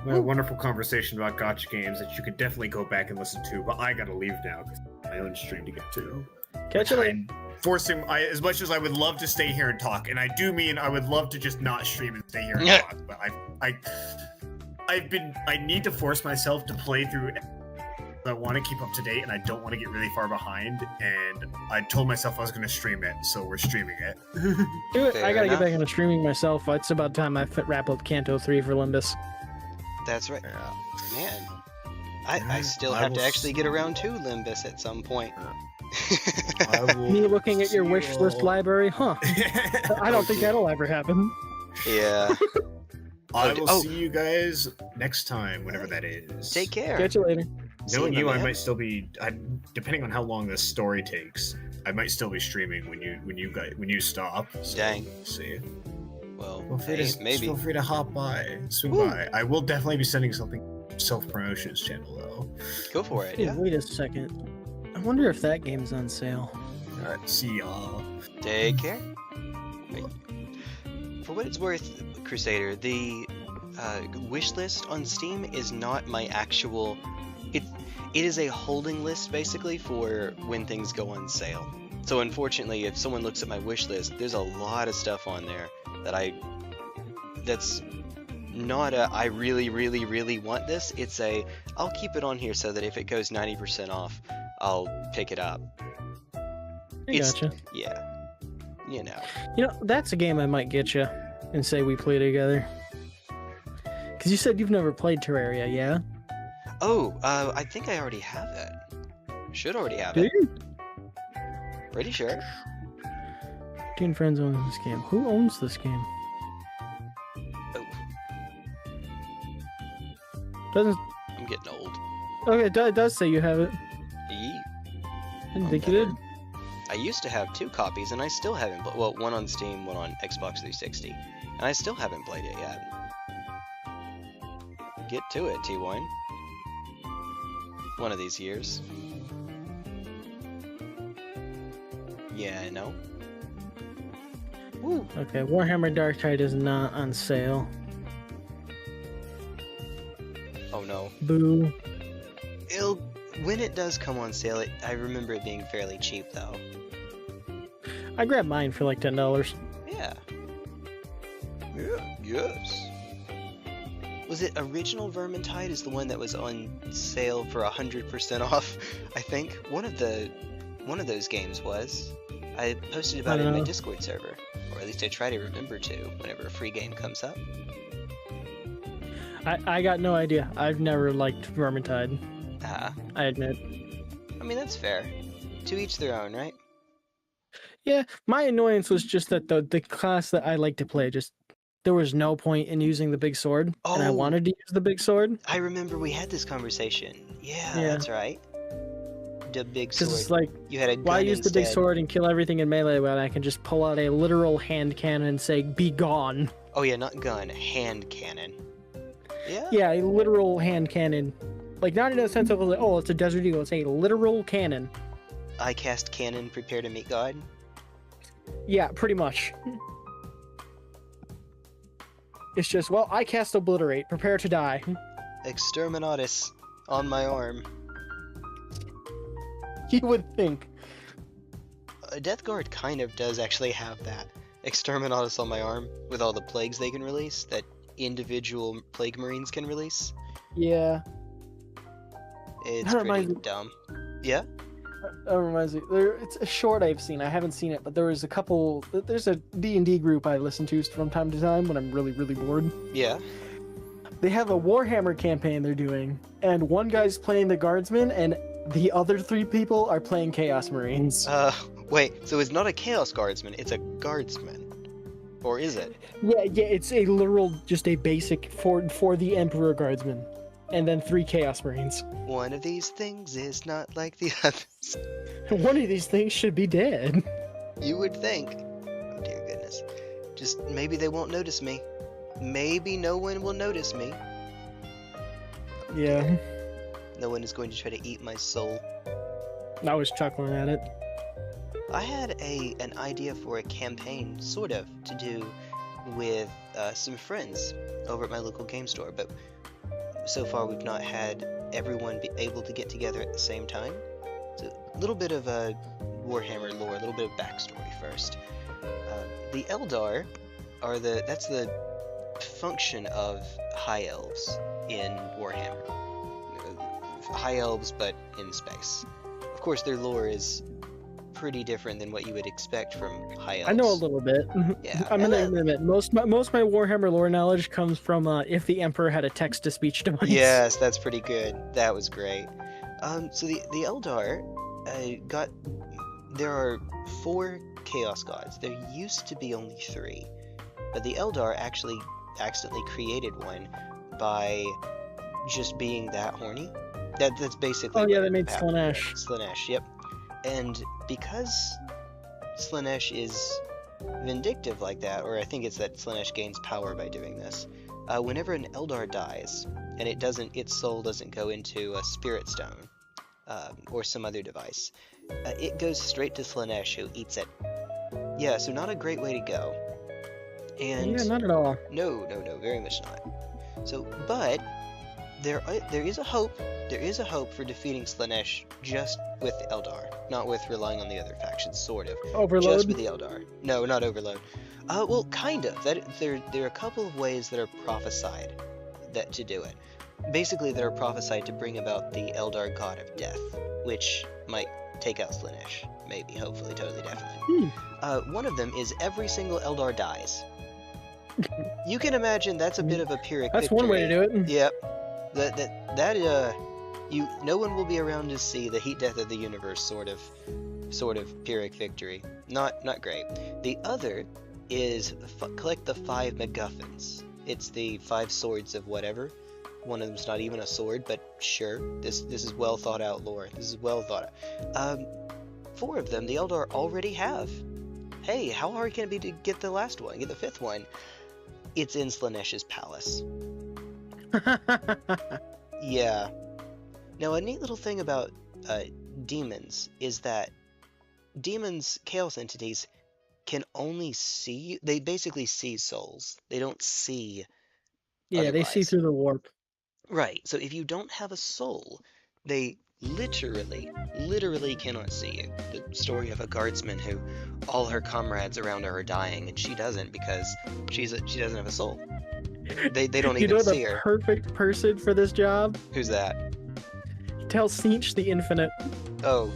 S3: We had a wonderful conversation about gotcha games that you could definitely go back and listen to, but I gotta leave now because I have my own stream to get to.
S2: Catch you later.
S3: As much as I would love to stay here and talk, and I do mean I would love to just not stream and stay here and talk, but I need to force myself to play through. I want to keep up to date, and I don't want to get really far behind. And I told myself I was going to stream it, so we're streaming it.
S2: Do it.
S1: Fair
S2: I gotta
S1: enough.
S2: get back into streaming myself. It's about time I wrap up Kanto 3 for Limbus.
S1: That's right.
S3: Yeah.
S1: Man. I still
S3: I
S1: have to
S3: will
S1: actually get around to Limbus at some point.
S2: Me looking at your wish list library? Huh. I don't think that'll ever happen.
S1: Yeah.
S3: I will
S1: Oh.
S3: see you guys next time, whenever that is.
S1: Take care.
S2: Catch you later.
S1: See
S3: Knowing
S1: my
S3: you, I
S1: man.
S3: might still be. Depending on how long this story takes, I might still be streaming when you stop. So
S1: Dang.
S3: we'll see.
S1: Well,
S3: Feel free,
S1: hey,
S3: to,
S1: maybe.
S3: feel free to hop by, swing
S1: Woo.
S3: by. I will definitely be sending something self-promotions channel though.
S1: Go for it,
S2: Hey,
S1: yeah.
S2: wait a second. I wonder if that game's on sale.
S3: Alright, see y'all.
S1: Take care. Wait. For what it's worth, Crusader, the wish list on Steam is not my actual... It is a holding list, basically, for when things go on sale. So unfortunately, if someone looks at my wish list, there's a lot of stuff on there that's not a I really, really, really want this. It's a I'll keep it on here so that if it goes 90% off, I'll pick it up.
S2: I gotcha.
S1: Yeah. You know.
S2: You know, that's a game I might get you and say we play together. Because you said you've never played Terraria, yeah?
S1: Oh, I think I already have it. Should already have
S2: Do
S1: it.
S2: you?
S1: Pretty sure.
S2: 15 friends own this game. Who owns this game?
S1: Oh,
S2: Doesn't.
S1: I'm getting old.
S2: Okay, it does say you have it.
S1: Yee.
S2: Didn't think you did.
S1: I used to have 2 copies, and I still haven't. Well, one on Steam, one on Xbox 360, and I still haven't played it yet. Get to it, T1. One of these years. Yeah, I know. Woo.
S2: Okay, Warhammer Dark Tide is not on sale.
S1: Oh no.
S2: Boo.
S1: When it does come on sale, I remember it being fairly cheap, though.
S2: I grabbed mine for like $10.
S1: Yeah. Yeah. Yes. Was it original Vermintide is the one that was on sale for 100% off? I think one of those games was. I posted about it in my Discord server, or at least I try to remember to whenever a free game comes up.
S2: I got no idea. I've never liked Vermintide. I admit.
S1: I mean, that's fair. To each their own, right?
S2: Yeah, my annoyance was just that the class that I like to play, just there was no point in using the big sword, and I
S1: Oh.
S2: wanted to use the big sword.
S1: I remember we had this conversation. Yeah,
S2: Yeah.
S1: that's right. The big
S2: Because
S1: sword.
S2: it's like,
S1: You had a gun
S2: why use the big
S1: instead.
S2: sword and kill everything in melee when I can just pull out a literal hand cannon and say, "Be gone"?
S1: Oh yeah, not gun, hand cannon. Yeah.
S2: Yeah, a literal hand cannon. Like, not in a sense of, like, oh, it's a Desert Eagle. It's a literal cannon.
S1: I cast cannon, prepare to meet God.
S2: Yeah, pretty much. It's just, well, I cast Obliterate. Prepare to die.
S1: Exterminatus on my arm.
S2: You would think.
S1: Death Guard kind of does actually have that. Exterminatus on my arm, with all the plagues they can release, that individual plague marines can release.
S2: Yeah.
S1: It's
S2: That
S1: pretty
S2: reminds me-
S1: dumb. Yeah?
S2: That reminds me. It's a short I've seen. I haven't seen it, but there's a D&D group I listen to from time to time when I'm really, really bored.
S1: Yeah.
S2: They have a Warhammer campaign they're doing, and one guy's playing the Guardsman, and the other 3 people are playing Chaos Marines.
S1: Wait, so it's not a Chaos Guardsman, it's a Guardsman. Or is it?
S2: Yeah, it's a literal, just a basic for the Emperor Guardsman. And then 3 Chaos Marines.
S1: One of these things is not like the others.
S2: One of these things should be dead.
S1: You would think. Oh dear goodness. Just maybe they won't notice me. Maybe no one will notice me.
S2: Yeah.
S1: No one is going to try to eat my soul.
S2: I was chuckling at it.
S1: I had an idea for a campaign, sort of, to do with some friends over at my local game store, but so far we've not had everyone be able to get together at the same time. So a little bit of a Warhammer lore, a little bit of backstory first. The Eldar are that's the function of High Elves in Warhammer. High Elves, but in space. Of course, their lore is pretty different than what you would expect from High Elves.
S2: I know a little bit.
S1: Yeah,
S2: I'm gonna admit, most of my Warhammer lore knowledge comes from if the Emperor had a text-to-speech device.
S1: Yes, that's pretty good. That was great. So the Eldar there are 4 Chaos Gods. There used to be only 3, but the Eldar actually accidentally created one by just being that horny. That's basically.
S2: Oh yeah, they made Slaanesh.
S1: Slaanesh, yep. And because Slaanesh is vindictive like that, or I think it's that Slaanesh gains power by doing this, whenever an Eldar dies and its soul doesn't go into a Spirit Stone or some other device, it goes straight to Slaanesh, who eats it. Yeah, so not a great way to go. And
S2: yeah, not at all.
S1: No, very much not. So, but there is a hope. There is a hope for defeating Slaanesh just with the Eldar, not with relying on the other factions, sort of.
S2: Overload?
S1: Just with the Eldar. No, not Overload. Well, kind of. There are a couple of ways that are prophesied to do it. Basically, that are prophesied to bring about the Eldar God of Death, which might take out Slaanesh. Maybe, hopefully, totally, definitely. One of them is every single Eldar dies. You can imagine that's a bit of a Pyrrhic victory.
S2: That's one way to do it.
S1: Yep. No one will be around to see the heat death of the universe sort of Pyrrhic victory. Not great. The other is collect the 5 MacGuffins. It's the 5 swords of whatever. One of them's not even a sword, but sure. This is well thought out lore. This is well thought out. 4 of them the Eldar already have. Hey, how hard can it be to get the last one? Get the 5th one? It's in Slaanesh's palace. Yeah. Now, a neat little thing about demons is that demons, chaos entities, can only see. They basically see souls. They don't see.
S2: Yeah,
S1: otherwise.
S2: they see through the warp.
S1: Right. So if you don't have a soul, they literally cannot see you. The story of a guardsman who all her comrades around her are dying, and she doesn't because she doesn't have a soul. They don't even see her.
S2: You know the perfect person for this job?
S1: Who's that?
S2: Tell Sinch the Infinite.
S1: Oh,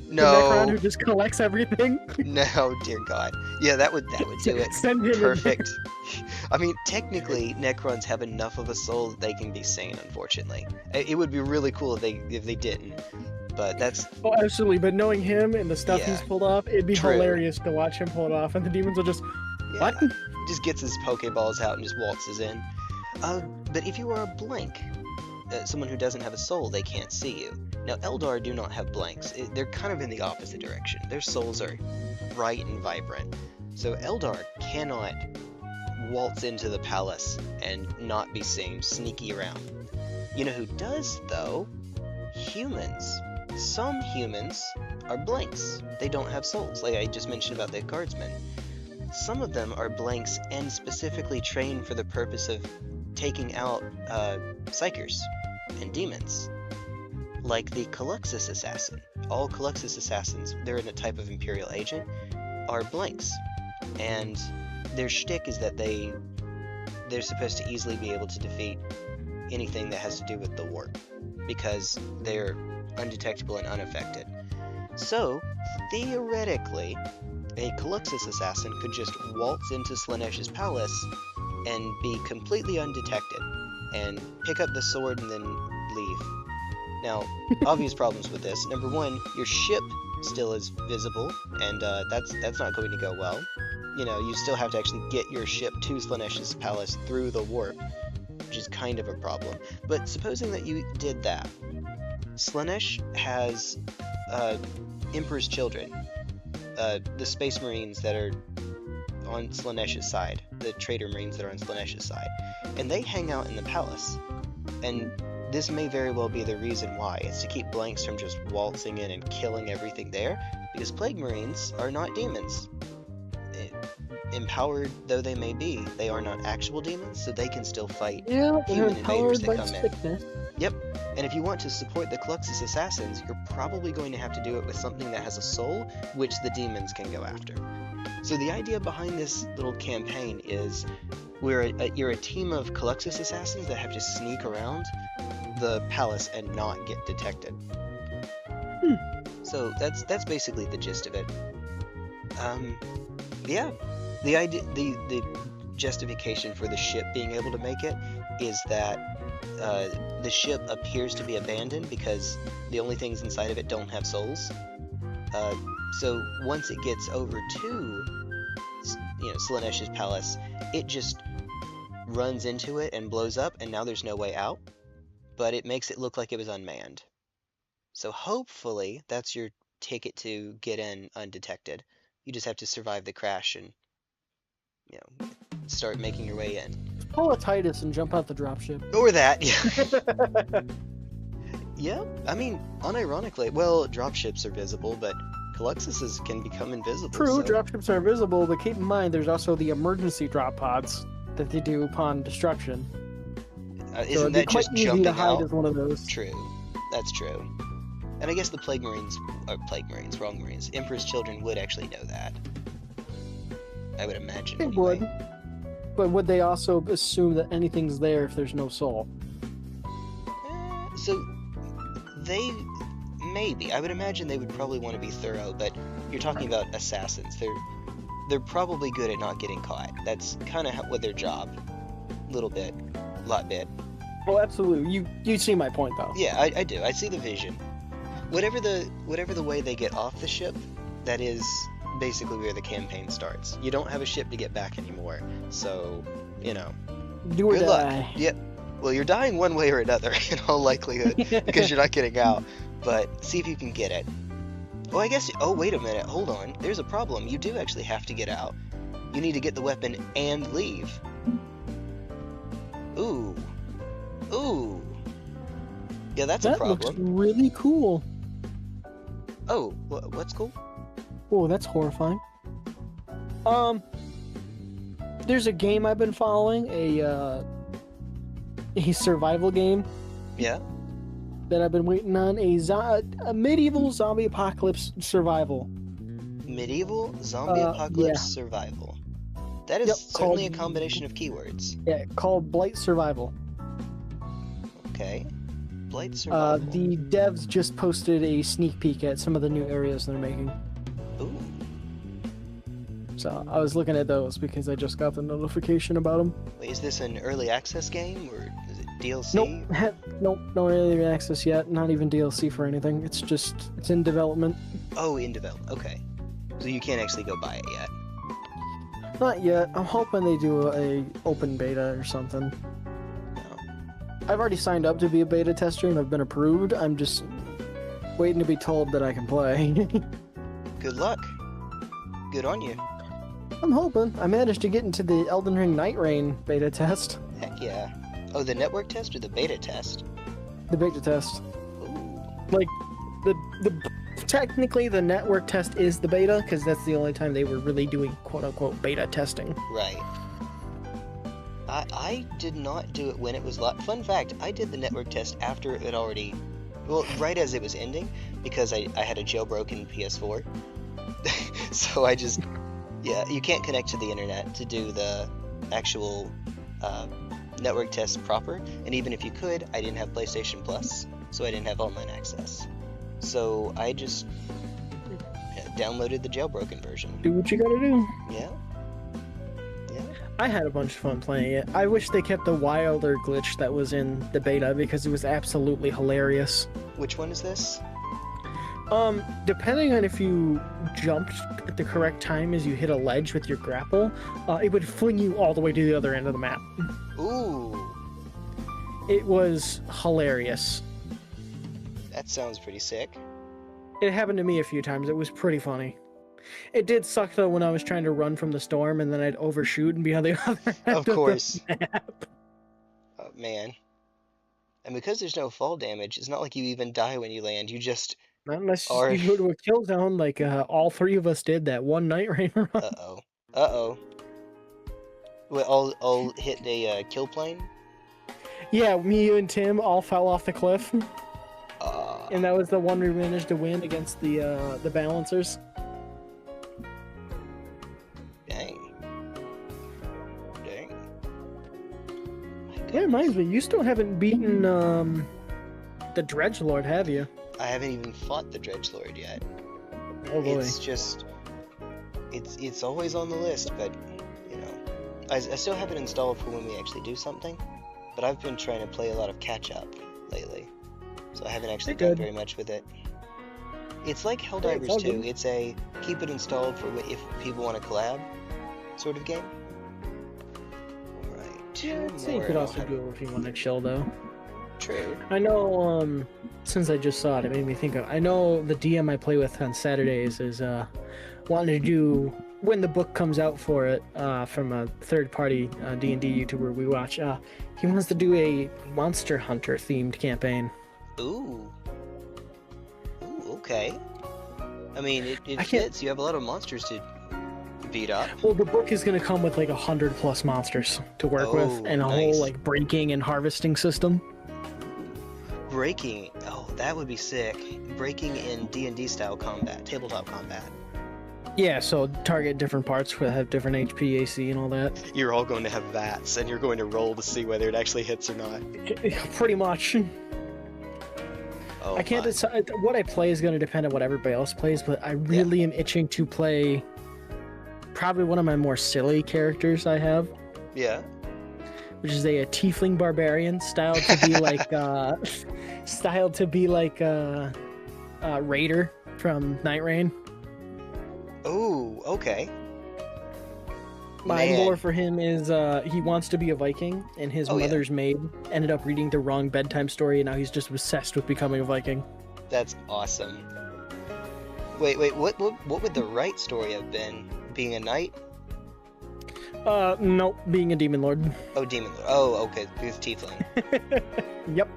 S2: The
S1: no.
S2: Necron who just collects everything.
S1: No, dear God. Yeah, that would do it.
S2: Send him in
S1: Perfect. I mean, technically, Necrons have enough of a soul that they can be sane, unfortunately. It would be really cool if they didn't. But that's...
S2: Oh, absolutely. But knowing him and the stuff he's pulled off, it'd be
S1: True.
S2: hilarious to watch him pull it off. And the demons will just...
S1: Yeah.
S2: What?
S1: Just gets his Pokeballs out and just waltzes in. But if you are a blank, someone who doesn't have a soul, they can't see you. Now, Eldar do not have blanks. They're kind of in the opposite direction. Their souls are bright and vibrant. So Eldar cannot waltz into the palace and not be seen sneaky around. You know who does, though? Humans. Some humans are blanks. They don't have souls, like I just mentioned about the guardsmen. Some of them are blanks and specifically trained for the purpose of taking out psychers and demons. Like the Caluxus assassin. All Caluxus assassins, they're in a type of Imperial agent, are blanks. And their shtick is that they're supposed to easily be able to defeat anything that has to do with the warp, because they're undetectable and unaffected. So, theoretically, a Caluxus assassin could just waltz into Slaaneish's palace and be completely undetected, and pick up the sword and then leave. Now, obvious problems with this. Number one, your ship still is visible, and that's not going to go well. You know, you still have to actually get your ship to Slaaneish's palace through the warp, which is kind of a problem. But supposing that you did that, Slaanesh has Emperor's Children, the Space Marines that are on Slaaneish's side, the Traitor Marines that are on Slaaneish's side, and they hang out in the palace. And this may very well be the reason why. It's to keep blanks from just waltzing in and killing everything there, because Plague Marines are not demons. Empowered though they may be, they are not actual demons, so they can still fight human invaders that come in. Yep, and if you want to support the Caluxus assassins, you're probably going to have to do it with something that has a soul, which the demons can go after. So the idea behind this little campaign is you're a team of Caluxus assassins that have to sneak around the palace and not get detected. So that's basically the gist of it. Yeah, the justification for the ship being able to make it is that the ship appears to be abandoned because the only things inside of it don't have souls. So once it gets over to Slaaneish's palace, it just runs into it and blows up, and now there's no way out. But it makes it look like it was unmanned. So hopefully that's your ticket to get in undetected. You just have to survive the crash and start making your way in.
S2: Pull a Titus and jump out the dropship.
S1: Or that, yeah. Yeah, I mean, unironically, well, dropships are visible, but Caluxuses can become invisible.
S2: True,
S1: so...
S2: dropships are invisible, but keep in mind there's also the emergency drop pods that they do upon destruction.
S1: Isn't that just jumping
S2: to hide
S1: out?
S2: as one of those.
S1: True, that's true. And I guess the wrong Marines, Emperor's Children would actually know that. I would imagine.
S2: They would. But would they also assume that anything's there if there's no soul?
S1: So, they... maybe. I would imagine they would probably want to be thorough, but you're talking about assassins. They're probably good at not getting caught. That's kind of what their job. Little bit. Lot bit.
S2: Well, absolutely. You see my point, though.
S1: Yeah, I do. I see the vision. Whatever the way they get off the ship, that is basically where the campaign starts. You don't have a ship to get back anymore, so,
S2: Do or
S1: good
S2: die.
S1: luck. Yep. Well, you're dying one way or another, in all likelihood, because you're not getting out. But see if you can get it. Oh, wait a minute. Hold on. There's a problem. You do actually have to get out. You need to get the weapon and leave. Ooh. Yeah, that's a problem.
S2: That looks really cool.
S1: Oh, what's cool?
S2: Oh, that's horrifying. There's a game I've been following, a survival game.
S1: Yeah.
S2: That I've been waiting on, a medieval zombie apocalypse survival.
S1: Medieval zombie apocalypse survival. That is certainly a combination of keywords.
S2: Yeah, called Blight Survival.
S1: Okay. Blight Survival.
S2: The devs just posted a sneak peek at some of the new areas they're making.
S1: Ooh.
S2: So I was looking at those because I just got the notification about them.
S1: Wait, is this an early access game, or is it DLC?
S2: Nope, no early access yet. Not even DLC for anything. It's in development.
S1: Oh, in development. Okay. So you can't actually go buy it yet.
S2: Not yet. I'm hoping they do a open beta or something.
S1: No.
S2: I've already signed up to be a beta tester and I've been approved. I'm just waiting to be told that I can play.
S1: Good luck. Good on you.
S2: I'm hoping. I managed to get into the Elden Ring Night Rain beta test.
S1: Heck yeah. Oh, the network test or the beta test?
S2: The beta test.
S1: Ooh.
S2: Like, technically the network test is the beta, because that's the only time they were really doing quote-unquote beta testing.
S1: Right. I did not do it when it was live. Fun fact, I did the network test after it already... Well, right as it was ending, because I had a jailbroken PS4. So I just... Yeah, you can't connect to the internet to do the actual network test proper. And even if you could, I didn't have PlayStation Plus, so I didn't have online access. So I just downloaded the jailbroken version.
S2: Do what you gotta do.
S1: Yeah. Yeah.
S2: I had a bunch of fun playing it. I wish they kept the Wilder glitch that was in the beta because it was absolutely hilarious.
S1: Which one is this?
S2: Depending on if you jumped at the correct time as you hit a ledge with your grapple, it would fling you all the way to the other end of the map.
S1: Ooh.
S2: It was hilarious.
S1: That sounds pretty sick.
S2: It happened to me a few times. It was pretty funny. It did suck though when I was trying to run from the storm and then I'd overshoot and be on the other end
S1: Of course.
S2: of the map.
S1: Oh, man. And because there's no fall damage, it's not like you even die when you land. You just
S2: Not unless
S1: Or-
S2: you go to a kill zone like all three of us did that one night rain run.
S1: Uh-oh. Uh-oh. Wait, all hit a kill plane?
S2: Yeah, me, you, and Tim all fell off the cliff,
S1: Uh,
S2: and that was the one we managed to win against the balancers.
S1: Dang. Dang.
S2: Yeah, reminds me, you still haven't beaten the Dredgelord, have you?
S1: I haven't even fought the Dredgelord yet.
S2: Oh boy.
S1: It's just... It's always on the list, but, you know... I still have it installed for when we actually do something, but I've been trying to play a lot of catch-up lately, so I haven't actually
S2: They're
S1: done
S2: good.
S1: very much with it. It's like
S2: Yeah, it's all
S1: Helldivers 2.
S2: good.
S1: It's a keep it installed for if people want to collab sort of game. Alright, two
S2: Yeah, I'd say you
S1: more.
S2: could
S1: I'll
S2: also
S1: have-
S2: do it if you want to chill, though.
S1: True.
S2: I know, since I just saw it, it made me think of... I know the DM I play with on Saturdays is wanting to do... When the book comes out for it, from a third-party D&D YouTuber we watch, he wants to do a Monster Hunter-themed campaign.
S1: Ooh. Ooh, okay. I mean, it
S2: I can't-
S1: fits. You have a lot of monsters to beat up.
S2: Well, the book is going to come with like 100+ monsters to work with,
S1: Oh,
S2: and a
S1: nice.
S2: whole like breaking and harvesting system.
S1: Breaking. Oh, that would be sick. Breaking in D&D style combat, tabletop combat.
S2: Yeah, so target different parts that have different HP, AC, and all that.
S1: You're all going to have VATs, and you're going to roll to see whether it actually hits or not.
S2: Pretty much.
S1: Oh,
S2: I can't
S1: my.
S2: decide. What I play is going to depend on what everybody else plays, but I really am itching to play probably one of my more silly characters I have,
S1: Yeah.
S2: which is a tiefling barbarian styled to be like Raider from Night Rain.
S1: Oh, okay.
S2: My
S1: Man.
S2: lore for him is he wants to be a Viking, and his
S1: Oh, yeah.
S2: mother's maid ended up reading the wrong bedtime story, and now he's just obsessed with becoming a Viking.
S1: That's awesome. Wait, what would the right story have been? Being a knight?
S2: Nope, being a demon lord.
S1: Oh, demon. Oh, okay, because tiefling.
S2: Yep.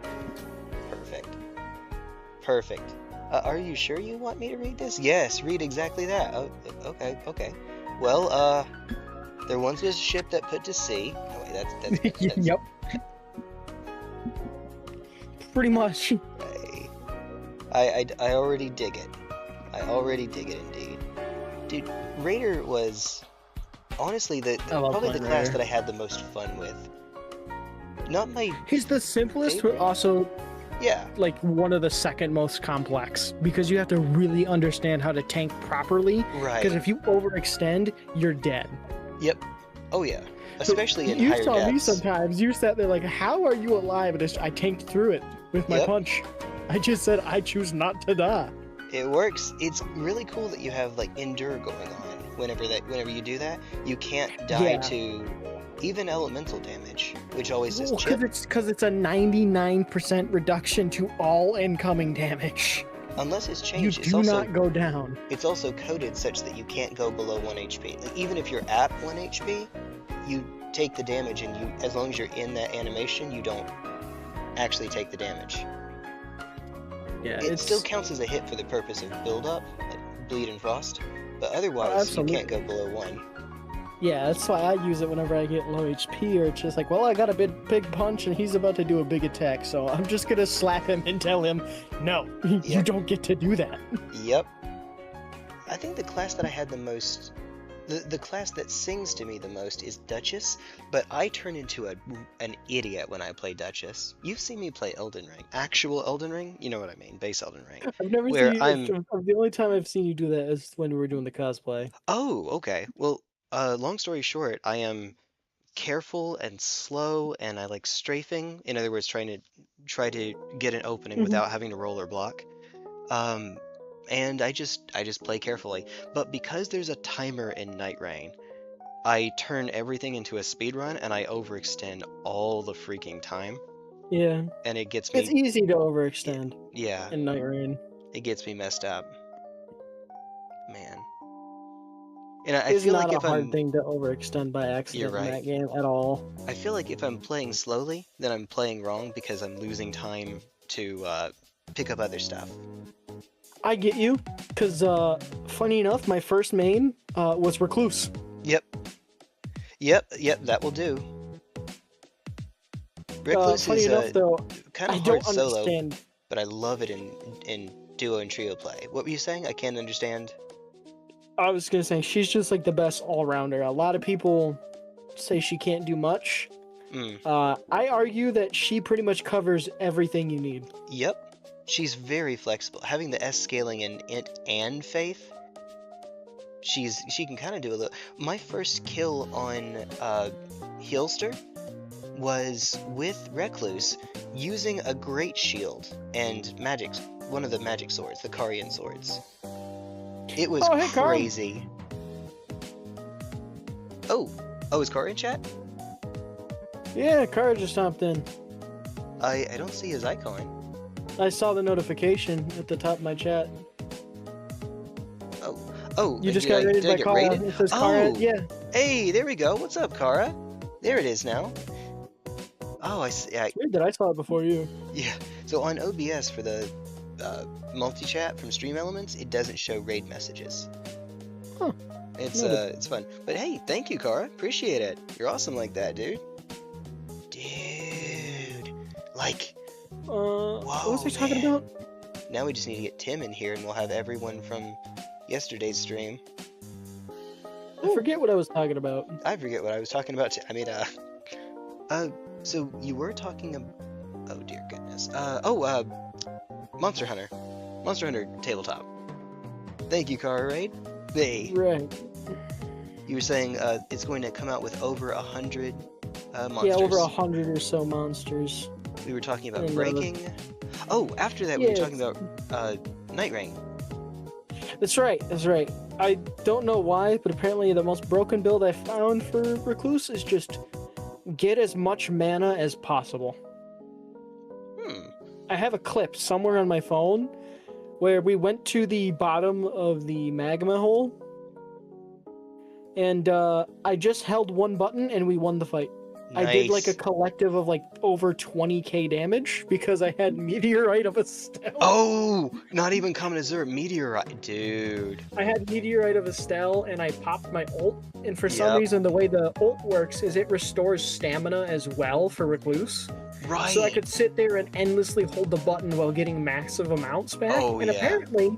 S1: Perfect. Are you sure you want me to read this? Yes, read exactly that. Oh, okay. Well, there once was a ship that put to sea. Oh wait, that's
S2: Yep. Pretty much.
S1: I already dig it. I already dig it indeed. Dude, Raider was honestly
S2: I love
S1: probably the
S2: playing
S1: class
S2: Raider.
S1: that I had the most fun with. Not my
S2: He's the simplest, but
S1: favorite?
S2: also
S1: yeah.
S2: like one of the second most complex because you have to really understand how to tank properly.
S1: Right.
S2: Because if you overextend, you're dead.
S1: Yep. Oh yeah. Especially in
S2: you
S1: higher
S2: saw me
S1: depths.
S2: sometimes. You sat there like, "How are you alive?" And I tanked through it with my
S1: Yep.
S2: punch. I just said, "I choose not to die."
S1: It works. It's really cool that you have like endure going on whenever you do that. You can't die
S2: Yeah.
S1: to even elemental damage, which always says chip.
S2: Because it's a 99% reduction to all incoming damage.
S1: Unless it's
S2: You
S1: changed. It's
S2: do
S1: also
S2: not go down.
S1: it's also coded such that you can't go below 1 HP. Like, even if you're at 1 HP, you take the damage, and you, as long as you're in that animation, you don't actually take the damage.
S2: Yeah,
S1: It still counts as a hit for the purpose of build-up, like bleed and frost, but otherwise you
S2: absolutely.
S1: can't go below 1.
S2: Yeah, that's why I use it whenever I get low HP, or it's just like, well, I got a big punch and he's about to do a big attack, so I'm just gonna slap him and tell him, no, you
S1: Yep.
S2: don't get to do that.
S1: Yep. I think the class that I had the most The class that sings to me the most is Duchess, but I turn into an idiot when I play Duchess. You've seen me play Elden Ring. Actual Elden Ring? You know what I mean, base Elden Ring.
S2: I've never
S1: Where
S2: seen you. The only time I've seen you do that is when we were doing the cosplay.
S1: Oh, okay. Well, long story short, I am careful and slow, and I like strafing. In other words, try to get an opening without having to roll or block. And I just play carefully. But because there's a timer in Night Rain, I turn everything into a speed run, and I overextend all the freaking time.
S2: Yeah.
S1: And it gets me.
S2: It's easy to overextend.
S1: Yeah.
S2: In Night Rain.
S1: It gets me messed up. Man. And I
S2: It's
S1: feel
S2: not
S1: like
S2: a hard thing to overextend by accident in that game at all.
S1: I feel like if I'm playing slowly, then I'm playing wrong because I'm losing time to pick up other stuff.
S2: I get you, because funny enough, my first main was Recluse.
S1: Yep, that will do. Recluse
S2: funny
S1: is
S2: enough, though,
S1: kind of hard solo, but I love it in duo and trio play. What were you saying? I can't understand.
S2: I was gonna say she's just like the best all-rounder. A lot of people say she can't do much. I argue that she pretty much covers everything you need.
S1: Yep. She's very flexible. Having the S scaling in Int and Faith, she can kind of do a little. My first kill on Healster was with Recluse using a Great Shield and one of the magic swords, the Carian swords. It was crazy. Oh, is Car in chat?
S2: Yeah, Car just hopped in.
S1: I don't see his icon.
S2: I saw the notification at the top of my chat.
S1: Oh,
S2: you just got raided by Kara. It says Kara. Yeah.
S1: Hey, there we go. What's up, Kara? There it is now. Oh, I see.
S2: It's weird that I saw it before you.
S1: Yeah. So on OBS for the multi-chat from Stream Elements, it doesn't show raid messages.
S2: Huh.
S1: It's fun. But hey, thank you, Kara. Appreciate it. You're awesome like that, dude. Dude. Like...
S2: Whoa, what was I talking about?
S1: Now we just need to get Tim in here, and we'll have everyone from yesterday's stream.
S2: I forget what I was talking about.
S1: I forget what I was talking about. So you were talking about... Oh, dear goodness. Monster Hunter. Monster Hunter Tabletop. Thank you, Car Raid. Hey.
S2: Right.
S1: You were saying it's going to come out with over 100 monsters.
S2: Yeah, over 100 or so monsters.
S1: We were talking about breaking. Oh, after that, we were talking about Night Rain.
S2: That's right. I don't know why, but apparently the most broken build I found for Recluse is just get as much mana as possible. I have a clip somewhere on my phone where we went to the bottom of the magma hole, and I just held one button and we won the fight. Nice. I did like a collective of like over 20k damage because I had Meteorite of Estelle.
S1: Oh, not even Common Azure, Meteorite, dude.
S2: I had Meteorite of Estelle and I popped my ult, and for some reason the way the ult works is it restores stamina as well for Recluse.
S1: Right.
S2: So I could sit there and endlessly hold the button while getting massive amounts back.
S1: Oh,
S2: and apparently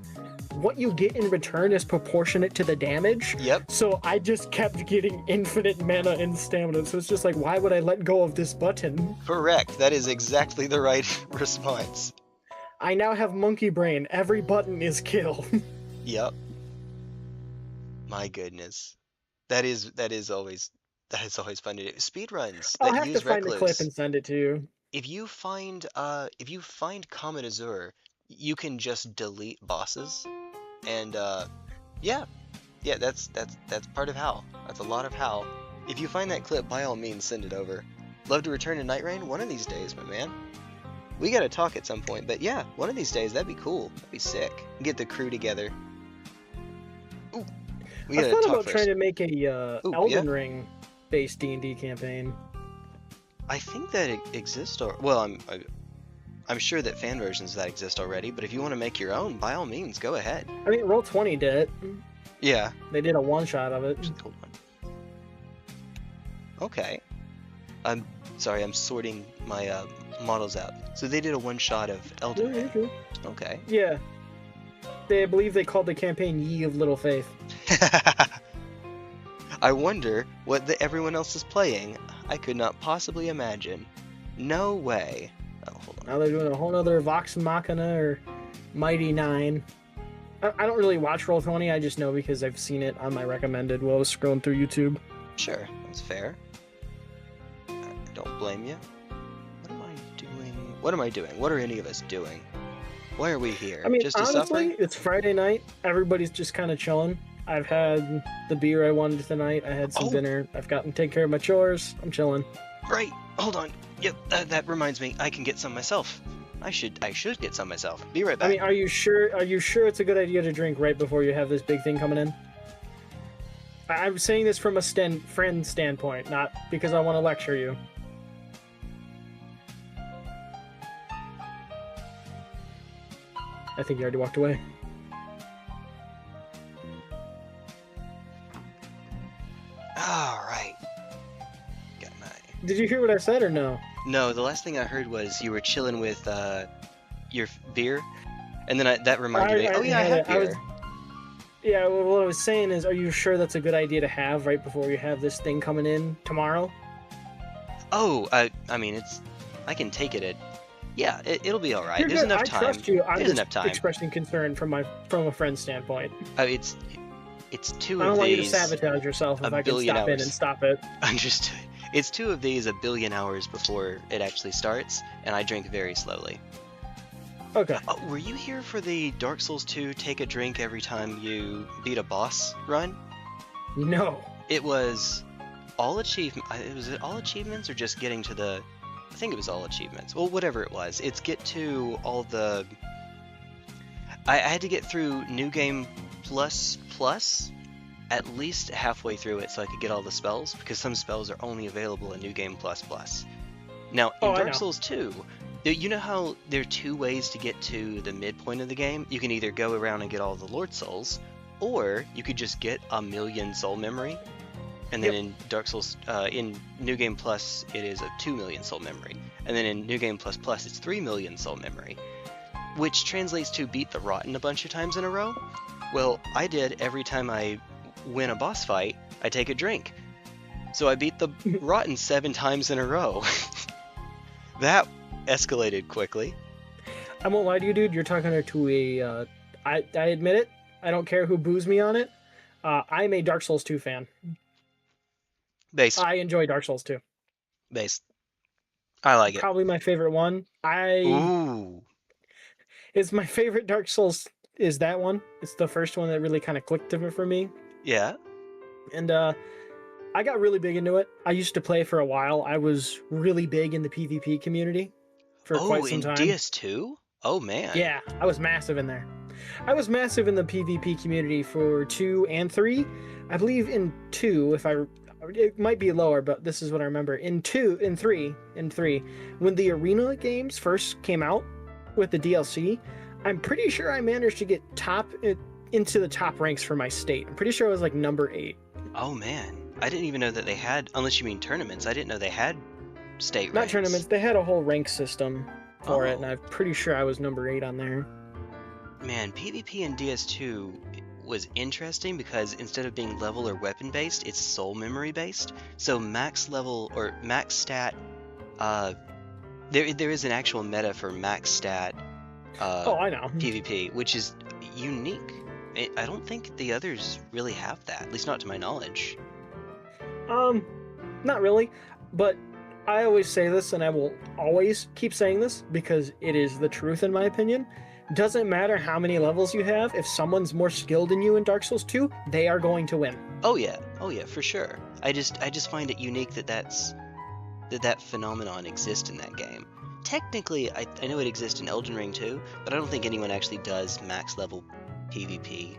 S2: what you get in return is proportionate to the damage.
S1: Yep.
S2: So I just kept getting infinite mana and stamina. So it's just like, why would I let go of this button?
S1: Correct. That is exactly the right response.
S2: I now have monkey brain. Every button is kill.
S1: Yep. My goodness. That is always fun to do. Speedruns that
S2: I'll have
S1: use
S2: to find
S1: Recluse.
S2: the clip and send it to you.
S1: If you find Common Azure, you can just delete bosses, and that's part of HAL. That's a lot of HAL. If you find that clip, by all means, send it over. Love to return to Night Rain one of these days, my man. We gotta talk at some point, but yeah, one of these days that'd be cool. That'd be sick. Get the crew together. Ooh, we gotta
S2: I thought
S1: talk
S2: about
S1: first.
S2: trying to make a Elden Ring based D&D campaign.
S1: I think that it exists, I'm sure that fan versions of that exist already, but if you want to make your own, by all means, go ahead.
S2: I mean, Roll20 did it.
S1: Yeah.
S2: They did a one-shot of it.
S1: Hold on. Okay. I'm sorry, I'm sorting my models out. So they did a one-shot of Elden Ring. Okay.
S2: Yeah. I believe they called the campaign Ye of Little Faith.
S1: I wonder what everyone else is playing. I could not possibly imagine. No way. Oh, hold on.
S2: Now they're doing a whole other Vox Machina or Mighty 9. I don't really watch Roll20, I just know because I've seen it on my recommended while I was scrolling through YouTube.
S1: Sure, that's fair. I don't blame you. What am I doing? What am I doing? What are any of us doing? Why are we here?
S2: I mean,
S1: Just to
S2: honestly,
S1: suffer?
S2: it's Friday night. Everybody's just kind of chilling. I've had the beer I wanted tonight. I had some dinner. I've gotten to take care of my chores. I'm chilling.
S1: Right. Hold on. Yep. That reminds me. I can get some myself. I should get some myself. Be right back.
S2: I mean, are you sure? Are you sure it's a good idea to drink right before you have this big thing coming in? I'm saying this from a friend standpoint, not because I want to lecture you. I think you already walked away.
S1: All right. Got my.
S2: Did you hear what I said or no?
S1: No, the last thing I heard was you were chilling with your beer, and then that reminded me. Oh yeah, I had beer.
S2: Yeah, well, what I was saying is, are you sure that's a good idea to have right before you have this thing coming in tomorrow?
S1: Oh, I mean, I can take it at. Yeah, it'll be all right.
S2: You're
S1: There's
S2: good.
S1: enough
S2: I
S1: time.
S2: trust you. I'm
S1: There's
S2: just
S1: enough time.
S2: expressing concern from a friend's standpoint.
S1: It's two
S2: I
S1: of
S2: don't want you to
S1: these.
S2: sabotage yourself if I can stop in and stop it.
S1: Understood. It's two of these a billion hours before it actually starts, and I drink very slowly.
S2: Okay.
S1: Oh, were you here for the Dark Souls 2 take a drink every time you beat a boss run?
S2: No.
S1: It was all achievement. Was it all achievements or just getting to the? I think it was all achievements. Well, whatever it was, it's get to all the. I had to get through New Game Plus at least halfway through it so I could get all the spells, because some spells are only available in New Game Plus. Now, in Dark Souls 2, you know how there are two ways to get to the midpoint of the game? You can either go around and get all the Lord Souls, or you could just get 1,000,000 soul memory. And then in Dark Souls, in New Game Plus, it is a 2,000,000 soul memory. And then in New Game Plus Plus, it's 3,000,000 soul memory, which translates to beat the Rotten a bunch of times in a row. Well, I did every time I win a boss fight, I take a drink. So I beat the Rotten 7 times in a row. That escalated quickly.
S2: I won't lie to you, dude. You're talking to a... I admit it. I don't care who boos me on it. I'm a Dark Souls 2 fan.
S1: Based.
S2: I enjoy Dark Souls 2.
S1: Based. I like it.
S2: Probably my favorite one.
S1: Ooh.
S2: It's my favorite Dark Souls is that one. It's the first one that really kind of clicked for me.
S1: Yeah.
S2: And I got really big into it. I used to play for a while. I was really big in the PvP community for quite some time.
S1: Oh, in DS2? Oh, man.
S2: Yeah, I was massive in there. I was massive in the PvP community for 2 and 3. I believe in 2, it might be lower, but this is what I remember. In 3, when the arena games first came out with the DLC, I'm pretty sure I managed to get into the top ranks for my state. I'm pretty sure I was like number 8.
S1: Oh man, I didn't even know that they had, unless you mean tournaments, I didn't know they had state ranks.
S2: Not tournaments, they had a whole rank system for it, and I'm pretty sure I was number 8 on there.
S1: Man, PvP in DS2 was interesting because instead of being level or weapon based, it's soul memory based. So max level or max stat, there is an actual meta for max stat.
S2: I know.
S1: PvP, which is unique. I don't think the others really have that, at least not to my knowledge.
S2: Not really, but I always say this, and I will always keep saying this because it is the truth in my opinion. Doesn't matter how many levels you have, if someone's more skilled than you in Dark Souls 2, they are going to win.
S1: Oh yeah, for sure. I just find it unique that phenomenon exists in that game. Technically, I know it exists in Elden Ring too, but I don't think anyone actually does max level PvP.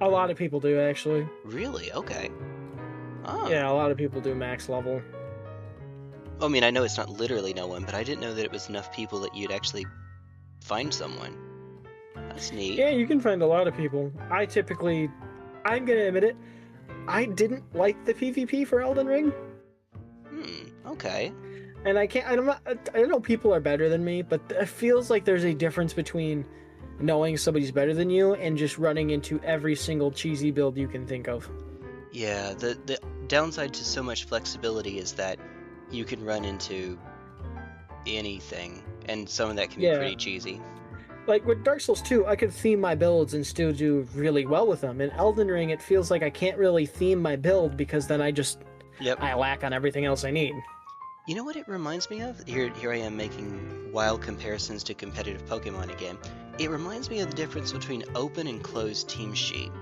S2: A lot of people do, actually.
S1: Really? Okay. Oh.
S2: Yeah, a lot of people do max level.
S1: I mean, I know it's not literally no one, but I didn't know that it was enough people that you'd actually find someone. That's neat.
S2: Yeah, you can find a lot of people. I'm gonna admit it, I didn't like the PvP for Elden Ring.
S1: Okay.
S2: And I know people are better than me, but it feels like there's a difference between knowing somebody's better than you and just running into every single cheesy build you can think of.
S1: Yeah, the downside to so much flexibility is that you can run into anything, and some of that can be
S2: Yeah.
S1: pretty cheesy.
S2: Like with Dark Souls 2, I could theme my builds and still do really well with them. In Elden Ring, it feels like I can't really theme my build because then I lack on everything else I need.
S1: You know what it reminds me of? Here I am making wild comparisons to competitive Pokemon again. It reminds me of the difference between open and closed team sheet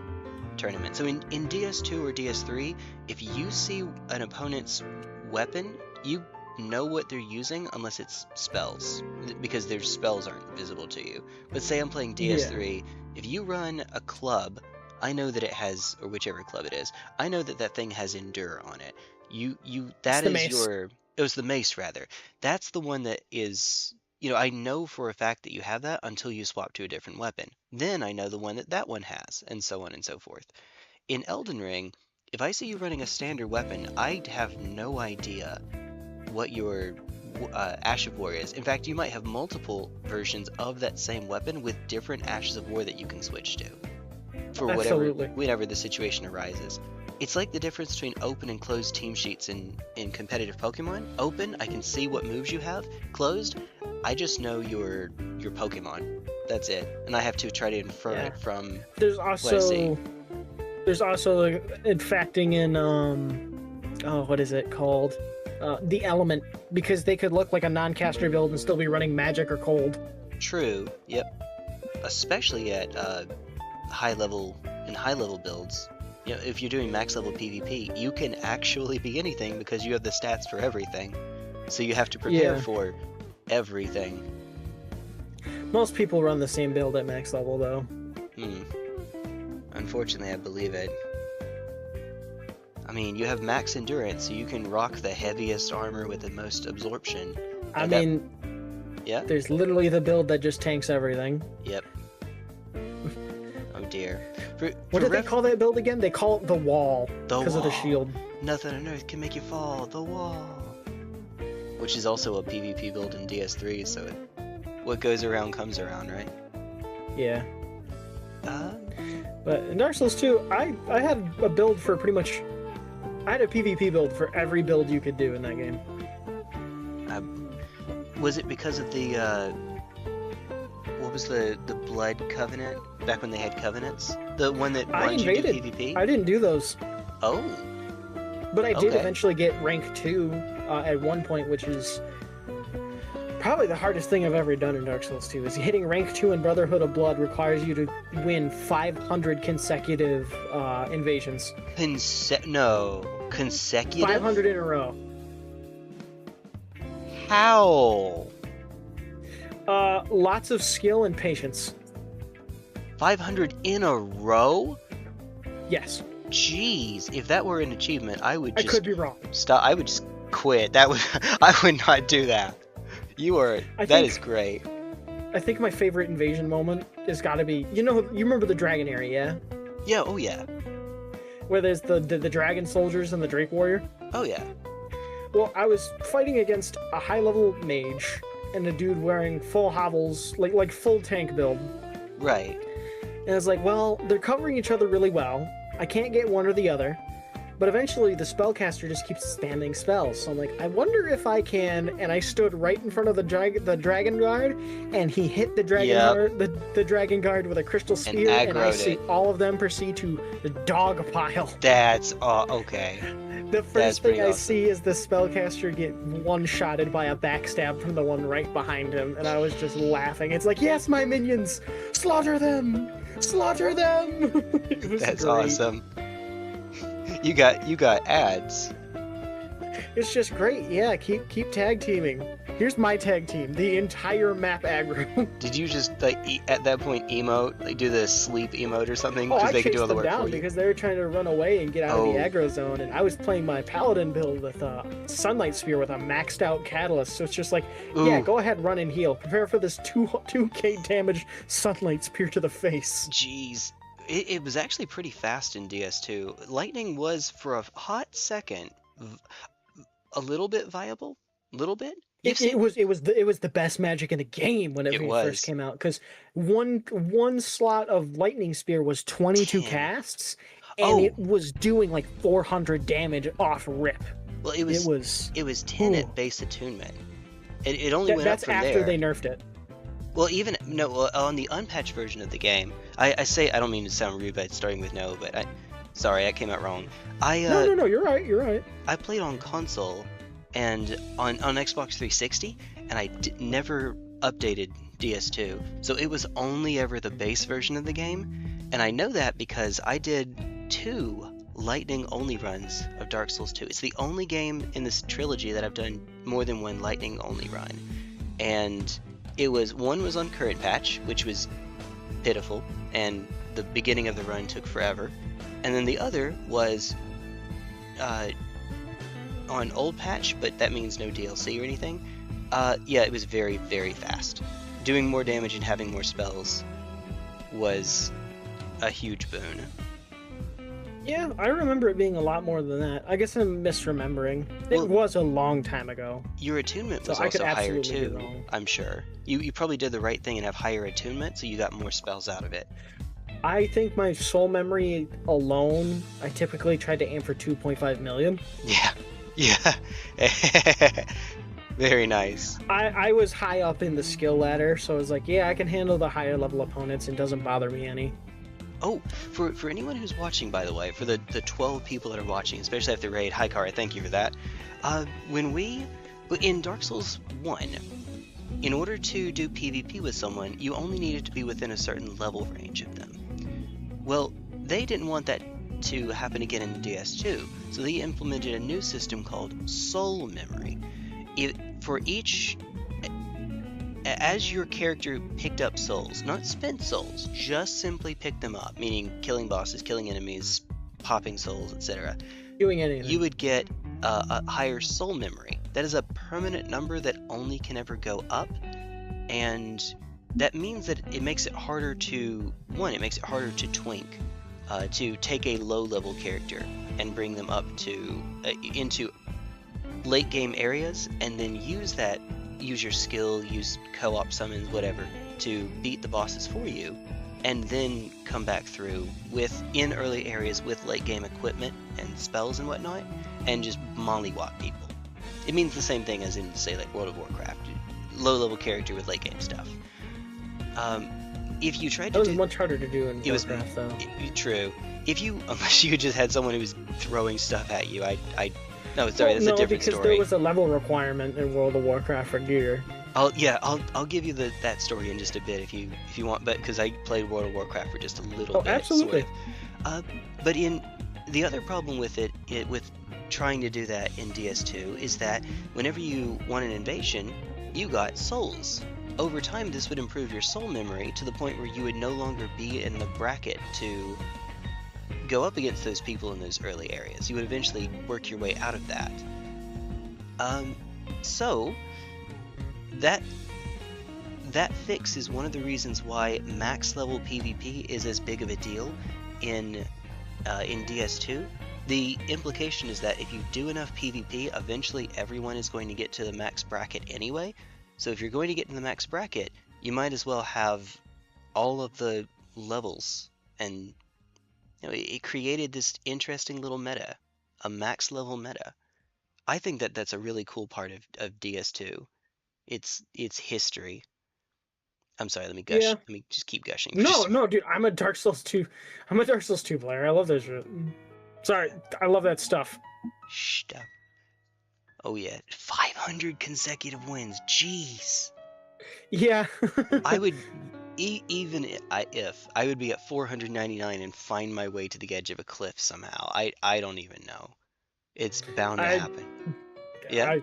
S1: tournaments. I mean, in DS2 or DS3, if you see an opponent's weapon, you know what they're using unless it's spells, because their spells aren't visible to you. But say I'm playing DS3, if you run a club, I know that it has, or whichever club it is, I know that that thing has Endure on it. That is your... It was the mace, rather. That's the one that is... You know, I know for a fact that you have that until you swap to a different weapon. Then I know the one that one has, and so on and so forth. In Elden Ring, if I see you running a standard weapon, I have no idea what your Ash of War is. In fact, you might have multiple versions of that same weapon with different Ashes of War that you can switch to. For whenever the situation arises. It's like the difference between open and closed team sheets in competitive Pokemon. Open, I can see what moves you have. Closed, I just know your Pokemon. That's it. And I have to try to infer it from
S2: there's
S1: what I see.
S2: There's also factoring in what is it called? The element, because they could look like a non-caster build and still be running magic or cold.
S1: True. Yep. Especially at high level builds. You know, if you're doing max level PvP, you can actually be anything because you have the stats for everything. So you have to prepare for everything.
S2: Most people run the same build at max level, though.
S1: Unfortunately, I believe it. I mean, you have max endurance, so you can rock the heaviest armor with the most absorption.
S2: Yeah. There's literally the build that just tanks everything.
S1: Yep. Oh dear.
S2: What did they call that build again? They call it the wall because of the shield.
S1: Nothing on earth can make you fall. The wall. Which is also a PvP build in DS3, so what goes around comes around, right?
S2: Yeah. But in Dark Souls 2, I had a build for pretty much... I had a PvP build for every build you could do in that game.
S1: Was it because of the... what was the Blood Covenant? Back when they had Covenants? The one that runs you to PvP?
S2: I didn't do those.
S1: Oh.
S2: But I did eventually get rank 2 at one point, which is probably the hardest thing I've ever done in Dark Souls 2. Is hitting rank 2 in Brotherhood of Blood requires you to win 500 consecutive invasions.
S1: Consecutive?
S2: 500 in a row.
S1: How?
S2: Lots of skill and patience.
S1: 500 in a row?
S2: Yes.
S1: Jeez, if that were an achievement, I would just...
S2: I could be wrong.
S1: Stop. I would just quit. I would not do that. That is great.
S2: I think my favorite invasion moment has got to be... You remember the dragon area, yeah?
S1: Yeah, oh yeah.
S2: Where there's the dragon soldiers and the Drake warrior?
S1: Oh yeah.
S2: Well, I was fighting against a high-level mage and a dude wearing full hovels, like full tank build.
S1: Right.
S2: And I was like, well, they're covering each other really well. I can't get one or the other. But eventually, the spellcaster just keeps spamming spells. So I'm like, I wonder if I can. And I stood right in front of the dragon guard, and he hit the dragon guard, the dragon guard with a crystal spear, and I see all of them proceed to dogpile.
S1: That's okay.
S2: The first thing I see is the spellcaster get one-shotted by a backstab from the one right behind him, and I was just laughing. It's like, yes, my minions, slaughter them, slaughter them.
S1: That's great. Awesome. You got ads.
S2: It's just great. Yeah, keep tag teaming. Here's my tag team, the entire map aggro.
S1: Did you just at that point emote, do the sleep emote or something because they could do all the work for you?
S2: Because they were trying to run away and get out of the aggro zone, and I was playing my paladin build with a sunlight spear with a maxed out catalyst. So it's just like, yeah, go ahead, run and heal. Prepare for this 2k damage sunlight spear to the face.
S1: Jeez. It was actually pretty fast in DS2. Lightning was, for a hot second, a little bit viable. Little bit.
S2: It was the best magic in the game whenever it first came out, because one slot of lightning spear was 22 casts, and
S1: Oh.
S2: it was doing like 400 damage off rip.
S1: Well, it was 10 at base attunement. It only went up
S2: That's
S1: from
S2: after
S1: there.
S2: they nerfed it.
S1: Well, on the unpatched version of the game, I say, I don't mean to sound rude by starting with no, but sorry, I came out wrong.
S2: No, you're right.
S1: I played on console and on Xbox 360, and I never updated DS2, so it was only ever the base version of the game, and I know that because I did 2 lightning only runs of Dark Souls 2. It's the only game in this trilogy that I've done more than one lightning only run, and one was on current patch, which was pitiful, and the beginning of the run took forever, and then the other was on old patch, but that means no DLC or anything. Yeah, it was very, very fast. Doing more damage and having more spells was a huge boon.
S2: Yeah, I remember it being a lot more than that. I guess I'm misremembering. It was a long time ago.
S1: Your attunement was also higher too, I'm sure. You probably did the right thing and have higher attunement, so you got more spells out of it.
S2: I think my soul memory alone, I typically tried to aim for 2.5 million.
S1: Yeah. Very nice.
S2: I was high up in the skill ladder, so I was like, yeah, I can handle the higher level opponents and doesn't bother me any.
S1: Oh, for anyone who's watching, by the way, for the 12 people that are watching, especially after raid, hi Kara, thank you for that. In Dark Souls 1, in order to do PvP with someone, you only needed to be within a certain level range of them. Well, they didn't want that to happen again in DS2, so they implemented a new system called soul memory. As your character picked up souls, not spent souls, just simply picked them up, meaning killing bosses, killing enemies, popping souls, etc.
S2: Doing anything.
S1: You would get a higher soul memory. That is a permanent number that only can ever go up, and that means that it makes it harder to twink, to take a low-level character and bring them up into late game areas, and then use your skill, use co-op summons, whatever, to beat the bosses for you, and then come back through in early areas with late game equipment and spells and whatnot, and just mollywop people. It means the same thing as in, say, like World of Warcraft, low-level character with late game stuff. If you tried to
S2: that was much harder to do in Warcraft, though.
S1: True. Unless you just had someone who was throwing stuff at you, no, sorry, that's a different story.
S2: No, because there was a level requirement in World of Warcraft for gear.
S1: I'll give you that story in just a bit if you want, but because I played World of Warcraft for just a little bit.
S2: Absolutely.
S1: Sort of. But in the other problem with with trying to do that in DS2 is that whenever you won an invasion, you got souls. Over time, this would improve your soul memory to the point where you would no longer be in the bracket to go up against those people in those early areas. You would eventually work your way out of that. So that fix is one of the reasons why max level PvP is as big of a deal in DS2. The implication is that if you do enough PvP, eventually everyone is going to get to the max bracket anyway. So if you're going to get in the max bracket, you might as well have all of the levels, and it created this interesting little meta, a max level meta. I think that's a really cool part of DS2. It's history. I'm sorry, let me gush.
S2: Yeah.
S1: Let me just keep gushing.
S2: No, dude, I'm a Dark Souls 2 player. I love those. Sorry, I love that stuff.
S1: Stuff. Oh yeah, 500 consecutive wins. Jeez.
S2: Yeah.
S1: I would if I would be at 499 and find my way to the edge of a cliff somehow. I don't even know. It's bound to happen. Yeah.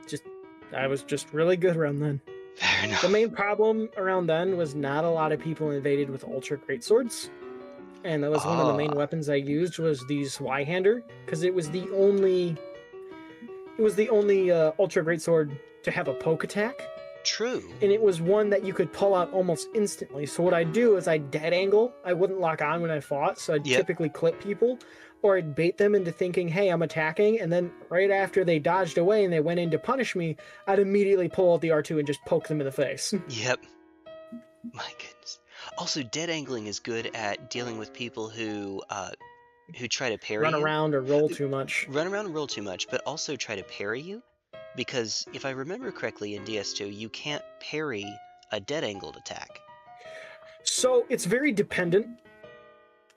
S2: I was just really good around then.
S1: Fair enough.
S2: The main problem around then was not a lot of people invaded with ultra greatswords. And that was one of the main weapons I used was the Zweihander, because it was the only ultra greatsword to have a poke attack.
S1: True.
S2: And it was one that you could pull out almost instantly. So what I'd do is I'd dead angle. I wouldn't lock on when I fought, so I'd typically clip people, or I'd bait them into thinking, hey, I'm attacking, and then right after they dodged away and they went in to punish me, I'd immediately pull out the R2 and just poke them in the face.
S1: Yep. My goodness. Also, dead angling is good at dealing with people who who try to parry
S2: Run
S1: you.
S2: around or roll too much.
S1: Run around and roll too much, but also try to parry you. Because if I remember correctly in DS2, you can't parry a dead-angled attack.
S2: So it's very dependent,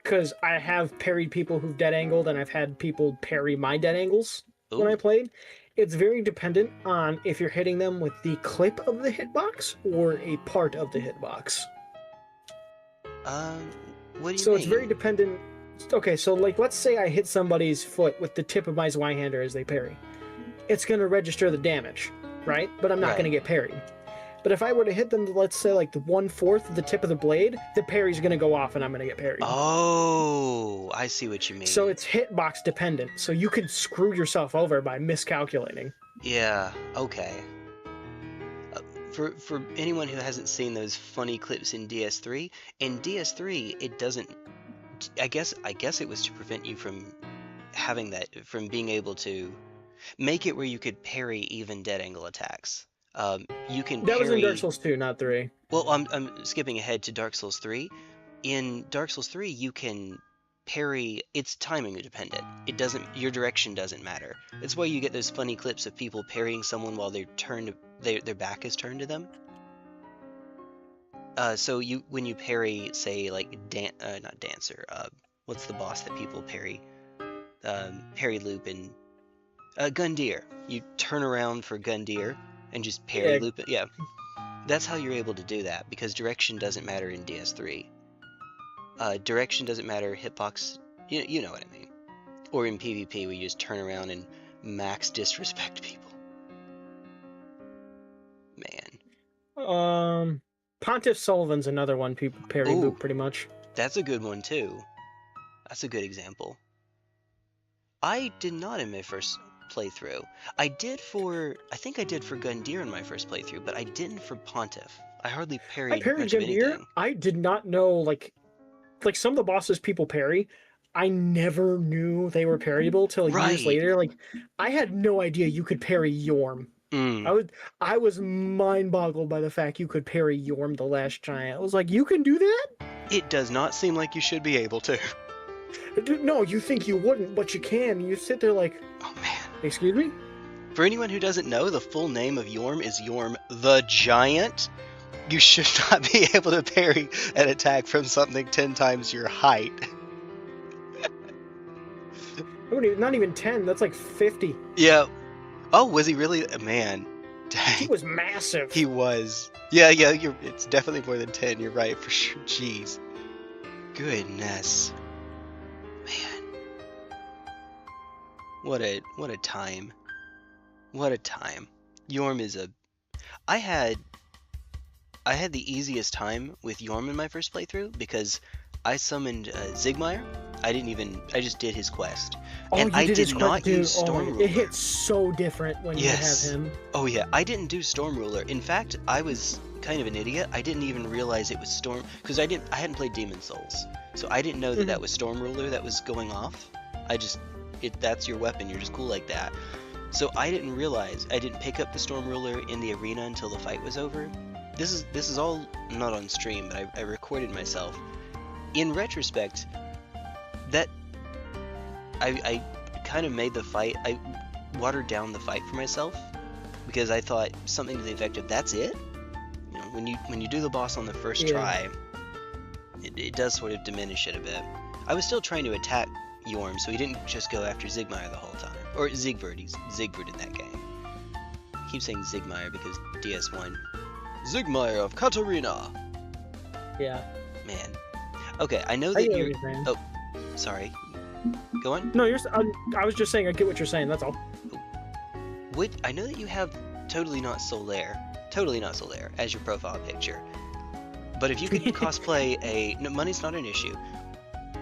S2: because I have parried people who've dead angled, and I've had people parry my dead angles when I
S1: Ooh.
S2: played. It's very dependent on if you're hitting them with the clip of the hitbox or a part of the hitbox.
S1: What do you
S2: So
S1: mean?
S2: it's very dependent. Okay, so like let's say I hit somebody's foot with the tip of my Zweihander as they parry. It's going to register the damage, right? But I'm not
S1: Right.
S2: going to get parried. But if I were to hit them, let's say like the 1/4 of the tip of the blade, the parry's going to go off and I'm going to get parried.
S1: Oh, I see what you mean.
S2: So it's hitbox dependent. So you could screw yourself over by miscalculating.
S1: Yeah, okay. For anyone who hasn't seen those funny clips in DS3, it doesn't. I guess it was to prevent you from having that, from being able to make it where you could parry even dead angle attacks. You can
S2: That
S1: parry.
S2: was in Dark Souls 2, not 3.
S1: Well, I'm skipping ahead to Dark Souls 3. In Dark Souls 3, you can parry. It's timing dependent. It doesn't. Your direction doesn't matter. That's why you get those funny clips of people parrying someone while they're turned. Their back is turned to them. So when you parry, say like not Dancer. What's the boss that people parry? Parry loop in Gundyr. You turn around for Gundyr and just parry loop it. Yeah. That's how you're able to do that, because direction doesn't matter in DS3. Direction doesn't matter, hitbox, you know what I mean. Or in PvP, where you just turn around and max disrespect people. Man.
S2: Pontiff Sullivan's another one people parry
S1: Ooh.
S2: loop pretty much.
S1: That's a good one, too. That's a good example. I did not in my first playthrough. I think I did for Gundyr in my first playthrough, but I didn't for Pontiff. I hardly parried
S2: I parried
S1: much of
S2: Gundyr.
S1: anything.
S2: I did not know, like some of the bosses people parry, I never knew they were parryable till years
S1: Right.
S2: later. Like, I had no idea you could parry Yorm. I was mind boggled by the fact you could parry Yorm the Last Giant. I was like, you can do that?
S1: It does not seem like you should be able to.
S2: No, you think you wouldn't, but you can. You sit there like,
S1: Oh man.
S2: excuse me?
S1: For anyone who doesn't know, the full name of Yorm is Yorm the Giant. You should not be able to parry an attack from something 10 times your height.
S2: Not even 10, that's like 50.
S1: Yeah. Oh, was he really? Man. Dang.
S2: He was massive.
S1: He was. Yeah, it's definitely more than 10, you're right, for sure. Jeez. Goodness. Man. What a time. What a time. Yorm is a... I had the easiest time with Yorm in my first playthrough, because I summoned Zigmire. I just did his quest. And I did not use Storm Ruler.
S2: It hits so different when you have him.
S1: Oh yeah, I didn't do Storm Ruler. In fact, I was kind of an idiot. I didn't even realize it was Storm, because I hadn't played Demon Souls. So I didn't know that that was Storm Ruler that was going off. That's your weapon, you're just cool like that. So I didn't realize, I didn't pick up the Storm Ruler in the arena until the fight was over. This is all not on stream, but I recorded myself. In retrospect, that I kind of made the fight, I watered down the fight for myself, because I thought something to the effect of, that's it? You know, when you do the boss on the first try, it does sort of diminish it a bit. I was still trying to attack Yorm, so he didn't just go after Zigmire the whole time. Or Zigverd, he's Zigverd in that game. I keep saying Zigmire because DS1. Zigmire of Katarina!
S2: Yeah.
S1: Man. Okay, I know that you're...
S2: saying.
S1: Oh, sorry. Go on.
S2: No, I was just saying I get what you're saying, that's all.
S1: I know that you have Totally Not Solaire as your profile picture. But if you could cosplay no, money's not an issue.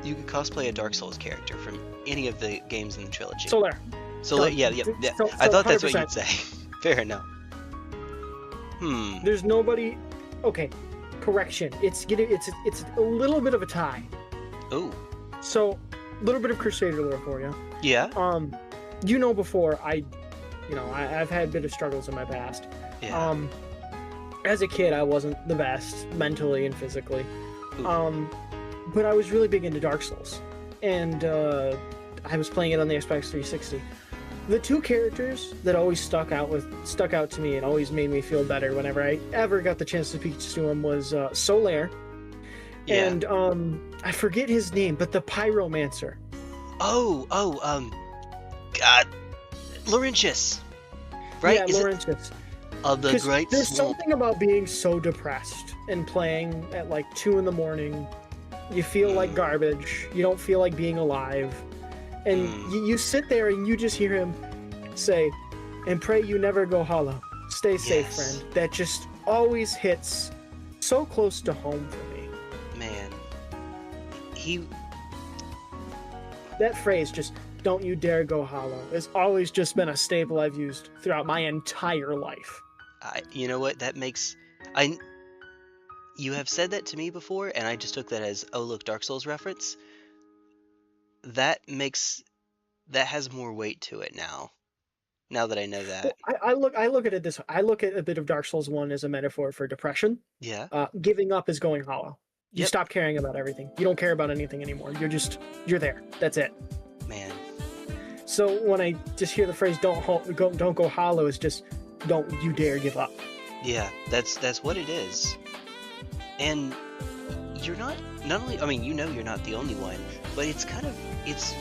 S1: You could cosplay a Dark Souls character from any of the games in the trilogy.
S2: Solaire.
S1: Yeah. I thought that's what you'd say. Fair enough.
S2: There's nobody... Okay, correction. It's a little bit of a tie.
S1: Oh.
S2: So, a little bit of Crusader lore for you.
S1: Yeah?
S2: Before, I've had a bit of struggles in my past.
S1: Yeah.
S2: As a kid, I wasn't the best mentally and physically.
S1: Ooh.
S2: But I was really big into Dark Souls. and I was playing it on the Xbox 360. The two characters that always stuck out to me and always made me feel better whenever I ever got the chance to speak to him was Solaire, and I forget his name, but the Pyromancer.
S1: God, Laurentius, right?
S2: Yeah, Laurentius.
S1: Of the great.
S2: There's something about being so depressed and playing at like 2 a.m. You feel like garbage. You don't feel like being alive. And you sit there and you just hear him say, "And pray you never go hollow. Stay safe, friend." That just always hits so close to home for me.
S1: Man.
S2: That phrase, just "don't you dare go hollow," has always just been a staple I've used throughout my entire life.
S1: You know what? That makes... You have said that to me before, and I just took that as, oh look, Dark Souls reference. That has more weight to it now that I know that.
S2: Well, I look at it this way. I look at a bit of Dark Souls 1 as a metaphor for depression.
S1: Yeah.
S2: Giving up is going hollow. You stop caring about everything. You don't care about anything anymore. You're there. That's it. Man. So when I just hear the phrase don't go hollow, it's just don't you dare give up.
S1: Yeah, that's what it is. And you're not only, I mean, you're not the only one, but it's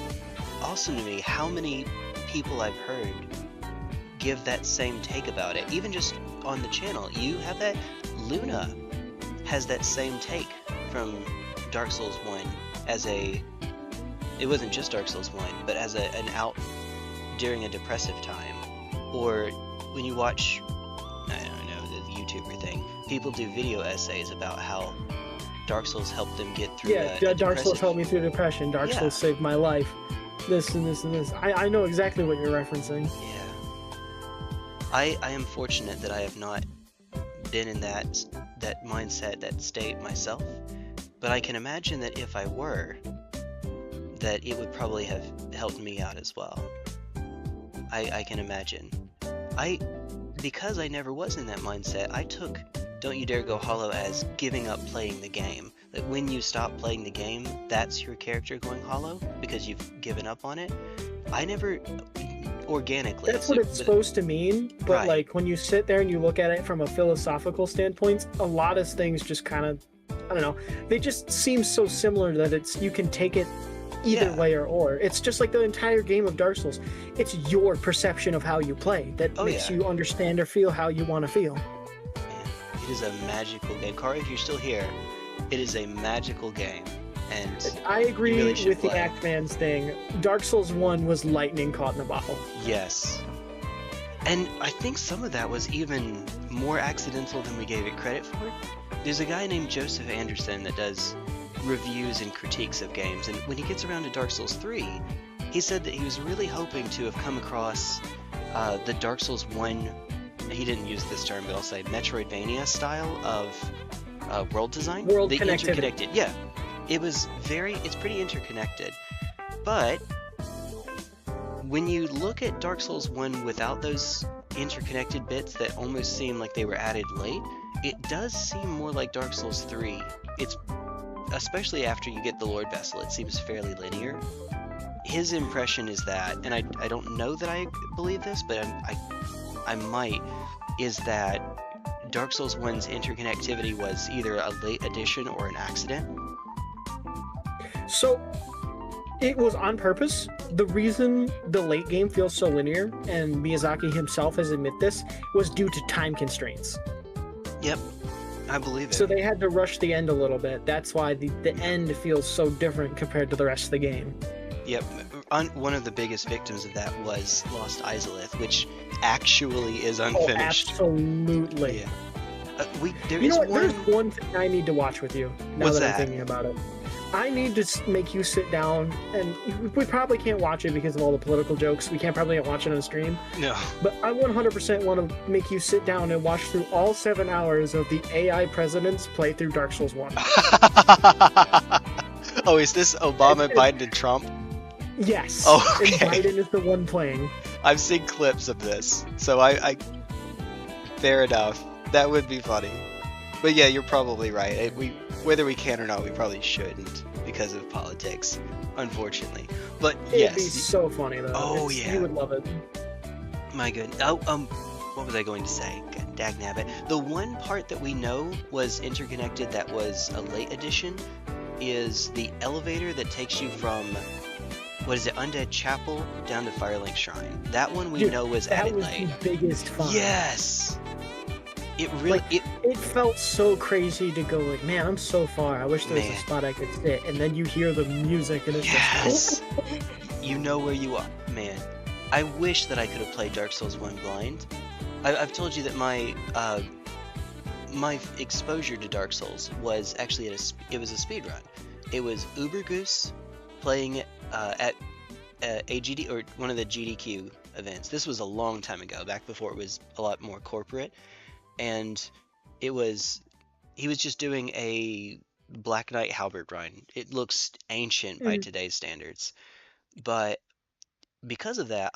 S1: awesome to me how many people I've heard give that same take about it. Even just on the channel, you have that. Luna has that same take from Dark Souls 1 it wasn't just Dark Souls 1, but as an out during a depressive time. Or when you watch, I don't know, the YouTuber thing, people do video essays about how Dark Souls helped them get through.
S2: Yeah, Dark Souls helped me through depression. Dark Souls saved my life. This and this and this. I know exactly what you're referencing.
S1: Yeah. I am fortunate that I have not been in that mindset, that state myself. But I can imagine that if I were, that it would probably have helped me out as well. I can imagine. Because I never was in that mindset, I took Don't You Dare Go Hollow as giving up playing the game. That when you stop playing the game, that's your character going hollow because you've given up on it. I never organically.
S2: That's what it's supposed to mean, but
S1: right.
S2: Like when you sit there and you look at it from a philosophical standpoint, a lot of things just kind of, I don't know, they just seem so similar that you can take it either way or. It's just like the entire game of Dark Souls. It's your perception of how you play that makes you understand or feel how you want to feel.
S1: Man, it is a magical game. Kari, if you're still here, it is a magical game. And
S2: I agree
S1: really
S2: with
S1: play.
S2: the Act-Man's thing. Dark Souls 1 was lightning caught in a bottle.
S1: Yes. And I think some of that was even more accidental than we gave it credit for. There's a guy named Joseph Anderson that does reviews and critiques of games, and when he gets around to Dark Souls 3, he said that he was really hoping to have come across the Dark Souls 1, he didn't use this term, but I'll say Metroidvania style of world design.
S2: World
S1: interconnected. Yeah. It's pretty interconnected. But when you look at Dark Souls 1 without those interconnected bits that almost seem like they were added late, it does seem more like Dark Souls 3. It's especially after you get the Lord Vessel, it seems fairly linear. His impression is that, and I don't know that I believe this, but I might, is that Dark Souls 1's interconnectivity was either a late addition or an accident.
S2: So, it was on purpose. The reason the late game feels so linear, and Miyazaki himself has admitted this, was due to time constraints.
S1: Yep, I believe it.
S2: So they had to rush the end a little bit. That's why the end feels so different compared to the rest of the game.
S1: Yep, one of the biggest victims of that was Lost Izalith, which actually is unfinished.
S2: Oh, absolutely.
S1: Yeah.
S2: There's one thing I need to watch with you, now
S1: What's
S2: that I'm thinking about it. I need to make you sit down, and we probably can't watch it because of all the political jokes. We can't probably watch it on stream. No. But I 100% want to make you sit down and watch through all 7 hours of the AI presidents play through Dark Souls 1.
S1: Oh, is this Obama, Biden, and Trump?
S2: Yes.
S1: Oh, okay.
S2: And Biden is the one playing.
S1: I've seen clips of this, so I fair enough. That would be funny. But yeah, you're probably right. Whether we can or not, we probably shouldn't, because of politics, unfortunately. But
S2: It'd
S1: yes.
S2: be so funny though.
S1: Oh, yeah.
S2: You would love it.
S1: My goodness. Oh, what was I going to say? God dagnabbit. The one part that we know was interconnected that was a late addition is the elevator that takes you from, what is it, Undead Chapel down to Firelink Shrine. That one we know was added late.
S2: That was the biggest fun.
S1: Yes! It really...
S2: Like, it felt so crazy to go like, man, I'm so far. I wish there was a spot I could sit. And then you hear the music and it's
S1: just... You know where you are. Man, I wish that I could have played Dark Souls 1 blind. I've told you that my exposure to Dark Souls was actually it was a speed run. It was Uber Goose playing it at AGD or one of the GDQ events. This was a long time ago, back before it was a lot more corporate, and he was just doing a Black Knight halberd run. It looks ancient by today's standards, but because of that,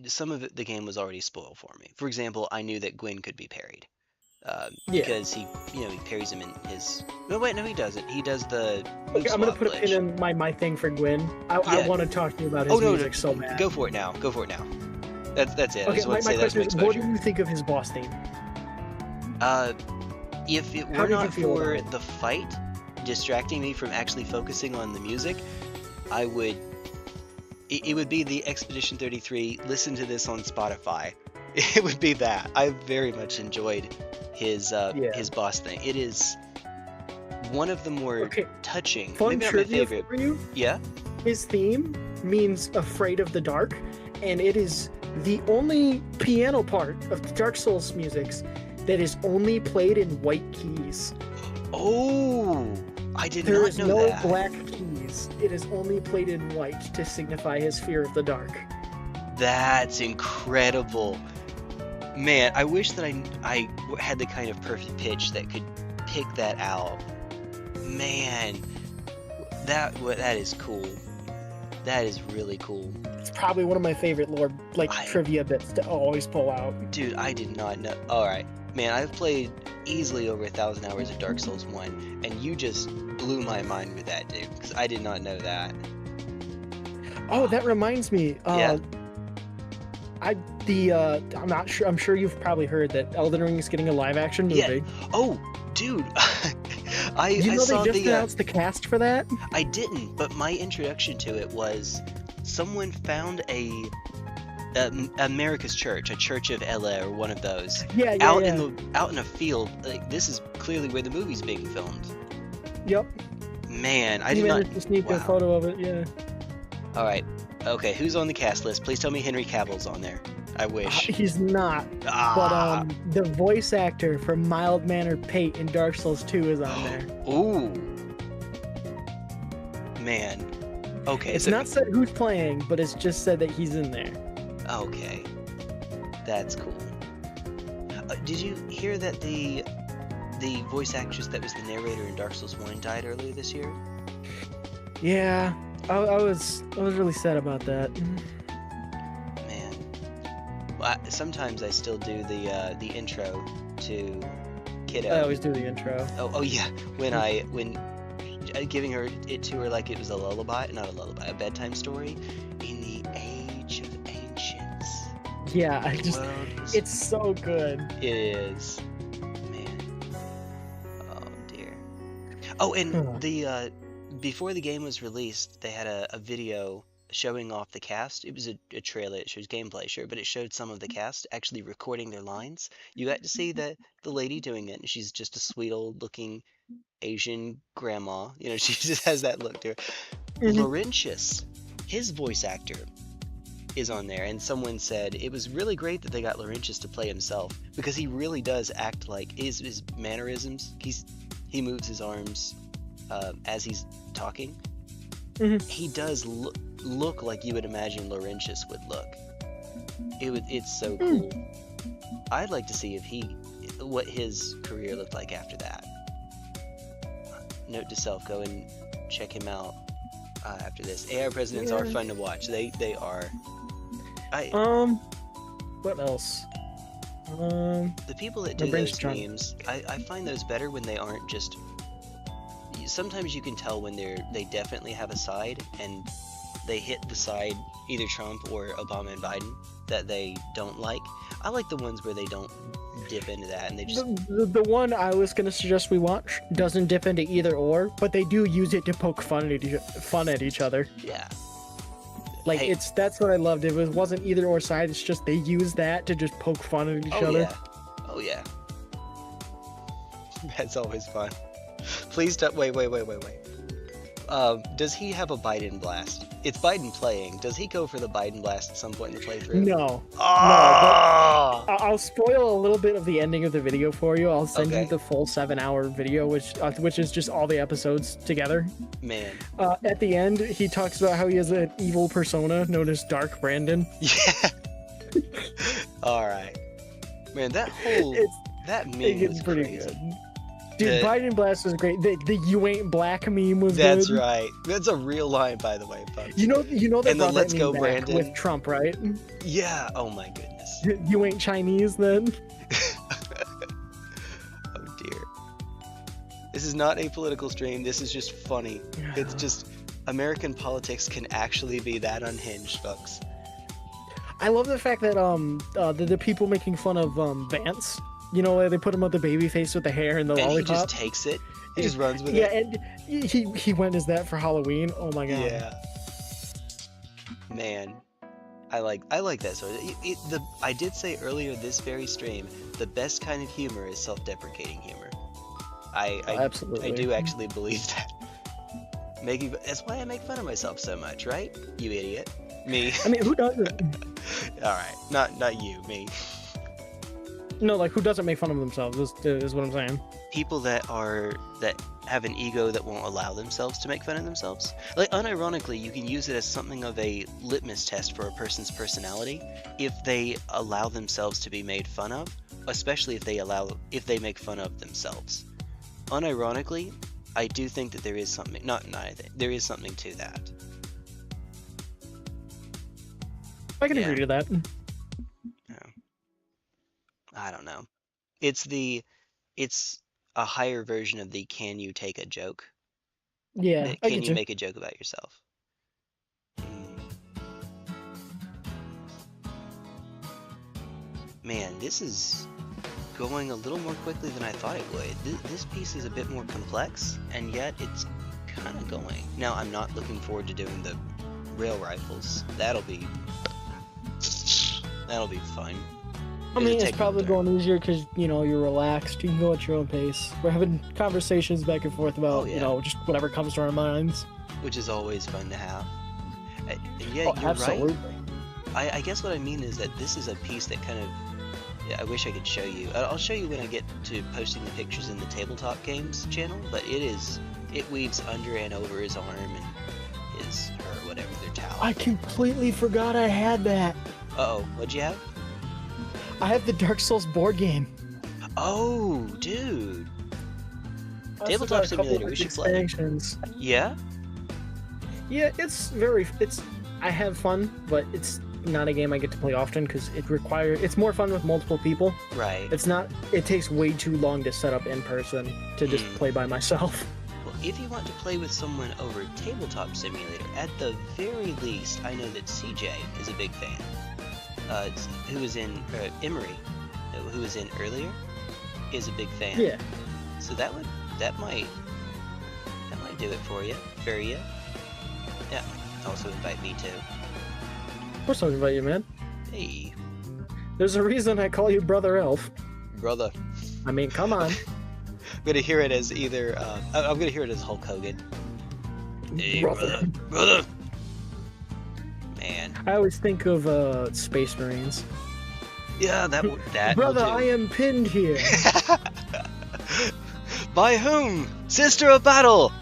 S1: some of the game was already spoiled for me. For example, I knew that Gwyn could be parried. Because he parries him in his... No, wait, no, he doesn't. He does the...
S2: Okay, I'm going to put a pin in my thing for Gwyn. I want to talk to you about his music so bad.
S1: Go for it now. That's it.
S2: Okay, my question is, what do you think of his boss theme?
S1: If it were not for the fight distracting me from actually focusing on the music, I would... It would be the Expedition 33, listen to this on Spotify. It would be that. I very much enjoyed his boss thing. It is one of the more touching.
S2: Fun trivia for you.
S1: Yeah.
S2: His theme means "afraid of the dark," and it is the only piano part of the Dark Souls musics that is only played in white keys.
S1: Oh, I did not know that.
S2: There is no black keys. It is only played in white to signify his fear of the dark.
S1: That's incredible. Man, I wish that I had the kind of perfect pitch that could pick that out. Man, that is cool. That is really cool.
S2: It's probably one of my favorite lore trivia bits to always pull out.
S1: Dude, I did not know. All right, man, I've played easily over 1,000 hours of Dark Souls 1, and you just blew my mind with that, dude. Because I did not know that.
S2: Oh, that reminds me.
S1: Yeah.
S2: I'm not sure. I'm sure you've probably heard that Elden Ring is getting a live-action movie.
S1: Yeah. Oh, dude, I
S2: saw they just announced the cast for that.
S1: I didn't, but my introduction to it was someone found America's Church, a Church of LA or one of those. Out in a field. Like, this is clearly where the movie's being filmed.
S2: Yep.
S1: Man, I did not.
S2: Just need a photo of it. Yeah.
S1: All right. Okay, who's on the cast list? Please tell me Henry Cavill's on there. I wish.
S2: He's not. But the voice actor for Mild-Mannered Pate in Dark Souls 2 is on there.
S1: Ooh. Man. Okay.
S2: It's not said who's playing, but it's just said that he's in there.
S1: Okay. That's cool. Did you hear that the voice actress that was the narrator in Dark Souls 1 died earlier this year?
S2: Yeah. I was really sad about that.
S1: Man, well, sometimes I still do the intro to Kiddo.
S2: I always do the intro.
S1: Oh yeah, when giving it to her like it was a lullaby, not a lullaby, a bedtime story. In the age of ancients.
S2: Yeah, it's so good.
S1: It is, man. Oh dear. Oh, and before the game was released, they had a video showing off the cast. It was a trailer. It shows gameplay, sure, but it showed some of the cast actually recording their lines. You got to see the lady doing it, and she's just a sweet old-looking Asian grandma. You know, she just has that look to her. Laurentius, his voice actor, is on there, and someone said it was really great that they got Laurentius to play himself, because he really does act like his mannerisms. He moves his arms as he's talking. He does look like you would imagine Laurentius would look. It's so cool. I'd like to see what his career looked like after that. Note to self: go and check him out after this. AR presidents are fun to watch. They are.
S2: What else?
S1: The people that do those streams, I find those better when they aren't just sometimes you can tell when they definitely have a side, and they hit the side, either Trump or Obama and Biden, that they don't like. I like the ones where they don't dip into that, and they just...
S2: The one I was going to suggest we watch doesn't dip into either or, but they do use it to poke fun at each other.
S1: Yeah.
S2: Like,
S1: Hey.
S2: that's what I loved. It wasn't either or side, it's just they use that to just poke fun at each other.
S1: Yeah. Oh, yeah. That's always fun. Please don't... Wait. Does he have a Biden blast? It's Biden playing. Does he go for the Biden blast at some point in the playthrough?
S2: No.
S1: Oh!
S2: No, but I'll spoil a little bit of the ending of the video for you. I'll send
S1: Okay.
S2: you the full 7-hour video, which is just all the episodes together.
S1: Man.
S2: At the end, he talks about how he has an evil persona known as Dark Brandon.
S1: Yeah. Alright. Man, that whole... that meme
S2: It
S1: was
S2: gets pretty
S1: crazy.
S2: good. Dude, Biden Blast was great. The "You Ain't Black" meme was
S1: That's
S2: good.
S1: right. That's a real line, by the way, folks.
S2: You know they
S1: And the
S2: brought
S1: Let's
S2: that
S1: Go
S2: meme back
S1: Brandon.
S2: with Trump, right?
S1: Yeah. Oh my goodness.
S2: You ain't Chinese then.
S1: Oh dear. This is not a political stream. This is just funny. It's just American politics can actually be that unhinged, folks.
S2: I love the fact that the people making fun of Vance. You know, they put him with the baby face with the hair and the
S1: And
S2: lollipop.
S1: he just takes it. He just runs with
S2: Yeah,
S1: it.
S2: and he went as that for Halloween. Oh my god.
S1: Yeah. Man, I like that sort of. I did say earlier this very stream, the best kind of humor is self-deprecating humor. I
S2: Absolutely.
S1: I do actually believe that. That's why I make fun of myself so much, right? You idiot. Me.
S2: I mean, who doesn't?
S1: All right, not you, me.
S2: No, like who doesn't make fun of themselves is what I'm saying.
S1: People that have an ego that won't allow themselves to make fun of themselves. Like, unironically, you can use it as something of a litmus test for a person's personality if they allow themselves to be made fun of, especially if they make fun of themselves. Unironically, I do think that there is something, there is something to that.
S2: I can
S1: Yeah.
S2: agree to that.
S1: I don't know. It's a higher version of the can you take a joke?
S2: Yeah, I
S1: Can
S2: get
S1: you
S2: you.
S1: make a joke about yourself? Man, this is going a little more quickly than I thought it would. This piece is a bit more complex, and yet it's kind of going. Now, I'm not looking forward to doing the rail rifles. That'll be fun.
S2: I mean, it's
S1: Take
S2: probably
S1: one
S2: going easier because, you know, you're relaxed. You can go at your own pace. We're having conversations back and forth about,
S1: Oh, yeah.
S2: you know, just whatever comes to our minds.
S1: which is always fun to have. And yeah,
S2: Oh,
S1: you're
S2: absolutely.
S1: right. I guess what I mean is that this is a piece that kind of... Yeah, I wish I could show you. I'll show you when I get to posting the pictures in the Tabletop Games channel, but it weaves under and over his arm and his, or whatever, their towel.
S2: I completely forgot I had that.
S1: Uh-oh, what'd you have?
S2: I have the Dark Souls board game.
S1: Oh, dude.
S2: I also
S1: Tabletop
S2: got a couple
S1: Simulator,
S2: of
S1: we should play.
S2: expansions.
S1: Yeah?
S2: Yeah, I have fun, but it's not a game I get to play often because it's more fun with multiple people.
S1: Right.
S2: It takes way too long to set up in person to just play by myself.
S1: Well, if you want to play with someone over Tabletop Simulator, at the very least, I know that CJ is a big fan. Who was in Emery, who was in earlier, is a big fan.
S2: Yeah.
S1: So that might do it for you. Yeah. Also invite me too.
S2: Of course I'll invite you, man.
S1: Hey,
S2: There's a reason I call you Brother Elf.
S1: brother.
S2: I mean, come on.
S1: I'm gonna hear it as either. I'm gonna hear it as Hulk Hogan. Hey,
S2: Brother.
S1: brother. Man.
S2: I always think of Space Marines.
S1: Yeah, that.
S2: Brother,
S1: will do.
S2: I am pinned here.
S1: By whom? Sister of battle!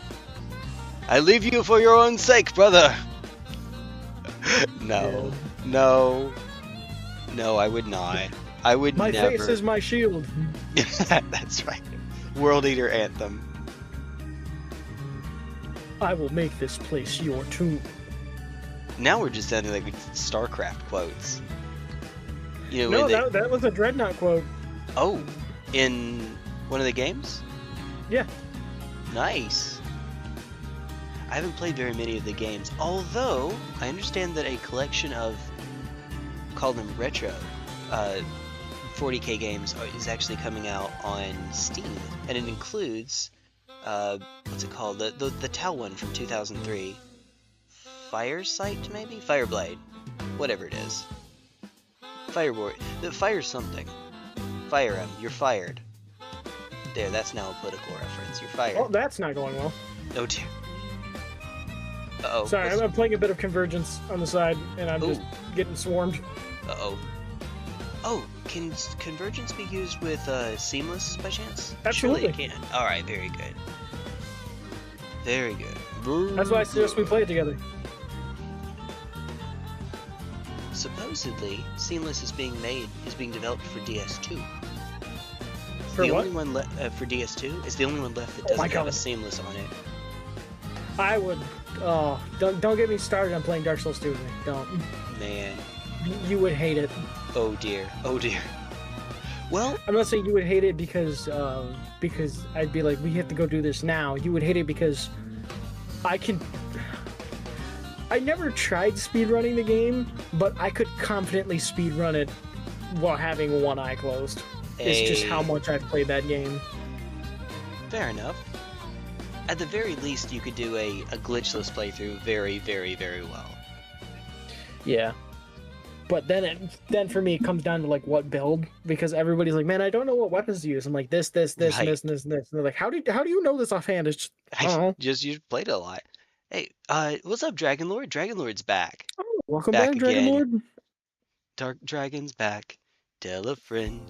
S1: I leave you for your own sake, brother! No. No, I would not. I would
S2: My
S1: never.
S2: face is my shield.
S1: That's right. World Eater Anthem.
S2: I will make this place your tomb.
S1: Now we're just sounding like StarCraft quotes. You know,
S2: No,
S1: when they...
S2: that was a Dreadnought quote.
S1: Oh, in one of the games?
S2: Yeah.
S1: Nice. I haven't played very many of the games, although I understand that a collection of, call them retro, 40k games is actually coming out on Steam, and it includes, what's it called, the T'au one from 2003, Farsight maybe? Fireblade, whatever it is. Fire something. Fire him, you're fired. There, that's now a political reference, you're fired.
S2: Oh, that's not going well.
S1: Oh dear. Uh-oh.
S2: Sorry, I'm playing a bit of Convergence on the side, and I'm just getting swarmed.
S1: Uh-oh. Oh, can Convergence be used with Seamless by chance?
S2: Absolutely.
S1: Surely it can. Alright, very good. Very good.
S2: That's why I suggest we play it together.
S1: Supposedly, Seamless is being developed for DS2.
S2: For
S1: the
S2: what?
S1: only one for DS2 is the only one left that doesn't have a Seamless on it.
S2: I would. Oh, don't get me started on playing Dark Souls 2 with me. Don't.
S1: Man.
S2: You would hate it.
S1: Oh dear. Oh dear. Well,
S2: I'm not saying you would hate it because I'd be like, we have to go do this now. You would hate it because I never tried speedrunning the game, but I could confidently speedrun it while having one eye closed. It's just how much I've played that game.
S1: Fair enough. At the very least, you could do a glitchless playthrough very, very, very well.
S2: Yeah. But then for me, it comes down to like what build, because everybody's like, man, I don't know what weapons to use. I'm like, this, right. this, and they're like, how do you know this offhand? It's just,
S1: you played it a lot. Hey, what's up, Dragonlord? Dragonlord's back.
S2: Oh, welcome back Dragonlord.
S1: Dark Dragon's back. Tell a friend.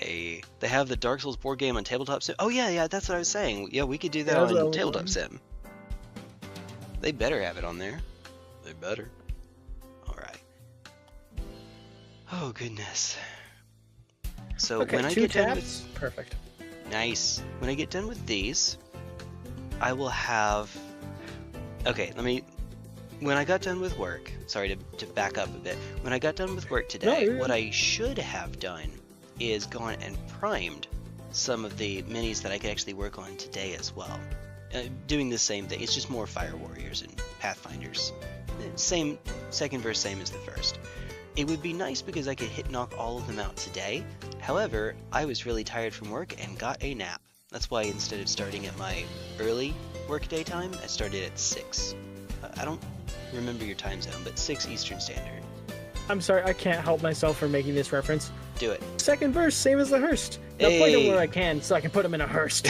S1: Hey, they have the Dark Souls board game on Tabletop Sim. Oh yeah, that's what I was saying. Yeah, we could do that on Tabletop Sim. They better have it on there. They better. Alright. Oh goodness. So
S2: okay,
S1: when I get done with...
S2: Perfect.
S1: Nice. When I get done with these, I will have... Okay, when I got done with work, sorry to back up a bit. When I got done with work today, what I should have done is gone and primed some of the minis that I could actually work on today as well. Doing the same thing, it's just more Fire Warriors and Pathfinders. Same, second verse, same as the first. It would be nice because I could knock all of them out today. However, I was really tired from work and got a nap. That's why instead of starting at my early workday time, I started at 6. I don't remember your time zone, but 6 Eastern Standard.
S2: I'm sorry, I can't help myself from making this reference.
S1: Do it.
S2: Second verse, same as the Hearst. Now play them where I can, so I can put them in a Hearst.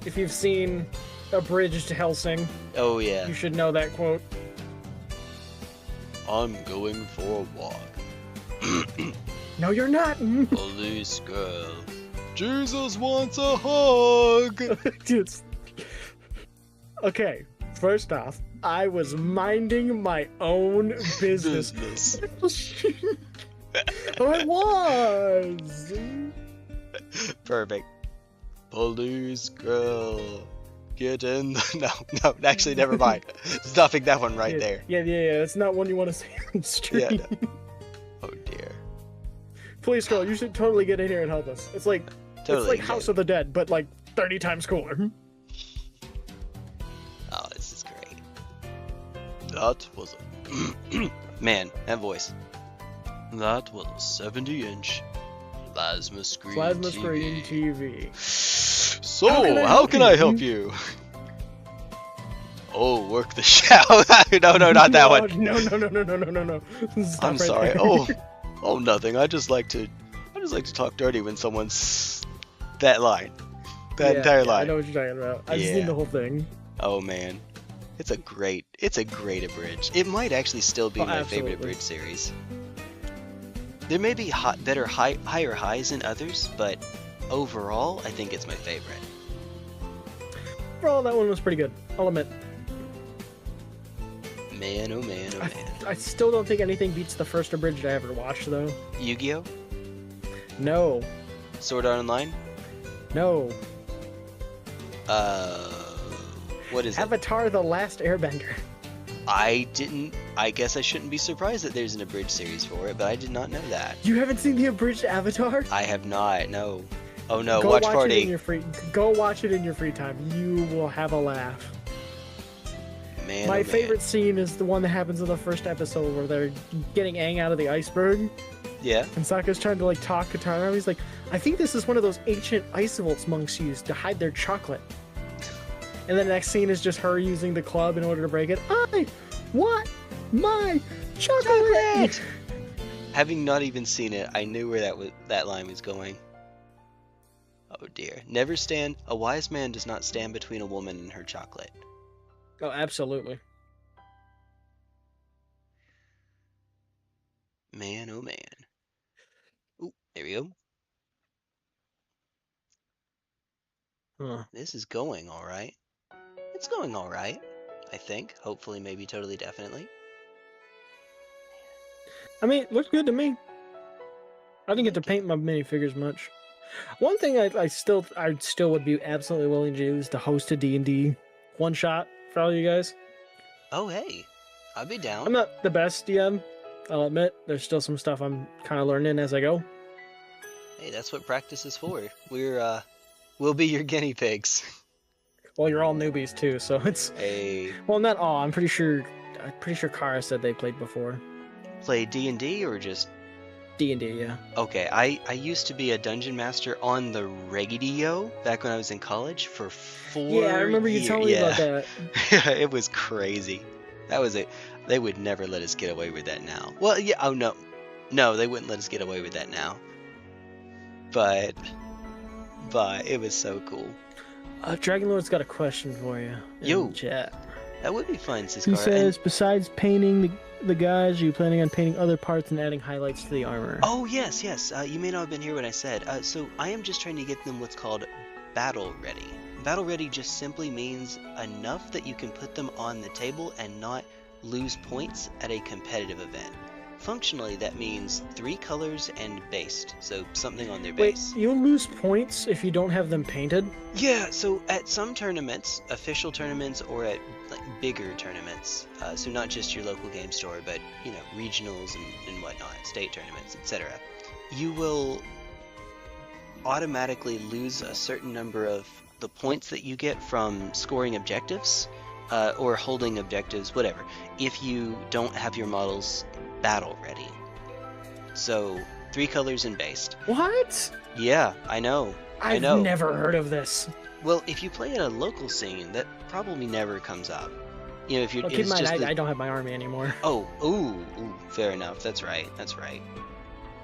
S2: If you've seen A Bridge to Helsing,
S1: oh yeah,
S2: you should know that quote.
S1: I'm going for a walk.
S2: No, you're not.
S1: Police girl. Jesus wants a hug.
S2: Dude. Okay, first off, I was minding my own business. I was.
S1: Perfect. Police girl. Get in the... No, actually, never mind. Stopping that one right there.
S2: Yeah, it's not one you want to say on the street.
S1: Yeah, no. Oh dear.
S2: Police girl, you should totally get in here and help us. It's like House of the Dead, but like 30 times cooler.
S1: Oh, this is great. That was a... Man, that voice. That was a 70-inch plasma screen TV. So, how can I help you? Oh, work the shower. No, not that one.
S2: No.
S1: I'm sorry.
S2: There.
S1: Oh, nothing. I just like to talk dirty when someone's that line. That entire line.
S2: I know what you're talking about. I've seen the whole thing.
S1: Oh man. It's a great abridged. It might actually still be my favorite abridged series. There may be higher highs than others, but overall, I think it's my favorite.
S2: Overall, that one was pretty good. I'll admit.
S1: Man, oh man, oh man.
S2: I still don't think anything beats the first abridged I ever watched, though.
S1: Yu-Gi-Oh?
S2: No.
S1: Sword Art Online?
S2: No.
S1: What is
S2: Avatar: The Last Airbender.
S1: I guess I shouldn't be surprised that there's an abridged series for it, but I did not know that.
S2: You haven't seen the abridged Avatar?
S1: I have not, no. Oh no,
S2: Go
S1: watch
S2: watch
S1: party.
S2: it in your free. Go watch it in your free time. You will have a laugh.
S1: Man,
S2: My
S1: oh,
S2: favorite
S1: man.
S2: scene is the one that happens in the first episode where they're getting Aang out of the iceberg,
S1: Yeah.
S2: and Sokka's trying to like talk Katara. He's like, "I think this is one of those ancient ice vaults monks used to hide their chocolate." And then the next scene is just her using the club in order to break it. I want my chocolate.
S1: Having not even seen it, I knew where that line was going. Oh dear. A wise man does not stand between a woman and her chocolate.
S2: Oh, absolutely.
S1: Man, oh man. Ooh, there we go.
S2: Huh.
S1: This is going alright. It's going alright, I think. Hopefully, maybe, totally, definitely.
S2: I mean, it looks good to me. I didn't get to paint my minifigures much. One thing I still would be absolutely willing to do is to host a D&D one shot for all you guys.
S1: Oh, hey. I'd be down.
S2: I'm not the best DM, I'll admit. There's still some stuff I'm kind of learning as I go.
S1: Hey, that's what practice is for. We'll be your guinea pigs.
S2: Well, you're all newbies too, so it's...
S1: Hey.
S2: Well, not all. I'm pretty sure Kara said they played before.
S1: Play D&D or just...
S2: D&D, yeah.
S1: Okay, I used to be a dungeon master on the radio back when I was in college for 4 years.
S2: Yeah, I remember you telling me about that.
S1: It was crazy. That was it. They would never let us get away with that now. Well, yeah, oh no. No, they wouldn't let us get away with that now. But it was so cool.
S2: Dragon Lord's got a question for you in
S1: Yo.
S2: the chat.
S1: That would be fun, Siskar.
S2: He says, besides painting the guys, are you planning on painting other parts and adding highlights to the armor?
S1: Oh, yes. You may not have been here when I said. So I am just trying to get them what's called battle ready. Battle ready just simply means enough that you can put them on the table and not lose points at a competitive event. Functionally, that means 3 colors and based, so something on their base.
S2: Wait, you lose points if you don't have them painted?
S1: Yeah, so at some tournaments, official tournaments, or at like bigger tournaments, so not just your local game store, but regionals and whatnot, state tournaments, etc., you will automatically lose a certain number of the points that you get from scoring objectives, or holding objectives, whatever, if you don't have your models battle ready. So 3 colors and based.
S2: What?
S1: Yeah, I know.
S2: I've never heard of this.
S1: Well, if you play in a local scene, that probably never comes up. If you're...
S2: Well, keep in mind, I don't have my army anymore.
S1: Oh, ooh, fair enough. That's right.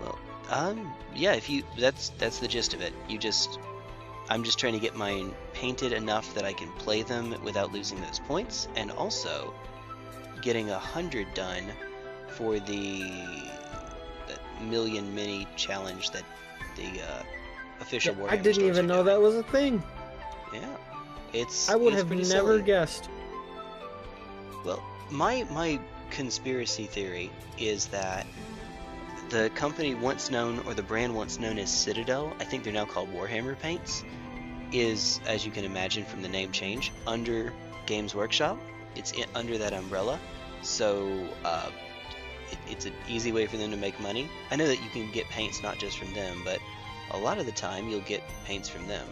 S1: Well, yeah, that's the gist of it. I'm just trying to get mine painted enough that I can play them without losing those points, and also getting 100 done for the million mini challenge that the official Warhammer
S2: I didn't
S1: stores
S2: even
S1: are
S2: know
S1: doing.
S2: that was a thing.
S1: Yeah,
S2: I would have
S1: pretty
S2: never
S1: silly.
S2: guessed.
S1: Well, my conspiracy theory is that the company once known, or the brand once known as Citadel, I think they're now called Warhammer Paints, is, as you can imagine from the name change, under Games Workshop. It's under that umbrella, so it's an easy way for them to make money. I know that you can get paints not just from them, but a lot of the time you'll get paints from them.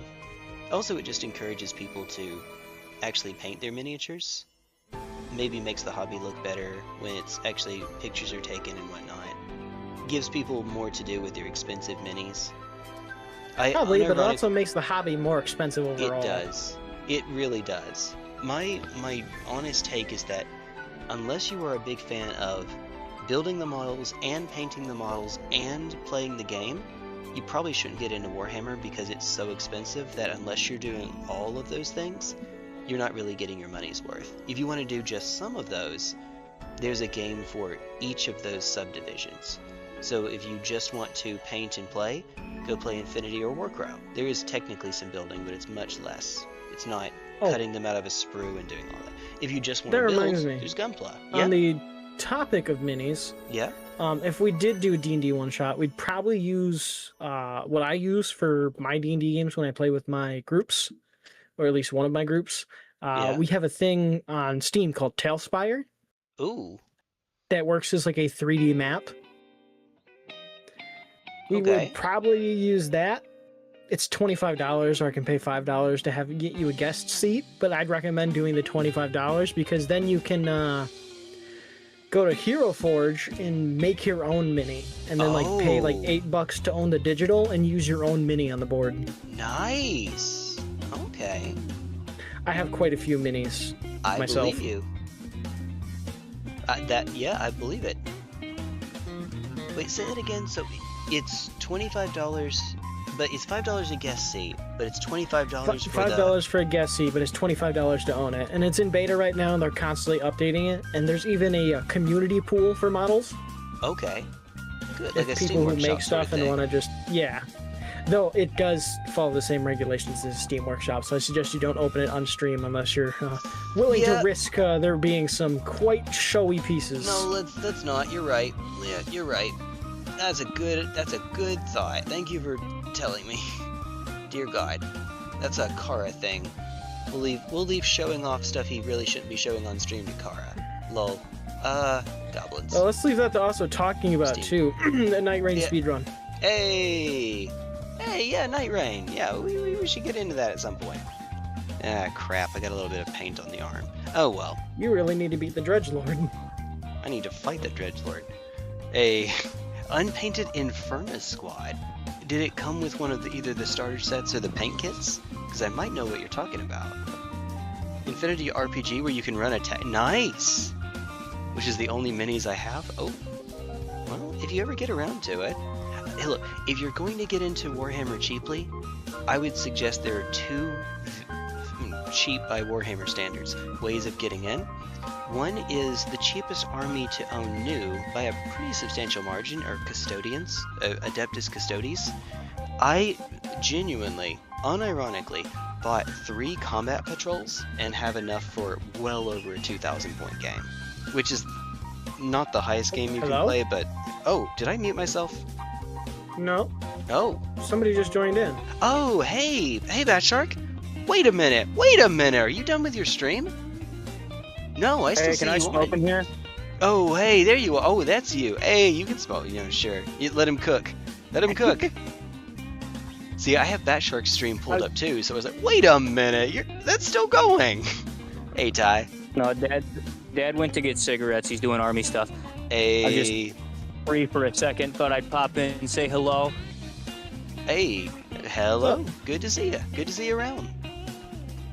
S1: Also, it just encourages people to actually paint their miniatures. Maybe makes the hobby look better when it's actually pictures are taken and whatnot. Gives people more to do with their expensive minis.
S2: Probably, but it also makes the hobby more expensive overall.
S1: It does. It really does. My honest take is that unless you are a big fan of building the models and painting the models and playing the game, you probably shouldn't get into Warhammer, because it's so expensive that unless you're doing all of those things, you're not really getting your money's worth. If you want to do just some of those, there's a game for each of those subdivisions. So if you just want to paint and play, go play Infinity or Warcrow. There is technically some building, but it's much less. It's not cutting them out of a sprue and doing all that. If you just want to build, there's Gunpla. Yeah?
S2: On the topic of minis,
S1: Yeah?
S2: if we did do a D&D one-shot, we'd probably use what I use for my D&D games when I play with my groups, or at least one of my groups. We have a thing on Steam called Tailspire.
S1: Ooh.
S2: That works as like a 3D map. We would probably use that. it's $25, or I can pay $5 to get you a guest seat. But I'd recommend doing the $25 because then you can go to Hero Forge and make your own mini, and then like pay like $8 to own the digital and use your own mini on the board.
S1: Nice. Okay.
S2: I have quite a few minis myself.
S1: I believe you. I believe it. Wait, say that again. So it's $25, but it's $5 a guest seat, but it's $25 for
S2: $5 for a guest seat, but it's $25 to own it. And it's in beta right now, and they're constantly updating it. And there's even a community pool for models.
S1: Okay. Good.
S2: If
S1: like a
S2: people
S1: Steam
S2: who
S1: Workshop
S2: make stuff and want to just Though it does follow the same regulations as Steam Workshop, so I suggest you don't open it on stream unless you're willing to risk there being some quite showy pieces.
S1: No, let's not. You're right. Yeah, you're right. That's a good thought. Thank you for telling me. Dear God, that's a Kara thing. We'll leave showing off stuff he really shouldn't be showing on stream to Kara. Lol. Goblins.
S2: Well, let's leave that to also talking about
S1: Steam.
S2: too. The Night Rain speedrun.
S1: Hey, yeah, Night Rain. Yeah, we should get into that at some point. Ah, crap, I got a little bit of paint on the arm. Oh well.
S2: You really need to beat the Dredgelord.
S1: I need to fight the Dredgelord. A unpainted Infernus squad. Did it come with one of either the starter sets or the paint kits? Because I might know what you're talking about. Infinity RPG where you can run attack. Nice! Which is the only minis I have. Oh. Well, if you ever get around to it. Hey, look, if you're going to get into Warhammer cheaply, I would suggest there are two cheap by Warhammer standards ways of getting in. One is the cheapest army to own new by a pretty substantial margin are Custodians, Adeptus Custodes. I genuinely, unironically, bought 3 combat patrols and have enough for well over a 2,000 point game, which is not the highest game you can play, but... Oh, did I mute myself?
S2: No.
S1: Oh.
S2: Somebody just joined in.
S1: Oh, hey, Batshark. Wait a minute. Are you done with your stream? No, I still see you on.
S4: Can I smoke in here?
S1: Oh, hey, there you are. Oh, that's you. Hey, you can smoke. Sure. Let him cook. See, I have Batshark's stream pulled up too, so I was like, wait a minute, that's still going. Hey, Ty.
S4: No, Dad went to get cigarettes. He's doing army stuff.
S1: Hey.
S4: I'm just free for a second, but I'd pop in and say hello.
S1: Hey, hello. Good to see you. Good to see you around.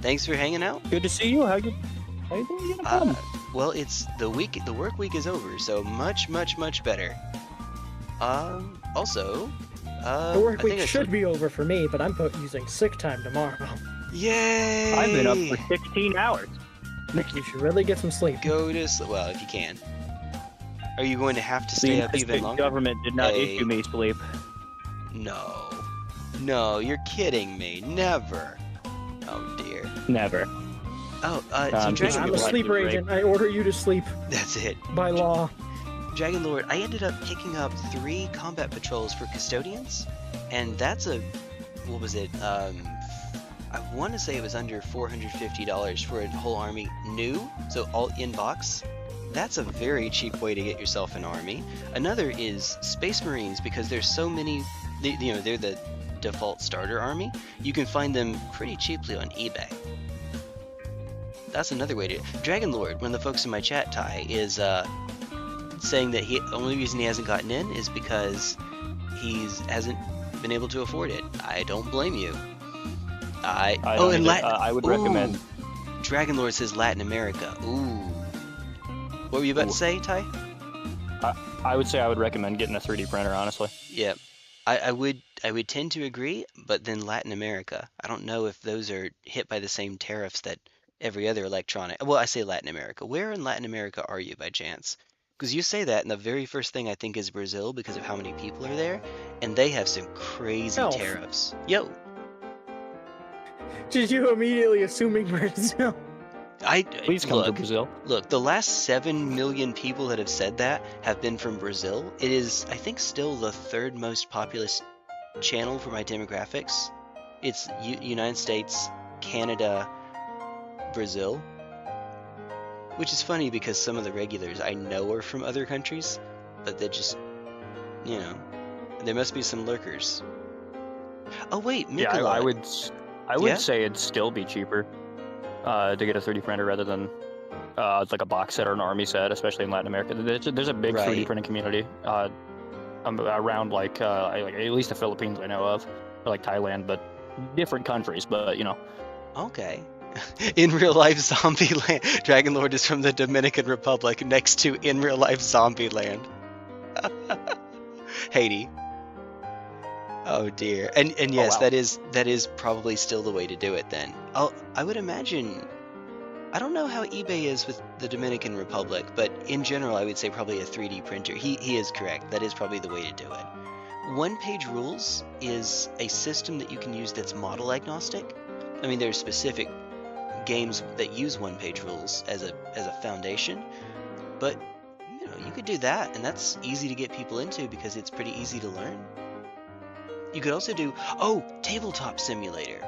S1: Thanks for hanging out.
S4: Good to see you. How you doing?
S1: Well, it's the work week is over, so much better. Also,
S2: the work week should be over for me, but I'm using sick time tomorrow.
S1: Yay!
S4: I've been up for 16 hours.
S2: You should really get some sleep.
S1: Go to sleep. Well, if you can. Are you going to have to stay up even longer?
S4: The government did not issue me sleep.
S1: No, you're kidding me. Never. Oh dear.
S4: Never.
S1: Oh,
S2: I'm a sleeper agent. I order you to sleep.
S1: That's it.
S2: By law.
S1: Dragon Lord, I ended up picking up 3 combat patrols for Custodians, and that's what was it? I want to say it was under $450 for a whole army new, so all in box. That's a very cheap way to get yourself an army. Another is Space Marines, because there's so many, they're the default starter army. You can find them pretty cheaply on eBay. That's another way to... Dragon Lord, one of the folks in my chat, Ty, is saying that the only reason he hasn't gotten in is because he hasn't been able to afford it. I don't blame you.
S4: I would recommend.
S1: Dragon Lord says Latin America. Ooh. What were you about to say, Ty?
S4: I would say I would recommend getting a 3D printer, honestly.
S1: Yeah. I would tend to agree, but then Latin America. I don't know if those are hit by the same tariffs that every other electronic... Well, I say Latin America. Where in Latin America are you, by chance? Because you say that, and the very first thing I think is Brazil because of how many people are there, and they have some crazy tariffs. Yo!
S2: Did you immediately assuming Brazil?
S4: Please come to Brazil.
S1: Look, the last 7 million people that have said that have been from Brazil. It is, I think, still the 3rd most populous channel for my demographics. It's United States, Canada, Brazil. Which is funny because some of the regulars I know are from other countries, but they're just, there must be some lurkers. Oh wait,
S4: Yeah,
S1: Mikola.
S4: I would
S1: Yeah?
S4: say it'd still be cheaper to get a 3D printer rather than like a box set or an army set, especially in Latin America. There's a big 3D
S1: Right.
S4: printing community around like at least the Philippines I know of, or like Thailand, but different countries. But you know,
S1: Okay. In real life zombie land. Dragon Lord is from the Dominican Republic next to in real life zombie land. Haiti. Oh dear. And yes,
S4: wow.
S1: that is probably still the way to do it then. I would imagine, I don't know how eBay is with the Dominican Republic, but in general I would say probably a 3D printer. He is correct. That is probably the way to do it. One Page Rules is a system that you can use that's model agnostic. I mean, there's specific games that use One Page Rules as a foundation, but you know, you could do that, and that's easy to get people into because it's pretty easy to learn. You could also do Tabletop Simulator.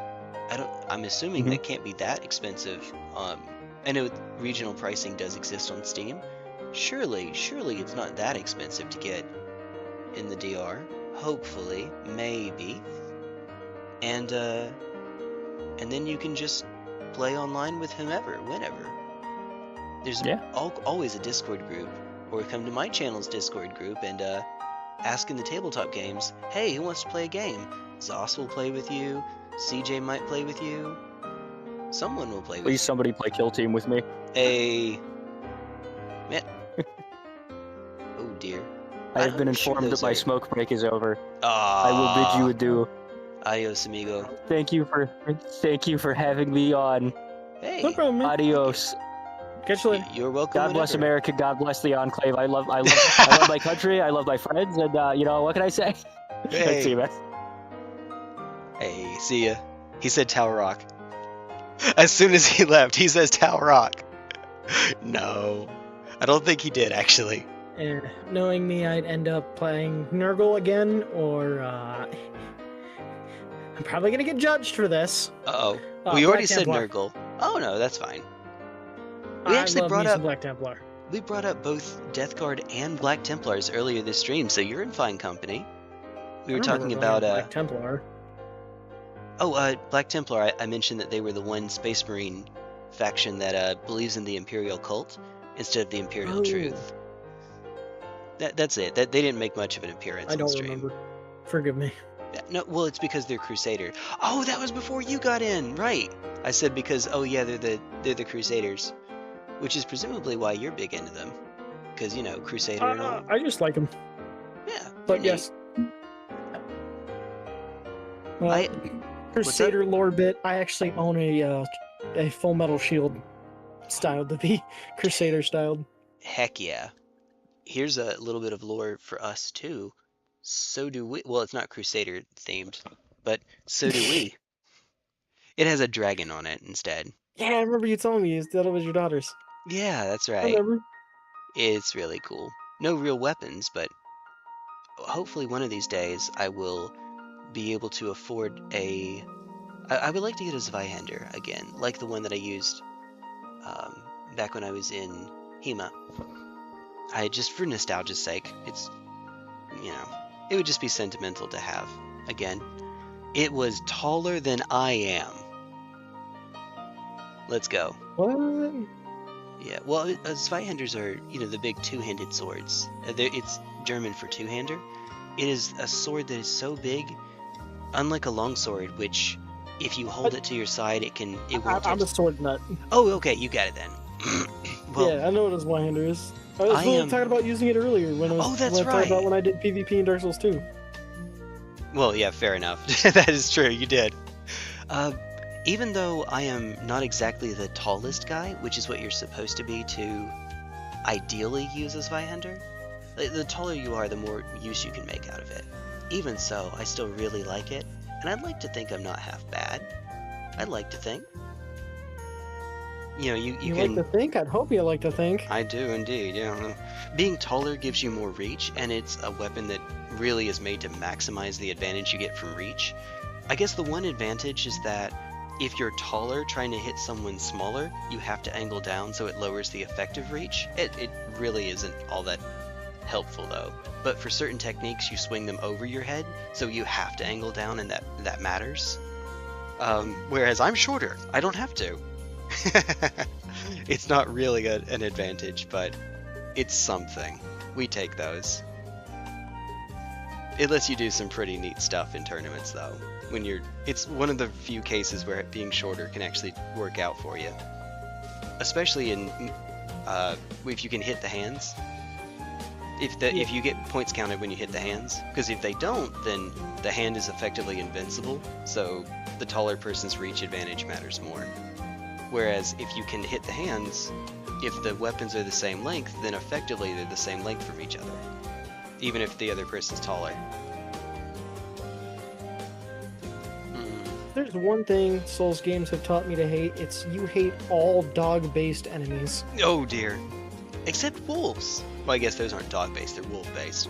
S1: I'm assuming that can't be that expensive. I know regional pricing does exist on Steam. Surely it's not that expensive to get in the DR. Hopefully, maybe. And then you can just play online with whomever, whenever. There's always a Discord group, or come to my channel's Discord group and ask in the tabletop games, hey, who wants to play a game? Zoss will play with you, CJ might play with you, someone will play with you.
S4: Please somebody play Kill Team with me.
S1: Man. Oh dear.
S4: I have been
S1: I'm sure
S4: informed
S1: those
S4: that my
S1: are-
S4: smoke break is over. I will bid you adieu.
S1: Adios, amigo.
S4: Thank you for having me on.
S1: Hey,
S2: No problem, man.
S4: Adios.
S2: Catch you later.
S1: you're welcome.
S4: God bless
S1: whenever.
S4: America. God bless the Enclave. I love my country. I love my friends, and you know what can I say?
S1: Hey.
S4: See you, man.
S1: Hey, see ya. He said Tower Rock. As soon as he left, he says Tower Rock. No, I don't think he did actually.
S2: And knowing me, I'd end up playing Nurgle again, or I'm probably gonna get judged for this.
S1: Uh-oh.
S2: Uh,
S1: We already
S2: Black
S1: said
S2: Templar.
S1: Nurgle. Oh no, that's fine. We
S2: I
S1: actually
S2: love
S1: brought
S2: me some
S1: up
S2: Black Templar.
S1: both Death Guard and Black Templars earlier this stream, so you're in fine company. We were
S2: I
S1: talking
S2: remember
S1: about
S2: going Black Templar.
S1: Black Templar. I mentioned that they were the one Space Marine faction that believes in the Imperial cult instead of the Imperial
S2: Oh.
S1: truth. That's it. They didn't make much of an appearance
S2: I
S1: on
S2: don't
S1: stream.
S2: remember. Forgive me.
S1: Yeah, no, well, it's because they're Crusader. Oh, that was before you got in, right? I said because they're the Crusaders, which is presumably why you're big into them, because you know Crusader and all.
S2: I just like them.
S1: Yeah,
S2: But
S1: they're
S2: yes. Well,
S1: I-
S2: Crusader lore bit. I actually own a Full Metal Shield styled to be Crusader styled.
S1: neat. Heck yeah. Here's a little bit of lore for us too. So do we. Well, it's not Crusader themed, but so do we. It has a dragon on it instead.
S2: Yeah, I remember you telling me that it was your daughter's.
S1: Yeah, that's
S2: I
S1: right.
S2: remember.
S1: It's really cool. No real weapons, but hopefully one of these days I will be able to afford a... I would like to get a Zweihander again, like the one that I used back when I was in HEMA. Just for nostalgia's sake, it's, you know, it would just be sentimental to have again. It was taller than I am. Let's go.
S2: What?
S1: Yeah, well, Zweihanders are, you know, the big two-handed swords. It's German for two-hander. It is a sword that is so big, unlike a longsword, which, if you hold it to your side, it won't
S2: I'm a
S1: touch.
S2: sword nut.
S1: Oh, okay, you got it then. Well,
S2: Yeah, I know what a Zweihander is. I was
S1: I
S2: really
S1: am-
S2: talking about using it earlier when I was
S1: Oh, that's
S2: when I talked
S1: right.
S2: about when I did PvP in Dark Souls 2.
S1: well, yeah, fair enough. That is true, you did. Even though I am not exactly the tallest guy, which is what you're supposed to be to ideally use as Zweihander, the taller you are, the more use you can make out of it. Even so, I still really like it, and I'd like to think I'm not half bad. I'd like to think. You know, you
S2: You
S1: can...
S2: like to think? I'd hope you like to think.
S1: I do indeed, yeah. Being taller gives you more reach, and it's a weapon that really is made to maximize the advantage you get from reach. I guess the one advantage is that if you're taller trying to hit someone smaller, you have to angle down so it lowers the effective reach. It really isn't all that helpful though. But for certain techniques, you swing them over your head, so you have to angle down, and that matters. Whereas I'm shorter, I don't have to. It's not really an advantage, but it's something. We take those. It lets you do some pretty neat stuff in tournaments, though. It's one of the few cases where being shorter can actually work out for you. Especially if you can hit the hands. If you get points counted when you hit the hands, because if they don't, then the hand is effectively invincible, so the taller person's reach advantage matters more. Whereas if you can hit the hands, if the weapons are the same length, then effectively they're the same length from each other, even if the other person's taller.
S2: There's one thing Souls games have taught me to hate. It's you hate all dog-based enemies.
S1: Oh dear. Except wolves. Well, I guess those aren't dog-based, they're wolf-based.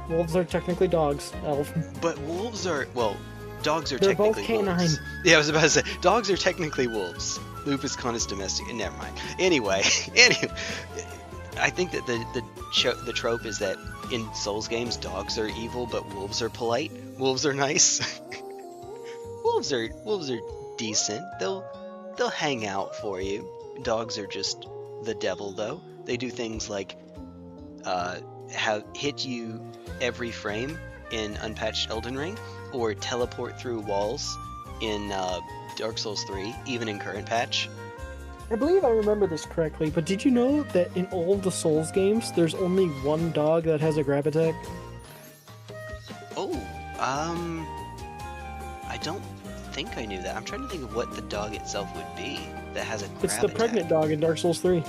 S2: Wolves are technically dogs, Elf.
S1: But wolves are, well, dogs are
S2: They're
S1: technically
S2: both canine.
S1: wolves. Yeah, I was about to say, dogs are technically wolves. Lupus canis domestic, never mind. Anyway, I think that the trope is that in Souls games, dogs are evil, but wolves are polite. Wolves are nice. Wolves are decent. They'll hang out for you. Dogs are just the devil, though. They do things like hit you every frame in Unpatched Elden Ring, or teleport through walls in Dark Souls 3, even in current patch.
S2: I believe I remember this correctly, but did you know that in all the Souls games, there's only one dog that has a grab attack?
S1: Oh, I don't think I knew that. I'm trying to think of what the dog itself would be that has a grab
S2: It's the
S1: attack.
S2: pregnant dog in Dark Souls 3.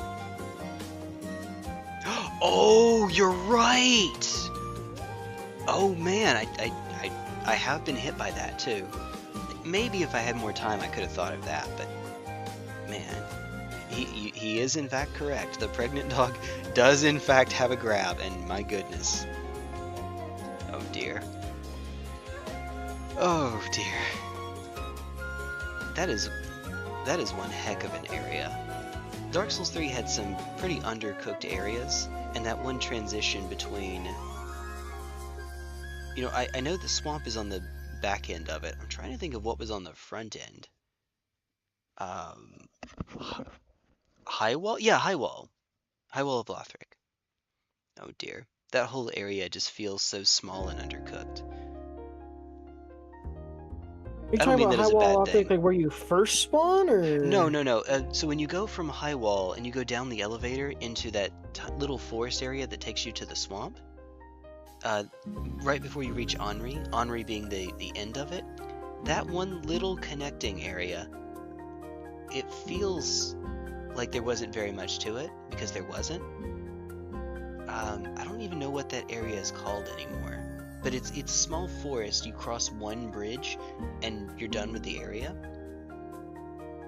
S1: Oh, you're right! Oh man, I have been hit by that too. Maybe if I had more time I could have thought of that, but man, he is in fact correct. The pregnant dog does in fact have a grab, and my goodness. Oh dear. Oh dear. That is one heck of an area. Dark Souls 3 had some pretty undercooked areas, and that one transition between... You know, I know the swamp is on the back end of it. I'm trying to think of what was on the front end. High Wall? Yeah, High Wall. High Wall of Lothric. Oh dear. That whole area just feels so small and undercooked.
S2: Are you
S1: I don't
S2: talking
S1: mean
S2: about
S1: that as
S2: High
S1: a
S2: Wall
S1: bad
S2: Optic,
S1: thing.
S2: like where you first spawn, or...?
S1: No. So when you go from High Wall and you go down the elevator into that little forest area that takes you to the swamp, right before you reach Henri being the end of it, that one little connecting area, it feels like there wasn't very much to it, because there wasn't. I don't even know what that area is called anymore, but it's small forest. You cross one bridge and you're done with the area,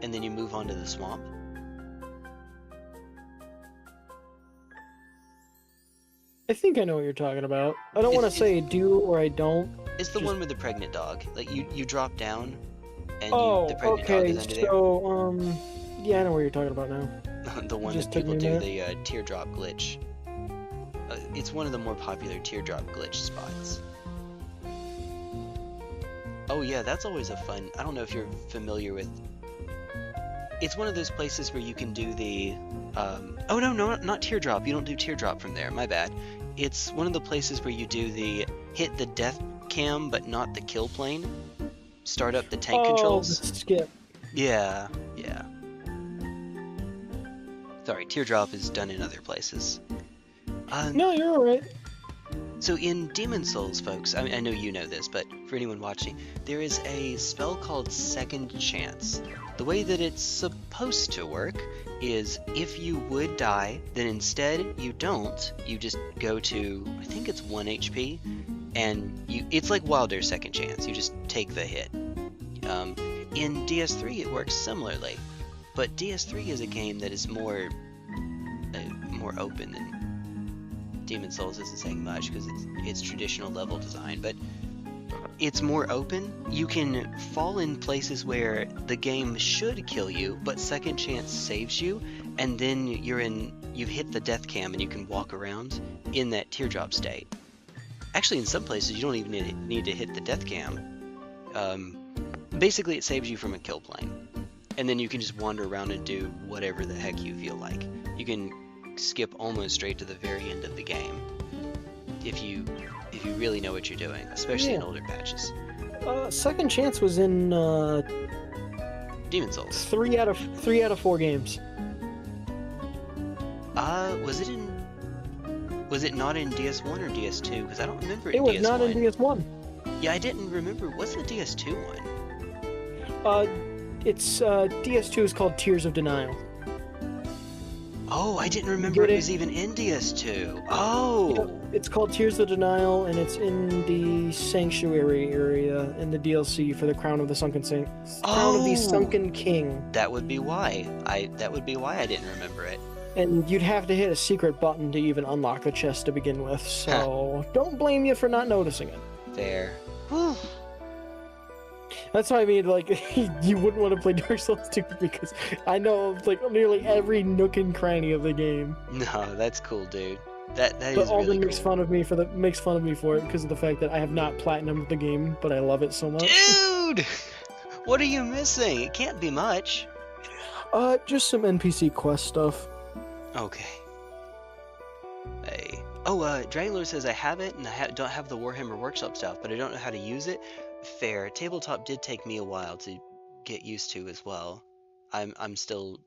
S1: and then you move on to the swamp.
S2: I think I know what you're talking about. I don't want to say I do or I don't.
S1: It's the one with the pregnant dog. Like you drop down, and
S2: Oh,
S1: the pregnant dog
S2: okay,
S1: is under
S2: so, yeah, I know what you're talking about now.
S1: there. The one
S2: just
S1: that
S2: took
S1: people
S2: me a
S1: do the teardrop glitch. It's one of the more popular teardrop glitch spots. Oh yeah, that's always a fun. I don't know if you're familiar with. It's one of those places where you can do the. Oh no, not teardrop. You don't do teardrop from there. My bad. It's one of the places where you do the hit the death cam, but not the kill plane. Start up the tank controls.
S2: The skip.
S1: Yeah. Sorry, teardrop is done in other places.
S2: No, you're alright.
S1: So in Demon Souls, folks, I mean, I know you know this, but for anyone watching, there is a spell called Second Chance. The way that it's supposed to work is if you would die, then instead you don't. You just go to, I think it's 1 HP, and it's like Wilder's Second Chance. You just take the hit. In DS3 it works similarly, but DS3 is a game that is more open than Demon Souls. Isn't saying much because it's traditional level design, but it's more open. You can fall in places where the game should kill you, but Second Chance saves you, and then you're you've hit the death cam and you can walk around in that teardrop state. Actually, in some places, you don't even need to hit the death cam. Basically, it saves you from a kill plane. And then you can just wander around and do whatever the heck you feel like. You can skip almost straight to the very end of the game if you really know what you're doing, especially in older patches.
S2: Second Chance was in
S1: Demon Souls.
S2: 3 out of 4 games.
S1: Was it not in DS1 or DS2? Because I don't remember it in
S2: It was
S1: DS1.
S2: not in DS1.
S1: Yeah, I didn't remember. What's the DS2 one?
S2: It's DS2 is called Tears of Denial.
S1: Oh, I didn't remember it was even in DS2. Oh!
S2: Yeah, it's called Tears of Denial, and it's in the Sanctuary area in the DLC for the Crown of the Sunken King.
S1: That would be why. That would be why I didn't remember it.
S2: And you'd have to hit a secret button to even unlock the chest to begin with, so don't blame you for not noticing it.
S1: Fair.
S2: That's why I mean, like, you wouldn't want to play Dark Souls 2 because I know like nearly every nook and cranny of the game.
S1: No, that's cool, dude. That is
S2: but Alden
S1: really
S2: makes
S1: cool.
S2: fun of me for it because of the fact that I have not platinumed the game, but I love it so much.
S1: Dude! What are you missing? It can't be much.
S2: Just some NPC quest stuff.
S1: Okay. Hey. Oh, DragonLord says I have it, and I don't have the Warhammer Workshop stuff, but I don't know how to use it. Fair. Tabletop did take me a while to get used to as well. I'm still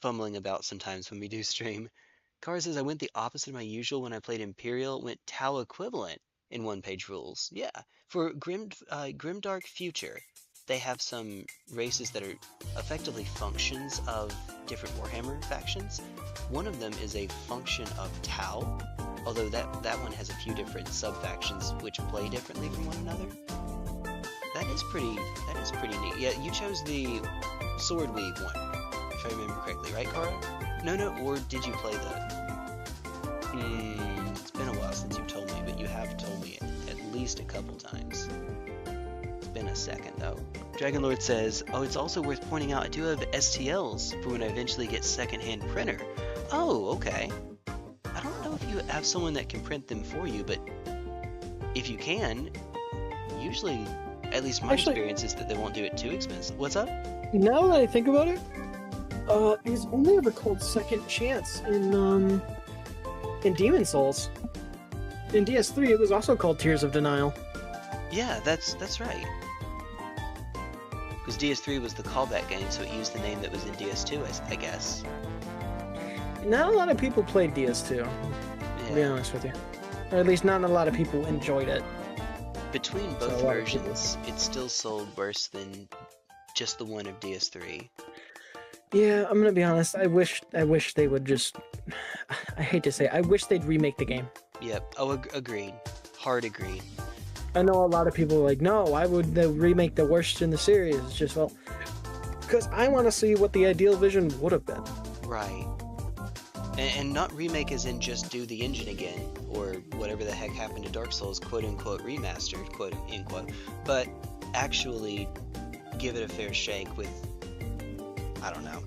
S1: fumbling about sometimes when we do stream. Kara says I went the opposite of my usual when I played Imperial, went Tau equivalent in one-page rules. Yeah. For Grimdark Future, they have some races that are effectively functions of different Warhammer factions. One of them is a function of Tau, although that one has a few different sub-factions which play differently from one another. That is pretty neat. Yeah, you chose the Sword Weave one, if I remember correctly, right, Kara? No, or did you play it's been a while since you've told me, but you have told me at least a couple times. It's been a second, though. DragonLord says, oh, it's also worth pointing out I do have STLs for when I eventually get secondhand printer. Oh, okay. I don't know if you have someone that can print them for you, but if you can, usually, at least my experience is that they won't do it too expensive. What's up?
S2: Now that I think about it, it was only ever called Second Chance in Demon Souls. In DS3, it was also called Tears of Denial.
S1: Yeah, that's right. Because DS3 was the callback game, so it used the name that was in DS2, I guess.
S2: Not a lot of people played DS2, to be honest with you. Or at least not a lot of people enjoyed it.
S1: Between both versions, it still sold worse than just the one of DS3.
S2: Yeah, I'm gonna be honest. I wish they would just. I hate to say it, I wish they'd remake the game.
S1: Yep. Oh, agreed. Hard agreed.
S2: I know a lot of people are like, no, why would they remake the worst in the series? It's just, well, because I want to see what the ideal vision would have been.
S1: Right. And not remake as in just do the engine again, or whatever the heck happened to Dark Souls, quote-unquote remastered, quote-unquote, but actually give it a fair shake with, I don't know,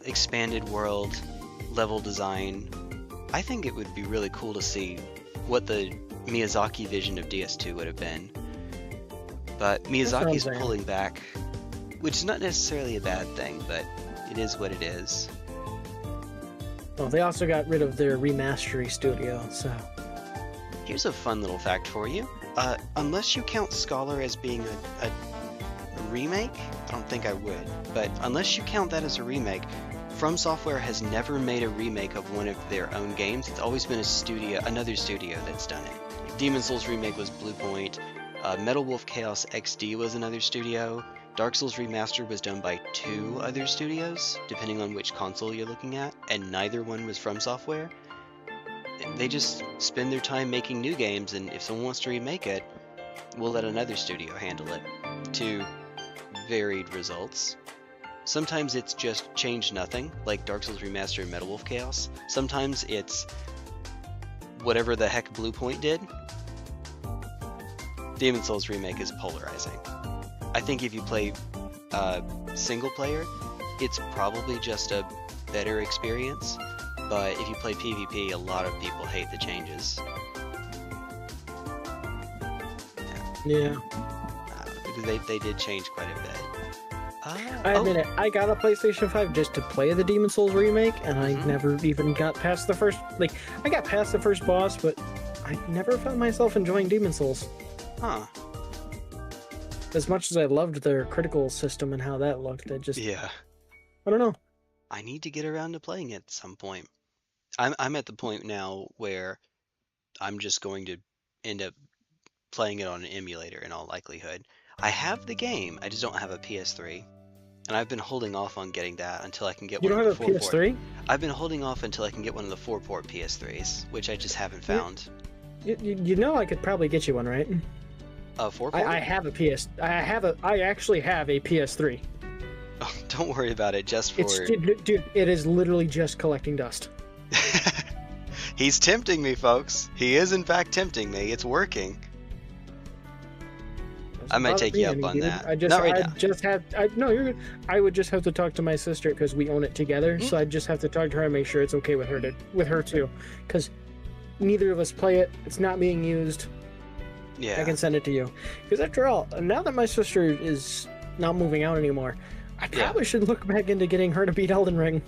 S1: expanded world, level design. I think it would be really cool to see what the Miyazaki vision of DS2 would have been. But Miyazaki's pulling back, which is not necessarily a bad thing, but it is what it is.
S2: Well, they also got rid of their remastery studio, so...
S1: Here's a fun little fact for you. Unless you count Scholar as being a remake, I don't think I would, but unless you count that as a remake, From Software has never made a remake of one of their own games. It's always been another studio that's done it. Demon Souls remake was Bluepoint, Metal Wolf Chaos XD was another studio, Dark Souls Remastered was done by 2 other studios, depending on which console you're looking at, and neither one was From Software. They just spend their time making new games, and if someone wants to remake it, we'll let another studio handle it, to varied results. Sometimes it's just change nothing, like Dark Souls Remastered and Metal Wolf Chaos. Sometimes it's whatever the heck Bluepoint did. Demon Souls Remake is polarizing. I think if you play single player, it's probably just a better experience, but if you play PvP, a lot of people hate the changes.
S2: Yeah.
S1: Because they did change quite a bit.
S2: I admit it, I got a PlayStation 5 just to play the Demon Souls remake, and I never even got past the first, like, I got past the first boss, but I never found myself enjoying Demon Souls.
S1: Huh.
S2: As much as I loved their critical system and how that looked, I just,
S1: Yeah.
S2: I don't know.
S1: I need to get around to playing it at some point. I'm at the point now where I'm just going to end up playing it on an emulator in all likelihood. I have the game, I just don't have a PS3. And I've been holding off on getting that until I can get
S2: You
S1: one
S2: don't
S1: of
S2: have
S1: the
S2: a
S1: 4-port.
S2: PS3?
S1: I've been holding off until I can get one of the 4-port PS3s, which I just haven't found.
S2: You know I could probably get you one, right?
S1: 4-port?
S2: I have a PS. I actually have a PS3.
S1: Oh, don't worry about it, just for...
S2: Dude, it is literally just collecting dust.
S1: He's tempting me, folks. He is in fact tempting me. It's working. I might take you up on that. Not right now.
S2: No, you're good. I would just have to talk to my sister because we own it together. So I'd just have to talk to her and make sure it's okay with her too, because neither of us play it. It's not being used.
S1: Yeah.
S2: I can send it to you. Because after all, now that my sister is not moving out anymore, I probably should look back into getting her to beat Elden Ring.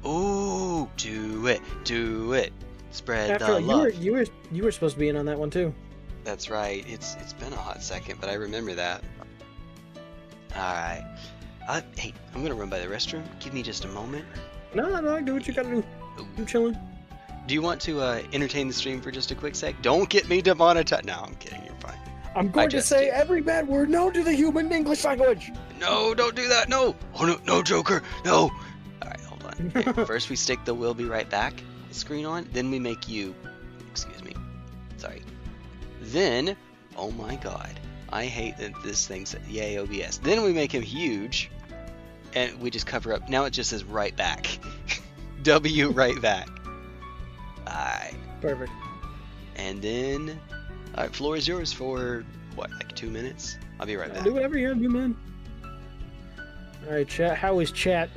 S1: Ooh, do it, do it. Spread
S2: After
S1: the
S2: all,
S1: love.
S2: you were supposed to be in on that one too.
S1: That's right. It's been a hot second, but I remember that. Alright. Hey, I'm gonna run by the restroom. Give me just a moment.
S2: No, do what you gotta do. I'm chilling.
S1: Do you want to entertain the stream for just a quick sec? Don't get me demonetized. No, I'm kidding. You're fine.
S2: I'm going to say every bad word no to the human English language.
S1: No, don't do that. No. Oh, no, no, Joker. No. Alright, hold on. Okay, first we stick the "We'll be right back" screen on. Then we make you... Excuse me. Sorry. Then, oh my god, I hate that this thing says yay OBS. Then we make him huge, and we just cover up. Now it just says right back. W right back. Alright.
S2: Perfect.
S1: And then, alright, floor is yours for, what, like 2 minutes? I'll be right back.
S2: Do whatever you have to do, man. Alright, chat. How is chat?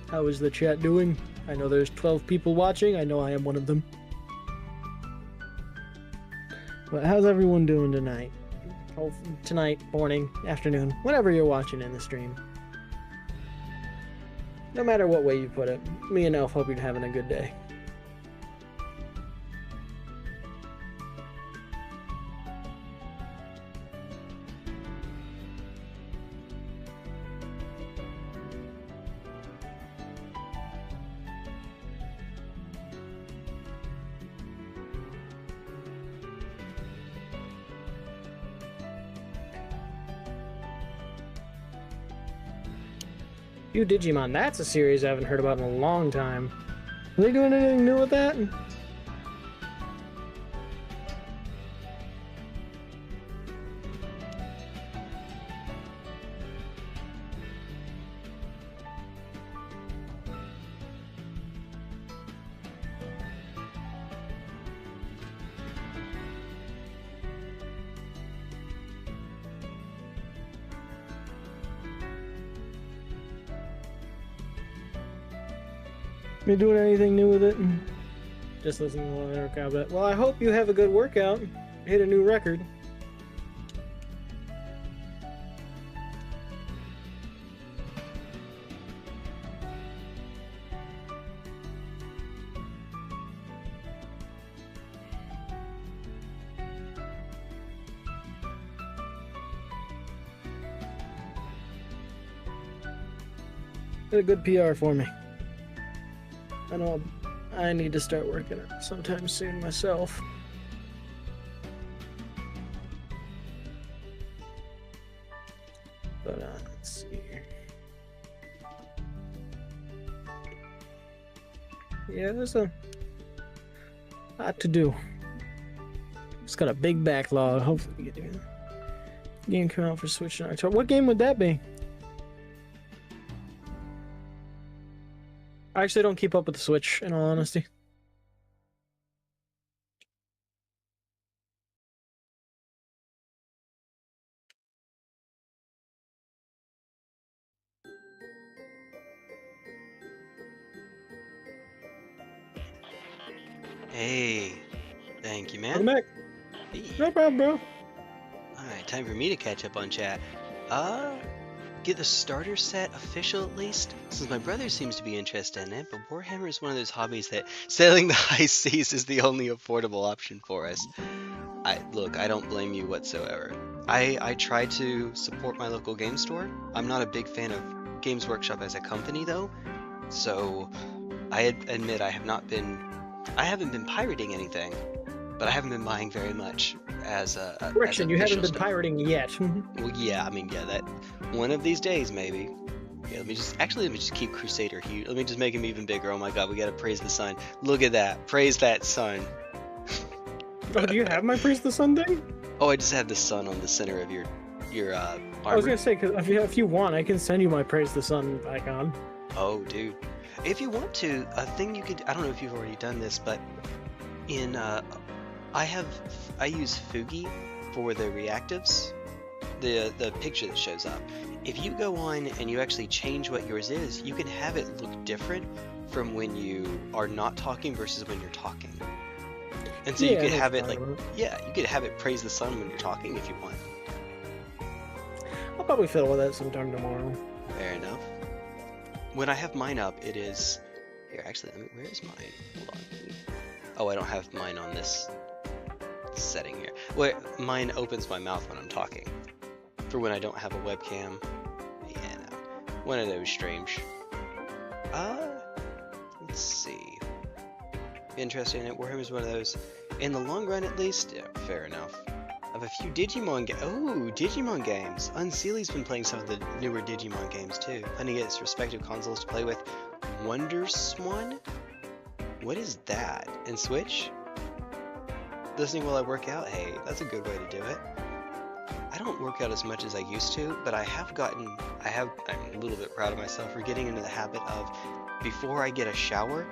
S2: How is the chat doing? I know there's 12 people watching. I know I am one of them. But how's everyone doing tonight? Oh, tonight, morning, afternoon, whenever you're watching in the stream. No matter what way you put it, me and Elf hope you're having a good day. You Digimon, that's a series I haven't heard about in a long time. Are they doing anything new with that? You doing anything new with it? Just listening to the workout. But well, I hope you have a good workout. Hit a new record. Did a good PR for me. I know I need to start working it sometime soon myself. But let's see here. Yeah, there's a lot to do. It's got a big backlog. Hopefully we get to it. Game come out for Switch in October. What game would that be? I actually don't keep up with the Switch, in all honesty.
S1: Hey, thank you,
S2: Welcome
S1: man.
S2: back.
S1: Hey.
S2: No problem, bro.
S1: Alright, time for me to catch up on chat. Get the starter set official at least, since my brother seems to be interested in it, but Warhammer is one of those hobbies that sailing the high seas is the only affordable option for us. Look, I don't blame you whatsoever. I try to support my local game store. I'm not a big fan of Games Workshop as a company though, so I admit I haven't been pirating anything, but I haven't been buying very much as a
S2: Correction, you haven't been
S1: stuff.
S2: pirating yet.
S1: Well, yeah, I mean, yeah, that one of these days maybe. Yeah, let me just keep Crusader huge. Let me just make him even bigger. Oh my God, we gotta praise the sun. Look at that, praise that sun.
S2: Oh, do you have my Praise the Sun thing?
S1: Oh, I just have the sun on the center of your
S2: I was
S1: armor.
S2: gonna say, because if you want, I can send you my Praise the Sun icon.
S1: Oh, dude, if you want to, a thing you could. I don't know if you've already done this, but in I use Fugi for the reactives, the picture that shows up. If you go on and you actually change what yours is, you can have it look different from when you are not talking versus when you're talking. And so you could have it like, yeah, you could have it praise the sun when you're talking if you want.
S2: I'll probably fiddle with that sometime tomorrow.
S1: Fair enough. When I have mine up, it is here. Actually, where is mine? Hold on. Oh, I don't have mine on this setting here. Where mine opens my mouth when I'm talking. For when I don't have a webcam. Yeah, no. One of those streams. Let's see. Interesting. Warhammer is one of those. In the long run, at least. Yeah, fair enough. I have a few Digimon Digimon games. Unseely's been playing some of the newer Digimon games too. Planning to get its respective consoles to play with. Wonderswan? What is that? And Switch? Listening while I work out? Hey, that's a good way to do it. I don't work out as much as I used to, but I'm a little bit proud of myself for getting into the habit of, before I get a shower,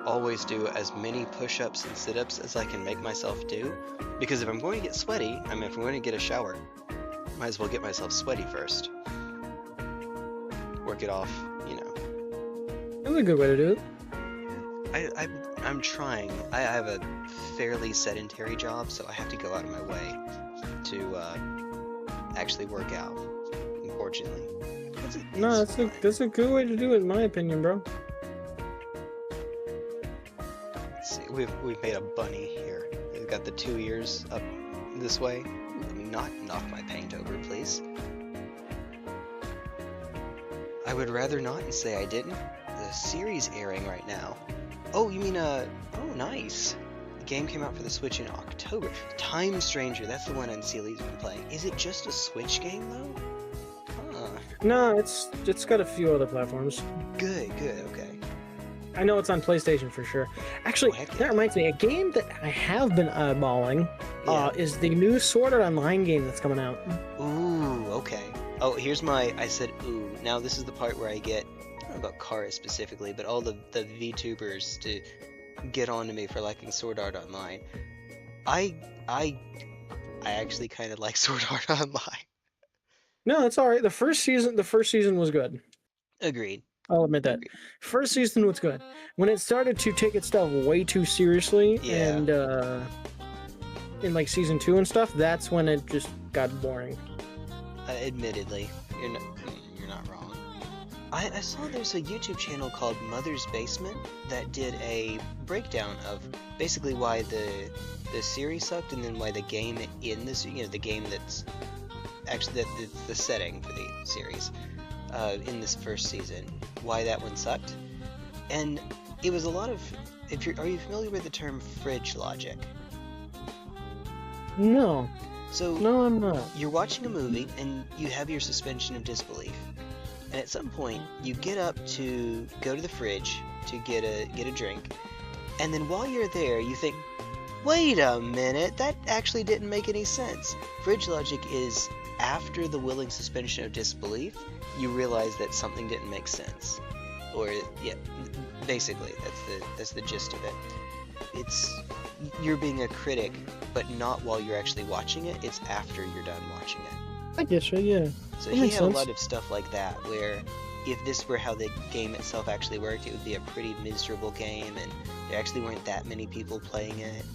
S1: always do as many push-ups and sit-ups as I can make myself do. Because if I'm going to get sweaty, if I'm going to get a shower, might as well get myself sweaty first. Work it off, you know.
S2: That's a good way to do it.
S1: I'm trying. I have a fairly sedentary job, so I have to go out of my way to actually work out, unfortunately.
S2: That's a good way to do it, in my opinion, bro.
S1: Let's see, we've made a bunny here. We've got the 2 ears up this way. Let me not knock my paint over, please. I would rather not and say I didn't. The series airing right now. Oh, you mean oh, nice. The game came out for the Switch in October. Time Stranger, that's the one Unseely's been playing. Is it just a Switch game though? Huh.
S2: No, it's got a few other platforms.
S1: Good, okay.
S2: I know it's on PlayStation for sure. Actually, that reminds me, a game that I have been eyeballing is the new Sword Art Online game that's coming out.
S1: Ooh, okay. Oh, I said ooh. Now this is the part where I get, I don't know about Kara specifically, but all the VTubers to get on to me for liking Sword Art Online. I actually kind of like Sword Art Online.
S2: No, it's alright. The first season was good.
S1: Agreed.
S2: I'll admit that. First season was good. When it started to take its stuff way too seriously, and in like season 2 and stuff, that's when it just got boring.
S1: Admittedly, you're not wrong. I saw there's a YouTube channel called Mother's Basement that did a breakdown of basically why the series sucked, and then why the game in this, the game that's actually the setting for the series in this first season, why that one sucked. And it was a lot of, are you familiar with the term fridge logic?
S2: No.
S1: So
S2: no, I'm not.
S1: You're watching a movie and you have your suspension of disbelief, and at some point you get up to go to the fridge to get a drink, and then while you're there you think, wait a minute, that actually didn't make any sense. Fridge logic is after the willing suspension of disbelief, you realize that something didn't make sense, or basically that's the gist of it. It's you're being a critic, but not while you're actually watching it. It's after you're done watching it.
S2: I guess so, yeah.
S1: So he had a lot of stuff like that, where if this were how the game itself actually worked, it would be a pretty miserable game, and there actually weren't that many people playing it.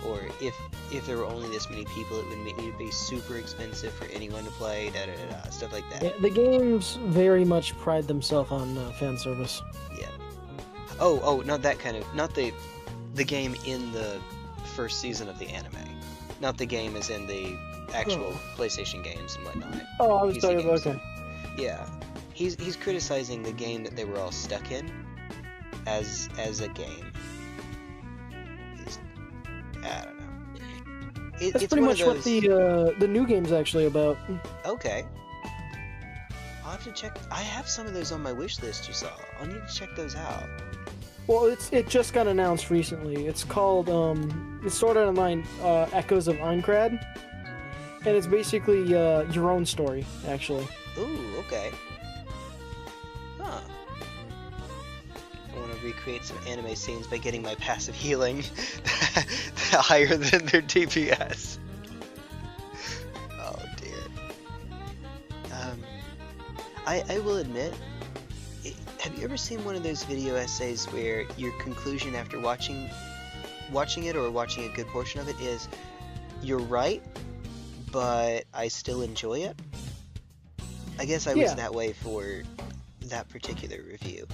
S1: Or if there were only this many people, it would need to be super expensive for anyone to play, stuff like that.
S2: Yeah, the games very much pride themselves on fan service.
S1: Yeah. Oh, not that kind of, not the game in the first season of the anime. Not the game as in the actual PlayStation games and whatnot.
S2: Oh, I was
S1: PC
S2: talking about,
S1: games.
S2: okay.
S1: Yeah. He's criticizing the game that they were all stuck in as a game. I don't know.
S2: That's
S1: It's
S2: pretty
S1: one
S2: much
S1: of
S2: what the new game's actually about.
S1: Okay. I'll have to check. I have some of those on my wish list you saw. I'll need to check those out.
S2: Well, it just got announced recently. It's called it's sorted online, Echoes of Enclaves, and it's basically your own story, actually.
S1: Ooh, okay. Huh. I want to recreate some anime scenes by getting my passive healing higher than their DPS. Oh dear. I will admit, have you ever seen one of those video essays where your conclusion after watching it or watching a good portion of it is, you're right, but I still enjoy it? I guess I was that way for that particular review.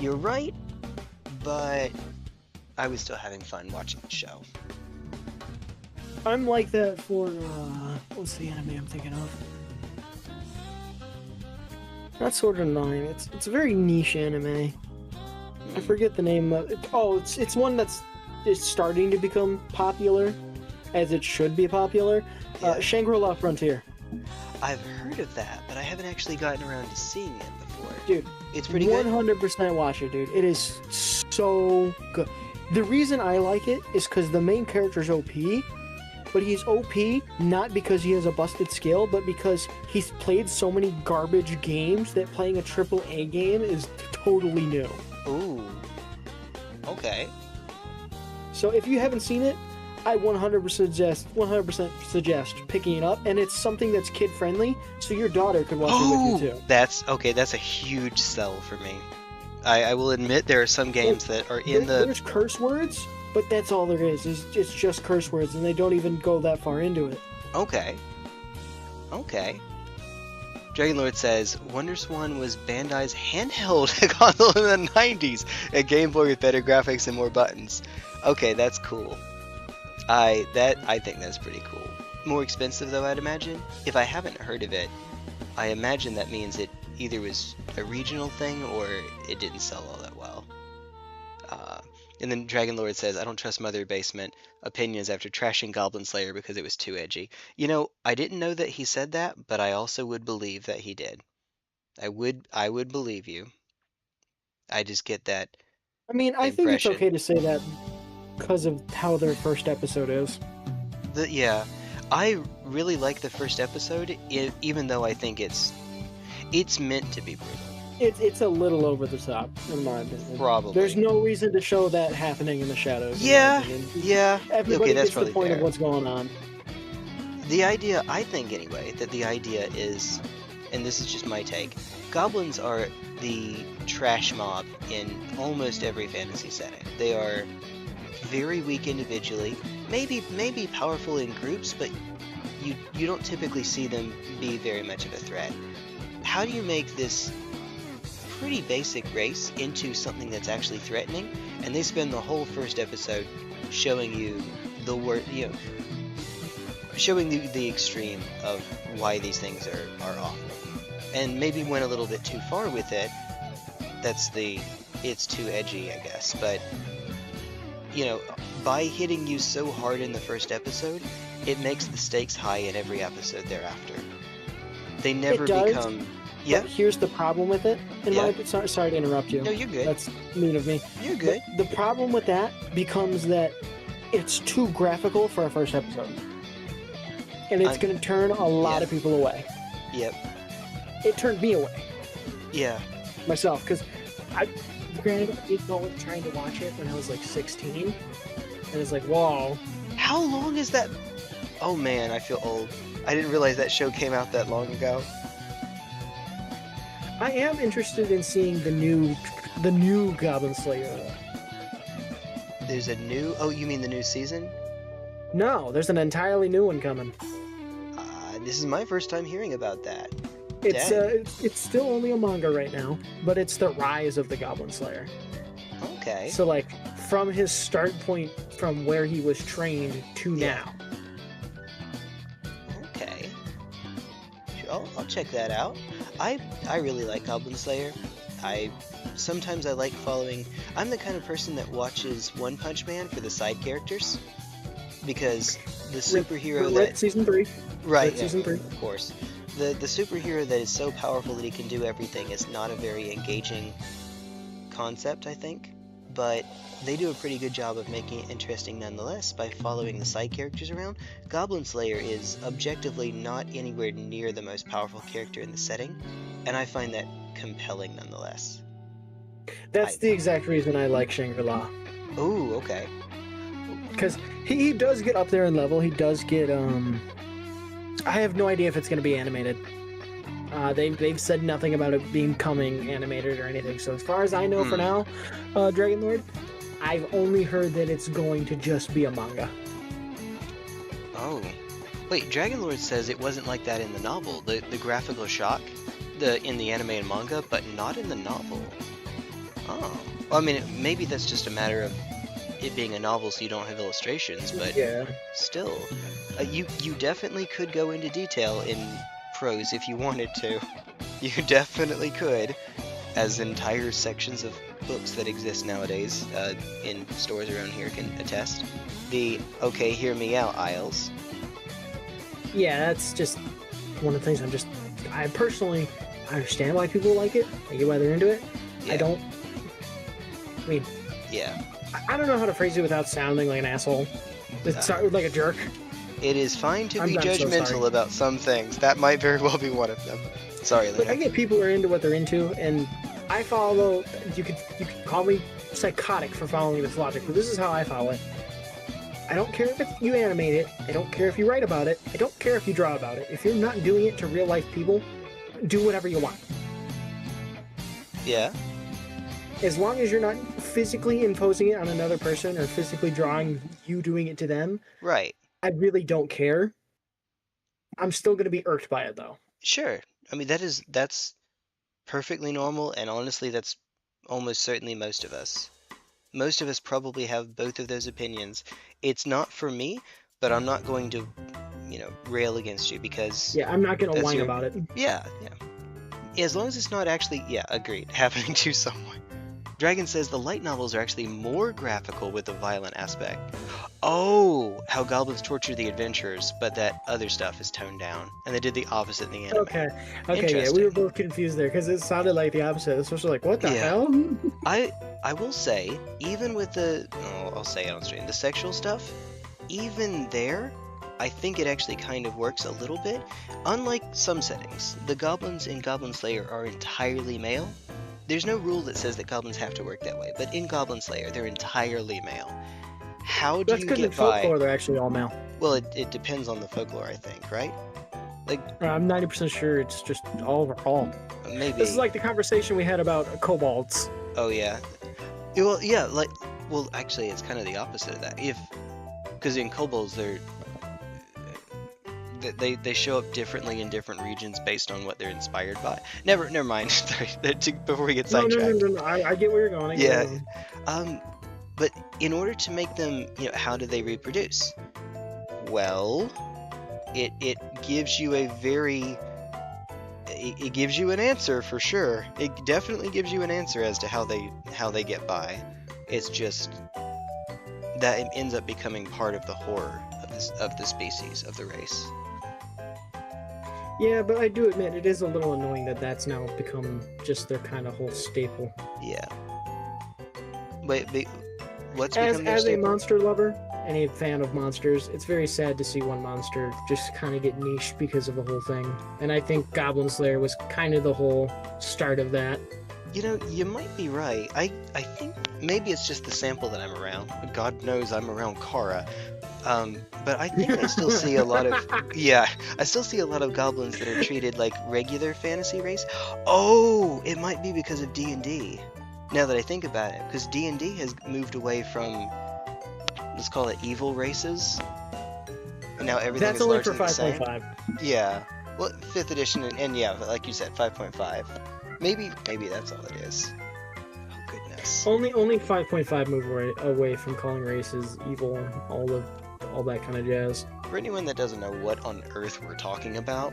S1: You're right, but I was still having fun watching the show.
S2: I'm like that for what's the anime I'm thinking of? Not Sword Art Online. It's a very niche anime. I forget the name of it. Oh, it's one that's starting to become popular, as it should be popular.
S1: Yeah.
S2: Shangri-La Frontier.
S1: I've heard of that, but I haven't actually gotten around to seeing it before.
S2: Dude,
S1: it's pretty good.
S2: 100% watch it, dude. It is so good. The reason I like it is because the main character's OP, but he's OP not because he has a busted skill, but because he's played so many garbage games that playing a AAA game is totally new.
S1: Ooh. Okay.
S2: So if you haven't seen it, I 100% suggest picking it up, and it's something that's kid friendly, so your daughter could watch it with you too.
S1: That's a huge sell for me. I will admit there are some games that are in
S2: There's curse words, but that's all there is. It's just curse words, and they don't even go that far into it.
S1: Okay. Dragonlord says, WonderSwan was Bandai's handheld console in the 90s, a Game Boy with better graphics and more buttons. Okay, that's cool. I think that's pretty cool. More expensive though, I'd imagine. If I haven't heard of it, I imagine that means it either was a regional thing or it didn't sell all that well. And then Dragonlord says, I don't trust Mother Basement opinions after trashing Goblin Slayer because it was too edgy. You know, I didn't know that he said that, but I also would believe that he did. I would believe you. I just get that
S2: I mean, I think it's
S1: impression.
S2: okay to say that because of how their first episode is.
S1: Yeah, I really like the first episode, even though I think it's meant to be brutal.
S2: It's a little over the top, in my opinion.
S1: Probably.
S2: There's no reason to show that happening in the shadows.
S1: Yeah,
S2: in my opinion.
S1: yeah.
S2: Everybody
S1: Okay, that's
S2: gets
S1: probably
S2: the point
S1: fair.
S2: of what's going on.
S1: The idea, I think anyway, that the idea is, and this is just my take, goblins are the trash mob in almost every fantasy setting. They are very weak individually, maybe powerful in groups, but you don't typically see them be very much of a threat. How do you make this pretty basic race into something that's actually threatening? And they spend the whole first episode showing you showing the extreme of why these things are awful. And maybe went a little bit too far with it. It's too edgy, I guess. But, you know, by hitting you so hard in the first episode, it makes the stakes high in every episode thereafter. They never become... Yeah?
S2: But here's the problem with it. Sorry to interrupt you.
S1: No, you're good.
S2: That's mean of me.
S1: You're good.
S2: But the problem with that becomes that it's too graphical for a first episode. And it's going to turn a lot of people away.
S1: Yep.
S2: It turned me away.
S1: Yeah.
S2: Myself, because granted, I did go trying to watch it when I was like 16. And it's like, whoa.
S1: How long is that? Oh man, I feel old. I didn't realize that show came out that long ago.
S2: I am interested in seeing the new Goblin Slayer.
S1: There's a new... Oh, you mean the new season?
S2: No, there's an entirely new one coming.
S1: This is my first time hearing about that.
S2: It's still only a manga right now, but it's the rise of the Goblin Slayer.
S1: Okay.
S2: So like from his start point, from where he was trained to now.
S1: Okay. I'll check that out. I really like Goblin Slayer. Sometimes I like following... I'm the kind of person that watches One Punch Man for the side characters. Because the superhero that...
S2: Season 3.
S1: Right,
S2: Season 3.
S1: Of course. The superhero that is so powerful that he can do everything is not a very engaging concept, I think. But they do a pretty good job of making it interesting nonetheless by following the side characters around. Goblin Slayer is objectively not anywhere near the most powerful character in the setting, and I find that compelling nonetheless.
S2: That's the exact reason I like Shangri-La.
S1: Oh, okay.
S2: Because he does get up there in level. He does get, I have no idea if it's going to be animated. They've said nothing about it becoming animated or anything. So as far as I know for now, Dragon Lord, I've only heard that it's going to just be a manga.
S1: Oh. Wait, Dragon Lord says it wasn't like that in the novel. The graphical shock in the anime and manga, but not in the novel. Oh. Well, I mean, maybe that's just a matter of it being a novel so you don't have illustrations, but
S2: yeah.
S1: Still, you definitely could go into detail in prose if you wanted to. You definitely could, as entire sections of books that exist nowadays in stores around here can attest. The okay, hear me out aisles.
S2: Yeah, that's just one of the things I personally understand why people like it. I get why they're into it.
S1: Yeah.
S2: I mean,
S1: yeah.
S2: I don't know how to phrase it without sounding like an asshole. Like a jerk.
S1: It is fine to be
S2: I'm so
S1: judgmental
S2: sorry.
S1: about some things. That might very well be one of them. Sorry,
S2: But I
S1: Lena.
S2: get people who are into what they're into, and I follow. You could call me psychotic for following this logic, but this is how I follow it. I don't care if you animate it. I don't care if you write about it. I don't care if you draw about it. If you're not doing it to real life people, do whatever you want.
S1: Yeah.
S2: As long as you're not physically imposing it on another person or physically drawing you doing it to them,
S1: Right.
S2: I really don't care. I'm still going to be irked by it, though.
S1: Sure. I mean, that's perfectly normal, and honestly, that's almost certainly most of us. Most of us probably have both of those opinions. It's not for me, but I'm not going to, rail against you because...
S2: Yeah, I'm not going to
S1: That's
S2: whine
S1: your-
S2: about it.
S1: Yeah. As long as it's not actually, agreed, happening to someone. Dragon says the light novels are actually more graphical with the violent aspect. Oh, how goblins torture the adventurers, but that other stuff is toned down. And they did the opposite in the anime.
S2: Okay, yeah, we
S1: Interesting.
S2: were both confused there because it sounded like the opposite. Especially like, what the
S1: Yeah.
S2: hell?
S1: I will say, even with I'll say it on stream, the sexual stuff, even there, I think it actually kind of works a little bit. Unlike some settings, the goblins in Goblin Slayer are entirely male. There's no rule that says that goblins have to work that way, but in Goblin Slayer, they're entirely male. How do
S2: That's
S1: you
S2: because in
S1: get by?
S2: folklore they're actually all male.
S1: Well, it depends on the folklore, I think, right? Like,
S2: I'm 90% sure it's just all.
S1: maybe.
S2: This is like the conversation we had about kobolds.
S1: Oh, yeah. Well, yeah, well, actually, it's kind of the opposite of that. Because in kobolds, they show up differently in different regions based on what they're inspired by. Never mind. Sorry, before we get sidetracked.
S2: No. I get where you're going.
S1: But in order to make them, how do they reproduce? Well, it gives you a very... It gives you an answer for sure. It definitely gives you an answer as to how they get by. It's just that it ends up becoming part of the horror of the species, of the race.
S2: Yeah, but I do admit it is a little annoying that that's now become just their kind of whole staple.
S1: Yeah. Wait, what's
S2: As
S1: become their
S2: a
S1: staple?
S2: monster lover and a fan of monsters, it's very sad to see one monster just kind of get niched because of the whole thing. And I think Goblin Slayer was kind of the whole start of that.
S1: You know, you might be right. I think maybe it's just the sample that I'm around. God knows I'm around Kara. But I think I still see a lot of yeah, I still see a lot of goblins that are treated like regular fantasy race. Oh, it might be because of D&D. Now that I think about it, because D&D has moved away from, let's call it evil races. And now everything
S2: That's
S1: is
S2: only for
S1: largely the same.
S2: 5.5.
S1: Yeah. Well, 5th edition and yeah, like you said, 5.5. Maybe that's all it is. Oh goodness.
S2: Only 5.5 move away from calling races evil and all that kind of jazz.
S1: For anyone that doesn't know what on earth we're talking about,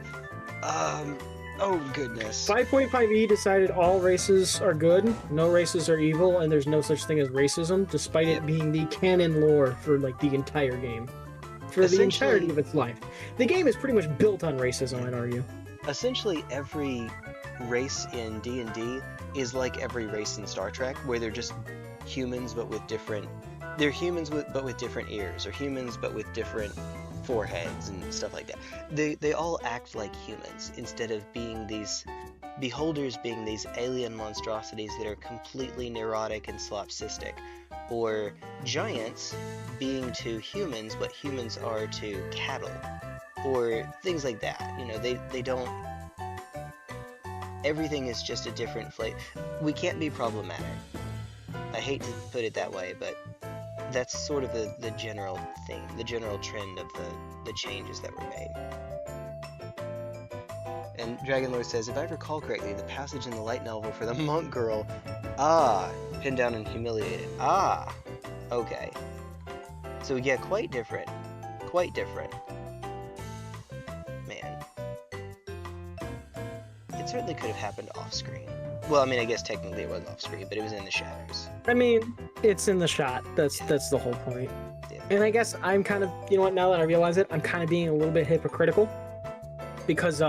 S1: oh goodness.
S2: 5.5e decided all races are good, no races are evil, and there's no such thing as racism, despite it being the canon lore for like the entire game. For the entirety of its life. The game is pretty much built on racism, I'd argue.
S1: Essentially, every race in D&D is like every race in Star Trek, where they're just humans but with different... They're humans but with different ears, or humans but with different foreheads and stuff like that. They all act like humans, instead of being these... Beholders being these alien monstrosities that are completely neurotic and slopsistic. Or giants being to humans what humans are to cattle. Or things like that. You know, they don't... Everything is just a different flavor. We can't be problematic. I hate to put it that way, but that's sort of the general theme, the general trend of the changes that were made. And Dragonlord says, if I recall correctly, the passage in the light novel for the monk girl, pinned down and humiliated. Okay. So yeah, quite different. Quite different. Man. It certainly could have happened off-screen. Well, I mean, I guess technically it was off-screen, but it was in the shadows.
S2: I mean, it's in the shot. That's the whole point.
S1: Yeah.
S2: And I guess I'm kind of, you know what, now that I realize it, I'm kind of being a little bit hypocritical. Because,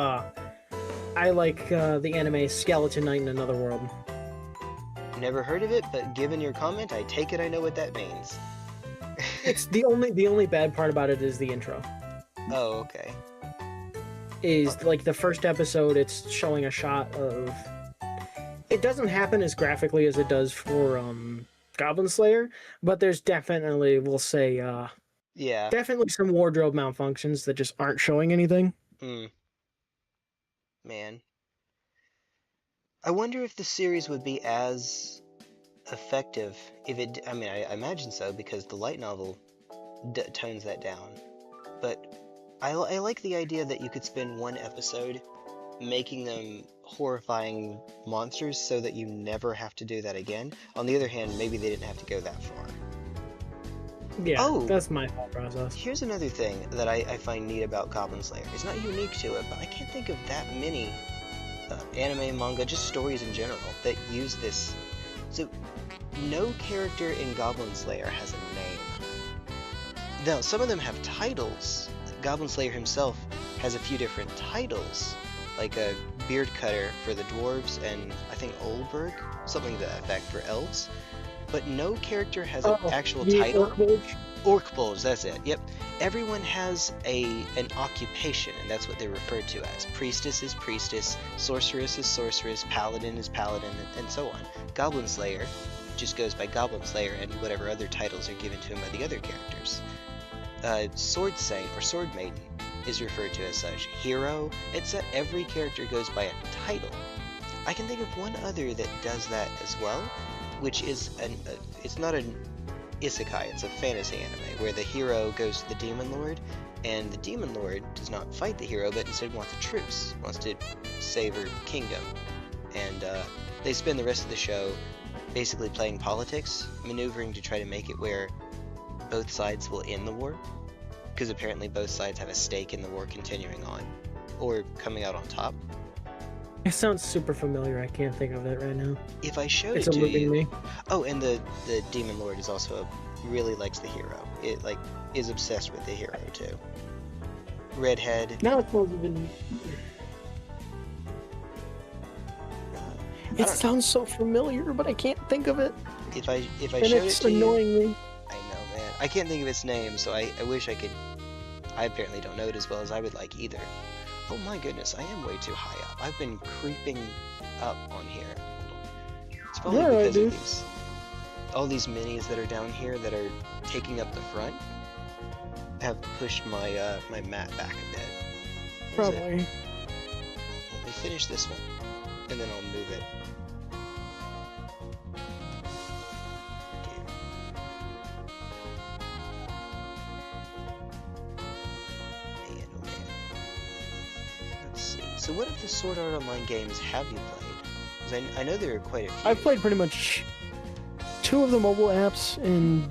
S2: I like the anime Skeleton Knight in Another World.
S1: Never heard of it, but given your comment, I take it I know what that means.
S2: It's the only bad part about it is the intro.
S1: Oh, okay.
S2: Is like the first episode, it's showing a shot of... It doesn't happen as graphically as it does for Goblin Slayer, but there's definitely, we'll say,
S1: Yeah.
S2: definitely some wardrobe malfunctions that just aren't showing anything.
S1: Man. I wonder if the series would be as effective if it... I mean, I imagine so, because the light novel tones that down. But I like the idea that you could spend one episode making them horrifying monsters so that you never have to do that again. On the other hand, maybe they didn't have to go that far.
S2: Yeah, that's my thought process.
S1: Here's another thing that I find neat about Goblin Slayer. It's not unique to it, but I can't think of that many anime, manga, just stories in general that use this. So, no character in Goblin Slayer has a name. Now, some of them have titles. Goblin Slayer himself has a few different titles, like a beard cutter for the dwarves and I think Oldberg, something to that effect for elves. But no character has an actual title. Orc Bulge, that's it. Yep. Everyone has an occupation, and that's what they're referred to as. Priestess is priestess, sorceress is sorceress, paladin is paladin, and so on. Goblin Slayer just goes by Goblin Slayer and whatever other titles are given to him by the other characters. Sword Saint or Sword Maiden is referred to as such. Hero, every character goes by a title. I can think of one other that does that as well, which is it's not an isekai, it's a fantasy anime where the hero goes to the Demon Lord, and the Demon Lord does not fight the hero, but instead wants a truce, wants to save her kingdom. And they spend the rest of the show basically playing politics, maneuvering to try to make it where both sides will end the war, because apparently both sides have a stake in the war continuing on, or coming out on top.
S2: It sounds super familiar. I can't think of it right now.
S1: If I showed
S2: it's
S1: it to you...
S2: me.
S1: Oh, and the Demon Lord is also really likes the hero. It is obsessed with the hero too. Redhead.
S2: Now it's not even... It sounds so familiar, but I can't think of it.
S1: If I
S2: and
S1: showed it to
S2: annoying
S1: you...
S2: me.
S1: I know, man. I can't think of its name, so I wish I could... I apparently don't know it as well as I would like either. Oh my goodness, I am way too high up. I've been creeping up on here. It's probably
S2: Yeah, I
S1: because
S2: do.
S1: of these. All these minis that are down here that are taking up the front have pushed my my mat back a bit. What is it?
S2: Probably.
S1: Let me finish this one, and then I'll move it. Man, oh man. Let's see. So what of the Sword Art Online games have you played? Because I know there are quite a few.
S2: I've played pretty much 2 of the mobile apps and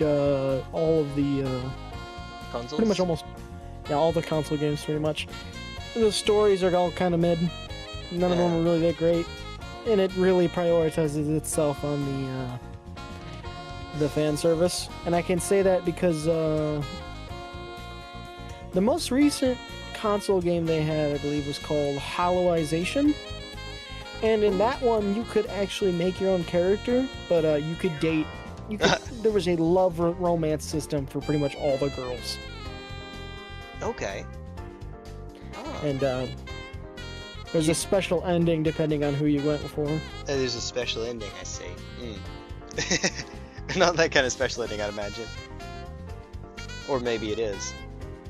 S2: all of the
S1: consoles.
S2: pretty much almost all the console games pretty much. The stories are all kind of mid. None of them are really that great, and it really prioritizes itself on the fan service. And I can say that because the most recent console game they had, I believe, was called Hollowization. And in that one, you could actually make your own character, but you could date. There was a love romance system for pretty much all the girls.
S1: Okay. Oh.
S2: And there's a special ending depending on who you went for.
S1: There's a special ending, I see. Not that kind of special ending, I'd imagine. Or maybe it is.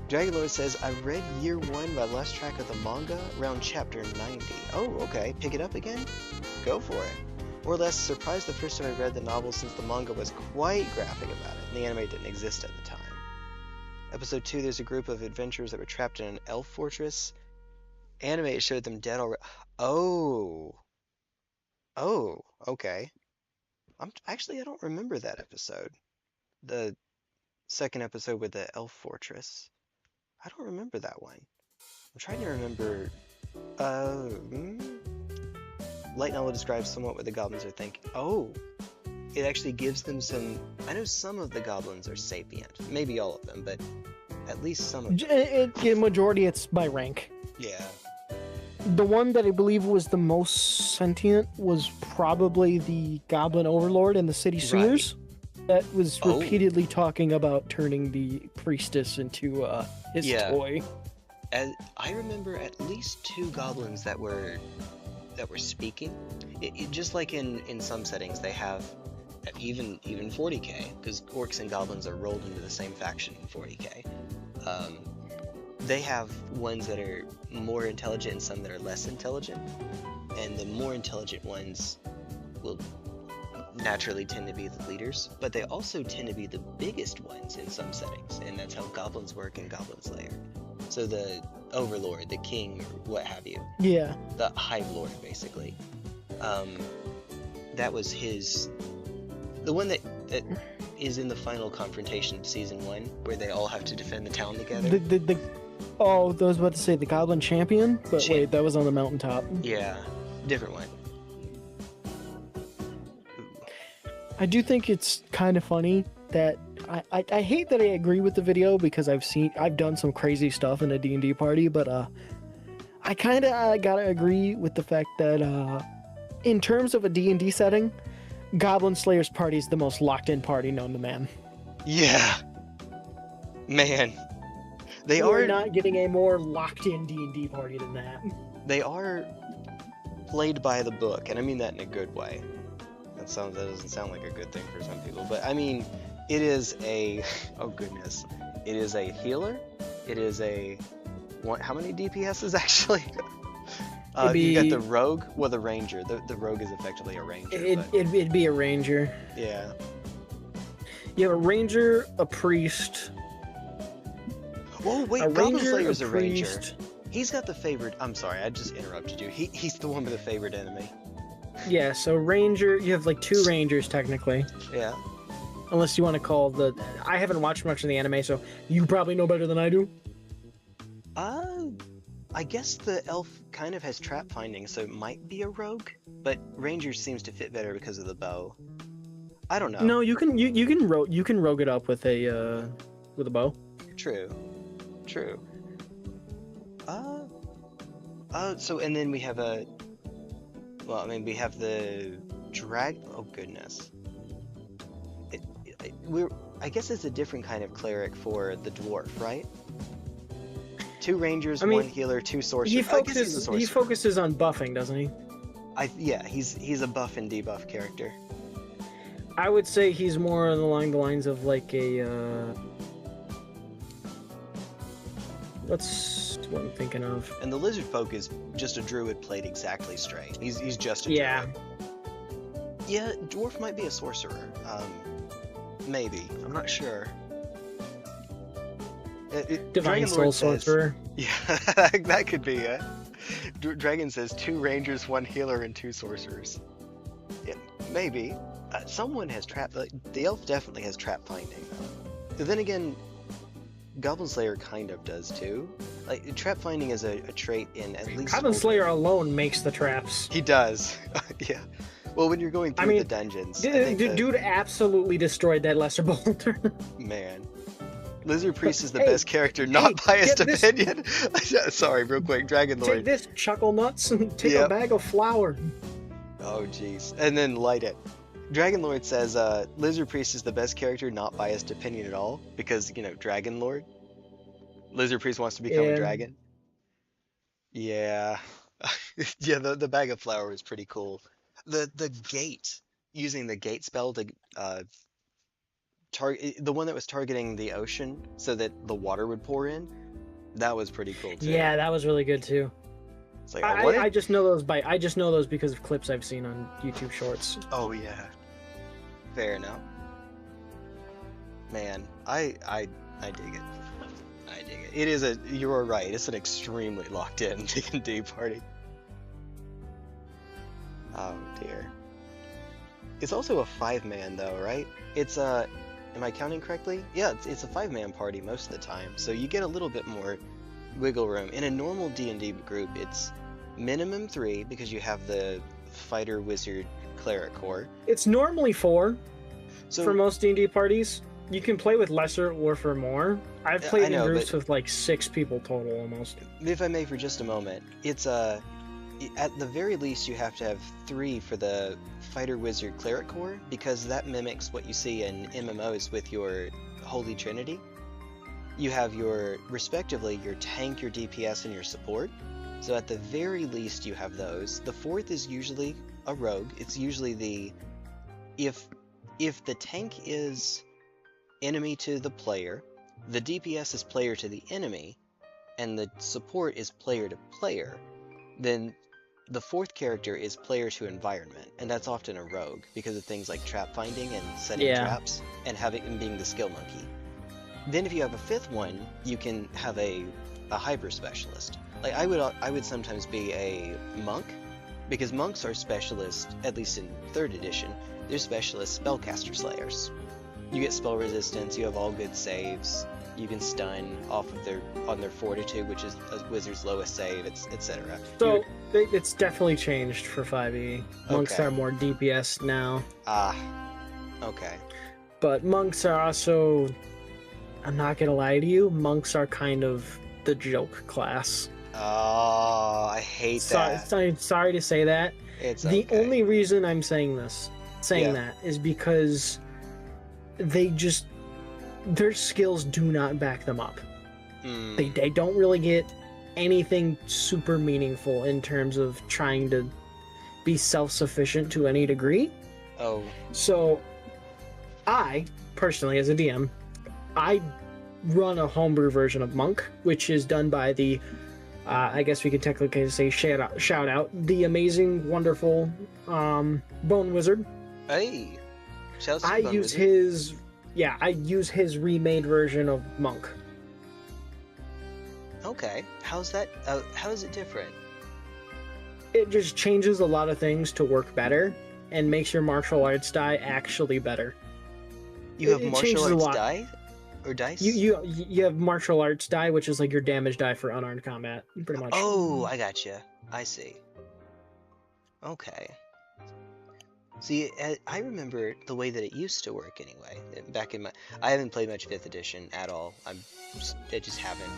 S1: DragonLord says, I read year 1, but I lost track of the manga around chapter 90. Oh, okay. Pick it up again? Go for it. More or less surprised the first time I read the novel since the manga was quite graphic about it, and the anime didn't exist at the time. Episode 2, there's a group of adventurers that were trapped in an elf fortress. Anime showed them dead already. Oh. Oh, okay. Actually, I don't remember that episode. The second episode with the elf fortress. I don't remember that one. I'm trying to remember. Light novel describes somewhat what the goblins are thinking. Oh, it actually gives them some. I know some of the goblins are sapient. Maybe all of them, but at least some of them.
S2: In majority, it's by rank.
S1: Yeah.
S2: The one that I believe was the most sentient was probably the Goblin Overlord and the City Sewers. That was repeatedly talking about turning the priestess into his toy.
S1: I remember at least 2 goblins that were speaking. It just like in some settings they have even 40k, because orcs and goblins are rolled into the same faction in 40k. They have ones that are more intelligent and some that are less intelligent, and the more intelligent ones will naturally tend to be the leaders, but they also tend to be the biggest ones in some settings, and that's how goblins work in Goblin Slayer. So the Overlord, the King, or what have you.
S2: Yeah.
S1: The Hive Lord, basically. That was his... The one that is in the final confrontation of Season 1, where they all have to defend the town together.
S2: Oh, I was about to say the Goblin Champion, but wait, that was on the mountaintop.
S1: Yeah, different one.
S2: I do think it's kind of funny that I hate that I agree with the video because I've done some crazy stuff in a D&D party, but I kind of gotta agree with the fact that in terms of a D&D setting, Goblin Slayer's party is the most locked-in party known to man.
S1: Yeah, man,
S2: We're not getting a more locked-in D&D party than that.
S1: They are played by the book, and I mean that in a good way. That doesn't sound like a good thing for some people, but I mean, it is a, oh goodness, it is a healer, it is a, how many DPSs actually? You got the rogue, well the ranger, the rogue is effectively a ranger.
S2: It'd be a ranger.
S1: Yeah.
S2: You have a ranger, a priest.
S1: Oh wait, Goblin Slayer's a ranger. He's got the favored, I'm sorry, I just interrupted you. He's the one with the favored enemy.
S2: Yeah, so ranger, you have like 2 rangers technically.
S1: Yeah.
S2: Unless you want to call I haven't watched much of the anime, so you probably know better than I do.
S1: I guess the elf kind of has trap finding, so it might be a rogue, but ranger seems to fit better because of the bow. I don't know.
S2: No, you can rogue it up with a bow.
S1: True. So and then we have we have the drag. Oh goodness. I guess it's a different kind of cleric for the dwarf, right? 2 rangers, 1 healer, 2 sorcerers.
S2: He focuses on buffing, doesn't he?
S1: Yeah, he's a buff and debuff character.
S2: I would say he's more along the lines of like a. What's what I'm thinking of?
S1: And the lizard folk is just a druid played exactly straight. He's just a
S2: Yeah.
S1: druid. Yeah, dwarf might be a sorcerer. Maybe. I'm not sure.
S2: Divine
S1: Dragonlord
S2: Soul
S1: says-
S2: Sorcerer.
S1: Yeah, that could be it. Dragon says 2 rangers, 1 healer, and 2 sorcerers. Yeah, maybe. Someone has trap. The elf definitely has trap finding. But then again, Goblin Slayer kind of does too. Like trap finding is a trait in at least.
S2: Goblin Slayer alone makes the traps.
S1: He does. Yeah. Well, when you're going through the dungeons, I think
S2: Dude absolutely destroyed that lesser boulder.
S1: man. Lizard Priest is the
S2: Hey,
S1: best character, not biased
S2: get this-
S1: opinion. Sorry, real quick, Dragon
S2: Take
S1: Lord.
S2: this, Chuckle Nuts, and take a
S1: Yep.
S2: bag of flour.
S1: Oh jeez, and then light it. Dragon Lord says, Lizard Priest is the best character, not biased opinion at all, because Dragon Lord. Lizard Priest wants to become a
S2: Yeah.
S1: dragon. Yeah, yeah. The bag of flour is pretty cool. The gate, using the gate spell to target the one that was targeting the ocean so that the water would pour in. That was pretty cool too.
S2: Yeah, that was really good too.
S1: It's like I wanted-
S2: I just know those because of clips I've seen on YouTube Shorts.
S1: Oh yeah. Fair enough. Man, I dig it. I dig it. It is you're right. It's an extremely locked in D&D party. Oh dear. It's also a 5-man though, right? It's am I counting correctly? Yeah, it's a 5-man party most of the time. So you get a little bit more wiggle room. In a normal D&D group, it's minimum 3 because you have the fighter, wizard, cleric core.
S2: It's normally 4
S1: So
S2: for most D&D parties. You can play with lesser or for more. I've
S1: Yeah,
S2: played
S1: I know,
S2: in groups
S1: but-
S2: with like 6 people total almost.
S1: if I may for just a moment, it's at the very least you have to have 3 for the fighter, wizard, cleric core because that mimics what you see in MMOs with your Holy Trinity. You have respectively your tank, your DPS, and your support. So at the very least you have those. The 4th is usually a rogue. It's usually if the tank is enemy to the player, the DPS is player to the enemy, and the support is player to player, then the 4th character is player to environment, and that's often a rogue because of things like trap finding and setting traps and being the skill monkey. Then if you have a 5th one, you can have a hyper specialist. Like I would sometimes be a monk because monks are specialists, at least in 3rd edition. They're specialist spellcaster slayers. You get spell resistance, you have all good saves, you can stun off of on their fortitude, which is a wizard's lowest save, etc.
S2: So it's definitely changed for 5e. Monks
S1: Okay.
S2: are more DPS now.
S1: Okay.
S2: But monks are also, I'm not gonna lie to you, monks are kind of the joke class.
S1: Oh, I hate that.
S2: Sorry to say that.
S1: It's
S2: The
S1: okay.
S2: only reason I'm saying
S1: Yeah.
S2: that is because their skills do not back them up.
S1: Mm,
S2: They don't really get anything super meaningful in terms of trying to be self-sufficient to any degree.
S1: oh,
S2: So I, personally, as a DM, I run a homebrew version of Monk, which is done by the, I guess we could technically say shout out, the amazing, wonderful Bone Wizard.
S1: hey. Shouts to
S2: I
S1: Bone
S2: use
S1: Wizard.
S2: I use his remade version of Monk.
S1: Okay. How's that? How is it different?
S2: It just changes a lot of things to work better and makes your martial arts die actually better.
S1: You have
S2: It
S1: martial
S2: changes a
S1: arts
S2: lot.
S1: die or dice?
S2: You have martial arts die, which is like your damage die for unarmed combat, pretty much.
S1: Oh, I gotcha. I see. Okay. See, I remember the way that it used to work anyway. Back in I haven't played much 5th edition at all. I just haven't.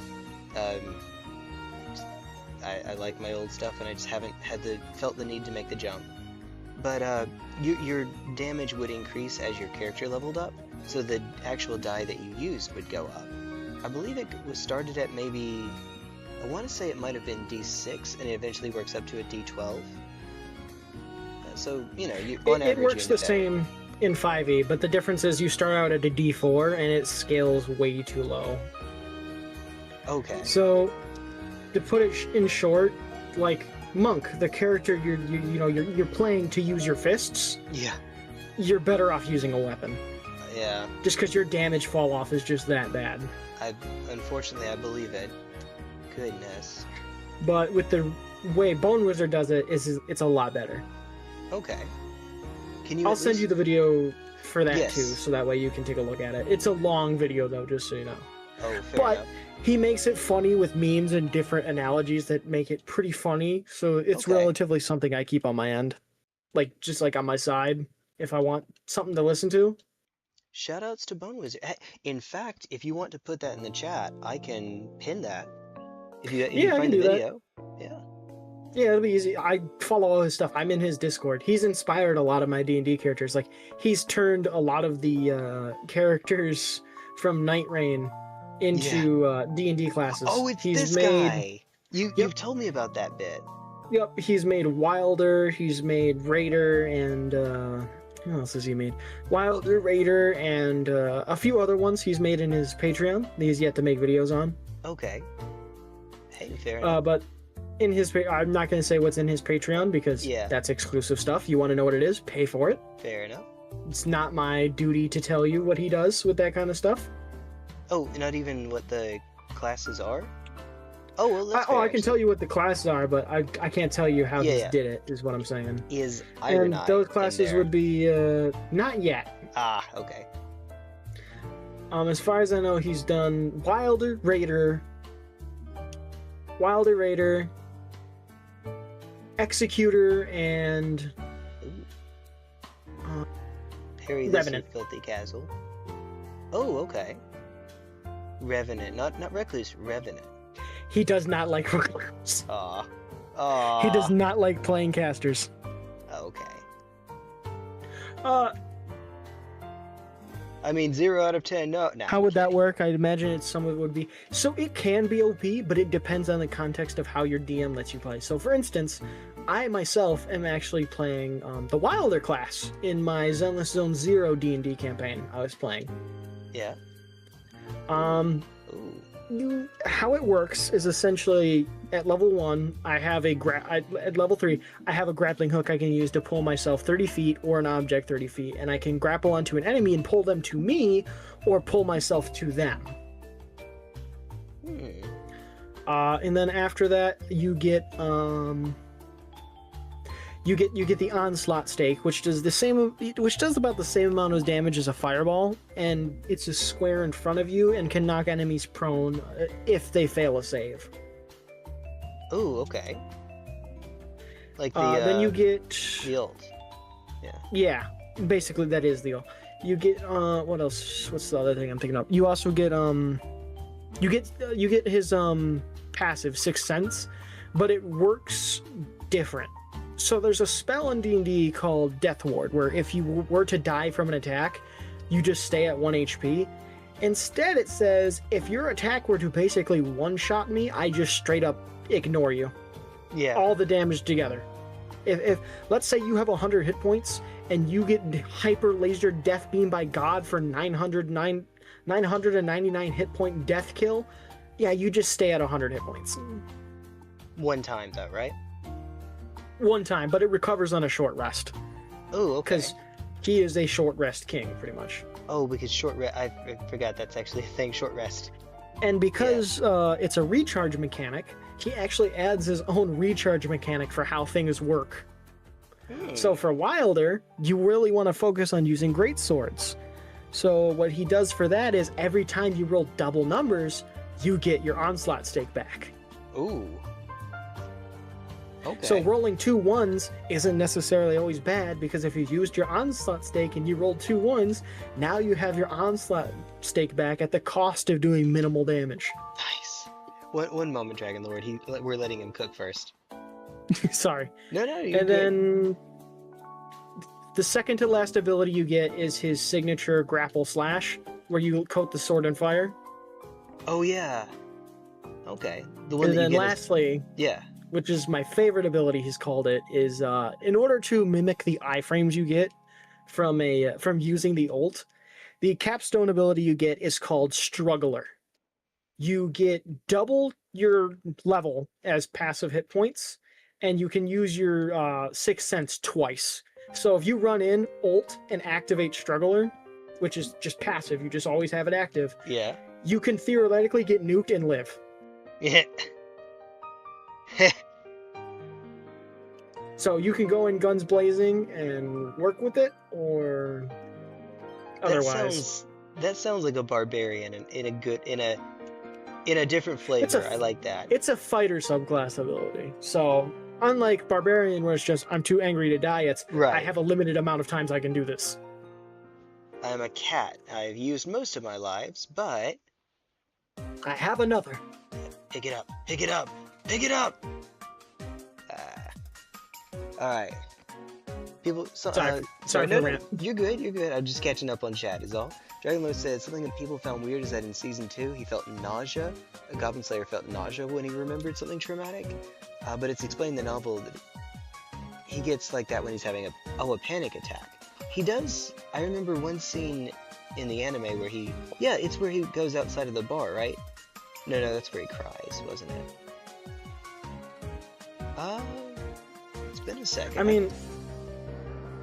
S1: I like my old stuff, and I just haven't felt the need to make the jump. But your damage would increase as your character leveled up, so the actual die that you used would go up. I believe it was started at maybe, I want to say it might have been D6, and it eventually works up to a D12. So, you know, on average,
S2: It works
S1: you
S2: the
S1: end up better.
S2: same. in 5e, but the difference is you start out at a D4 and it scales way too low.
S1: Okay.
S2: So, to put it in short, like Monk, the character you're playing to use your fists,
S1: Yeah.
S2: you're better off using a weapon.
S1: Yeah.
S2: Just because your damage fall off is just that bad.
S1: Unfortunately, I believe it. Goodness.
S2: But with the way Bone Wizard does it, it's a lot better.
S1: Okay. Can you?
S2: I'll send you the video for that
S1: Yes.
S2: too, so that way you can take a look at it. It's a long video though, just so you know.
S1: Oh, fair
S2: But
S1: enough.
S2: he makes it funny with memes and different analogies that make it pretty funny. So it's
S1: Okay.
S2: relatively something I keep on my end, like just like on my side, if I want something to listen to.
S1: Shoutouts to Bone Wizard. In fact, if you want to put that in the chat, I can pin that. If you
S2: Yeah, I
S1: find
S2: can
S1: the
S2: do that.
S1: video. Yeah.
S2: Yeah, it'll be easy. I follow all his stuff. I'm in his Discord. He's inspired a lot of my D&D characters. Like, he's turned a lot of the characters from Night Rain into D&D classes.
S1: Oh, it's
S2: he's
S1: this
S2: made,
S1: guy. You've told me about that bit.
S2: Yep, he's made Wilder, he's made Raider, and who else has he made? Wilder, Raider, and a few other ones he's made in his Patreon that he's yet to make videos on.
S1: Okay. Hey, fair enough.
S2: But in his, I'm not going to say what's in his Patreon because that's exclusive stuff. You want to know what it is? Pay for it.
S1: Fair enough.
S2: It's not my duty to tell you what he does with that kind of stuff.
S1: Oh, not even what the classes are? Oh, well, that's fair,
S2: I can tell you what the classes are, but I can't tell you how he did it, is what I'm saying.
S1: Is
S2: And
S1: Ironite
S2: those
S1: in
S2: classes
S1: there?
S2: would be, not yet.
S1: Ah, okay.
S2: As far as I know, he's done Wilder, Raider, Executor, and
S1: Harry the
S2: Revenant.
S1: Filthy Castle. Oh, okay. Revenant, not Recluse, Revenant.
S2: he does not like recruits.
S1: Aw. Aw.
S2: He does not like playing casters.
S1: Okay.
S2: I
S1: mean, 0 out of 10, no.
S2: How would that work? I'd imagine some of it would be. So it can be OP, but it depends on the context of how your DM lets you play. So for instance, I myself am actually playing the Wilder class in my Zenless Zone 0 D&D campaign I was playing.
S1: Yeah.
S2: Ooh. How it works is essentially at level 1, I have at level 3, I have a grappling hook I can use to pull myself 30 feet or an object 30 feet, and I can grapple onto an enemy and pull them to me, or pull myself to them. And then after that, you get the onslaught stake, which does about the same amount of damage as a fireball, and it's a square in front of you and can knock enemies prone if they fail a save.
S1: Ooh, okay. Like the
S2: then you get
S1: the ult.
S2: Yeah, basically that is the ult. You get what else? What's the other thing I'm thinking of? You also get you get his passive Sixth Sense, but it works different. So there's a spell in D&D called Death Ward, where if you were to die from an attack, you just stay at 1 HP. Instead, it says, if your attack were to basically one-shot me, I just straight up ignore you.
S1: Yeah.
S2: All the damage together. If let's say you have 100 hit points, and you get Hyper Laser Death Beam by God for 999 hit point death kill, yeah, you just stay at 100 hit points.
S1: One time, though, right?
S2: One time, but it recovers on a short rest.
S1: Oh, okay.
S2: Because he is a short rest king, pretty much.
S1: Oh, because short rest. I forgot that's actually a thing. Short rest.
S2: And because it's a recharge mechanic, he actually adds his own recharge mechanic for how things work. So for Wilder, you really want to focus on using great swords. So what he does for that is every time you roll double numbers, you get your onslaught stake back.
S1: Ooh. Okay.
S2: So rolling 2 1s isn't necessarily always bad, because if you used your onslaught stake and you rolled 2 1s, now you have your onslaught stake back at the cost of doing minimal damage.
S1: Nice. One moment, Dragon Lord. We're letting him cook first.
S2: Sorry.
S1: No, you're
S2: And
S1: good.
S2: then the second to last ability you get is his signature grapple slash, where you coat the sword in fire.
S1: Oh yeah. Okay. The one
S2: And
S1: that
S2: then
S1: you get
S2: lastly,
S1: yeah.
S2: which is my favorite ability, he's called it, is in order to mimic the iframes you get from using the ult. The capstone ability you get is called Struggler. You get double your level as passive hit points, and you can use your Sixth Sense twice. So if you run in, ult, and activate Struggler, which is just passive, you just always have it active,
S1: Yeah.
S2: you can theoretically get nuked and live.
S1: Yeah.
S2: So you can go in guns blazing and work with it, or otherwise.
S1: That sounds like a barbarian in a different flavor. I like that.
S2: It's a fighter subclass ability. So unlike barbarian, where it's just I'm too angry to die, it's
S1: Right.
S2: I have a limited amount of times I can do this.
S1: I'm a cat. I've used most of my lives, but
S2: I have another.
S1: pick it up, pick it up, pick it up. All right. People,
S2: Sorry for
S1: no,
S2: the rant.
S1: you're good. You're good. I'm just catching up on chat. Is all. JDArrLove said something that people found weird is that in season 2 he felt nausea. A Goblin Slayer felt nausea when he remembered something traumatic. But it's explained in the novel that he gets like that when he's having a panic attack. He does. I remember one scene in the anime where it's where he goes outside of the bar, right? No, that's where he cries, wasn't it? It's been a second.
S2: I mean,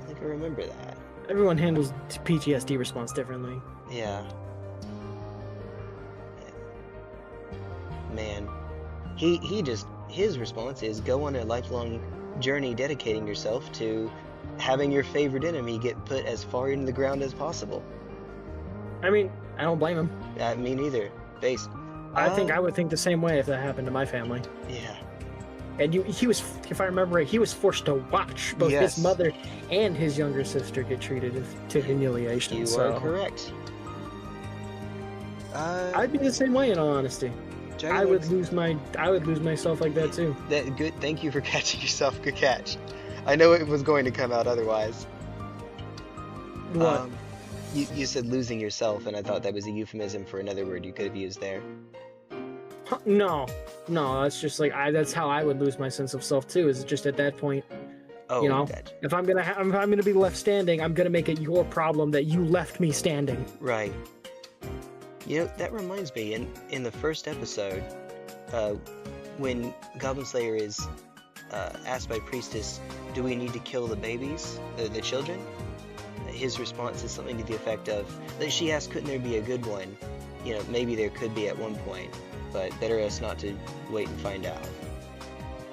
S1: I think I remember that.
S2: everyone handles PTSD response differently.
S1: Yeah. Man, his response is go on a lifelong journey dedicating yourself to having your favorite enemy get put as far into the ground as possible.
S2: I mean, I don't blame him.
S1: Me neither. Base.
S2: I think I would think the same way if that happened to my family.
S1: Yeah.
S2: And he was, if I remember right, he was forced to watch both his mother and his younger sister get treated to humiliation.
S1: You are correct.
S2: I'd be the same way, in all honesty. I would lose myself like that too.
S1: Good. Thank you for catching yourself. Good catch. I know it was going to come out otherwise.
S2: What?
S1: You said losing yourself, and I thought that was a euphemism for another word you could have used there.
S2: Huh, no, that's just like that's how I would lose my sense of self too. Is just at that point, you know, if I'm gonna be left standing, I'm gonna make it your problem that you left me standing.
S1: Right. You know, that reminds me, in the first episode, when Goblin Slayer is asked by Priestess, do we need to kill the babies, the children? His response is something to the effect of, that she asked, couldn't there be a good one? You know, maybe there could be at one point, but better us not to wait and find out.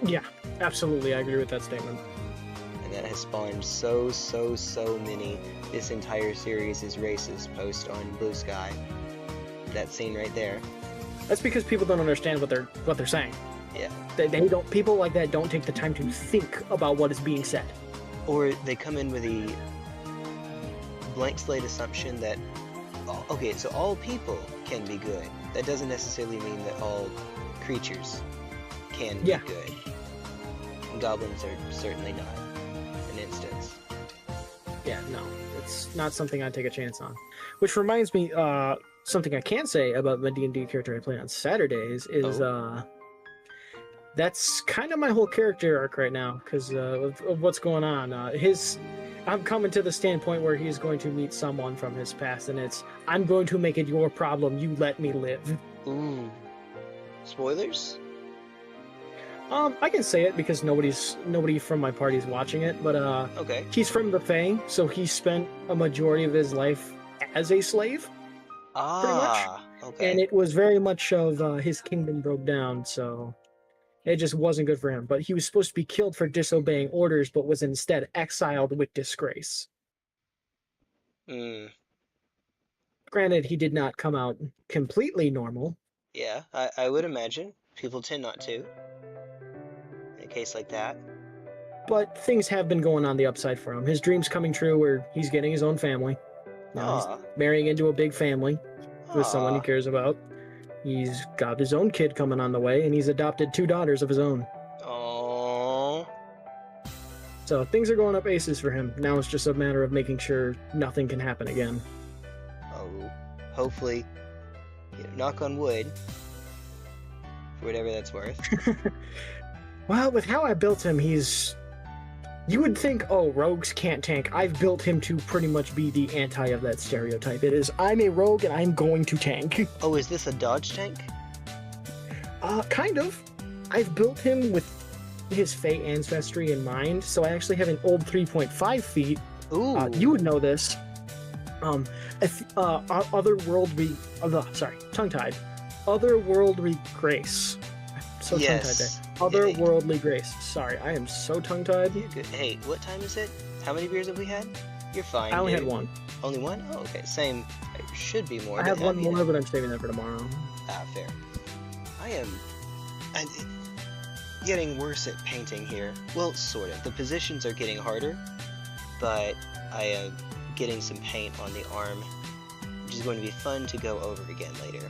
S2: Yeah, absolutely, I agree with that statement.
S1: And that has spawned so many this entire series is racist post on Blue Sky. That scene right there.
S2: That's because people don't understand what they're saying.
S1: Yeah.
S2: They don't. People like that don't take the time to think about what is being said.
S1: Or they come in with a blank slate assumption that so all people can be good. That doesn't necessarily mean that all creatures can be good. Goblins are certainly not an instance.
S2: Yeah, no, it's not something I'd take a chance on. Which reminds me, something I can say about my D&D character I play on Saturdays is that's kind of my whole character arc right now because of what's going on. I'm coming to the standpoint where he's going to meet someone from his past, and it's I'm going to make it your problem. You let me live.
S1: Ooh. Spoilers?
S2: I can say it because nobody from my party's watching it, but
S1: okay.
S2: He's from the Fae, so he spent a majority of his life as a slave. Pretty much.
S1: Okay.
S2: And it was very much of his kingdom broke down, so it just wasn't good for him. But he was supposed to be killed for disobeying orders, but was instead exiled with disgrace. Granted, he did not come out completely normal.
S1: Yeah, I would imagine. People tend not to. In a case like that.
S2: But things have been going on the upside for him. His dream's coming true where he's getting his own family. Now he's marrying into a big family with someone he cares about. He's got his own kid coming on the way, and he's adopted 2 daughters of his own.
S1: Aww.
S2: So things are going up aces for him. Now it's just a matter of making sure nothing can happen again.
S1: Oh, hopefully, knock on wood, for whatever that's worth.
S2: Well, with how I built him, he's You would think, oh, rogues can't tank. I've built him to pretty much be the anti of that stereotype. It is, I'm a rogue and I'm going to tank.
S1: Oh, is this a dodge tank?
S2: Kind of. I've built him with his Fey ancestry in mind, so I actually have an old 3.5 feet.
S1: Ooh.
S2: You would know this. Otherworldly, tongue-tied. Otherworldly grace. So tongue-tied there. Otherworldly grace. Sorry, I am so tongue-tied.
S1: You're good. Hey, what time is it? How many beers have we had? You're fine.
S2: I only
S1: dude.
S2: had one.
S1: Only one? Oh, okay. Same. It should be more.
S2: I have one more, but I'm saving that for tomorrow.
S1: Ah, fair. I am getting worse at painting here. Well, sort of. The positions are getting harder, but I am getting some paint on the arm, which is going to be fun to go over again later.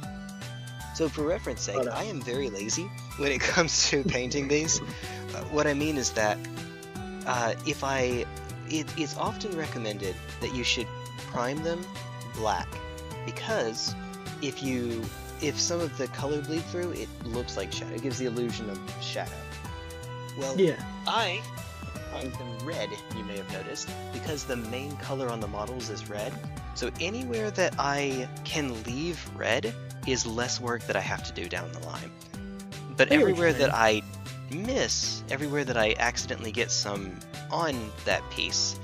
S1: So for reference sake, I am very lazy when it comes to painting these. What I mean is that it's often recommended that you should prime them black, because if some of the color bleed through, it looks like shadow. It gives the illusion of shadow. Well,
S2: yeah.
S1: I primed them red, you may have noticed, because the main color on the models is red. So anywhere that I can leave red is less work that I have to do down the line. But everywhere that I miss, everywhere that I accidentally get some on that piece,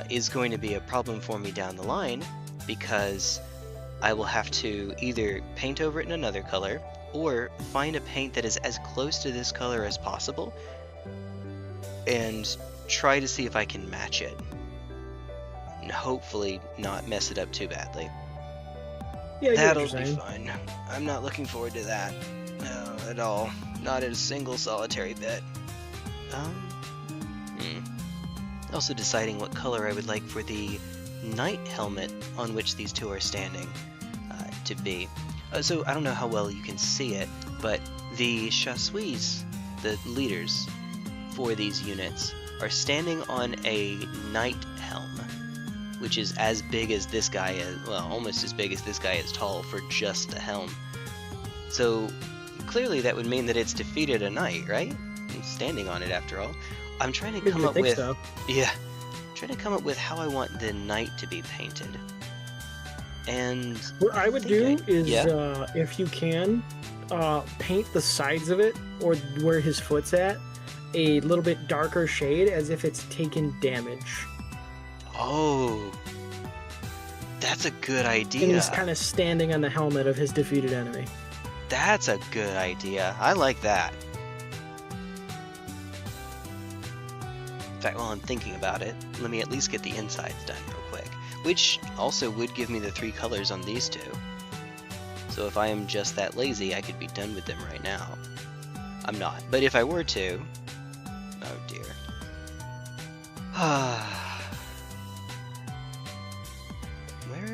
S1: is going to be a problem for me down the line, because I will have to either paint over it in another color, or find a paint that is as close to this color as possible, and try to see if I can match it. And hopefully not mess it up too badly.
S2: Yeah,
S1: that'll be fun. I'm not looking forward to that. No, at all. Not in a single solitary bit. Also deciding what color I would like for the knight helmet on which these two are standing to be. So I don't know how well you can see it, but the chassis, the leaders for these units, are standing on a knight helm, which is as big as this guy is, well, almost as big as this guy is tall for just the helm. So clearly that would mean that it's defeated a knight, right? I'm standing on it after all. I'm trying to come up with, trying to come up with how I want the knight to be painted. And
S2: what I would do is, if you can, paint the sides of it, or where his foot's at, a little bit darker shade, as if it's taken damage.
S1: Oh, that's a good idea.
S2: And he's kind of standing on the helmet of his defeated enemy.
S1: That's a good idea. I like that. In fact, while I'm thinking about it, let me at least get the insides done real quick. Which also would give me the 3 colors on these two. So if I am just that lazy, I could be done with them right now. I'm not. But if I were to... Oh dear.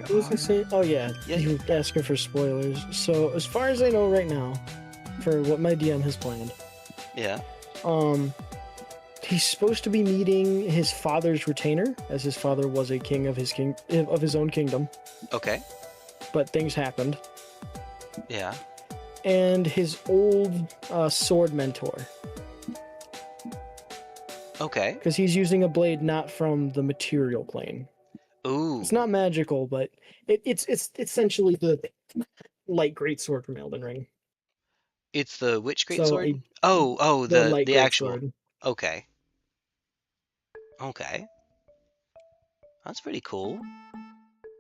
S2: What was I saying? Oh yeah, you were asking for spoilers. So as far as I know right now, for what my DM has planned, he's supposed to be meeting his father's retainer, as his father was a king of his own kingdom.
S1: Okay.
S2: But things happened.
S1: Yeah.
S2: And his old sword mentor.
S1: Okay.
S2: Because he's using a blade not from the material plane.
S1: Ooh.
S2: It's not magical, but it's essentially the light greatsword from Elden Ring.
S1: It's the which greatsword? The actual.
S2: Sword.
S1: Okay. Okay. That's pretty cool.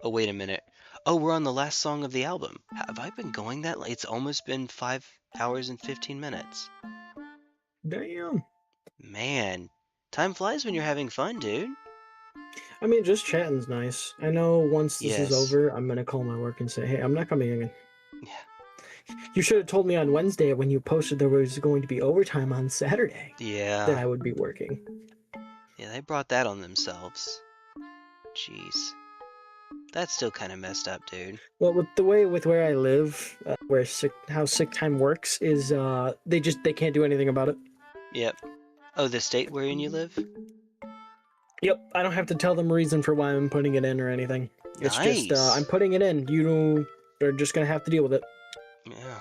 S1: Oh, wait a minute. Oh, we're on the last song of the album. Have I been going that late? It's almost been 5 hours and 15 minutes.
S2: Damn.
S1: Man, time flies when you're having fun, dude.
S2: I mean, just chatting's nice. I know once this is over, I'm going to call my work and say, hey, I'm not coming in.
S1: Yeah.
S2: You should have told me on Wednesday when you posted there was going to be overtime on Saturday.
S1: Yeah.
S2: That I would be working.
S1: Yeah, they brought that on themselves. Jeez. That's still kind of messed up, dude.
S2: Well, with where I live, how sick time works is they can't do anything about it.
S1: Yep. Oh, the state wherein you live?
S2: Yep, I don't have to tell them reason for why I'm putting it in or anything. It's
S1: nice.
S2: just, I'm putting it in. You're just gonna have to deal with it.
S1: Yeah.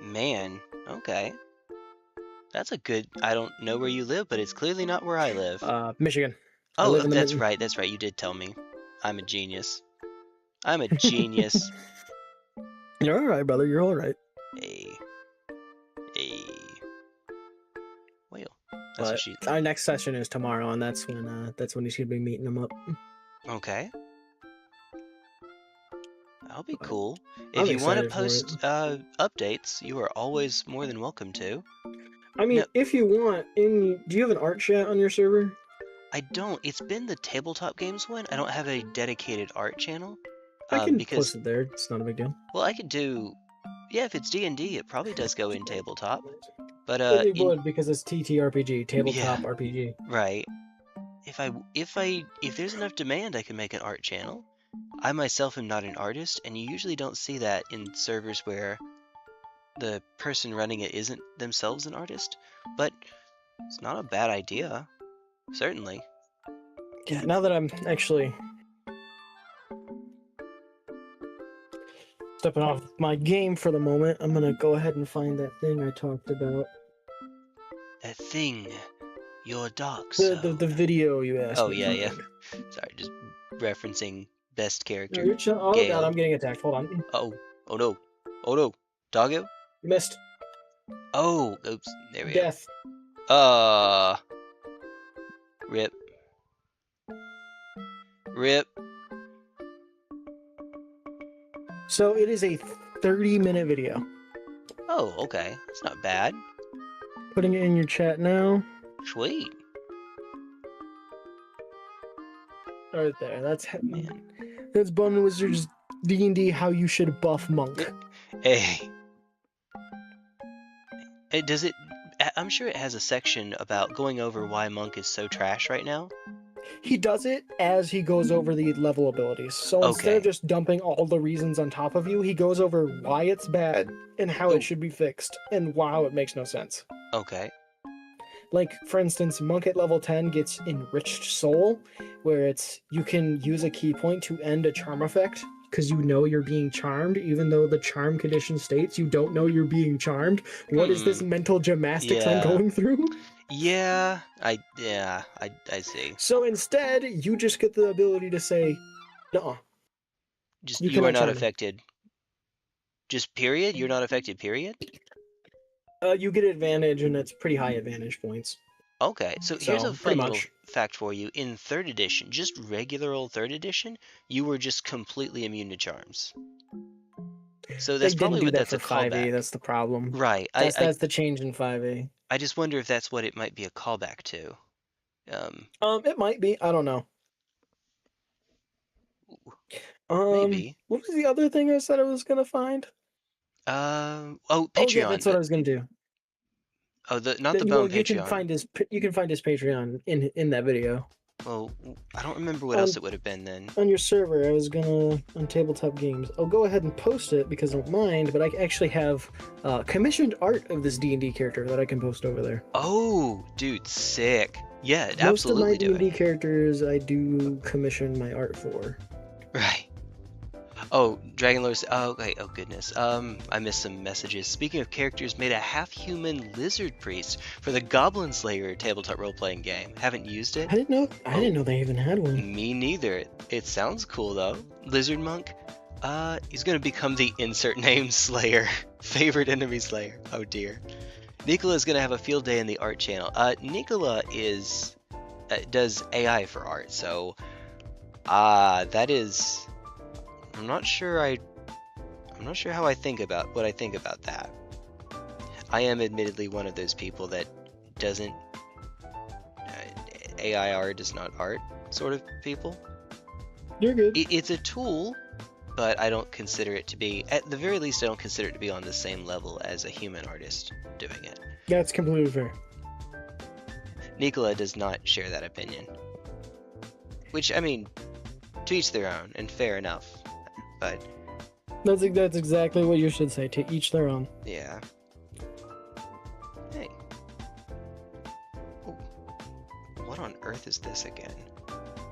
S1: Man, okay. That's a good. I don't know where you live, but it's clearly not where I live.
S2: Michigan. I
S1: Oh,
S2: live in the
S1: that's
S2: Mid-
S1: right. That's right. You did tell me. I'm a genius. I'm a genius.
S2: You're all right, brother. You're all right.
S1: Hey. Hey. Well, that's
S2: But
S1: what she.
S2: our next session is tomorrow, and that's when he's gonna be meeting them up.
S1: Okay. That'll be cool.
S2: I'm
S1: If you want to
S2: excited for it.
S1: post updates, you are always more than welcome to.
S2: I mean,
S1: No.
S2: if you want, do you have an art chat on your server?
S1: I don't. It's been the tabletop games one. I don't have a dedicated art channel.
S2: I can
S1: because
S2: post it there. It's not a big deal.
S1: well, I could do. Yeah, if it's D&D, it probably does go in tabletop. But
S2: It would because it's TTRPG, tabletop
S1: Yeah.
S2: RPG.
S1: right. If there's enough demand, I can make an art channel. I myself am not an artist, and you usually don't see that in servers where the person running it isn't themselves an artist. But it's not a bad idea. Certainly.
S2: Yeah. Now that I'm actually stepping off my game for the moment, I'm gonna go ahead and find that thing I talked about.
S1: That thing. Your dark
S2: The
S1: soul.
S2: the video you asked.
S1: Oh,
S2: me
S1: yeah,
S2: to
S1: yeah.
S2: find.
S1: Sorry, just referencing best
S2: No,
S1: character.
S2: you're chill. Oh
S1: Gale.
S2: god, I'm getting attacked. Hold on.
S1: Oh no. Oh no. Doggo?
S2: You missed.
S1: Oh, oops. There we go.
S2: Death.
S1: Rip. Rip.
S2: So it is a 30-minute video.
S1: Oh, okay. That's not bad.
S2: Putting it in your chat now.
S1: Sweet.
S2: Right there. That's
S1: Man.
S2: That's Bone Wizards D&D How You Should Buff Monk.
S1: Hey. Does it... I'm sure it has a section about going over why Monk is so trash right now.
S2: He does it as he goes over the level abilities. So instead
S1: Okay.
S2: of just dumping all the reasons on top of you, he goes over why it's bad and how
S1: Oh.
S2: it should be fixed and how it makes no sense.
S1: Okay.
S2: Like, for instance, Monk at level 10 gets Enriched Soul, where you can use a key point to end a charm effect, because you know you're being charmed, even though the charm condition states you don't know you're being charmed. What is this mental gymnastics I'm
S1: Yeah.
S2: going through?
S1: Yeah, I see.
S2: So instead, you just get the ability to say, no.
S1: Just
S2: You
S1: you are
S2: cannot
S1: not
S2: charm me.
S1: affected. Just period? You're not affected, period?
S2: You get advantage, and it's pretty high advantage points.
S1: Okay, so here's
S2: So,
S1: a
S2: pretty
S1: fun little
S2: much.
S1: fact for you. In 3rd edition, just regular old 3rd edition, you were just completely immune to charms. So that's
S2: They
S1: probably
S2: didn't do
S1: what
S2: that
S1: that's
S2: for
S1: a
S2: 5e,
S1: callback.
S2: that's the problem.
S1: Right.
S2: That's the change in 5e.
S1: I just wonder if that's what it might be a callback to.
S2: It might be, I don't know.
S1: Maybe.
S2: What was the other thing I said I was gonna find?
S1: Oh,
S2: Oh
S1: Patreon.
S2: yeah, that's what I was gonna do.
S1: Not the bone
S2: you
S1: Patreon.
S2: can find his Patreon in that video.
S1: Well, I don't remember what else it would have been then.
S2: On your server, I was gonna on tabletop games. I'll go ahead and post it because I don't mind, but I actually have commissioned art of this D&D character that I can post over there.
S1: Oh, dude, sick. Yeah,
S2: Most
S1: absolutely
S2: of my
S1: do
S2: D&D
S1: it.
S2: characters I do commission my art for.
S1: Right. Oh, Dragonlord. Oh, okay. Oh, goodness. I missed some messages. Speaking of characters, made a half-human lizard priest for the Goblin Slayer tabletop role-playing game. Haven't used it?
S2: I didn't know they even had one.
S1: Me neither. It sounds cool though. Lizard Monk. He's gonna become the insert name Slayer. Favorite enemy Slayer. Oh dear. Nicola is gonna have a field day in the art channel. Nicola does AI for art, so that is. I'm not sure how I think about that. I am admittedly one of those people that doesn't AI art is not art sort of people.
S2: You're good.
S1: It's a tool, but I don't consider it to be, at the very least, I don't consider it to be on the same level as a human artist doing it.
S2: That's completely fair.
S1: Nicola does not share that opinion. Which, I mean, to each their own, and fair enough. But
S2: That's exactly what you should say. To each their own.
S1: yeah. Hey. Ooh. What on earth is this again?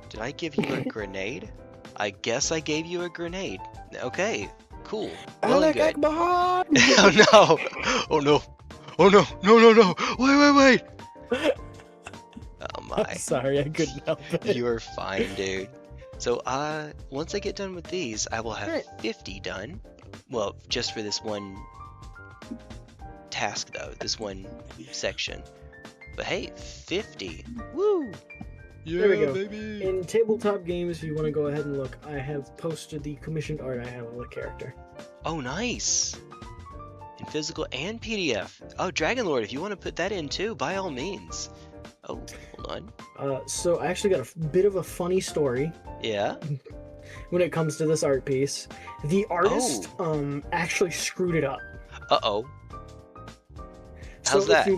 S1: Did I give you a grenade? I guess I gave you a grenade. Okay, cool. Well and good.
S2: behind!
S1: Oh no! Oh no! Oh no! No! No! No! Wait! Oh my!
S2: I'm sorry, I couldn't help it.
S1: You're fine, dude. So, once I get done with these, I will have
S2: Alright.
S1: 50 done. Well, just for this one task, though, this one section. But hey, 50! Woo! Yeah,
S2: There we go.
S1: baby!
S2: In tabletop games, if you want to go ahead and look, I have posted the commissioned art I have of the character.
S1: Oh, nice! In physical and PDF. Oh, Dragonlord, if you want to put that in too, by all means. Oh, hold on.
S2: So I actually got a bit of a funny story
S1: Yeah?
S2: when it comes to this art piece. The artist actually screwed it up.
S1: Uh-oh.
S2: So
S1: How's that?
S2: if you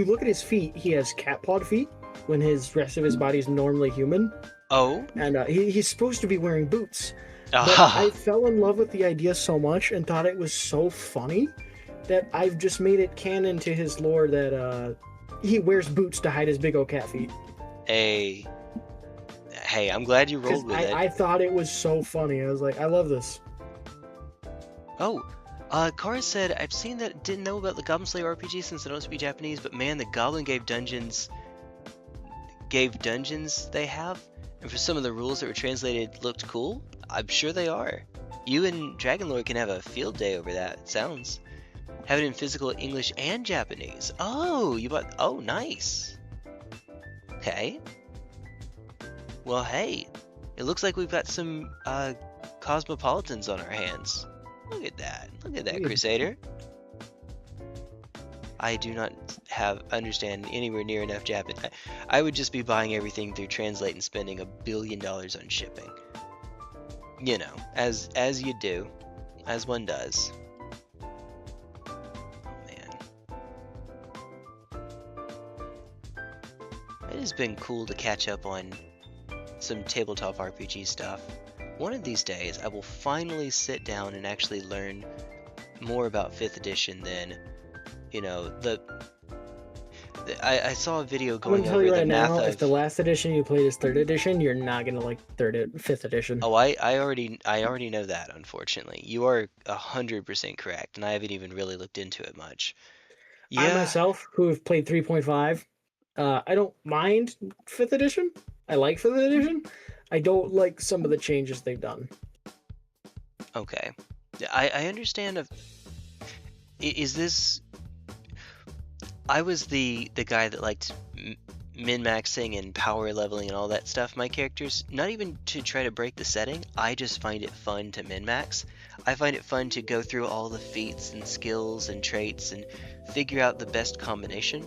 S2: look at his feet, he has cat pawed feet when his rest of his body is normally human,
S1: Oh?
S2: and he's supposed to be wearing boots. But
S1: Ah.
S2: I fell in love with the idea so much and thought it was so funny that I've just made it canon to his lore that he wears boots to hide his big old cat feet.
S1: Hey, I'm glad you rolled with it.
S2: I thought it was so funny. I was like, I love this.
S1: Oh, Kara said, I've seen that, didn't know about the Goblin Slayer RPG since I don't speak Japanese, but man, the Goblin gave dungeons they have, and for some of the rules that were translated looked cool. I'm sure they are. You and Dragonlord can have a field day over that, it sounds. Have it in physical English and Japanese. Oh, oh, nice. Okay. Well, hey, it looks like we've got some cosmopolitans on our hands. Look at that, Crusader. I do not understand anywhere near enough Japanese. I would just be buying everything through Translate and spending $1 billion on shipping. You know, as you do, as one does. It has been cool to catch up on some tabletop RPG stuff. One of these days, I will finally sit down and actually learn more about 5th edition than, you know, I saw a video
S2: I'm
S1: going
S2: gonna tell
S1: over
S2: you
S1: the
S2: right
S1: math
S2: now,
S1: of...
S2: if the last edition you played is 3rd edition, you're not gonna like 5th edition.
S1: Oh, I already know that, unfortunately. You are 100% correct, and I haven't even really looked into it much.
S2: I
S1: Yeah.
S2: myself, who have played 3.5, I don't mind 5th edition. I like 5th edition. I don't like some of the changes they've done.
S1: Okay. I understand. Is this... I was the guy that liked min-maxing and power leveling and all that stuff. My characters, not even to try to break the setting, I just find it fun to min-max. I find it fun to go through all the feats and skills and traits and figure out the best combination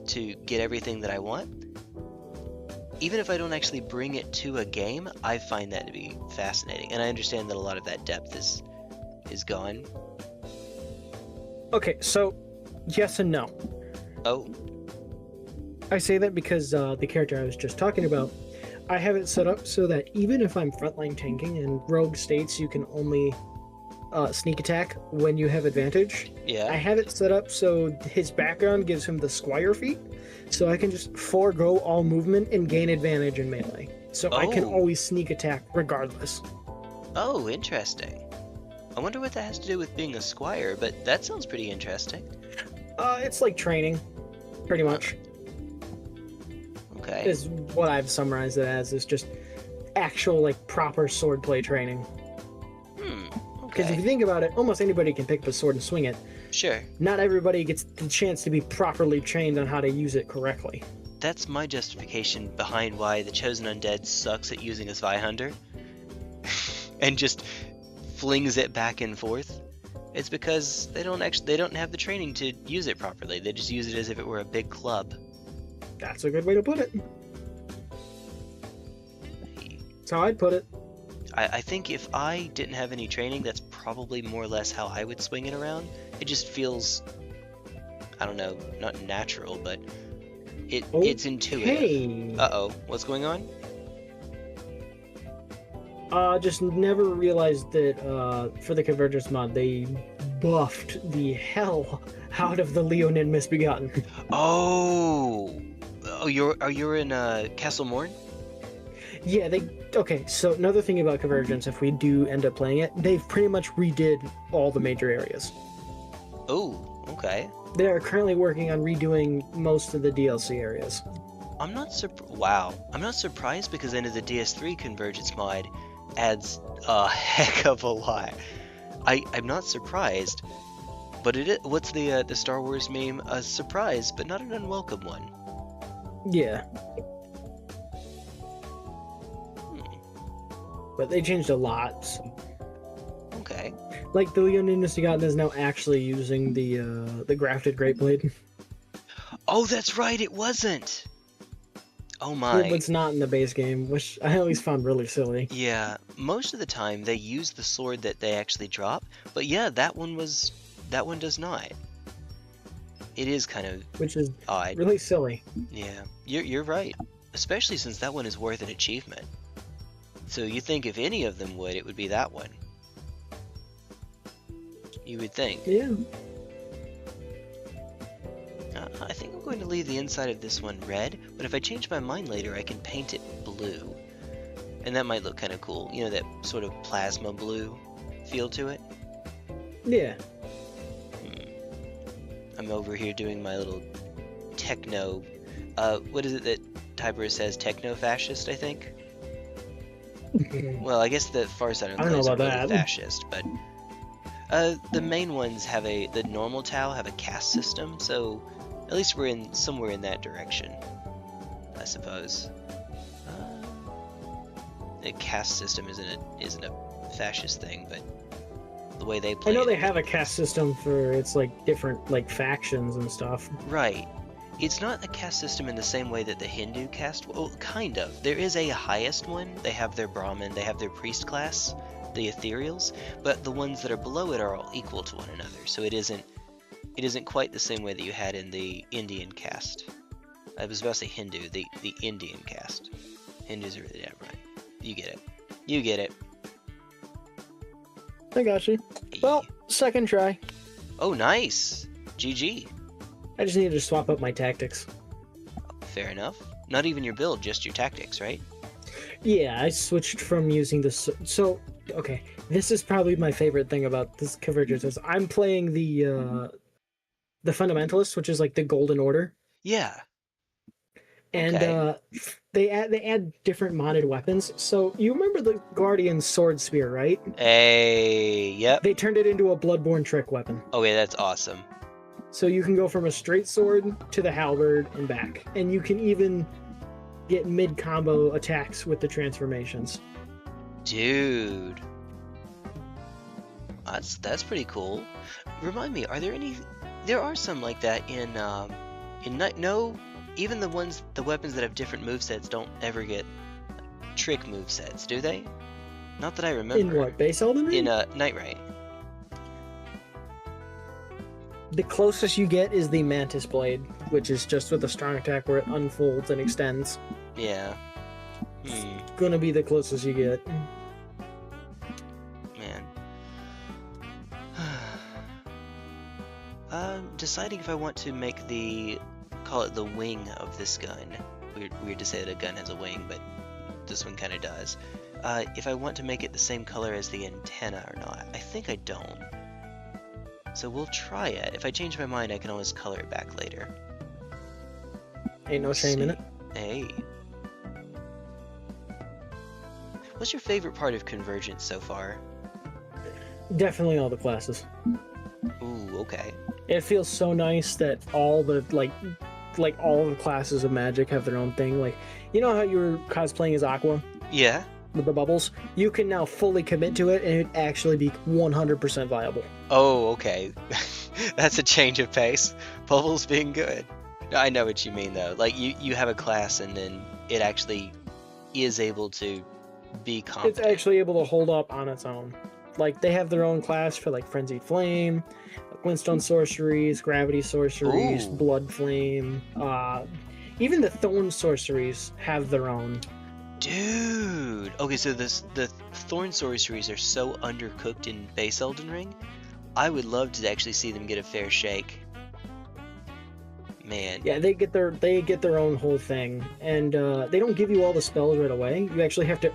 S1: to get everything that I want. Even if I don't actually bring it to a game, I find that to be fascinating, and I understand that a lot of that depth is gone.
S2: Okay, so yes and no.
S1: Oh,
S2: I say that because the character I was just talking about, I have it set up so that even if I'm frontline tanking and rogue states you can only sneak attack when you have advantage,
S1: yeah.
S2: I have it set up so his background gives him the squire feat, so I can just forego all movement and gain advantage in melee. So I can
S1: Oh.
S2: always sneak attack regardless.
S1: Oh, interesting. I wonder what that has to do with being a squire, but that sounds pretty interesting.
S2: It's like training, pretty much.
S1: Okay.
S2: Is what I've summarized it as, is just actual like proper swordplay training. Because if you
S1: Okay.
S2: think about it, almost anybody can pick up a sword and swing it.
S1: Sure.
S2: Not everybody gets the chance to be properly trained on how to use it correctly.
S1: That's my justification behind why the Chosen Undead sucks at using a Zweihander and just flings it back and forth. It's because they don't have the training to use it properly. They just use it as if it were a big club.
S2: That's a good way to put it. That's how I'd put it.
S1: I think if I didn't have any training, that's probably more or less how I would swing it around. It just feels, I don't know, not natural, but it's intuitive.
S2: Hey,
S1: Uh-oh, what's going on?
S2: just never realized that for the Convergence mod, they buffed the hell out of the Leonin Misbegotten.
S1: Oh, you're in Castle Morn?
S2: Yeah, okay, so another thing about Convergence, if we do end up playing it, they've pretty much redid all the major areas.
S1: Oh, okay.
S2: They are currently working on redoing most of the DLC areas.
S1: I'm not Wow. I'm not surprised because then the DS3 Convergence mod adds a heck of a lot. I'm not surprised, but what's the Star Wars meme? A surprise, but not an unwelcome one.
S2: Yeah. But they changed a lot. So.
S1: Okay.
S2: Like the LunaGladius is now actually using the grafted Great Blade.
S1: Oh, that's right. It wasn't. Oh my.
S2: It's not in the base game, which I always found really silly.
S1: Yeah, most of the time they use the sword that they actually drop, but yeah, that one does not. It is kind of
S2: which is
S1: odd.
S2: Really silly.
S1: Yeah, you're right, especially since that one is worth an achievement. So you think if any of them would, it would be that one. You would think.
S2: Yeah.
S1: I think I'm going to leave the inside of this one red, but if I change my mind later, I can paint it blue. And that might look kind of cool. You know, that sort of plasma blue feel to it?
S2: Yeah.
S1: I'm over here doing my little techno... what is it that Tiber says? Techno-fascist, I think? Well, I guess the Farsight Enclaves are really fascist, but... the main ones have the normal T'au have a caste system, so... At least we're somewhere in that direction, I suppose. The caste system isn't a fascist thing, but the way they play.
S2: I know they have a caste system for it's like different like factions and stuff.
S1: Right. It's not a caste system in the same way that the Hindu caste. Well, kind of. There is a highest one. They have their Brahmin. They have their priest class, the ethereals. But the ones that are below it are all equal to one another. So it isn't quite the same way that you had in the Indian caste. I was about to say Hindu, the Indian caste. Hindus are really damn right. You get it. You get it.
S2: I got you. Well, second try.
S1: Oh, nice. GG.
S2: I just needed to swap up my tactics.
S1: Fair enough. Not even your build, just your tactics, right?
S2: Yeah, I switched from using this. So, okay, this is probably my favorite thing about this Convergence. Is I'm playing the Fundamentalist, which is like the Golden Order.
S1: Yeah.
S2: And
S1: okay.
S2: They add different modded weapons. So you remember the Guardian sword spear, right?
S1: Hey, yep.
S2: They turned it into a Bloodborne trick weapon.
S1: Okay, that's awesome.
S2: So you can go from a straight sword to the halberd and back, and you can even get mid-combo attacks with the transformations.
S1: Dude, that's pretty cool. Remind me, are there any? There are some like that in no. Even the weapons that have different movesets don't ever get trick movesets, do they? Not that I remember.
S2: In what, base Elden Ring?
S1: In Knight Rain.
S2: The closest you get is the Mantis Blade, which is just with a strong attack where it unfolds and extends.
S1: Yeah.
S2: It's gonna be the closest you get.
S1: Man. Deciding if I want to make call it the wing of this gun. Weird to say that a gun has a wing, but this one kind of does. If I want to make it the same color as the antenna or not. I think I don't. So we'll try it. If I change my mind, I can always color it back later.
S2: Ain't no shame in it.
S1: Hey. What's your favorite part of Convergence so far?
S2: Definitely all the classes.
S1: Ooh, okay.
S2: It feels so nice that all the like all the classes of Magic have their own thing. Like, you know how you were cosplaying as Aqua?
S1: Yeah.
S2: With the bubbles? You can now fully commit to it and it actually be 100% viable.
S1: Oh, okay. That's a change of pace. Bubbles being good. I know what you mean though. Like you have a class and then it actually is able to be competent.
S2: It's actually able to hold up on its own. Like they have their own class for like Frenzied Flame, Glintstone Sorceries, Gravity Sorceries,
S1: Ooh.
S2: Blood Flame. Even the Thorn Sorceries have their own.
S1: Dude! Okay, so the Thorn Sorceries are so undercooked in base Elden Ring. I would love to actually see them get a fair shake. Man.
S2: Yeah, they get their own whole thing, and they don't give you all the spells right away. You actually have to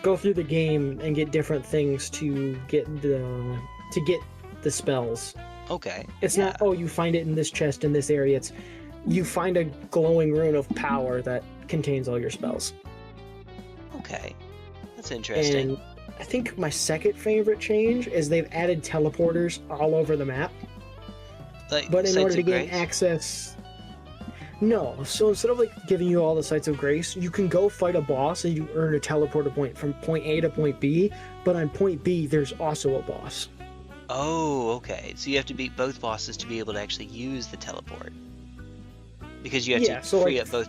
S2: go through the game and get different things to get the spells.
S1: Okay.
S2: It's
S1: yeah.
S2: not, oh, you find it in this chest in this area. It's you find a glowing rune of power that contains all your spells.
S1: Okay. That's interesting.
S2: And I think my second favorite change is they've added teleporters all over the map.
S1: Like,
S2: But in
S1: Sites
S2: order to
S1: of
S2: gain
S1: Grace?
S2: access... No, so instead of like giving you all the Sites of Grace, you can go fight a boss and you earn a teleporter point from point A to point B, but on point B there's also a boss.
S1: Oh, okay. So you have to beat both bosses to be able to actually use the teleport. Because you have
S2: Yeah,
S1: to
S2: so,
S1: free
S2: like-
S1: up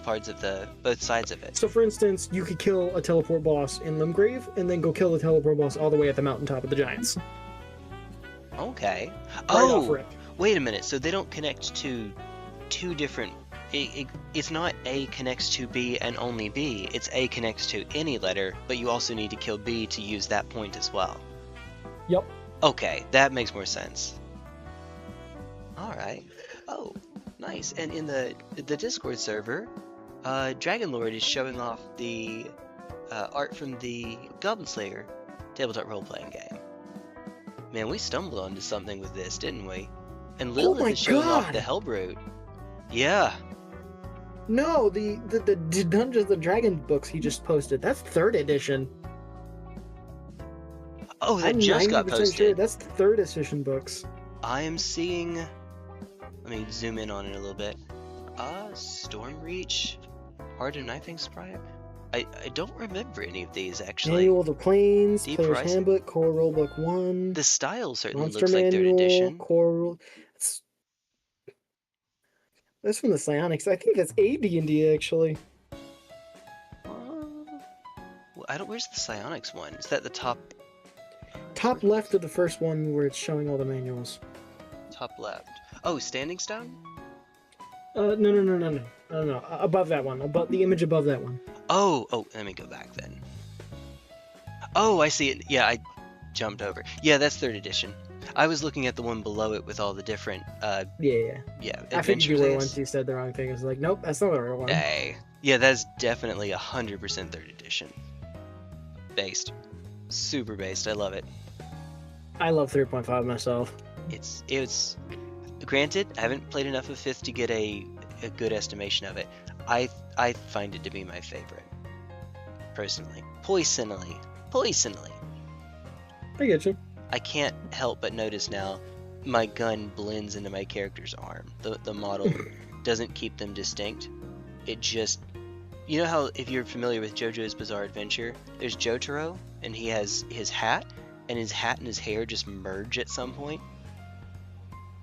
S1: both sides of it.
S2: So for instance, you could kill a teleport boss in Limgrave, and then go kill the teleport boss all the way at the mountaintop of the Giants.
S1: Okay.
S2: Right
S1: Oh,
S2: off rip.
S1: wait a minute. So they don't connect to two different... it's not A connects to B and only B. It's A connects to any letter, but you also need to kill B to use that point as well.
S2: Yep.
S1: Okay, that makes more sense. Alright. Oh, nice. And in the Discord server, Dragonlord is showing off the art from the Goblin Slayer tabletop role-playing game. Man, we stumbled onto something with this, didn't we? And Lilith
S2: my
S1: is showing off
S2: God!
S1: the Hellbrute. Yeah.
S2: No, the Dungeons and Dragons books he just posted. That's 3rd edition.
S1: Oh, that
S2: I'm
S1: just got
S2: 90% sure
S1: posted.
S2: that's the 3rd edition books.
S1: I am seeing... Let me zoom in on it a little bit. Stormreach, Heart of Knifing Sprite? I don't remember any of these, actually.
S2: Manual of the Plains,
S1: Deep
S2: Player's
S1: Rising.
S2: Handbook, Core Rulebook 1,
S1: The style certainly
S2: Monster
S1: looks like 3rd
S2: Manual,
S1: edition.
S2: Core Rule... That's from the Psionics. I think that's AD&D, actually.
S1: I don't... Where's the Psionics one? Is that the top
S2: Top left of the first one where it's showing all the manuals.
S1: left? Oh, Standing Stone?
S2: No. Above that one. Above the image above that one.
S1: Oh, let me go back then. Oh, I see it. Yeah, I jumped over. Yeah, that's 3rd edition. I was looking at the one below it with all the different,
S2: Yeah.
S1: yeah,
S2: I figured you
S1: adventures.
S2: were
S1: I guess.
S2: once you said the wrong thing. I was like, nope, that's not the right one.
S1: Hey. Yeah, that's definitely 100% 3rd edition. Based. Super based. I love it.
S2: I love 3.5 myself.
S1: It's granted, I haven't played enough of 5th to get a good estimation of it. I find it to be my favorite. Personally. Poisonally.
S2: I get you.
S1: I can't help but notice now my gun blends into my character's arm. The model doesn't keep them distinct. It just... You know how, if you're familiar with JoJo's Bizarre Adventure, there's Jotaro, and he has his hat, and his hat and his hair just merge at some point?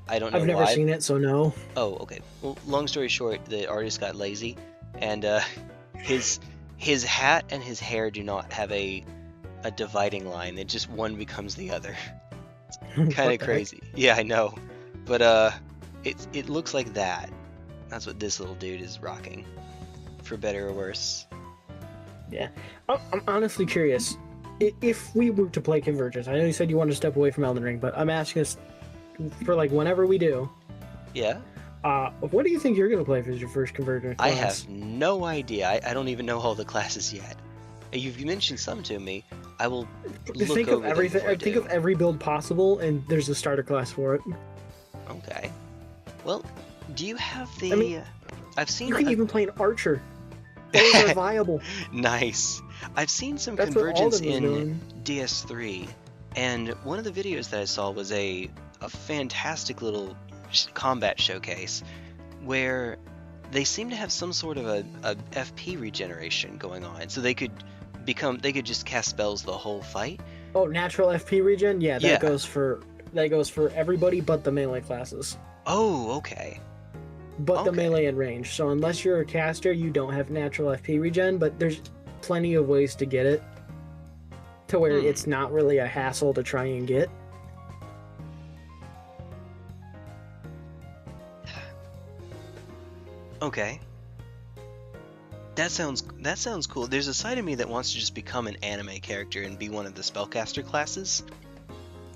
S1: I don't know
S2: I've never
S1: why.
S2: seen it, so no.
S1: Oh, okay. Well, long story short, the artist got lazy, and his hat and his hair do not have a dividing line. It just one becomes the other. Kind of
S2: What the heck?
S1: crazy. Yeah, I know. But it looks like that. That's what this little dude is rocking, for better or worse.
S2: I'm honestly curious. If we were to play Convergence, I know you said you wanted to step away from Elden Ring, but I'm asking us for like whenever we do.
S1: Yeah.
S2: What do you think you're gonna play for your first Convergence
S1: I
S2: class?
S1: have no idea. I don't even know all the classes yet. You've mentioned some to me. I will look
S2: Think
S1: over
S2: of
S1: them
S2: everything.
S1: before I
S2: Think
S1: do.
S2: of every build possible, and there's a starter class for it.
S1: Okay. Well, do you have the...
S2: I mean,
S1: I've seen...
S2: You can
S1: a-
S2: even play an archer. Those are viable.
S1: Nice. I've seen some
S2: That's what
S1: Convergence
S2: Alden was
S1: in
S2: doing.
S1: DS3, and one of the videos that I saw was a fantastic little combat showcase where they seem to have some sort of a FP regeneration going on, so they could just cast spells the whole fight.
S2: Oh, natural FP regen? Yeah,
S1: Yeah.
S2: that goes for everybody but the melee classes.
S1: Oh, okay.
S2: But the
S1: Okay.
S2: melee and range. So unless you're a caster, you don't have natural FP regen, but there's plenty of ways to get it to where it's not really a hassle to try and get.
S1: Okay. That sounds cool. There's a side of me that wants to just become an anime character and be one of the spellcaster classes.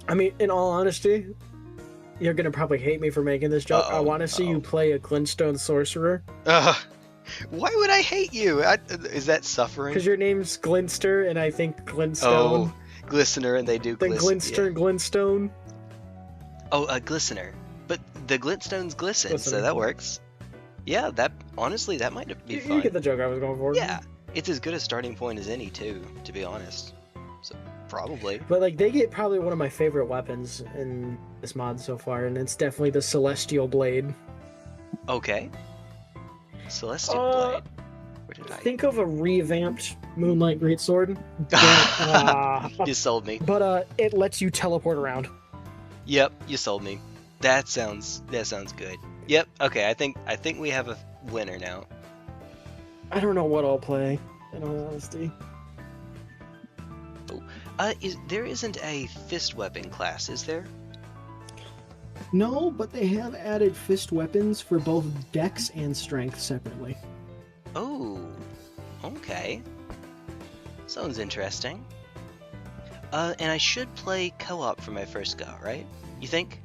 S2: I mean, in all honesty, you're gonna probably hate me for making this joke. I
S1: Uh-oh,
S2: want to see you play a glintstone sorcerer
S1: Why would I hate you? Is that suffering?
S2: because your name's Glinster, and I think Glintstone.
S1: Oh, Glistener, and they do
S2: the
S1: glisten.
S2: Glintster, Glintstone.
S1: Oh, a Glistener. the glintstones glisten, so
S2: Glistening.
S1: that works. Yeah, that honestly, that might be fun.
S2: You get the joke I was going for.
S1: Yeah, it's as good a starting point as any, too, to be honest. So, probably.
S2: But like, they get probably one of my favorite weapons in this mod so far, and it's definitely the Celestial Blade.
S1: Okay. Celestial Blade. Where did I...
S2: Think of a revamped Moonlight Greatsword.
S1: You sold me.
S2: But it lets you teleport around.
S1: Yep, you sold me. That sounds good. Yep. Okay, I think we have a winner now.
S2: I don't know what I'll play, in all honesty.
S1: There isn't a fist weapon class, is there?
S2: No, but they have added fist weapons for both dex and strength separately.
S1: Oh, okay. Sounds interesting. And I should play co-op for my first go, right? You think?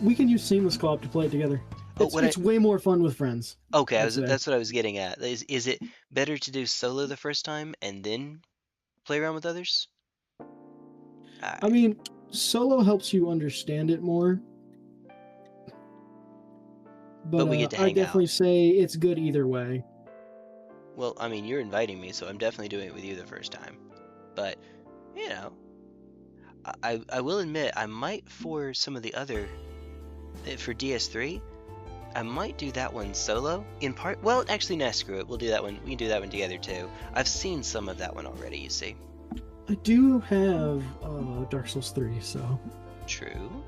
S2: We can use seamless co-op to play it together. It's way more fun with friends.
S1: Okay, that's what I was getting at. Is it better to do solo the first time and then play around with others?
S2: I mean, solo helps you understand it more. But
S1: we get to hang
S2: I definitely say it's good either way.
S1: Well, I mean, you're inviting me, so I'm definitely doing it with you the first time. But, you know, I will admit, I might for some of the other, for DS3, I might do that one solo. In part, well, actually, no, screw it. We'll do that one. We can do that one together too. I've seen some of that one already. You see.
S2: I do have Dark Souls 3, so.
S1: True.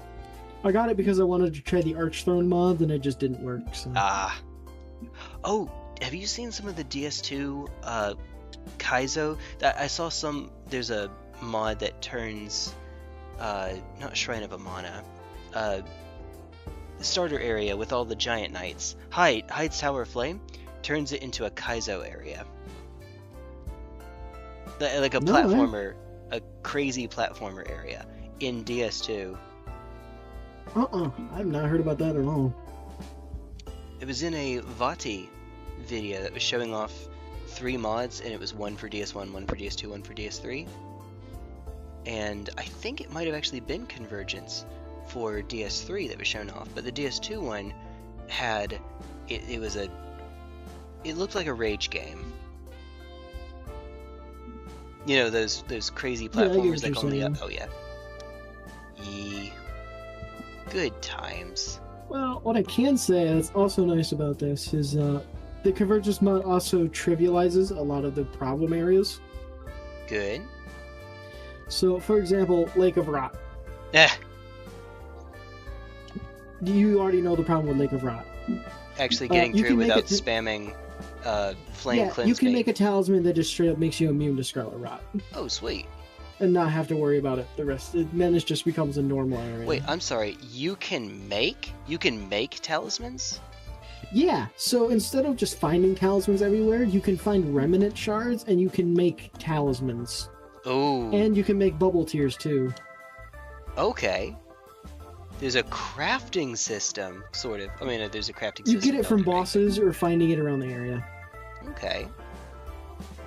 S2: I got it because I wanted to try the Archthrone mod, and it just didn't work. So.
S1: Ah. Oh, have you seen some of the DS2 Kaizo? I saw some. There's a mod that turns, not Shrine of Amana, starter area with all the giant knights. Hyde's Tower of Flame turns it into a Kaizo area. Like a platformer, a crazy platformer area in DS2.
S2: I've not heard about that at all.
S1: It was in a Vati video that was showing off 3 mods, and it was one for DS1, one for DS2, one for DS3. And I think it might have actually been Convergence for DS3 that was shown off, but the DS2 one had it looked like a rage game. You know, those crazy platformers that go on the up. Oh yeah. Good times.
S2: Well, what I can say that's also nice about this is the Convergence mod also trivializes a lot of the problem areas.
S1: Good.
S2: So, for example, Lake of Rot.
S1: Eh.
S2: You already know the problem with Lake of Rot.
S1: Actually getting through without spamming flame cleanse.
S2: You can make a talisman that just straight up makes you immune to Scarlet Rot.
S1: Oh, sweet.
S2: And not have to worry about it the rest. Then it just becomes a normal area.
S1: Wait, I'm sorry. You can make talismans?
S2: Yeah. So instead of just finding talismans everywhere, you can find remnant shards and you can make talismans.
S1: Oh.
S2: And you can make bubble tears too.
S1: Okay. There's a crafting system, sort of. I mean, there's a crafting system.
S2: You get it from bosses or finding it around the area.
S1: Okay.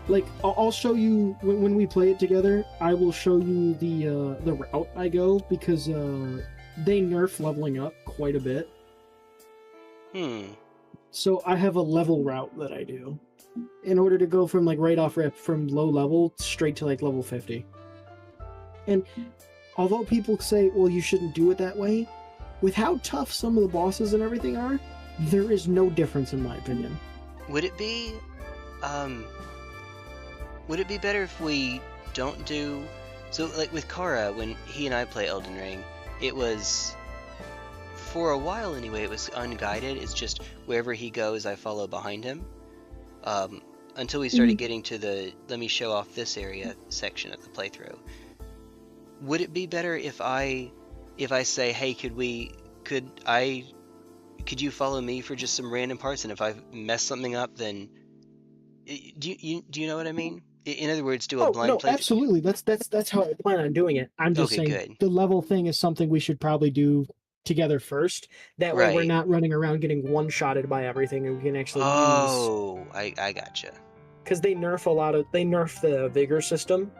S2: Like, I'll show you when we play it together. I will show you the route I go because they nerf leveling up quite a bit. So I have a level route that I do in order to go from like right off rip from low level straight to like level 50. And although people say, well, you shouldn't do it that way, with how tough some of the bosses and everything are, there is no difference in my opinion.
S1: Would it be better if we don't do... So, like with Kara, when he and I play Elden Ring, it was... For a while anyway, it was unguided. It's just wherever he goes, I follow behind him. Until we started getting to the let me show off this area section of the playthrough. Would it be better if I say, hey, could you follow me for just some random parts, and if I mess something up, then do you know what I mean? In other words, do a blind playthrough.
S2: Absolutely. That's how I plan on doing it. I'm just saying
S1: good.
S2: The level thing is something we should probably do together first. That way we're not running around getting one-shotted by everything, and we can actually use...
S1: Oh, I gotcha.
S2: Because they nerf the vigor system.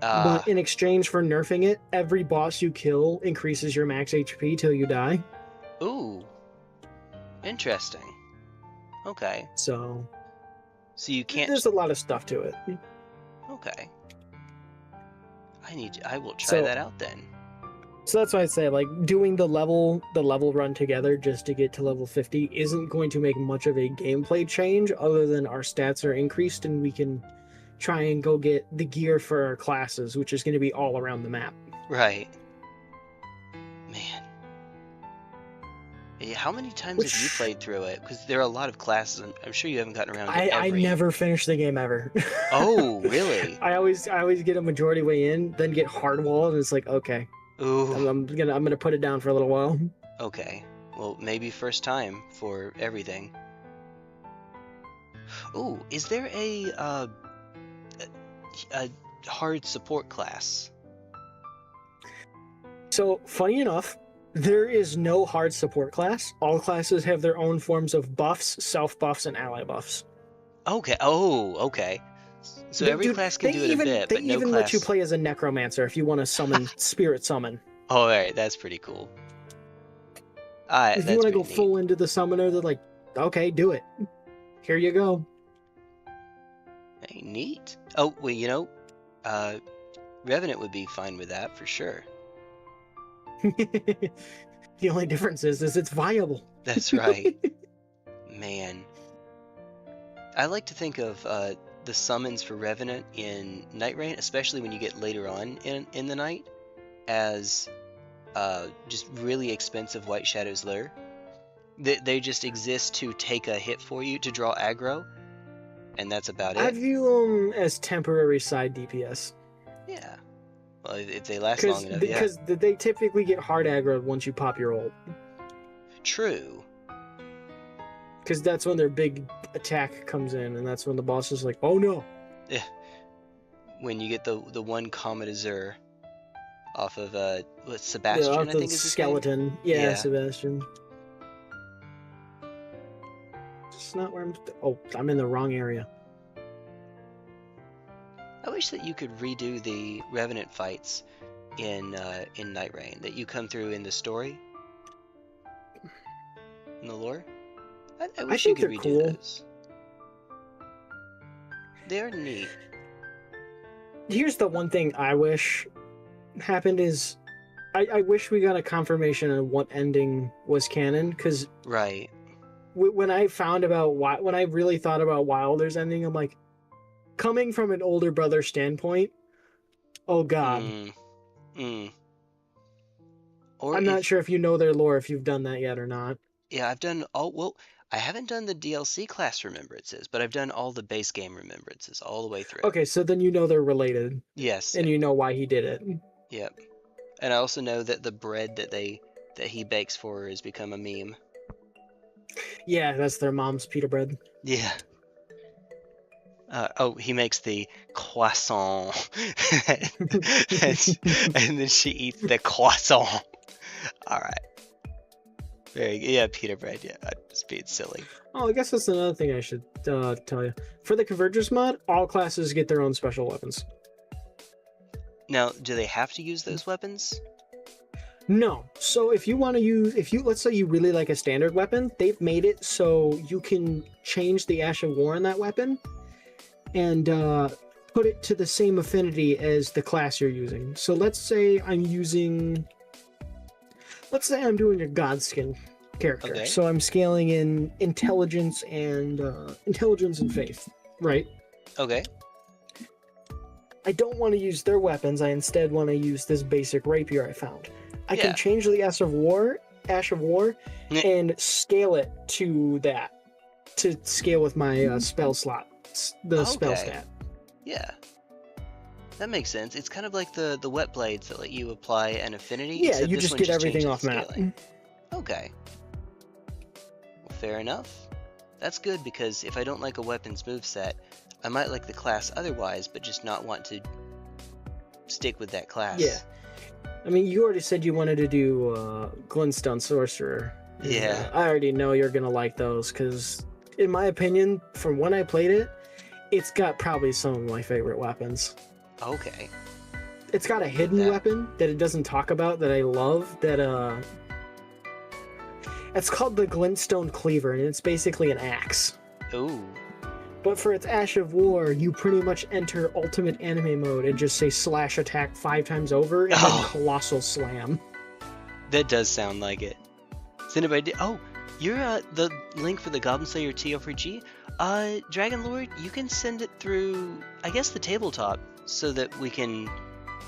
S2: But in exchange for nerfing it, every boss you kill increases your max HP till you die.
S1: Ooh. Interesting. Okay.
S2: So
S1: you can't.
S2: There's a lot of stuff to it.
S1: Okay. I will try that out then.
S2: So that's why I'd say, like, doing the level run together just to get to level 50 isn't going to make much of a gameplay change, other than our stats are increased and we can try and go get the gear for our classes, which is going to be all around the map.
S1: Right. Man. Yeah, how many times have you played through it? Because there are a lot of classes. I'm sure you haven't gotten around to every...
S2: I never finish the game ever.
S1: Oh, really?
S2: I always get a majority way in, then get hardwalled, and it's like, okay.
S1: Ooh.
S2: I'm gonna put it down for a little while.
S1: Okay. Well, maybe first time for everything. Ooh, is there a hard support class?
S2: So, funny enough, there is no hard support class. All classes have their own forms of buffs, self-buffs, and ally buffs.
S1: Okay. Oh, okay. So every class can do it a bit, but no class...
S2: They even let you play as a necromancer if you want to summon, spirit summon.
S1: Oh, alright, that's pretty cool.
S2: If you want to go full into the summoner, they're like, okay, do it. Here you go.
S1: Hey, neat. Oh, well, you know, Revenant would be fine with that, for sure.
S2: The only difference is it's viable.
S1: That's right. Man. I like to think of the summons for Revenant in Night Rain, especially when you get later on in the night, as just really expensive White Shadow's Lair. They just exist to take a hit for you, to draw aggro, and that's about it.
S2: I view them as temporary side DPS.
S1: Yeah. Well, if they last long enough,
S2: because they typically get hard aggroed once you pop your ult.
S1: True.
S2: Because that's when their big attack comes in, and that's when the boss is like, oh no.
S1: Yeah. When you get the one Comet Azure off of Sebastian, I think is his
S2: skeleton.
S1: name?
S2: Yeah, Sebastian. It's not where I'm in the wrong area.
S1: I wish that you could redo the Revenant fights in Night Rain, that you come through in the story, in the lore. I wish you could redo those. They're neat.
S2: Here's the one thing I wish happened is I wish we got a confirmation on what ending was canon, because
S1: right
S2: when I when I really thought about Wilder's ending, I'm like, coming from an older brother standpoint, oh god.
S1: Or
S2: I'm not sure if you know their lore, if you've done that yet or not.
S1: Yeah, I've done I haven't done the DLC class remembrances, but I've done all the base game remembrances all the way through.
S2: Okay, so then you know they're related.
S1: Yes.
S2: And you know why he did it.
S1: Yep. And I also know that the bread that he bakes for her has become a meme.
S2: Yeah, that's their mom's pita bread.
S1: Yeah. He makes the croissant, and then she eats the croissant. All right. Very good. Yeah, pita bread. Yeah, I'm just being silly.
S2: Oh, I guess that's another thing I should tell you. For the Convergence mod, all classes get their own special weapons.
S1: Now, do they have to use those weapons?
S2: No. So if you want to use, let's say you really like a standard weapon, they've made it so you can change the Ash of War in that weapon and put it to the same affinity as the class you're using. So let's say I'm doing a Godskin character.
S1: Okay.
S2: So I'm scaling in intelligence and faith, right?
S1: Okay.
S2: I don't want to use their weapons. I instead want to use this basic rapier I found. I can change the Ash of War, and scale it to that, to scale with my spell slot, spell stat.
S1: Yeah. That makes sense. It's kind of like the wet blades that let you apply an affinity.
S2: Yeah, you just get everything off map.
S1: Okay. Well, fair enough. That's good, because if I don't like a weapons moveset, I might like the class otherwise, but just not want to stick with that class.
S2: Yeah. I mean, you already said you wanted to do Glintstone Sorcerer.
S1: Yeah.
S2: I already know you're going to like those, because in my opinion, from when I played it, it's got probably some of my favorite weapons.
S1: Okay.
S2: it's got a hidden weapon that it doesn't talk about that I love. That it's called the Glintstone Cleaver, and it's basically an axe.
S1: Ooh.
S2: But for its Ash of War, you pretty much enter Ultimate Anime mode and just say slash attack 5 times over and then Colossal Slam.
S1: That does sound like it. Send it by you're the link for the Goblin Slayer TO4G. Dragon Lord, you can send it through, I guess, the tabletop, so that we can,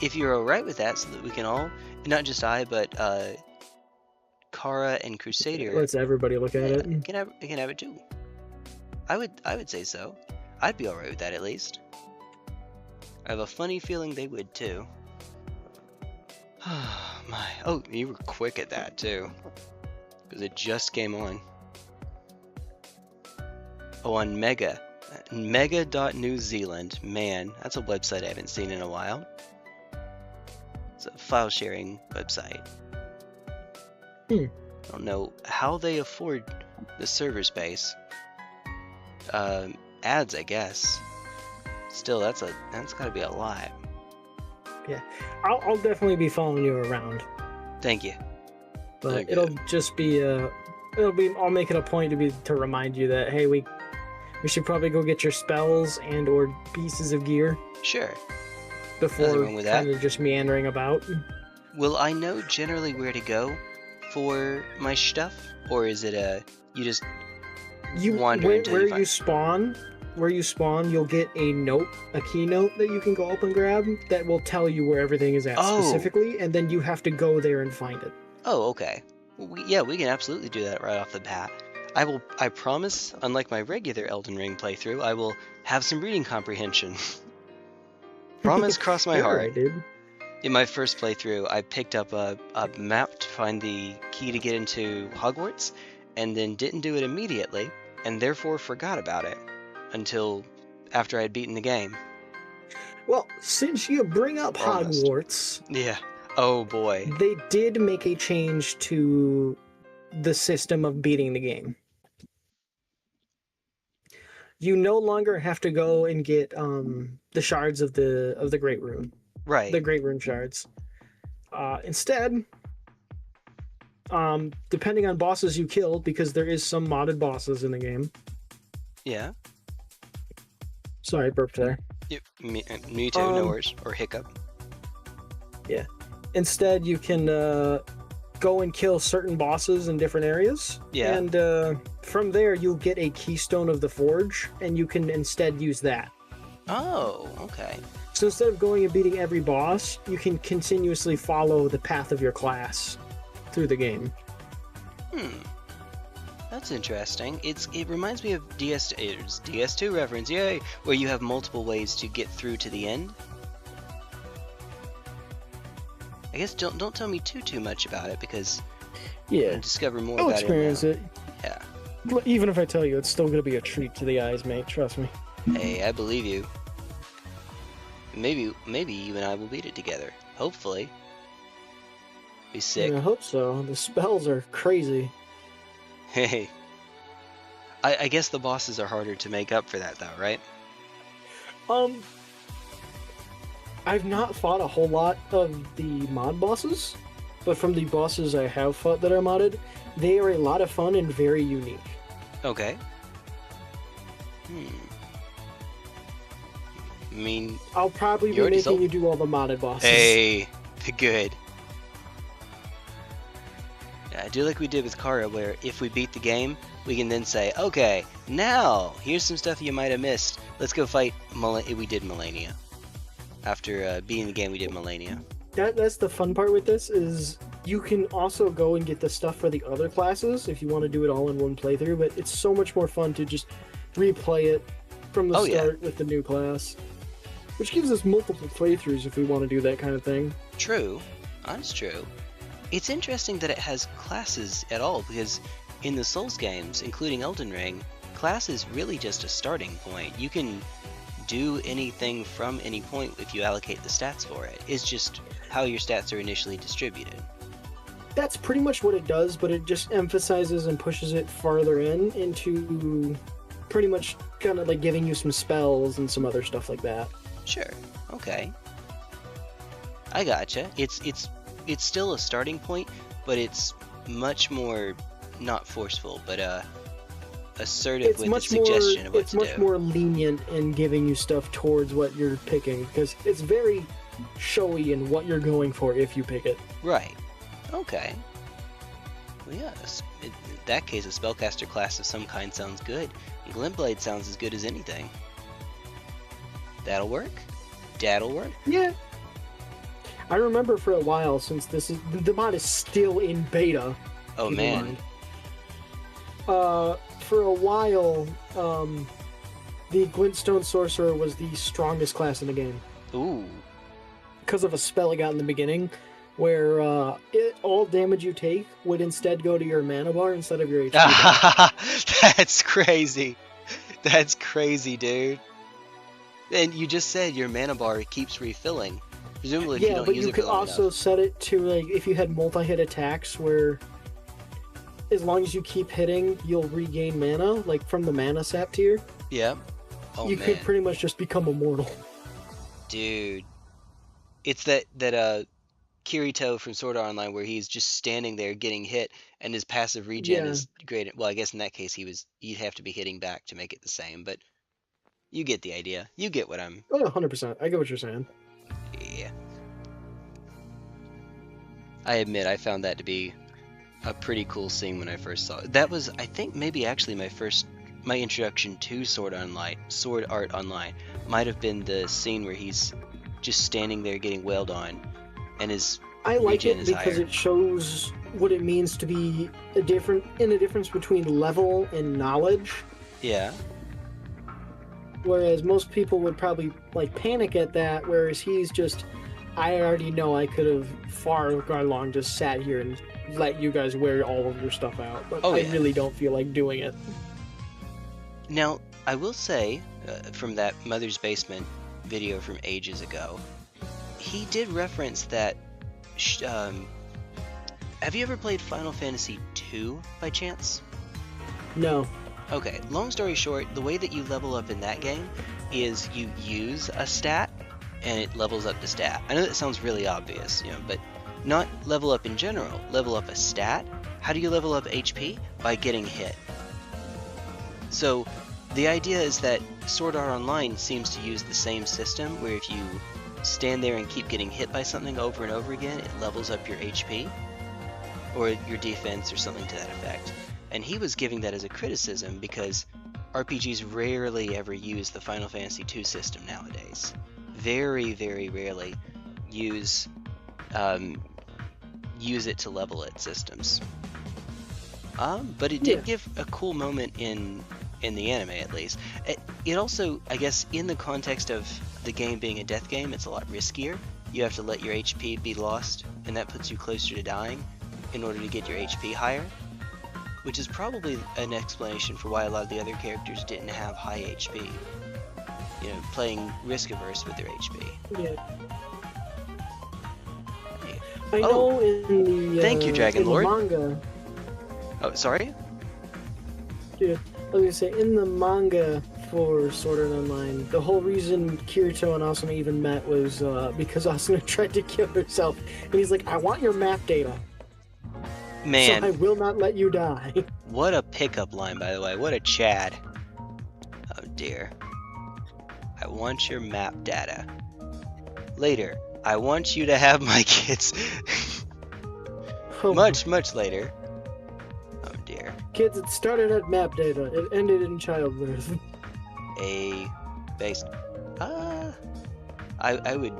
S1: if you're alright with that, so that we can all, not just I, but Kara and Crusader.
S2: Let's everybody look at it.
S1: Can have it too. I would say so. I'd be alright with that at least. I have a funny feeling they would too. My. Oh, you were quick at that too. Because it just came on. Oh, on Mega. Mega.New Zealand. Man, that's a website I haven't seen in a while. It's a file sharing website. I don't know how they afford the server space. Ads, I guess. Still, that's gotta be a lot.
S2: Yeah, I'll definitely be following you around.
S1: Thank you.
S2: But it'll just be I'll make it a point to remind you that, hey, we should probably go get your spells and or pieces of gear.
S1: Sure.
S2: Before kind of just meandering about.
S1: Will I know generally where to go for my stuff, or is it you wander until
S2: where you spawn? Where you spawn, you'll get a keynote that you can go up and grab that will tell you where everything is at specifically, and then you have to go there and find it.
S1: Oh, okay. We can absolutely do that right off the bat. I promise, unlike my regular Elden Ring playthrough, I will have some reading comprehension. Promise, cross my heart.
S2: I did.
S1: In my first playthrough, I picked up a map to find the key to get into Hogwarts, and then didn't do it immediately, and therefore forgot about it until after I'd beaten the game.
S2: Well, since you bring up Hogwarts...
S1: Yeah. Oh boy.
S2: They did make a change to the system of beating the game. You no longer have to go and get the shards of the Great Rune.
S1: Right.
S2: The Great Rune shards. Instead, depending on bosses you killed, because there is some modded bosses in the game.
S1: Yeah.
S2: Sorry, I burped there.
S1: Me too, no worries. Or hiccup.
S2: Yeah. Instead, you can go and kill certain bosses in different areas.
S1: Yeah.
S2: And from there, you'll get a Keystone of the Forge, and you can instead use that.
S1: Oh, okay.
S2: So instead of going and beating every boss, you can continuously follow the path of your class through the game.
S1: That's interesting. It reminds me of DS2 reference, yay! Where you have multiple ways to get through to the end. I guess don't tell me too much about it, because
S2: yeah,
S1: I'll discover more
S2: I'll
S1: about
S2: experience it.
S1: Yeah.
S2: Even if I tell you, it's still gonna be a treat to the eyes, mate. Trust me.
S1: Hey, I believe you. Maybe you and I will beat it together. Hopefully. Be sick.
S2: Yeah, I hope so. The spells are crazy.
S1: Hey. I guess the bosses are harder to make up for that, though, right?
S2: I've not fought a whole lot of the mod bosses, but from the bosses I have fought that are modded, they are a lot of fun and very unique.
S1: Okay. I mean,
S2: I'll probably be making you do all the modded bosses.
S1: Hey, good. I do like we did with Kara, where if we beat the game, we can then say, okay, now, here's some stuff you might have missed. Let's go fight we did Melania. After beating the game, we did Melania.
S2: That's the fun part with this, is you can also go and get the stuff for the other classes if you want to do it all in one playthrough, but it's so much more fun to just replay it from the start with the new class. Which gives us multiple playthroughs if we want to do that kind of thing.
S1: True. That's true. It's interesting that it has classes at all, because in the Souls games, including Elden Ring, class is really just a starting point. You can do anything from any point if you allocate the stats for it. It's just how your stats are initially distributed.
S2: That's pretty much what it does, but it just emphasizes and pushes it farther into pretty much kind of like giving you some spells and some other stuff like that.
S1: Sure. Okay. I gotcha. It's still a starting point, but it's much more not forceful, but assertive
S2: It's
S1: with
S2: much
S1: the suggestion
S2: more.
S1: of what
S2: It's
S1: to
S2: much
S1: do.
S2: more lenient in giving you stuff towards what you're picking because it's very showy in what you're going for if you pick it.
S1: Right. Okay. Well, yeah. In that case, a spellcaster class of some kind sounds good. Glintblade sounds as good as anything. That'll work. That'll work.
S2: Yeah. I remember for a while, since the mod is still in beta.
S1: Oh
S2: keep in
S1: man.
S2: mind. For a while, the Glintstone Sorcerer was the strongest class in the game
S1: Ooh.
S2: because of a spell it got in the beginning, where all damage you take would instead go to your mana bar instead of your HP bar.
S1: That's crazy. That's crazy, dude. And you just said your mana bar keeps refilling. Presumably, if you
S2: Yeah,
S1: don't
S2: but
S1: use
S2: you
S1: it
S2: could
S1: for long
S2: also
S1: enough.
S2: set it to, like, if you had multi-hit attacks where as long as you keep hitting, you'll regain mana, like from the mana sap tier.
S1: Yep. Oh
S2: You
S1: man,
S2: could pretty much just become immortal.
S1: dude. It's that Kirito from Sword Art Online where he's just standing there getting hit, and his passive regen
S2: Yeah.
S1: is great. Well, I guess in that case you'd have to be hitting back to make it the same, but you get the idea. You get what I'm.
S2: Oh, 100%. I get what you're saying.
S1: Yeah. I admit I found that to be a pretty cool scene when I first saw it. That was, I think, maybe actually my introduction to Sword Art Online might have been the scene where he's just standing there getting wailed on, and his
S2: I like
S1: regen
S2: it
S1: is
S2: because
S1: higher.
S2: it shows what it means to be a difference between level and knowledge.
S1: Yeah.
S2: Whereas most people would probably like panic at that, whereas he's just, I already know I could have far gone along just sat here and let you guys wear all of your stuff out, but
S1: Oh,
S2: I
S1: yeah.
S2: really don't feel like doing it.
S1: Now, I will say, from that Mother's Basement video from ages ago, he did reference that. Have you ever played Final Fantasy II by chance?
S2: No.
S1: Okay, long story short, the way that you level up in that game is you use a stat and it levels up the stat. I know that sounds really obvious, but not level up in general, level up a stat. How do you level up HP? By getting hit. So the idea is that Sword Art Online seems to use the same system where if you stand there and keep getting hit by something over and over again, it levels up your HP or your defense or something to that effect. And he was giving that as a criticism because RPGs rarely ever use the Final Fantasy II system nowadays. Very, very rarely use it to level it systems. But it did give a cool moment in the anime, at least. It also, I guess, in the context of the game being a death game, it's a lot riskier. You have to let your HP be lost, and that puts you closer to dying in order to get your HP higher. Which is probably an explanation for why a lot of the other characters didn't have high HP. Playing risk-averse with their HP.
S2: Yeah. I know in the
S1: thank you, Dragon
S2: in
S1: Lord.
S2: the manga.
S1: Oh, sorry?
S2: Yeah, I was gonna say in the manga for Sword Art Online, the whole reason Kirito and Asuna even met was because Asuna tried to kill herself, and he's like, "I want your map data,
S1: Man,
S2: so I will not let you die."
S1: what a pickup line, by the way. What a Chad. Oh, dear. I want your map data. Later, I want you to have my kids.
S2: Oh,
S1: Much later. Oh, dear.
S2: kids, it started at map data. It ended in childbirth.
S1: Based. I would.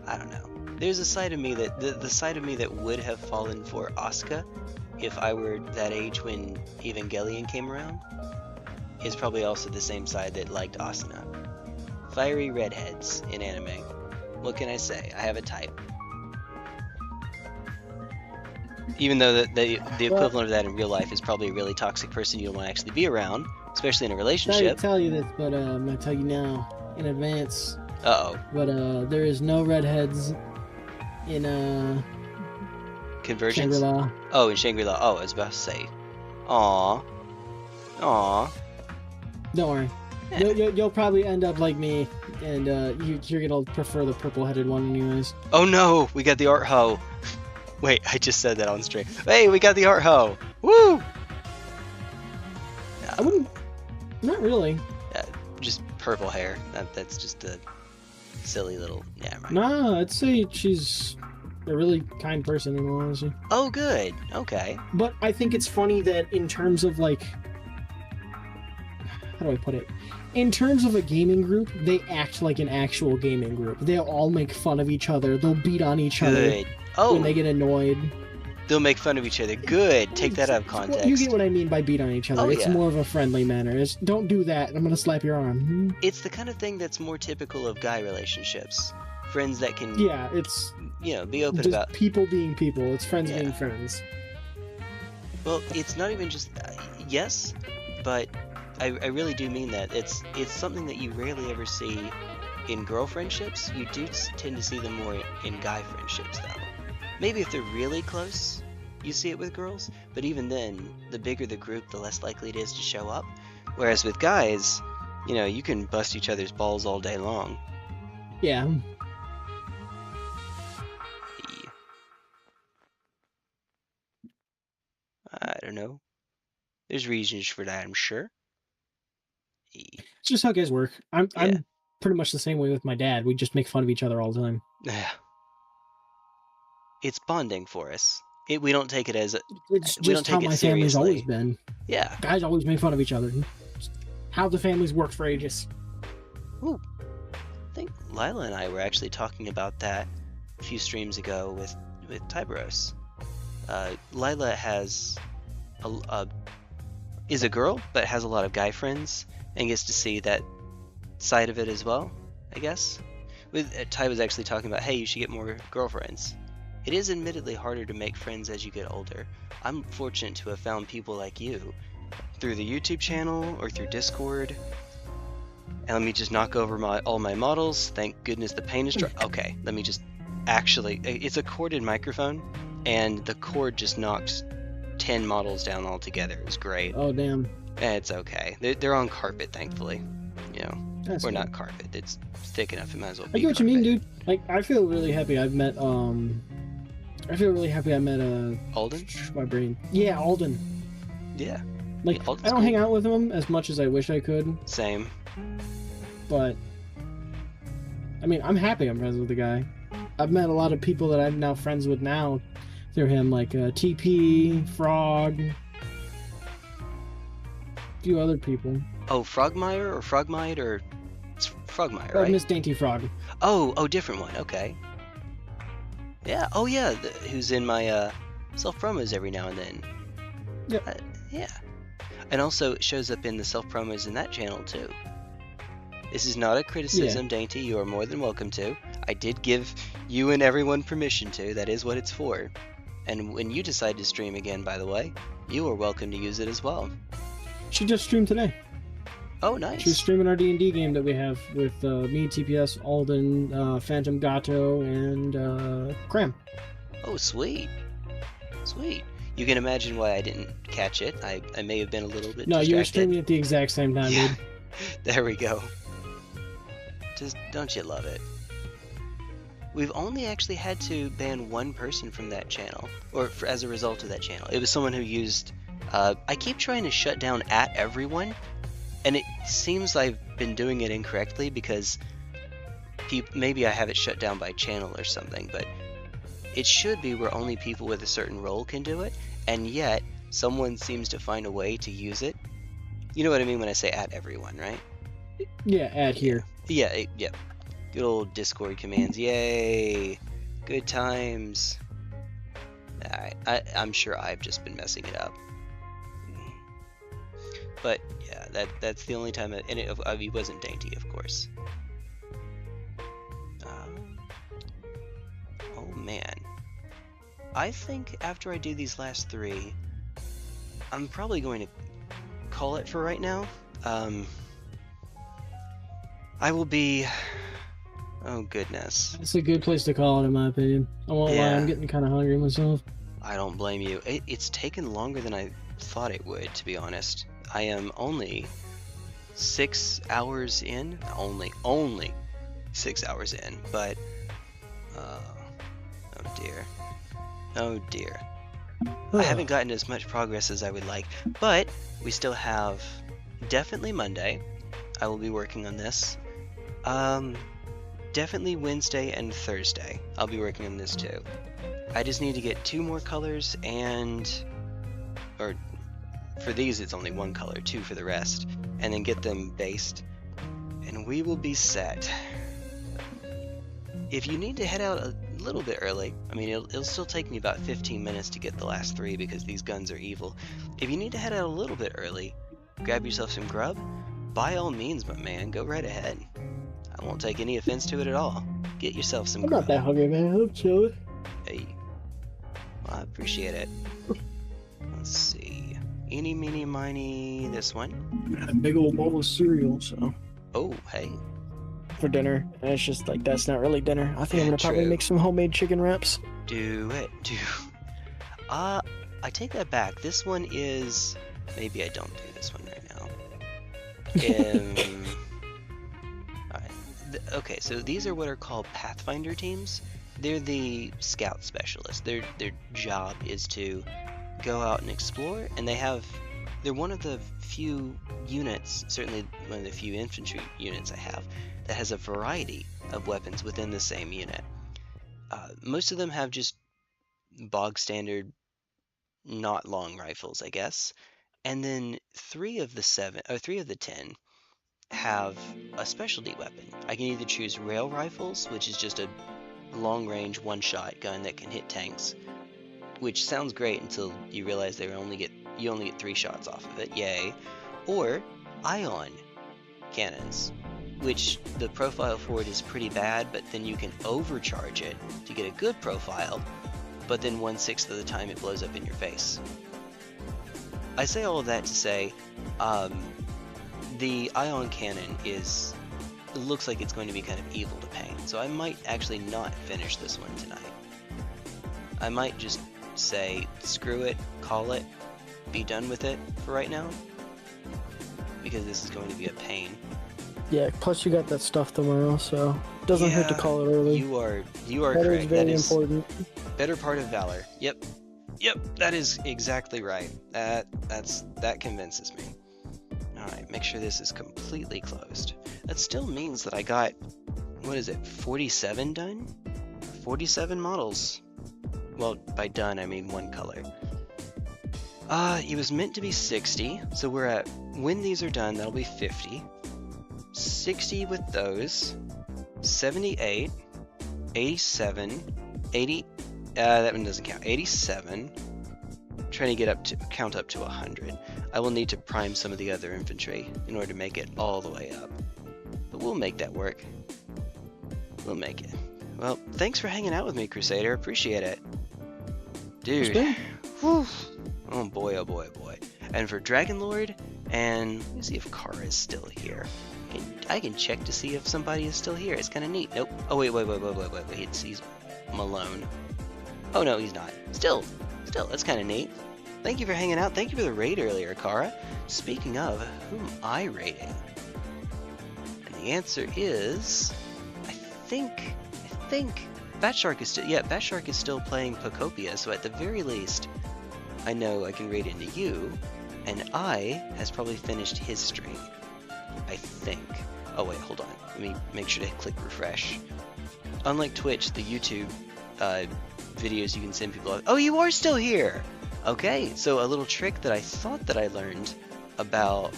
S1: I don't know. There's a side of me that the side of me that would have fallen for Asuka if I were that age when Evangelion came around is probably also the same side that liked Asuna. Fiery redheads in anime. What can I say? I have a type. Even though the equivalent of that in real life is probably a really toxic person you don't want to actually be around, especially in a
S2: I
S1: relationship.
S2: tell you this, but I'm gonna tell you now in advance.
S1: Uh-oh.
S2: But there is no redheads in
S1: Convergence?
S2: Shangri-La.
S1: Oh, in Shangri-La. Oh, I was about to say. Aww.
S2: Don't worry.
S1: Eh.
S2: You'll probably end up like me, and you're gonna prefer the purple-headed one anyways.
S1: Oh no, we got the art hoe. Wait, I just said that on stream. Hey, we got the art hoe. Woo!
S2: I wouldn't. Not really.
S1: Just purple hair. That's just a silly little. Yeah, right.
S2: Nah, I'd say she's a really kind person in all honesty.
S1: Oh, good. Okay.
S2: But I think it's funny that in terms of like, how do I put it? In terms of a gaming group, they act like an actual gaming group. They'll all make fun of each other. They'll beat on each other
S1: Good. Oh,
S2: when they get annoyed.
S1: they'll make fun of each other. Good. Take that out of context.
S2: You get what I mean by beat on each other.
S1: Oh,
S2: It's
S1: yeah.
S2: more of a friendly manner. It's, don't do that. I'm gonna slap your arm.
S1: It's the kind of thing that's more typical of guy relationships. Friends that can,
S2: Yeah, it's
S1: be open
S2: just
S1: about.
S2: people being people. It's friends
S1: Yeah.
S2: being friends.
S1: Well, it's not even just yes, but I really do mean that. It's something that you rarely ever see in girl friendships. You do tend to see them more in guy friendships, though. Maybe if they're really close, you see it with girls. But even then, the bigger the group, the less likely it is to show up. Whereas with guys, you can bust each other's balls all day long.
S2: Yeah.
S1: I don't know. There's reasons for that, I'm sure.
S2: It's just how guys work. I'm pretty much the same way with my dad. We just make fun of each other all the time.
S1: Yeah. It's bonding for us. We don't take it as
S2: It's
S1: we don't
S2: just how
S1: take it
S2: my family's always
S1: seriously.
S2: been.
S1: Yeah.
S2: Guys always make fun of each other. How the families work for ages.
S1: I think Lila and I were actually talking about that a few streams ago with Tyberos. Lila is a girl, but has a lot of guy friends and gets to see that side of it as well, I guess. Ty was actually talking about, hey, you should get more girlfriends. It is admittedly harder to make friends as you get older. I'm fortunate to have found people like you through the YouTube channel or through Discord. And let me just knock over all my models. Thank goodness the paint is dry. Okay, let me just it's a corded microphone, and the cord just knocked 10 models down altogether. It was great.
S2: Oh, damn.
S1: It's okay. They're on carpet, thankfully.
S2: That's
S1: Or
S2: cool.
S1: not carpet. It's thick enough. It might as well
S2: I
S1: be
S2: get what you mean,
S1: carpet.
S2: dude. Like, I feel really happy I met Alden? My brain. Yeah, Alden.
S1: Yeah,
S2: Like,
S1: Alden's
S2: I don't
S1: cool.
S2: hang out with him as much as I wish I could,
S1: same.
S2: but I mean, I'm happy I'm friends with the guy. I've met a lot of people that I'm now friends with now through him, like TP, Frog, a few other people.
S1: Oh, Frogmire or Frogmite or it's Frogmire,
S2: Or
S1: right?
S2: Miss Dainty Frog.
S1: Oh, different one. Okay. Yeah. Oh, yeah. Who's in my self promos every now and then.
S2: Yep.
S1: Yeah. And also it shows up in the self promos in that channel too. This is not a criticism, Dainty. You are more than welcome to. I did give you and everyone permission to. That is what it's for. And when you decide to stream again, by the way, you are welcome to use it as well.
S2: She just streamed today.
S1: Oh, nice.
S2: She was streaming our D&D game that we have with me, TPS, Alden, Phantom Gato, and Cram.
S1: Oh, sweet. Sweet. You can imagine why I didn't catch it. I may have been a little bit
S2: No,
S1: distracted.
S2: you were streaming at the exact same time,
S1: Yeah.
S2: dude.
S1: There we go. Just don't you love it? We've only actually had to ban one person from that channel, or as a result of that channel. It was someone who used. I keep trying to shut down at everyone, and it seems I've been doing it incorrectly because maybe I have it shut down by channel or something, but it should be where only people with a certain role can do it, and yet someone seems to find a way to use it. You know what I mean when I say at everyone, right?
S2: Yeah, add here.
S1: Yeah, yeah. Good old Discord commands. Yay! Good times. Alright, I'm sure I've just been messing it up. But yeah, that's the only time. And it wasn't Dainty, of course. Oh man. I think after I do these last three, I'm probably going to call it for right now. I will be. Oh goodness.
S2: It's a good place to call it, in my opinion. I won't lie,
S1: Yeah.
S2: I'm getting kind of hungry myself.
S1: I don't blame you. It's taken longer than I thought it would, to be honest. I am only 6 hours in. Only 6 hours in, but oh dear. Oh dear. I haven't gotten as much progress as I would like, but we still have definitely Monday. I will be working on this. Definitely Wednesday and Thursday. I'll be working on this too. I just need to get 2 more colors or for these it's only 1 color, 2 for the rest, and then get them based, and we will be set. If you need to head out a little bit early, I mean it'll still take me about 15 minutes to get the last 3 because these guns are evil. If you need to head out a little bit early, grab yourself some grub, by all means, my man, go right ahead. I won't take any offense to it at all. Get yourself some grub.
S2: I'm not that hungry, man. I'm chilling.
S1: Hey, well, I appreciate it. Let's see. Eeny, meeny, miny, this one.
S2: A big old bowl of cereal, so.
S1: Oh, hey.
S2: For dinner. And it's just like, that's not really dinner. I think I'm gonna probably
S1: True.
S2: make some homemade chicken wraps.
S1: Do it. I take that back. This one is... Maybe I don't do this one right now. Alright. Okay, so these are what are called Pathfinder teams. They're the scout specialists. Their job is to go out and explore, and they're one of the few units, certainly one of the few infantry units I have, that has a variety of weapons within the same unit. Most of them have just bog standard, not long rifles, I guess. And then 3 of the 10 have a specialty weapon. I can either choose rail rifles, which is just a long-range one-shot gun that can hit tanks, which sounds great until you realize you only get 3 shots off of it. Yay! Or ion cannons, which the profile for it is pretty bad, but then you can overcharge it to get a good profile, but then 1/6 of the time it blows up in your face. I say all of that to say, the ion cannon looks like it's going to be kind of evil to paint, so I might actually not finish this one tonight. I might just say, screw it, call it, be done with it for right now, because this is going to be a pain.
S2: Yeah, plus you got that stuff tomorrow, so it doesn't hurt to call it early.
S1: You are
S2: That
S1: correct.
S2: is very important.
S1: Better part of valor. Yep, that is exactly right. That convinces me. Alright, make sure this is completely closed. That still means that I got, 47 done? 47 models. Well, by done I mean 1 color. It was meant to be 60, so we're at, when these are done, that'll be 50. 60 with those. 78. 87. 80. That one doesn't count. 87. Trying to count up to 100. I will need to prime some of the other infantry in order to make it all the way up. But we'll make that work. We'll make it. Well, thanks for hanging out with me, Crusader. Appreciate it. Dude. Whew. Oh boy, oh boy, oh boy. And for Dragon Lord, and let me see if Kara is still here. I can check to see if somebody is still here. It's kind of neat. Nope. Oh, wait. He's Malone. Oh, no, he's not. Still, that's kind of neat. Thank you for hanging out. Thank you for the raid earlier, Kara. Speaking of, who am I raiding? And the answer is, I think Batshark is still, Batshark is still playing Pocopia, so at the very least, I know I can raid into you, and I has probably finished his stream. I think. Oh wait, hold on. Let me make sure to click refresh. Unlike Twitch, the YouTube videos you can send people out. Oh, you are still here! Okay, so a little trick that I thought that I learned about...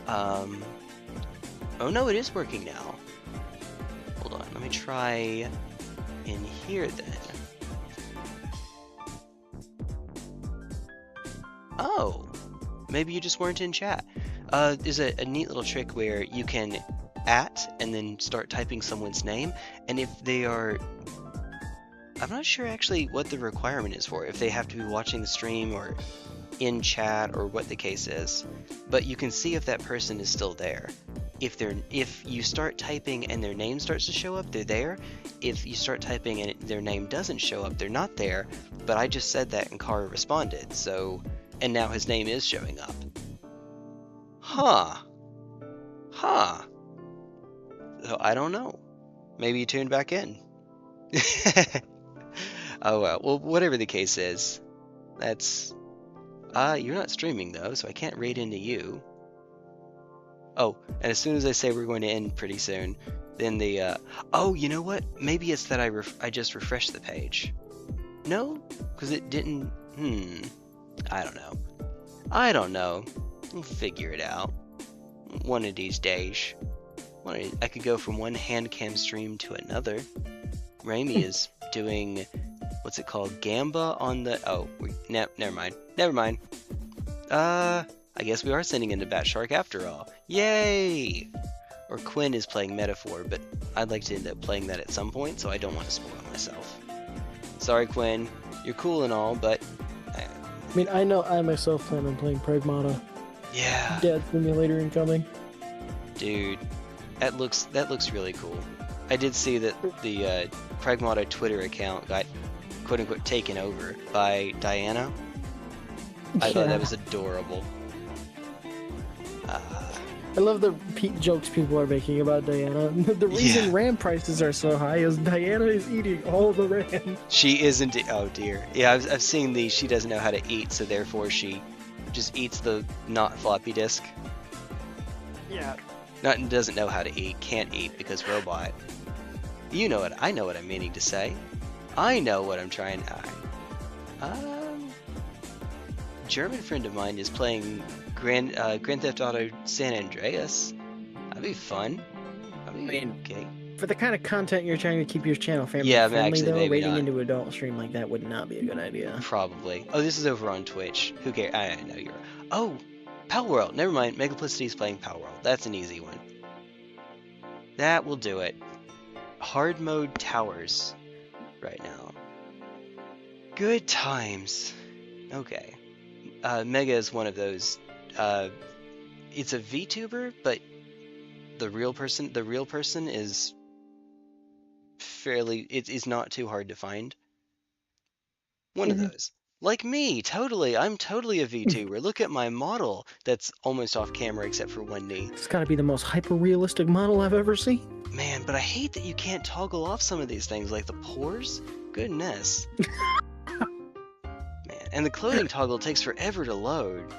S1: Oh no, it is working now. Hold on, let me try in here then. Oh, maybe you just weren't in chat. There's a neat little trick where you can and then start typing someone's name, and if they are... I'm not sure actually what the requirement is for it, if they have to be watching the stream or in chat or what the case is, but you can see if that person is still there. If you start typing and their name starts to show up, they're there. If you start typing and their name doesn't show up, they're not there. But I just said that and Kara responded, so... And now his name is showing up. Huh. So I don't know. Maybe you tuned back in. Oh well. Well, whatever the case is, that's... you're not streaming though, so I can't raid into you. Oh, and as soon as I say we're going to end pretty soon, then the, oh, you know what? Maybe it's that I just refreshed the page. No? Because it didn't... I don't know. I don't know. We'll figure it out. One of these days. I could go from one hand cam stream to another. Raimi is doing... What's it called? Gamba on the... Oh, never mind. Never mind. I guess we are sending into Bat Shark after all. Yay! Or Quinn is playing Metaphor, but I'd like to end up playing that at some point, so I don't want to spoil myself. Sorry, Quinn. You're cool and all, but...
S2: I mean, I know I myself plan on playing Pragmata.
S1: Yeah.
S2: Dad Simulator incoming.
S1: Dude, that looks really cool. I did see that the Pragmata Twitter account got quote-unquote taken over by Diana. I thought that was adorable.
S2: I love the jokes people are making about Diana. The reason RAM prices are so high is Diana is eating all the RAM.
S1: She isn't. Oh dear. Yeah, I've seen the she doesn't know how to eat, so therefore she just eats the not floppy disk.
S2: Yeah.
S1: Not doesn't know how to eat, can't eat because robot. You know what? I know what I'm meaning to say. I know what I'm trying. German friend of mine is playing Grand Theft Auto San Andreas. That'd be fun. Okay.
S2: For the kind of content you're trying to keep your channel friendly,
S1: actually,
S2: though,
S1: maybe
S2: raiding
S1: not.
S2: into adult stream like that would not be a good idea.
S1: Probably. Oh, this is over on Twitch. Who cares? I know you're... Oh! Pal World. Never mind. Megaplicity's playing Pal World. That's an easy one. That will do it. Hard mode towers. Right now. Good times. Okay. Mega is one of those... it's a VTuber, but the real person is fairly... It's not too hard to find. One of those. Like me, totally. I'm totally a VTuber. Look at my model that's almost off camera except for one knee.
S2: It's gotta be the most hyper-realistic model I've ever seen.
S1: Man, but I hate that you can't toggle off some of these things, like the pores. Goodness. Man, and the clothing toggle takes forever to load.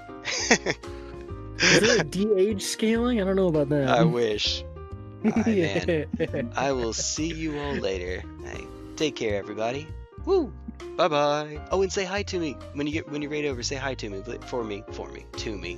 S2: Is there a de-age scaling? I don't know about that.
S1: I wish. Alright, man. I will see you all later. Hey, take care, everybody. Woo! Bye bye. Oh, and say hi to me when you raid over. Say hi to me, to me.